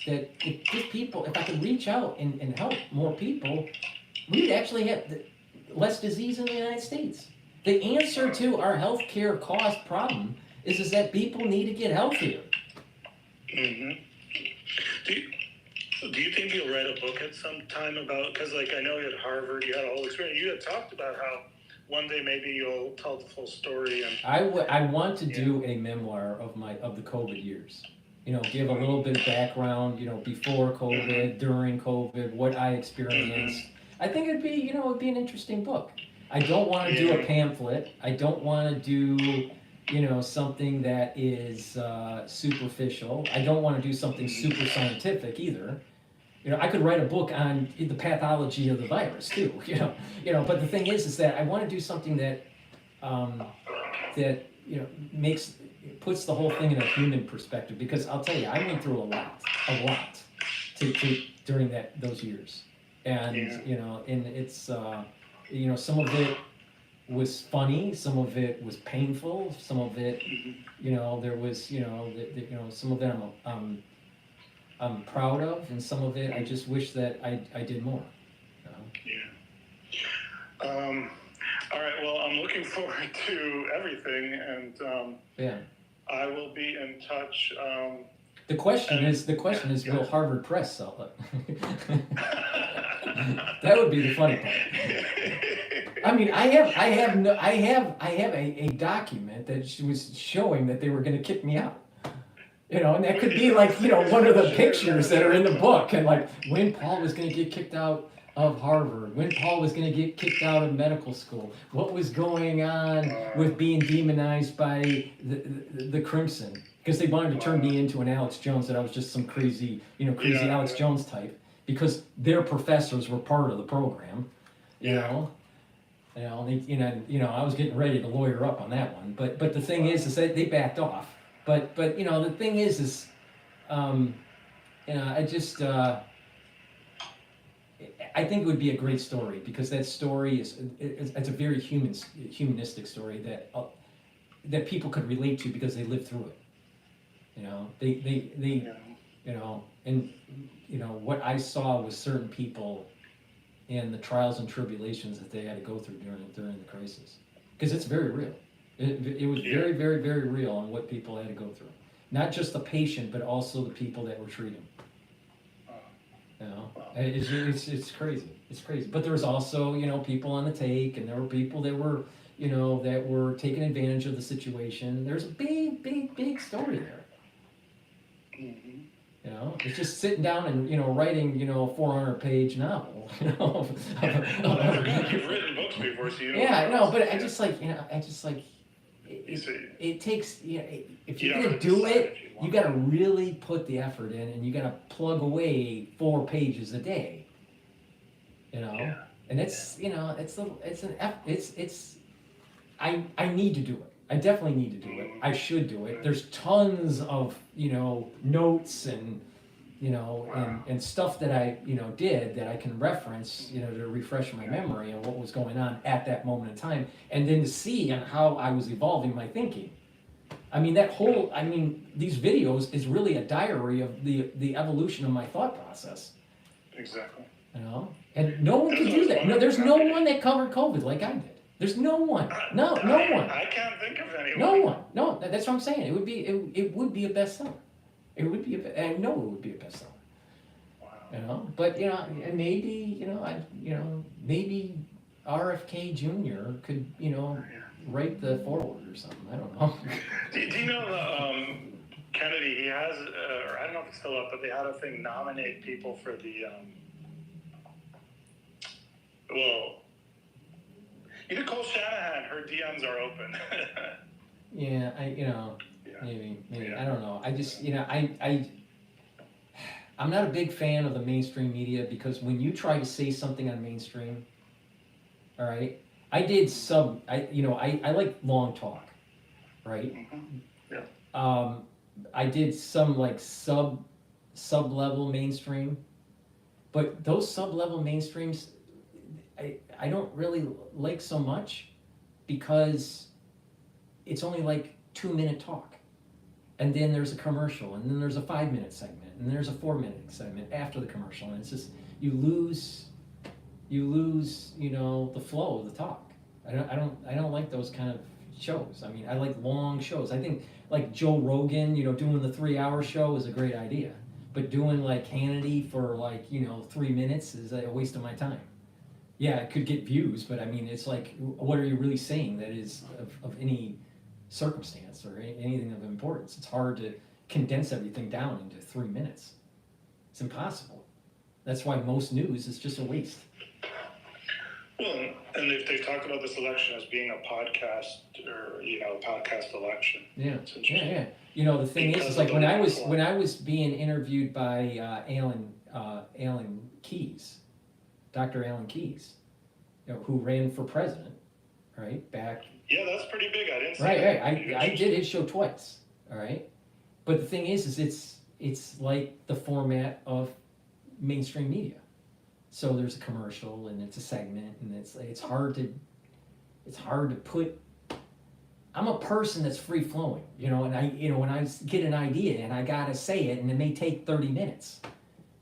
that if I could reach out and help more people, we'd actually have less disease in the United States. The answer to our healthcare cost problem is that people need to get healthier. Mm-hmm. Do you think you'll write a book at some time about, because like I know you at Harvard, you had a whole experience, you had talked about how one day maybe you'll tell the full story. And I want to do a memoir of the COVID years. Give a little bit of background, before COVID, during COVID, what I experienced. I think it'd be an interesting book. I don't want to do a pamphlet. I don't want to do, something that is superficial. I don't want to do something super scientific either. I could write a book on the pathology of the virus too. But the thing is that I want to do something that, puts the whole thing in a human perspective, because I'll tell you, I went through a lot during those years, and and it's some of it was funny, some of it was painful, some of it, there was, some of it I'm proud of, and some of it I just wish that I did more. Yeah. All right. Well, I'm looking forward to everything, and Yeah. I will be in touch. The question is, will Harvard Press sell it? That would be the funny part. I mean, I have a document that was showing that they were going to kick me out. And that could be like, one of the pictures that are in the book, and like when Paul was going to get kicked out of Harvard, when Paul was going to get kicked out of medical school, what was going on with being demonized by the Crimson, because they wanted to turn me into an Alex Jones, that I was just some crazy Alex Jones type, because their professors were part of the program, I was getting ready to lawyer up on that one, but the thing is that they backed off. But the thing is I just I think it would be a great story, because that story it's a very humanistic story that people could relate to because they lived through it. And what I saw was certain people and the trials and tribulations that they had to go through during the crisis, because it's very real. It was very, very, very real on what people had to go through. Not just the patient, but also the people that were treating. It's crazy. It's crazy. But there was also, people on the take, and there were people that were, that were taking advantage of the situation. There's a big, big, big story there. Mm-hmm. It's just sitting down and, writing, a 400-page novel. Well, I forgot you've written books before, so you know. Yeah, no, but I just like, it takes, if you're gonna do it, you gotta really put the effort in, and you gotta plug away 4 pages a day. And it's, I need to do it. I definitely need to do it. I should do it. There's tons of, notes and, and stuff that I, did that I can reference, to refresh my memory of what was going on at that moment in time, and then to see on how I was evolving my thinking. I mean, these videos is really a diary of the evolution of my thought process. Exactly. And no one could do that. No, there's no one that covered COVID like I did. There's no one. No one. I can't think of anyone. No one. No, that's what I'm saying. It would be a bestseller. I know it would be a bestseller. Wow. But and maybe maybe RFK Jr. could write the foreword or something. I don't know. Do you know the Kennedy? He has, or I don't know if it's still up, but they had a thing nominate people for the. Well, Nicole Shanahan. Her DMs are open. Yeah, maybe I don't know. I just I'm not a big fan of the mainstream media, because when you try to say something on mainstream, all right, I like long talk, right? Mm-hmm. Yeah. I did some like sub-level mainstream, but those sub-level mainstreams, I don't really like so much, because it's only like 2-minute talk, and then there's a commercial, and then there's a 5-minute segment, and then there's a 4-minute segment after the commercial, and it's just you lose the flow of the talk. I don't like those kind of shows. I mean, I like long shows. I think like Joe Rogan, doing the 3-hour show is a great idea, but doing like Hannity for like 3 minutes is a waste of my time. Yeah, it could get views, but I mean, it's like, what are you really saying that is of any circumstance or anything of importance? It's hard to condense everything down into 3 minutes. It's impossible. That's why most news is just a waste. Well, and they've talked about this election as being a podcast, or podcast election. Yeah, it's interesting. Yeah. The thing is like when I was being interviewed by Allan Keyes, Dr. Allan Keyes, who ran for president, right back. Yeah, that's pretty big. I didn't see Right. that. I did his show twice. All right, but the thing is it's like the format of mainstream media. So there's a commercial, and it's a segment, and it's hard to it's hard to put. I'm a person that's free flowing, you know, and when I get an idea and I gotta say it, and it may take 30 minutes,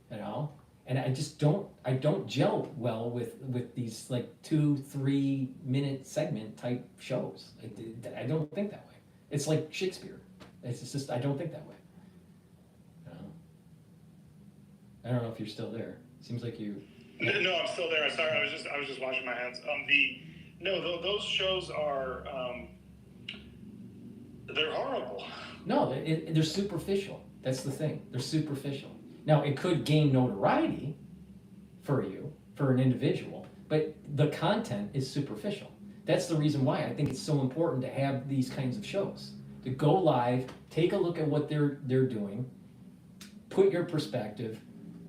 you know, and I don't gel well with these like 2-3 minute segment type shows. I don't think that way. It's like Shakespeare. It's just, I don't think that way. You know? I don't know if you're still there. Seems like you. No, I'm still there. Sorry, I was just washing my hands. Those shows are. They're horrible. No, they're superficial. That's the thing. They're superficial. Now, it could gain notoriety for you, for an individual, but the content is superficial. That's the reason why I think it's so important to have these kinds of shows. To go live, take a look at what they're doing, put your perspective,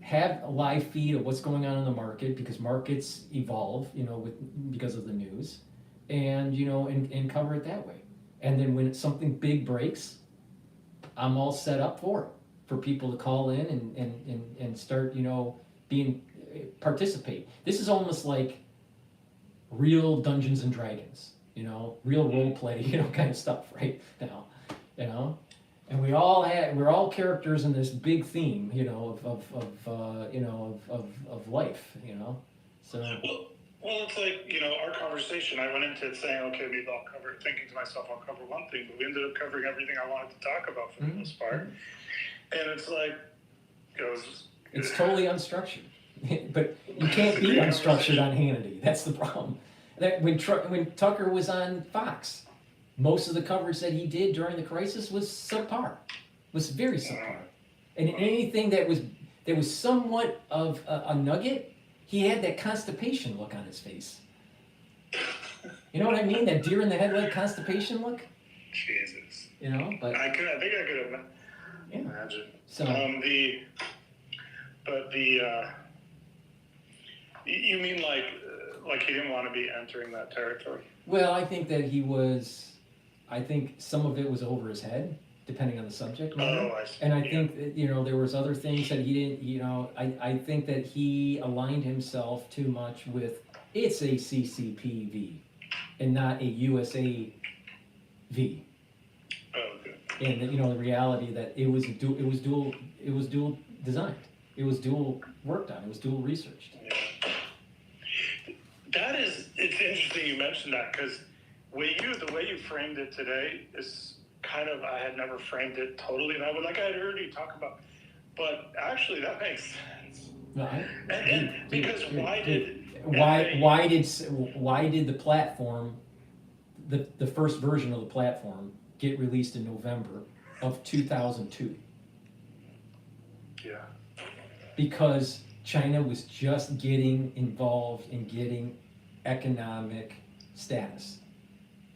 have a live feed of what's going on in the market, because markets evolve, you know, because of the news, and, you know, and cover it that way. And then when something big breaks, I'm all set up for people to call in and start, you know, participate. This is almost like real Dungeons and Dragons, you know, real role play, you know, kind of stuff right now, you know. And we're all characters in this big theme, you know, of life, you know. So. Well, it's like, you know, our conversation, I went into it saying, okay, maybe thinking to myself, I'll cover one thing, but we ended up covering everything I wanted to talk about for the most part. And it's like, it's totally unstructured. But you can't be unstructured on Hannity. That's the problem. That when Tucker was on Fox, most of the coverage that he did during the crisis was subpar, was very subpar. And anything that was somewhat of a nugget, he had that constipation look on his face. You know what I mean? That deer in the headlight constipation look? Jesus. You know, but I think I could imagine. So you mean like he didn't want to be entering that territory? Well, I think that I think some of it was over his head, depending on the subject matter. Oh, I see. And I think that, you know, there was other things that he didn't, you know, I think that he aligned himself too much with, it's a CCPV and not a USA V. Oh, good. And, you know, the reality that it was dual designed. It was dual worked on. It was dual researched. Yeah. It's interesting you mentioned that, because the way you framed it today is kind of, I had never framed it totally that way, like I had heard you talk about, but actually that makes sense. Right. Because why did the platform, the first version of the platform, get released in November of 2002? Yeah. Because China was just getting involved in getting economic status.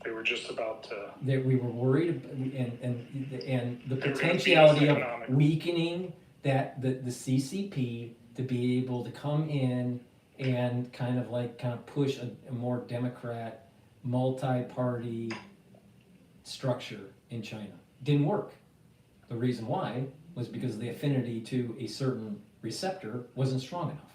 They were just about to. That we were worried, and the potentiality of weakening the CCP to be able to come in and kind of push a more democrat, multi-party structure in China. Didn't work. The reason why was because the affinity to a certain receptor wasn't strong enough.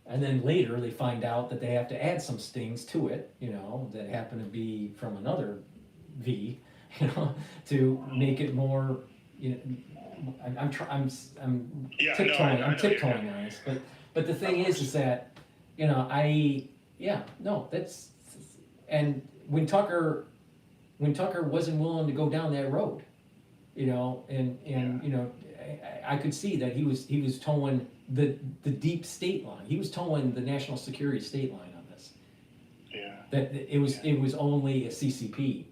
And then later they find out that they have to add some stings to it, you know, that happen to be from another V, you know, to make it more, you know, I'm tiptoeing on this, but the thing is that, you know, and when Tucker wasn't willing to go down that road, you know, and you know, I could see that he was towing the deep state line. He was towing the national security state line on this. Yeah. That it was only a CCP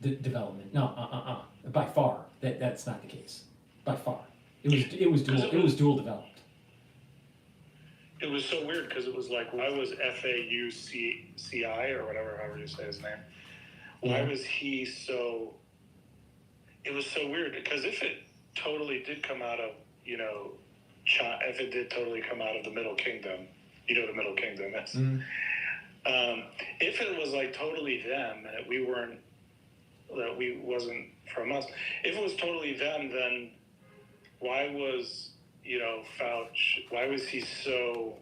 development. No, by far that's not the case. By far, it was dual developed. It was so weird because it was like, why was FAUCI or whatever, however you say his name? Why was he so? It was so weird because if it totally did come out of, you know, China, if it did totally come out of the Middle Kingdom, you know what the Middle Kingdom is. Mm-hmm. If it was like totally them and that we wasn't from us, if it was totally them, then why was, you know, Fauci, why was he so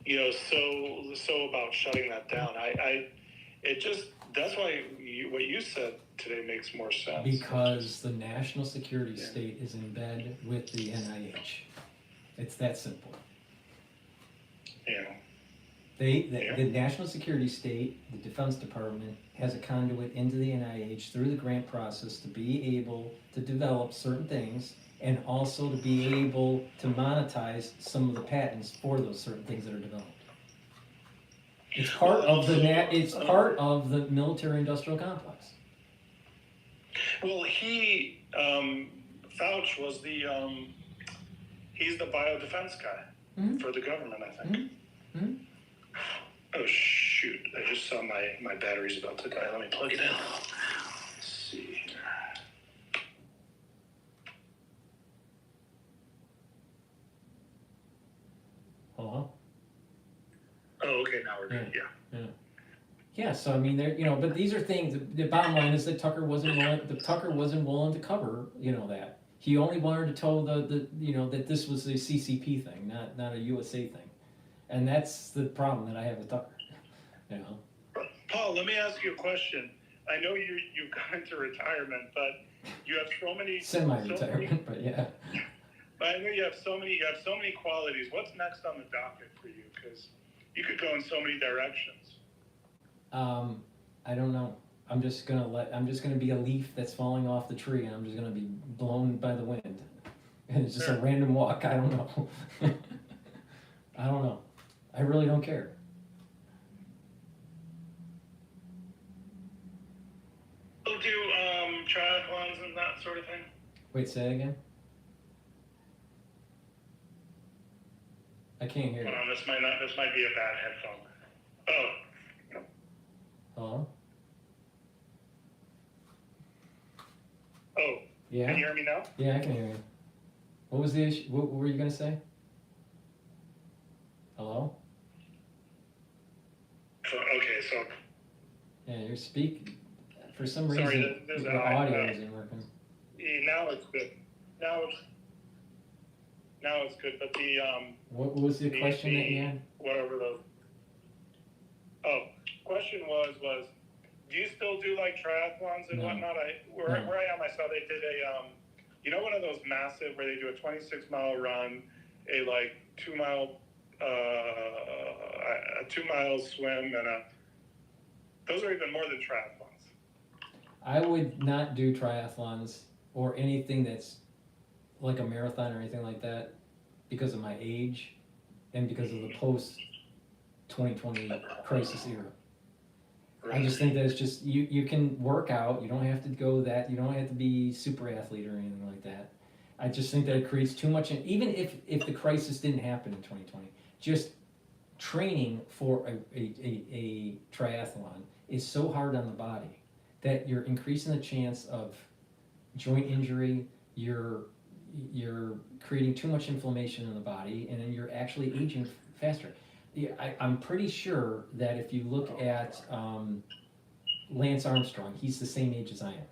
so about shutting that down. That's why what you said today makes more sense. Because the national security state is in bed with the NIH. It's that simple. Yeah. The national security state, the Defense Department, has a conduit into the NIH through the grant process to be able to develop certain things and also to be able to monetize some of the patents for those certain things that are developed. It's part of part of the military-industrial complex. Well, Fauci was he's the biodefense guy for the government, I think. Mm-hmm. Oh shoot! I just saw my battery's about to die. Let me plug it in. Let's see here. Hello? Oh, okay. Now we're good. Yeah. Yeah, so I mean, but these are things. The bottom line is that Tucker wasn't willing to cover, that. He only wanted to tell that this was a CCP thing, not a USA thing, and that's the problem that I have with Tucker. Paul, let me ask you a question. I know you've gone into retirement, but you have so many semi-retirement, but yeah. But I know you have so many qualities. What's next on the docket for you? Because you could go in so many directions. I don't know. I'm just gonna be a leaf that's falling off the tree, and I'm just gonna be blown by the wind. And it's just a random walk. I don't know. I don't know. I really don't care. We'll do triathlons and that sort of thing. Wait, say it again. I can't hear you. Hold on, this might be a bad headphone. Oh. Hello? Oh. Yeah. Can you hear me now? Yeah, I can hear you. What was the issue? What were you gonna say? Hello? So. Yeah, you're speaking. For some reason, Sorry, the audio isn't working. Now it's good. Now it's good. But what was the question that you had? Whatever those. Oh, question was do you still do like triathlons and whatnot? Where I am, I saw they did one of those massive where they do a 26-mile run, a 2-mile a 2-mile swim, and those are even more than triathlons. I would not do triathlons or anything that's like a marathon or anything like that because of my age and because of the post-2020 crisis era. I just think that it's just, you can work out, you don't have to go that, you don't have to be super athlete or anything like that. I just think that it creates too much, even if the crisis didn't happen in 2020, just training for a triathlon is so hard on the body that you're increasing the chance of joint injury, you're creating too much inflammation in the body, and then you're actually aging faster. Yeah, I'm pretty sure that if you look at Lance Armstrong, he's the same age as I am.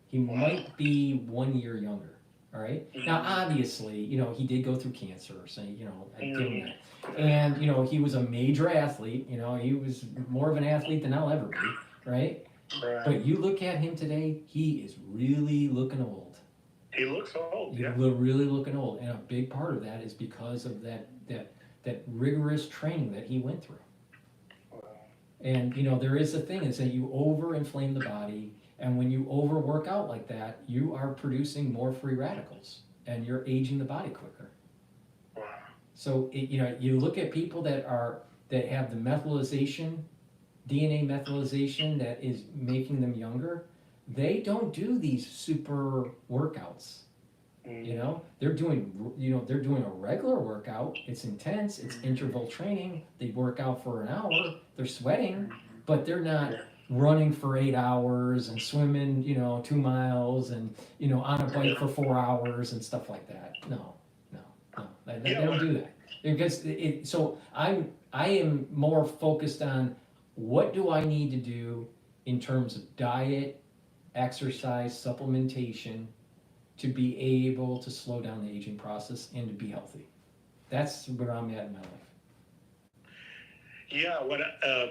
He might be 1 year younger. All right. Now, obviously, he did go through cancer, so I give him that. And he was a major athlete. He was more of an athlete than I'll ever be. Right. But you look at him today, he is really looking old. He looks old. Yeah. He's really looking old, and a big part of that is because of that rigorous training that he went through. Wow. And there is a thing is that you overinflame the body, and when you overwork out like that, you are producing more free radicals, and you're aging the body quicker. Wow. So you look at people that have the methylation, DNA methylation that is making them younger. They don't do these super workouts. They're doing a regular workout. It's intense. It's interval training. They work out for an hour. They're sweating, but they're not running for 8 hours and swimming, 2 miles and on a bike for 4 hours and stuff like that. No. They don't do that because So I am more focused on what do I need to do in terms of diet, exercise, supplementation, to be able to slow down the aging process and to be healthy. That's where I'm at in my life. Yeah, when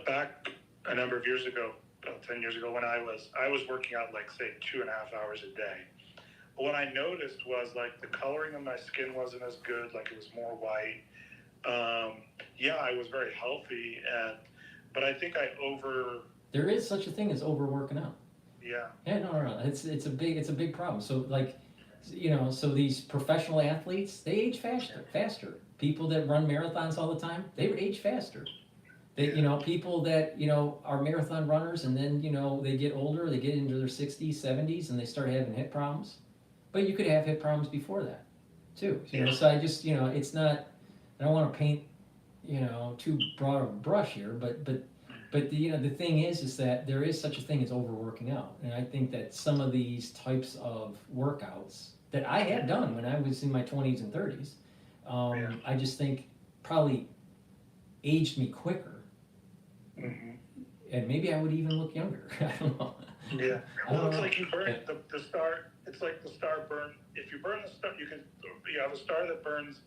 back a number of years ago, about 10 years ago, when I was working out like say 2.5 hours a day. But what I noticed was like the coloring of my skin wasn't as good, like it was more white. Yeah, I was very healthy, but I think There is such a thing as overworking out. Yeah. Yeah, no. It's a big problem. So like, so these professional athletes, they age faster. People that run marathons all the time, they age faster. They, people that, are marathon runners and then, they get older, they get into their 60s, 70s, and they start having hip problems. But you could have hip problems before that, too. So I just, it's not, I don't want to paint, too broad of a brush here, but the thing is that there is such a thing as overworking out. And I think that some of these types of workouts that I had done when I was in my 20s and 30s, I just think probably aged me quicker. Mm-hmm. And maybe I would even look younger. I don't know. Yeah. Well, it's like you burn the star. It's like the star burn. If you burn the star, you have a star that burns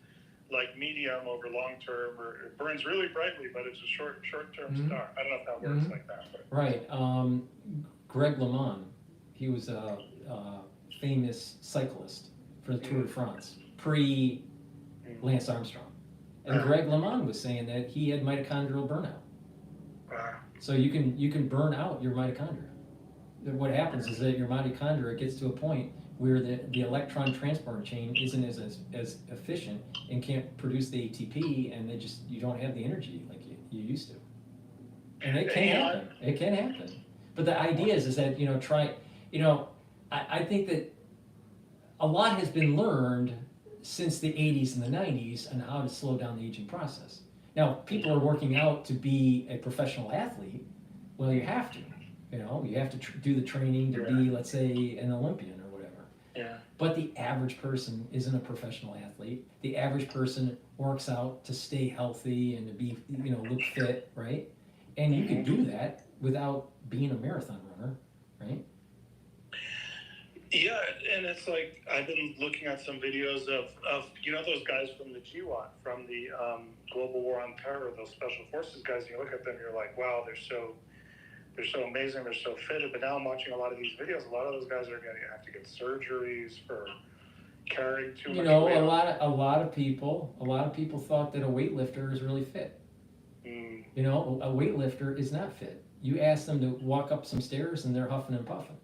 like medium over long term, or it burns really brightly, but it's a short term star. I don't know if that works like that. But. Right. Greg LeMond, he was a famous cyclist for the Tour de France, pre Lance Armstrong. And Greg LeMond was saying that he had mitochondrial burnout. Wow. So you can burn out your mitochondria. What happens is that your mitochondria gets to a point where the electron transport chain isn't as efficient and can't produce the ATP, and you don't have the energy like you used to. And it can happen. It can happen. But the idea is that, I think that a lot has been learned since the 80s and the 90s on how to slow down the aging process. Now, people are working out to be a professional athlete. Well, you have to. You have to do the training to be, let's say, an Olympian or whatever. Yeah. But the average person isn't a professional athlete. The average person works out to stay healthy and to be, look fit, right? And you can do that without being a marathon runner, right? Yeah, and it's like I've been looking at some videos of those guys from the GWAT, from the Global War on Terror, those special forces guys. And you look at them, you're like, wow, they're so amazing, they're so fitted. But now I'm watching a lot of these videos. A lot of those guys are going to have to get surgeries for carrying too much weight. A lot of people thought that a weightlifter is really fit. A weightlifter is not fit. You ask them to walk up some stairs and they're huffing and puffing.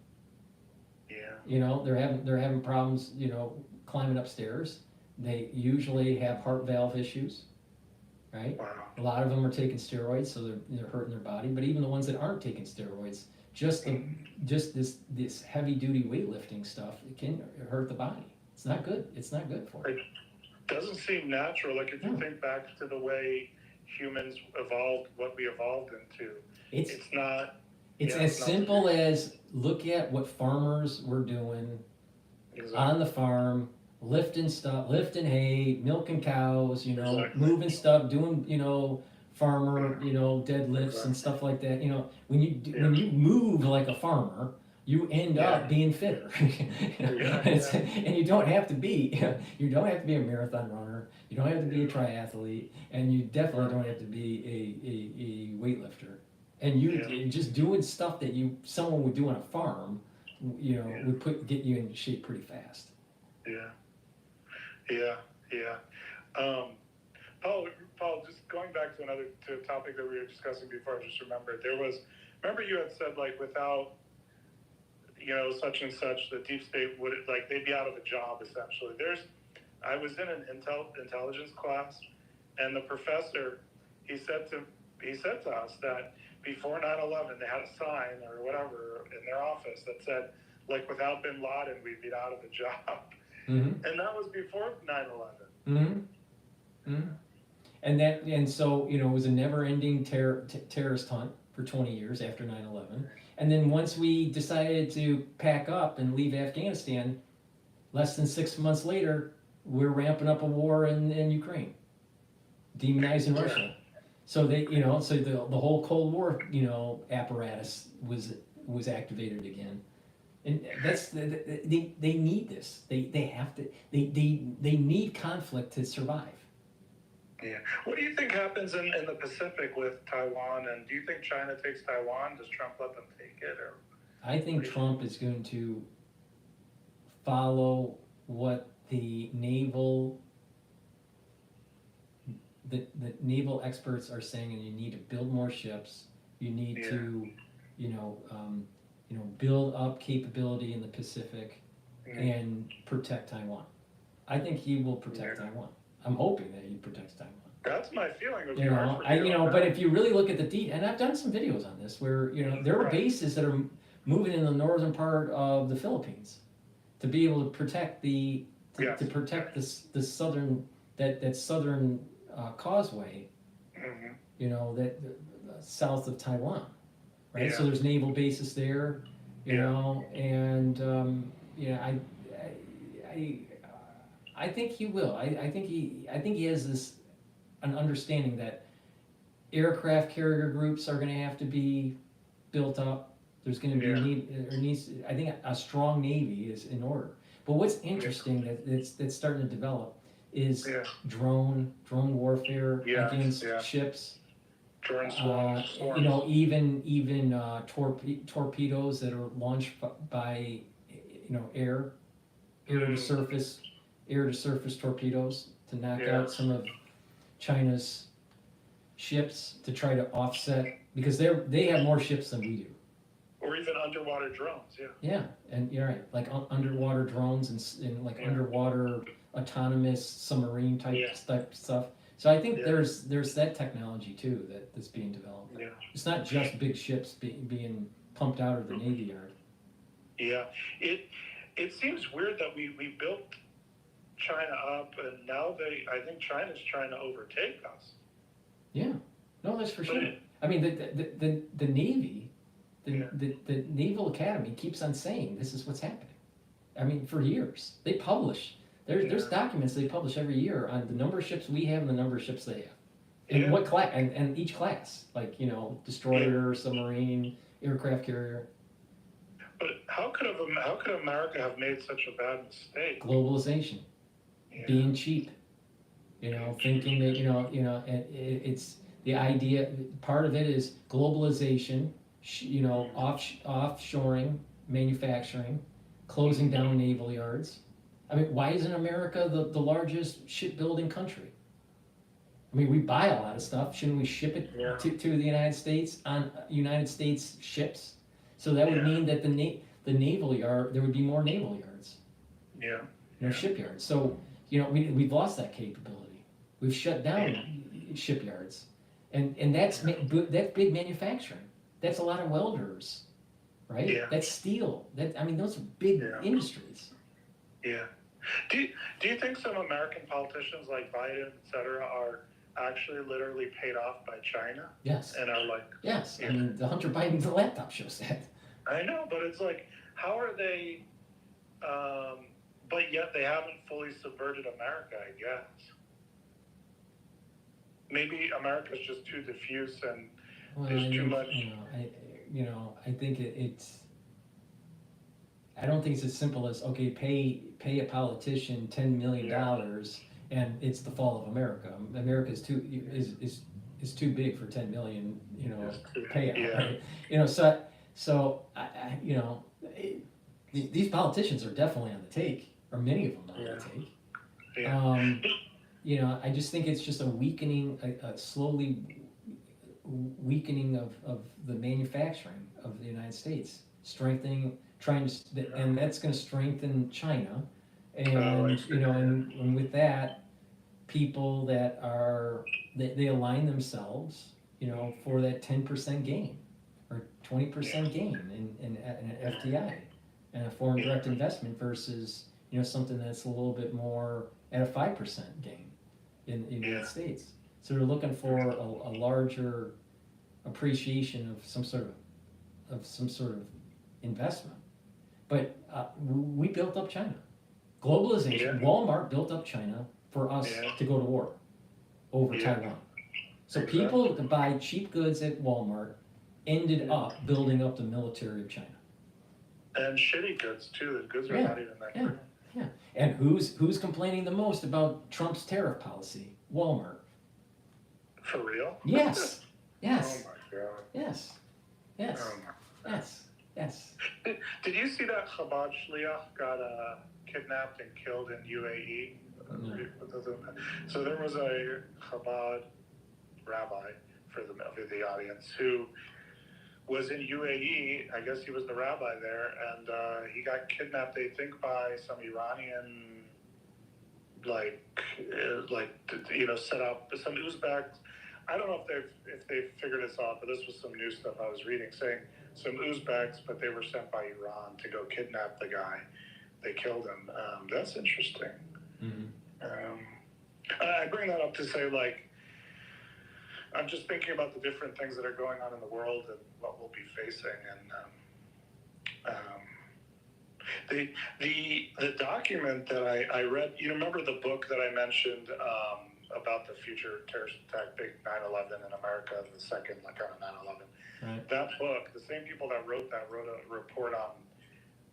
They're having problems, climbing upstairs. They usually have heart valve issues, right? Wow. A lot of them are taking steroids, so they're hurting their body. But even the ones that aren't taking steroids, just this heavy duty weightlifting stuff, it can hurt the body. It's not good. It's not good for it. It doesn't seem natural. Like if you think back to the way humans evolved, what we evolved into, it's not. It's as simple as look at what farmers were doing on the farm, lifting hay, milking cows, moving stuff, doing, farmer, deadlifts and stuff like that. When you move like a farmer, you end up being fitter. And you don't have to be a marathon runner. You don't have to be a triathlete, and you definitely don't have to be a weightlifter. And you just doing stuff that someone would do on a farm, would get you in shape pretty fast. Paul, just going back to a topic that we were discussing before, I just remembered remember you had said like without, such and such, the deep state would they'd be out of a job essentially. I was in an intelligence class, and the professor, he said to us that before 9/11, they had a sign or whatever in their office that said, like, without bin Laden, we'd be out of a job. Mm-hmm. And that was before 9/11. Mm-hmm. Mm-hmm. And so, it was a never-ending terrorist hunt for 20 years after 9/11. And then once we decided to pack up and leave Afghanistan, less than 6 months later, we're ramping up a war in Ukraine, demonizing Russia. So so the whole Cold War, apparatus was activated again, and they need this. They have to. They need conflict to survive. Yeah. What do you think happens in the Pacific with Taiwan? And do you think China takes Taiwan? Does Trump let them take it? Or I think Trump is going to follow what the naval experts are saying, and you need to build more ships. You need to, build up capability in the Pacific and protect Taiwan. I think he will protect Taiwan. I'm hoping that he protects Taiwan. that's my feeling. But if you really look at the and I've done some videos on this where there are bases that are moving in the northern part of the Philippines to be able to protect the southern southern causeway, that south of Taiwan, right? So there's naval bases there, and I think he will. I think he has an understanding that aircraft carrier groups are going to have to be built up. There's going to be I think a strong navy is in order. But what's interesting that's starting to develop is drone warfare against ships. Drone swarms. Even torpedoes that are launched by air to surface torpedoes to knock out some of China's ships to try to offset, because they have more ships than we do. Or even underwater drones, Yeah, and you're right, like underwater drones and like underwater autonomous submarine type stuff. So I think there's that technology too that's being developed. Yeah. It's not just big ships being pumped out of the Navy Yard. Yeah, it seems weird that we built China up, and now I think China's trying to overtake us. Yeah, no, that's for sure. I mean, the Navy, the Naval Academy keeps on saying this is what's happening. I mean, for years they publish. There's documents they publish every year on the number of ships we have and the number of ships they have, and what class and each class, like destroyer, submarine, aircraft carrier. But how could America have made such a bad mistake? Globalization, being cheap, thinking that and it's the idea. Part of it is globalization, offshoring manufacturing, closing down naval yards. I mean, why isn't America the largest shipbuilding country? I mean, we buy a lot of stuff. Shouldn't we ship it to the United States on United States ships? So that would mean that the naval yard, there would be more naval yards. Shipyards. So we've lost that capability. We've shut down shipyards, and that's big manufacturing. That's a lot of welders, right? That's steel. Those are big industries. Yeah. Do you think some American politicians like Biden, et cetera, are actually literally paid off by China? Yes. And are like... Yes. I mean, the Hunter Biden laptop shows that. I know, but it's like, how are they... but yet they haven't fully subverted America, I guess. Maybe America's just too diffuse and there's too much... I think it's... I don't think it's as simple as, okay, pay a politician $10 million and it's the fall of America. America is too big for $10 million, payout. Right? These politicians are definitely on the take, or many of them are on the take. I just think it's just a weakening, a slowly weakening of the manufacturing of the United States, and that's going to strengthen China, and with that, people that they align themselves, for that 10% gain or 20% gain in an FDI and a foreign direct investment versus something that's a little bit more at a 5% gain in the United States. So they're looking for a larger appreciation of some sort of investment. But we built up China. Globalization, Walmart built up China for us to go to war over Taiwan. So people that buy cheap goods at Walmart ended up building up the military of China. And shitty goods too. The goods are not even that good. Yeah. And who's complaining the most about Trump's tariff policy? Walmart. For real? Yes. Yes. Oh my god. Yes. Yes. Oh my. Yes. Yes. Did you see that Chabad Shliach got kidnapped and killed in UAE? No. So there was a Chabad rabbi for the audience who was in UAE. I guess he was the rabbi there, and he got kidnapped. They think by some Iranian, set up some Uzbeks. I don't know if they've figured this out, but this was some new stuff I was reading saying some Uzbeks, but they were sent by Iran to go kidnap the guy. They killed him. That's interesting. Mm-hmm. I bring that up to say, I'm just thinking about the different things that are going on in the world and what we'll be facing. And the document that I read, you remember the book that I mentioned about the future terrorist attack, big 9/11 in America, the second kind of 9/11. Right. That book, the same people that wrote that wrote a report on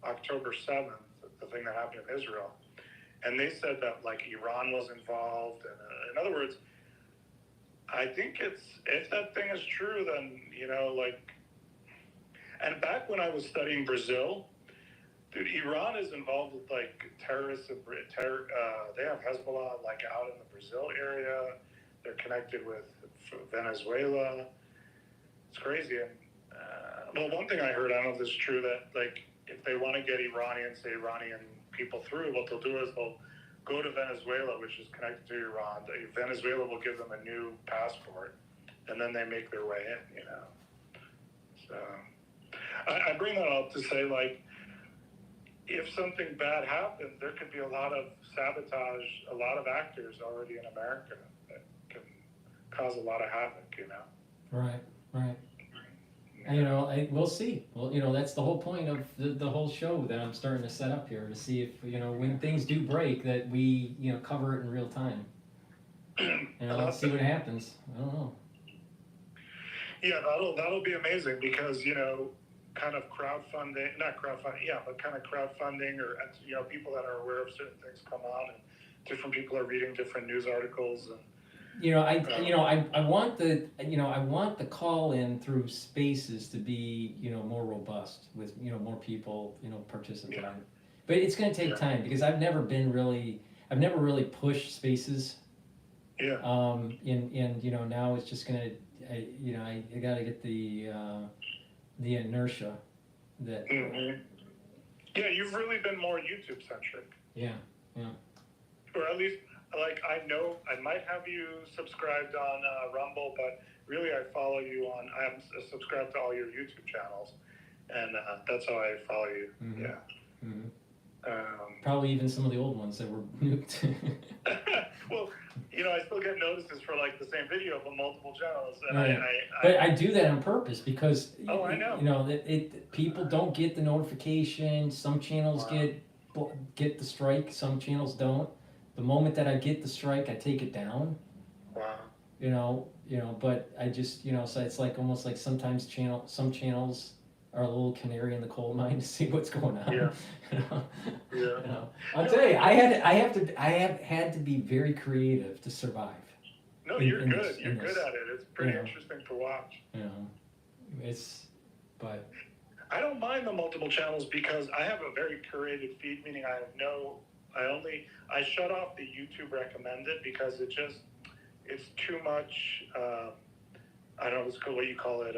October 7th, the thing that happened in Israel. And they said that Iran was involved. And in other words, I think if that thing is true, then, and back when I was studying Brazil, dude, Iran is involved with terrorists. They have Hezbollah out in the Brazil area. They're connected with Venezuela. It's crazy. And one thing I heard, I don't know if this is true, that if they want to get Iranian people through, what they'll do is they'll go to Venezuela, which is connected to Iran. Venezuela will give them a new passport, and then they make their way in. So I bring that up to say if something bad happens, there could be a lot of sabotage, a lot of actors already in America that can cause a lot of havoc. Right. And, we'll see. Well, that's the whole point of the whole show that I'm starting to set up here, to see if, when things do break, that we, cover it in real time. Let's see what happens. I don't know. Yeah, that'll be amazing because, kind of crowdfunding, not crowdfunding, yeah, but kind of crowdfunding or, people that are aware of certain things come on and different people are reading different news articles and, I want the call in through spaces to be, more robust with, more people, participating. Yeah. But it's going to take time because I've never really pushed spaces. Yeah. And now it's just going to, I got to get the inertia that. Mm-hmm. Yeah, you've really been more YouTube centric. Yeah. Or at least. I know I might have you subscribed on Rumble, but really I follow you on. I'm subscribed to all your YouTube channels, and that's how I follow you. Mm-hmm. Yeah. Mm-hmm. Probably even some of the old ones that were nuked. Well, I still get notices for the same video but multiple channels, and right. But I do that on purpose because I know. People don't get the notification. Some channels get the strike. Some channels don't. The moment that I get the strike, I take it down. Wow. But I just, so it's almost like sometimes some channels are a little canary in the coal mine to see what's going on. Yeah. Yeah. I'll tell you, I have had to be very creative to survive. No, you're good. You're good at it. It's pretty interesting to watch. But I don't mind the multiple channels because I have a very curated feed, meaning I shut off the YouTube recommended because it's too much, I don't know what you call it,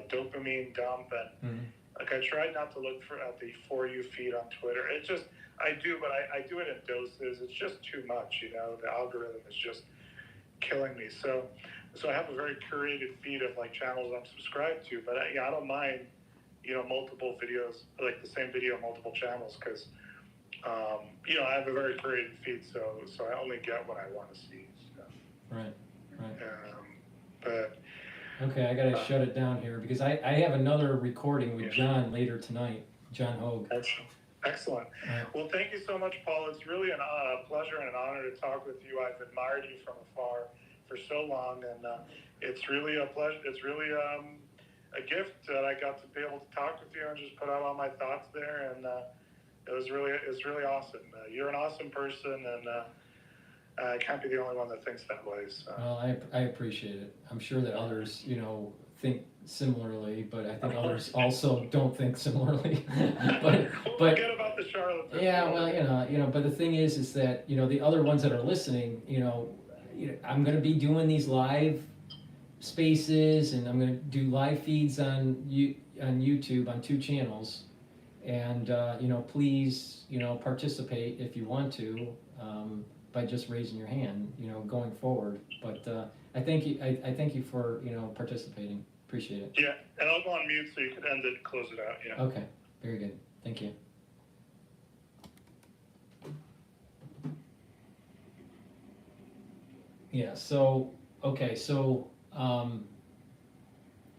dopamine dump. And I tried not to look at the For You feed on Twitter. I do, but I do it in doses. It's just too much, the algorithm is just killing me. So I have a very curated feed of channels I'm subscribed to, but I don't mind, multiple videos, the same video, multiple channels, because I have a very creative feed, so I only get what I want to see. So. Right. But okay, I gotta shut it down here because I have another recording with John later tonight. John Hogue. Excellent. Well, thank you so much, Paul. It's really a pleasure and an honor to talk with you. I've admired you from afar for so long, and it's really a pleasure. It's really a gift that I got to be able to talk with you and just put out all my thoughts there, and. It was really awesome. You're an awesome person, and I can't be the only one that thinks that way. So. Well, I appreciate it. I'm sure that others, think similarly, but I think others also don't think similarly. but Forget about the charlatans. yeah, well, but the thing is that the other ones that are listening, I'm going to be doing these live spaces, and I'm going to do live feeds on YouTube on 2 channels, and please participate if you want to. By just raising your hand, going forward. But I thank you for participating. Appreciate it. Yeah, and I'll go on mute so you can end it, close it out. Yeah. Okay, very good. Thank you. Yeah. So okay. So I'm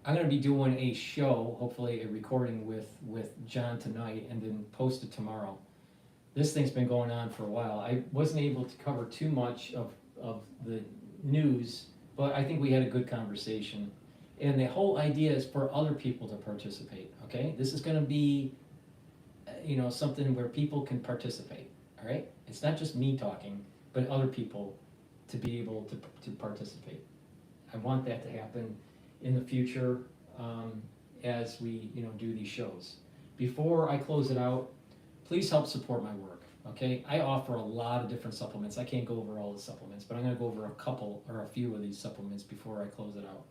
going to be doing a show, hopefully a recording with John tonight, and then post it tomorrow. This thing's been going on for a while. I wasn't able to cover too much of the news, but I think we had a good conversation. And the whole idea is for other people to participate, okay? This is gonna be, something where people can participate, all right? It's not just me talking, but other people to be able to participate. I want that to happen in the future as we, do these shows. Before I close it out, please help support my work, okay? I offer a lot of different supplements. I can't go over all the supplements, but I'm gonna go over a couple or a few of these supplements before I close it out.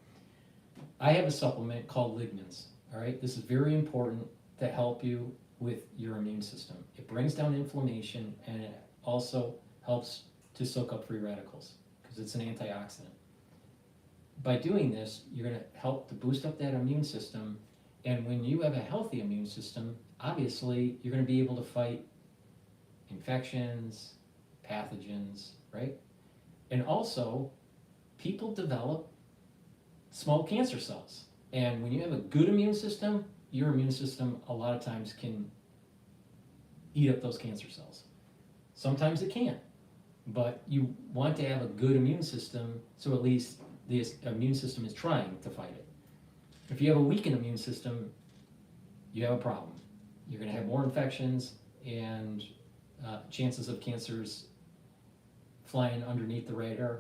I have a supplement called Lichtman's, all right? This is very important to help you with your immune system. It brings down inflammation, and it also helps to soak up free radicals because it's an antioxidant. By doing this, you're gonna help to boost up that immune system, and when you have a healthy immune system, obviously, you're going to be able to fight infections, pathogens, right? And also, people develop small cancer cells. And when you have a good immune system, your immune system a lot of times can eat up those cancer cells. Sometimes it can't, but you want to have a good immune system, so at least the immune system is trying to fight it. If you have a weakened immune system, you have a problem. You're going to have more infections, and chances of cancers flying underneath the radar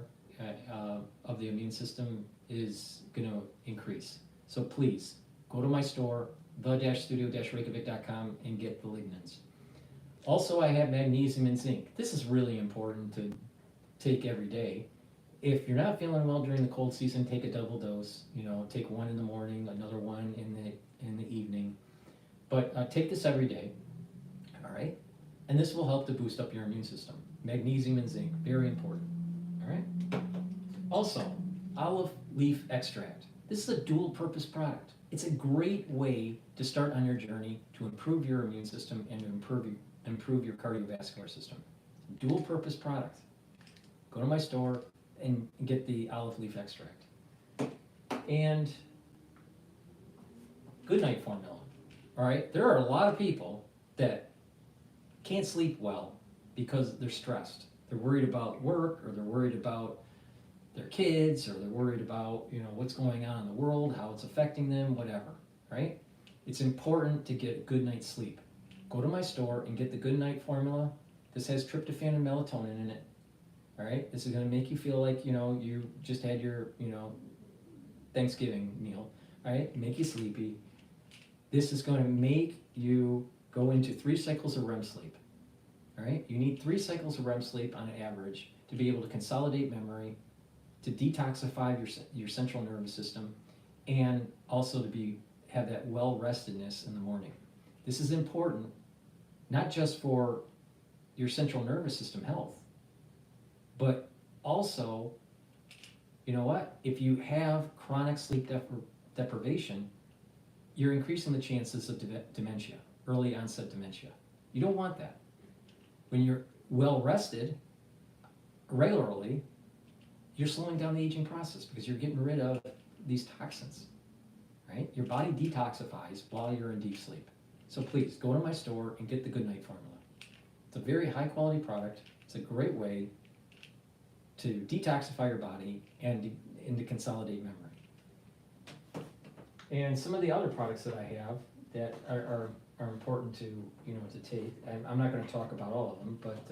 of the immune system is going to increase. So please, go to my store, the-studio-reykjavik.com, and get the Lichtmans. Also, I have magnesium and zinc. This is really important to take every day. If you're not feeling well during the cold season, take a double dose. Take one in the morning, another one in the evening. But take this every day, all right? And this will help to boost up your immune system. Magnesium and zinc, very important, all right? Also, olive leaf extract. This is a dual purpose product. It's a great way to start on your journey to improve your immune system and to improve your cardiovascular system. Dual purpose product. Go to my store and get the olive leaf extract. And good night formula. All right, there are a lot of people that can't sleep well because they're stressed. They're worried about work, or they're worried about their kids, or they're worried about what's going on in the world, how it's affecting them, whatever. Right? It's important to get a good night's sleep. Go to my store and get the good night formula. This has tryptophan and melatonin in it. All right, this is going to make you feel like you just had your Thanksgiving meal. All right, make you sleepy. This is going to make you go into 3 cycles of REM sleep. All right, you need 3 cycles of REM sleep on average to be able to consolidate memory, to detoxify your central nervous system, and also to have that well-restedness in the morning. This is important, not just for your central nervous system health, but also, if you have chronic sleep deprivation, you're increasing the chances of dementia, early onset dementia. You don't want that. When you're well rested regularly, you're slowing down the aging process because you're getting rid of these toxins, right? Your body detoxifies while you're in deep sleep. So please, go to my store and get the Good Night formula. It's a very high quality product. It's a great way to detoxify your body and to consolidate memory. And some of the other products that I have that are important to take. I'm not going to talk about all of them, but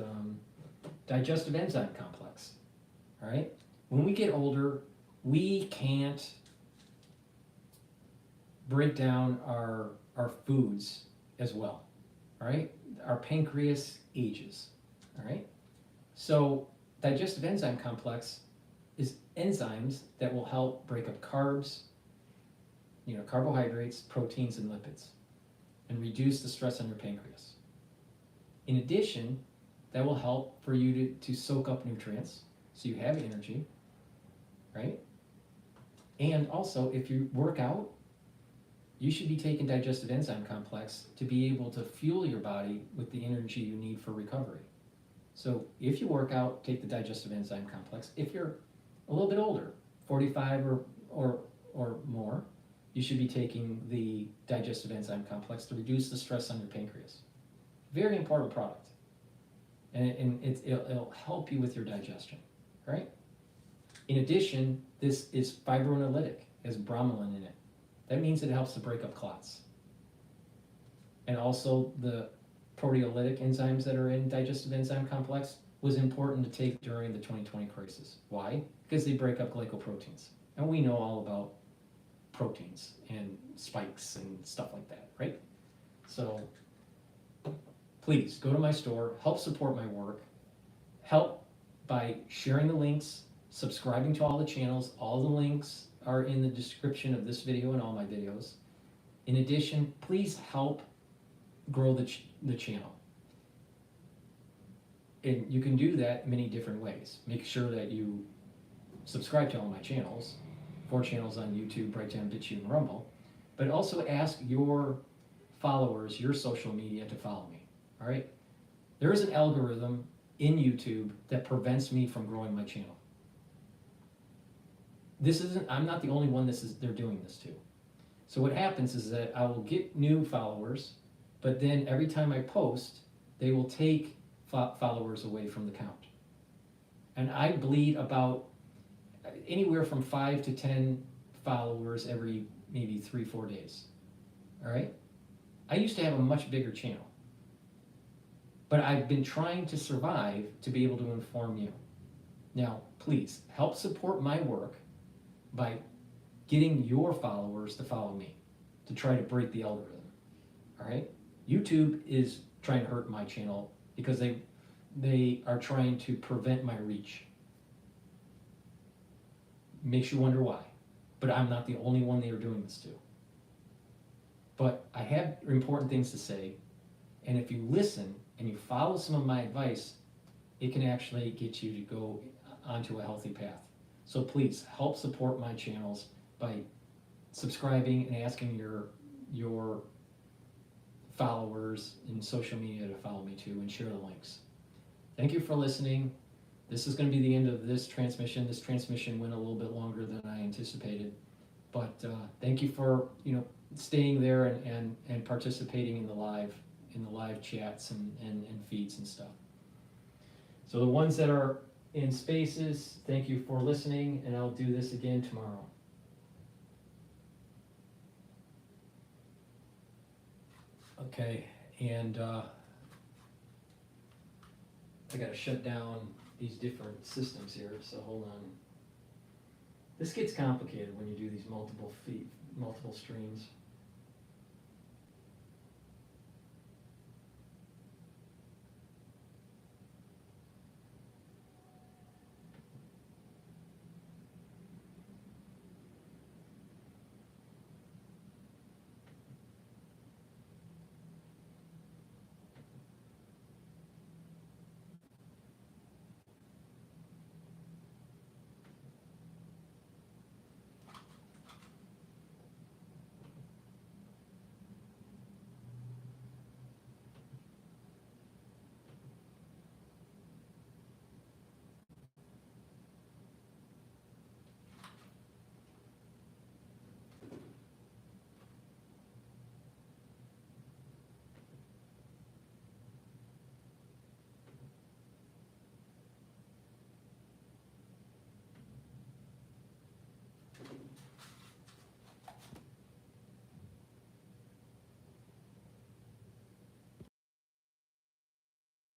digestive enzyme complex. All right? When we get older, we can't break down our foods as well. All right? Our pancreas ages. All right? So digestive enzyme complex is enzymes that will help break up carbs, carbohydrates, proteins, and lipids, and reduce the stress on your pancreas. In addition, that will help for you to soak up nutrients so you have energy, right? And also, if you work out, you should be taking digestive enzyme complex to be able to fuel your body with the energy you need for recovery. So if you work out, take the digestive enzyme complex. If you're a little bit older, 45 or more, you should be taking the digestive enzyme complex to reduce the stress on your pancreas. Very important product. And it'll help you with your digestion, right? In addition, this is fibrinolytic, has bromelain in it. That means it helps to break up clots. And also the proteolytic enzymes that are in digestive enzyme complex was important to take during the 2020 crisis. Why? Because they break up glycoproteins. And we know all about proteins and spikes and stuff like that, right? So please go to my store, help support my work, help by sharing the links, subscribing to all the channels. All the links are in the description of this video and all my videos. In addition, please help grow the channel. And you can do that many different ways. Make sure that you subscribe to all my channels, 4 channels on YouTube, Brighteon, Bitchute, and Rumble, but also ask your followers, your social media to follow me, all right? There is an algorithm in YouTube that prevents me from growing my channel. I'm not the only one they're doing this to. So what happens is that I will get new followers, but then every time I post, they will take followers away from the count. And I bleed about anywhere from 5 to 10 followers every maybe 3-4 days. All right? I used to have a much bigger channel, but I've been trying to survive to be able to inform you. Now, please help support my work by getting your followers to follow me, to try to break the algorithm. All right? YouTube is trying to hurt my channel because they are trying to prevent my reach. Makes you wonder why. But I'm not the only one they are doing this to. But I have important things to say, and if you listen and you follow some of my advice, it can actually get you to go onto a healthy path. So please help support my channels by subscribing and asking your followers in social media to follow me too, and share the links. Thank you for listening. This is going to be the end of this transmission. This transmission went a little bit longer than I anticipated, but thank you for staying there and participating in the live chats and feeds and stuff. So the ones that are in spaces, thank you for listening, and I'll do this again tomorrow. Okay, and I gotta shut down these different systems here, so hold on. This gets complicated when you do these multiple streams.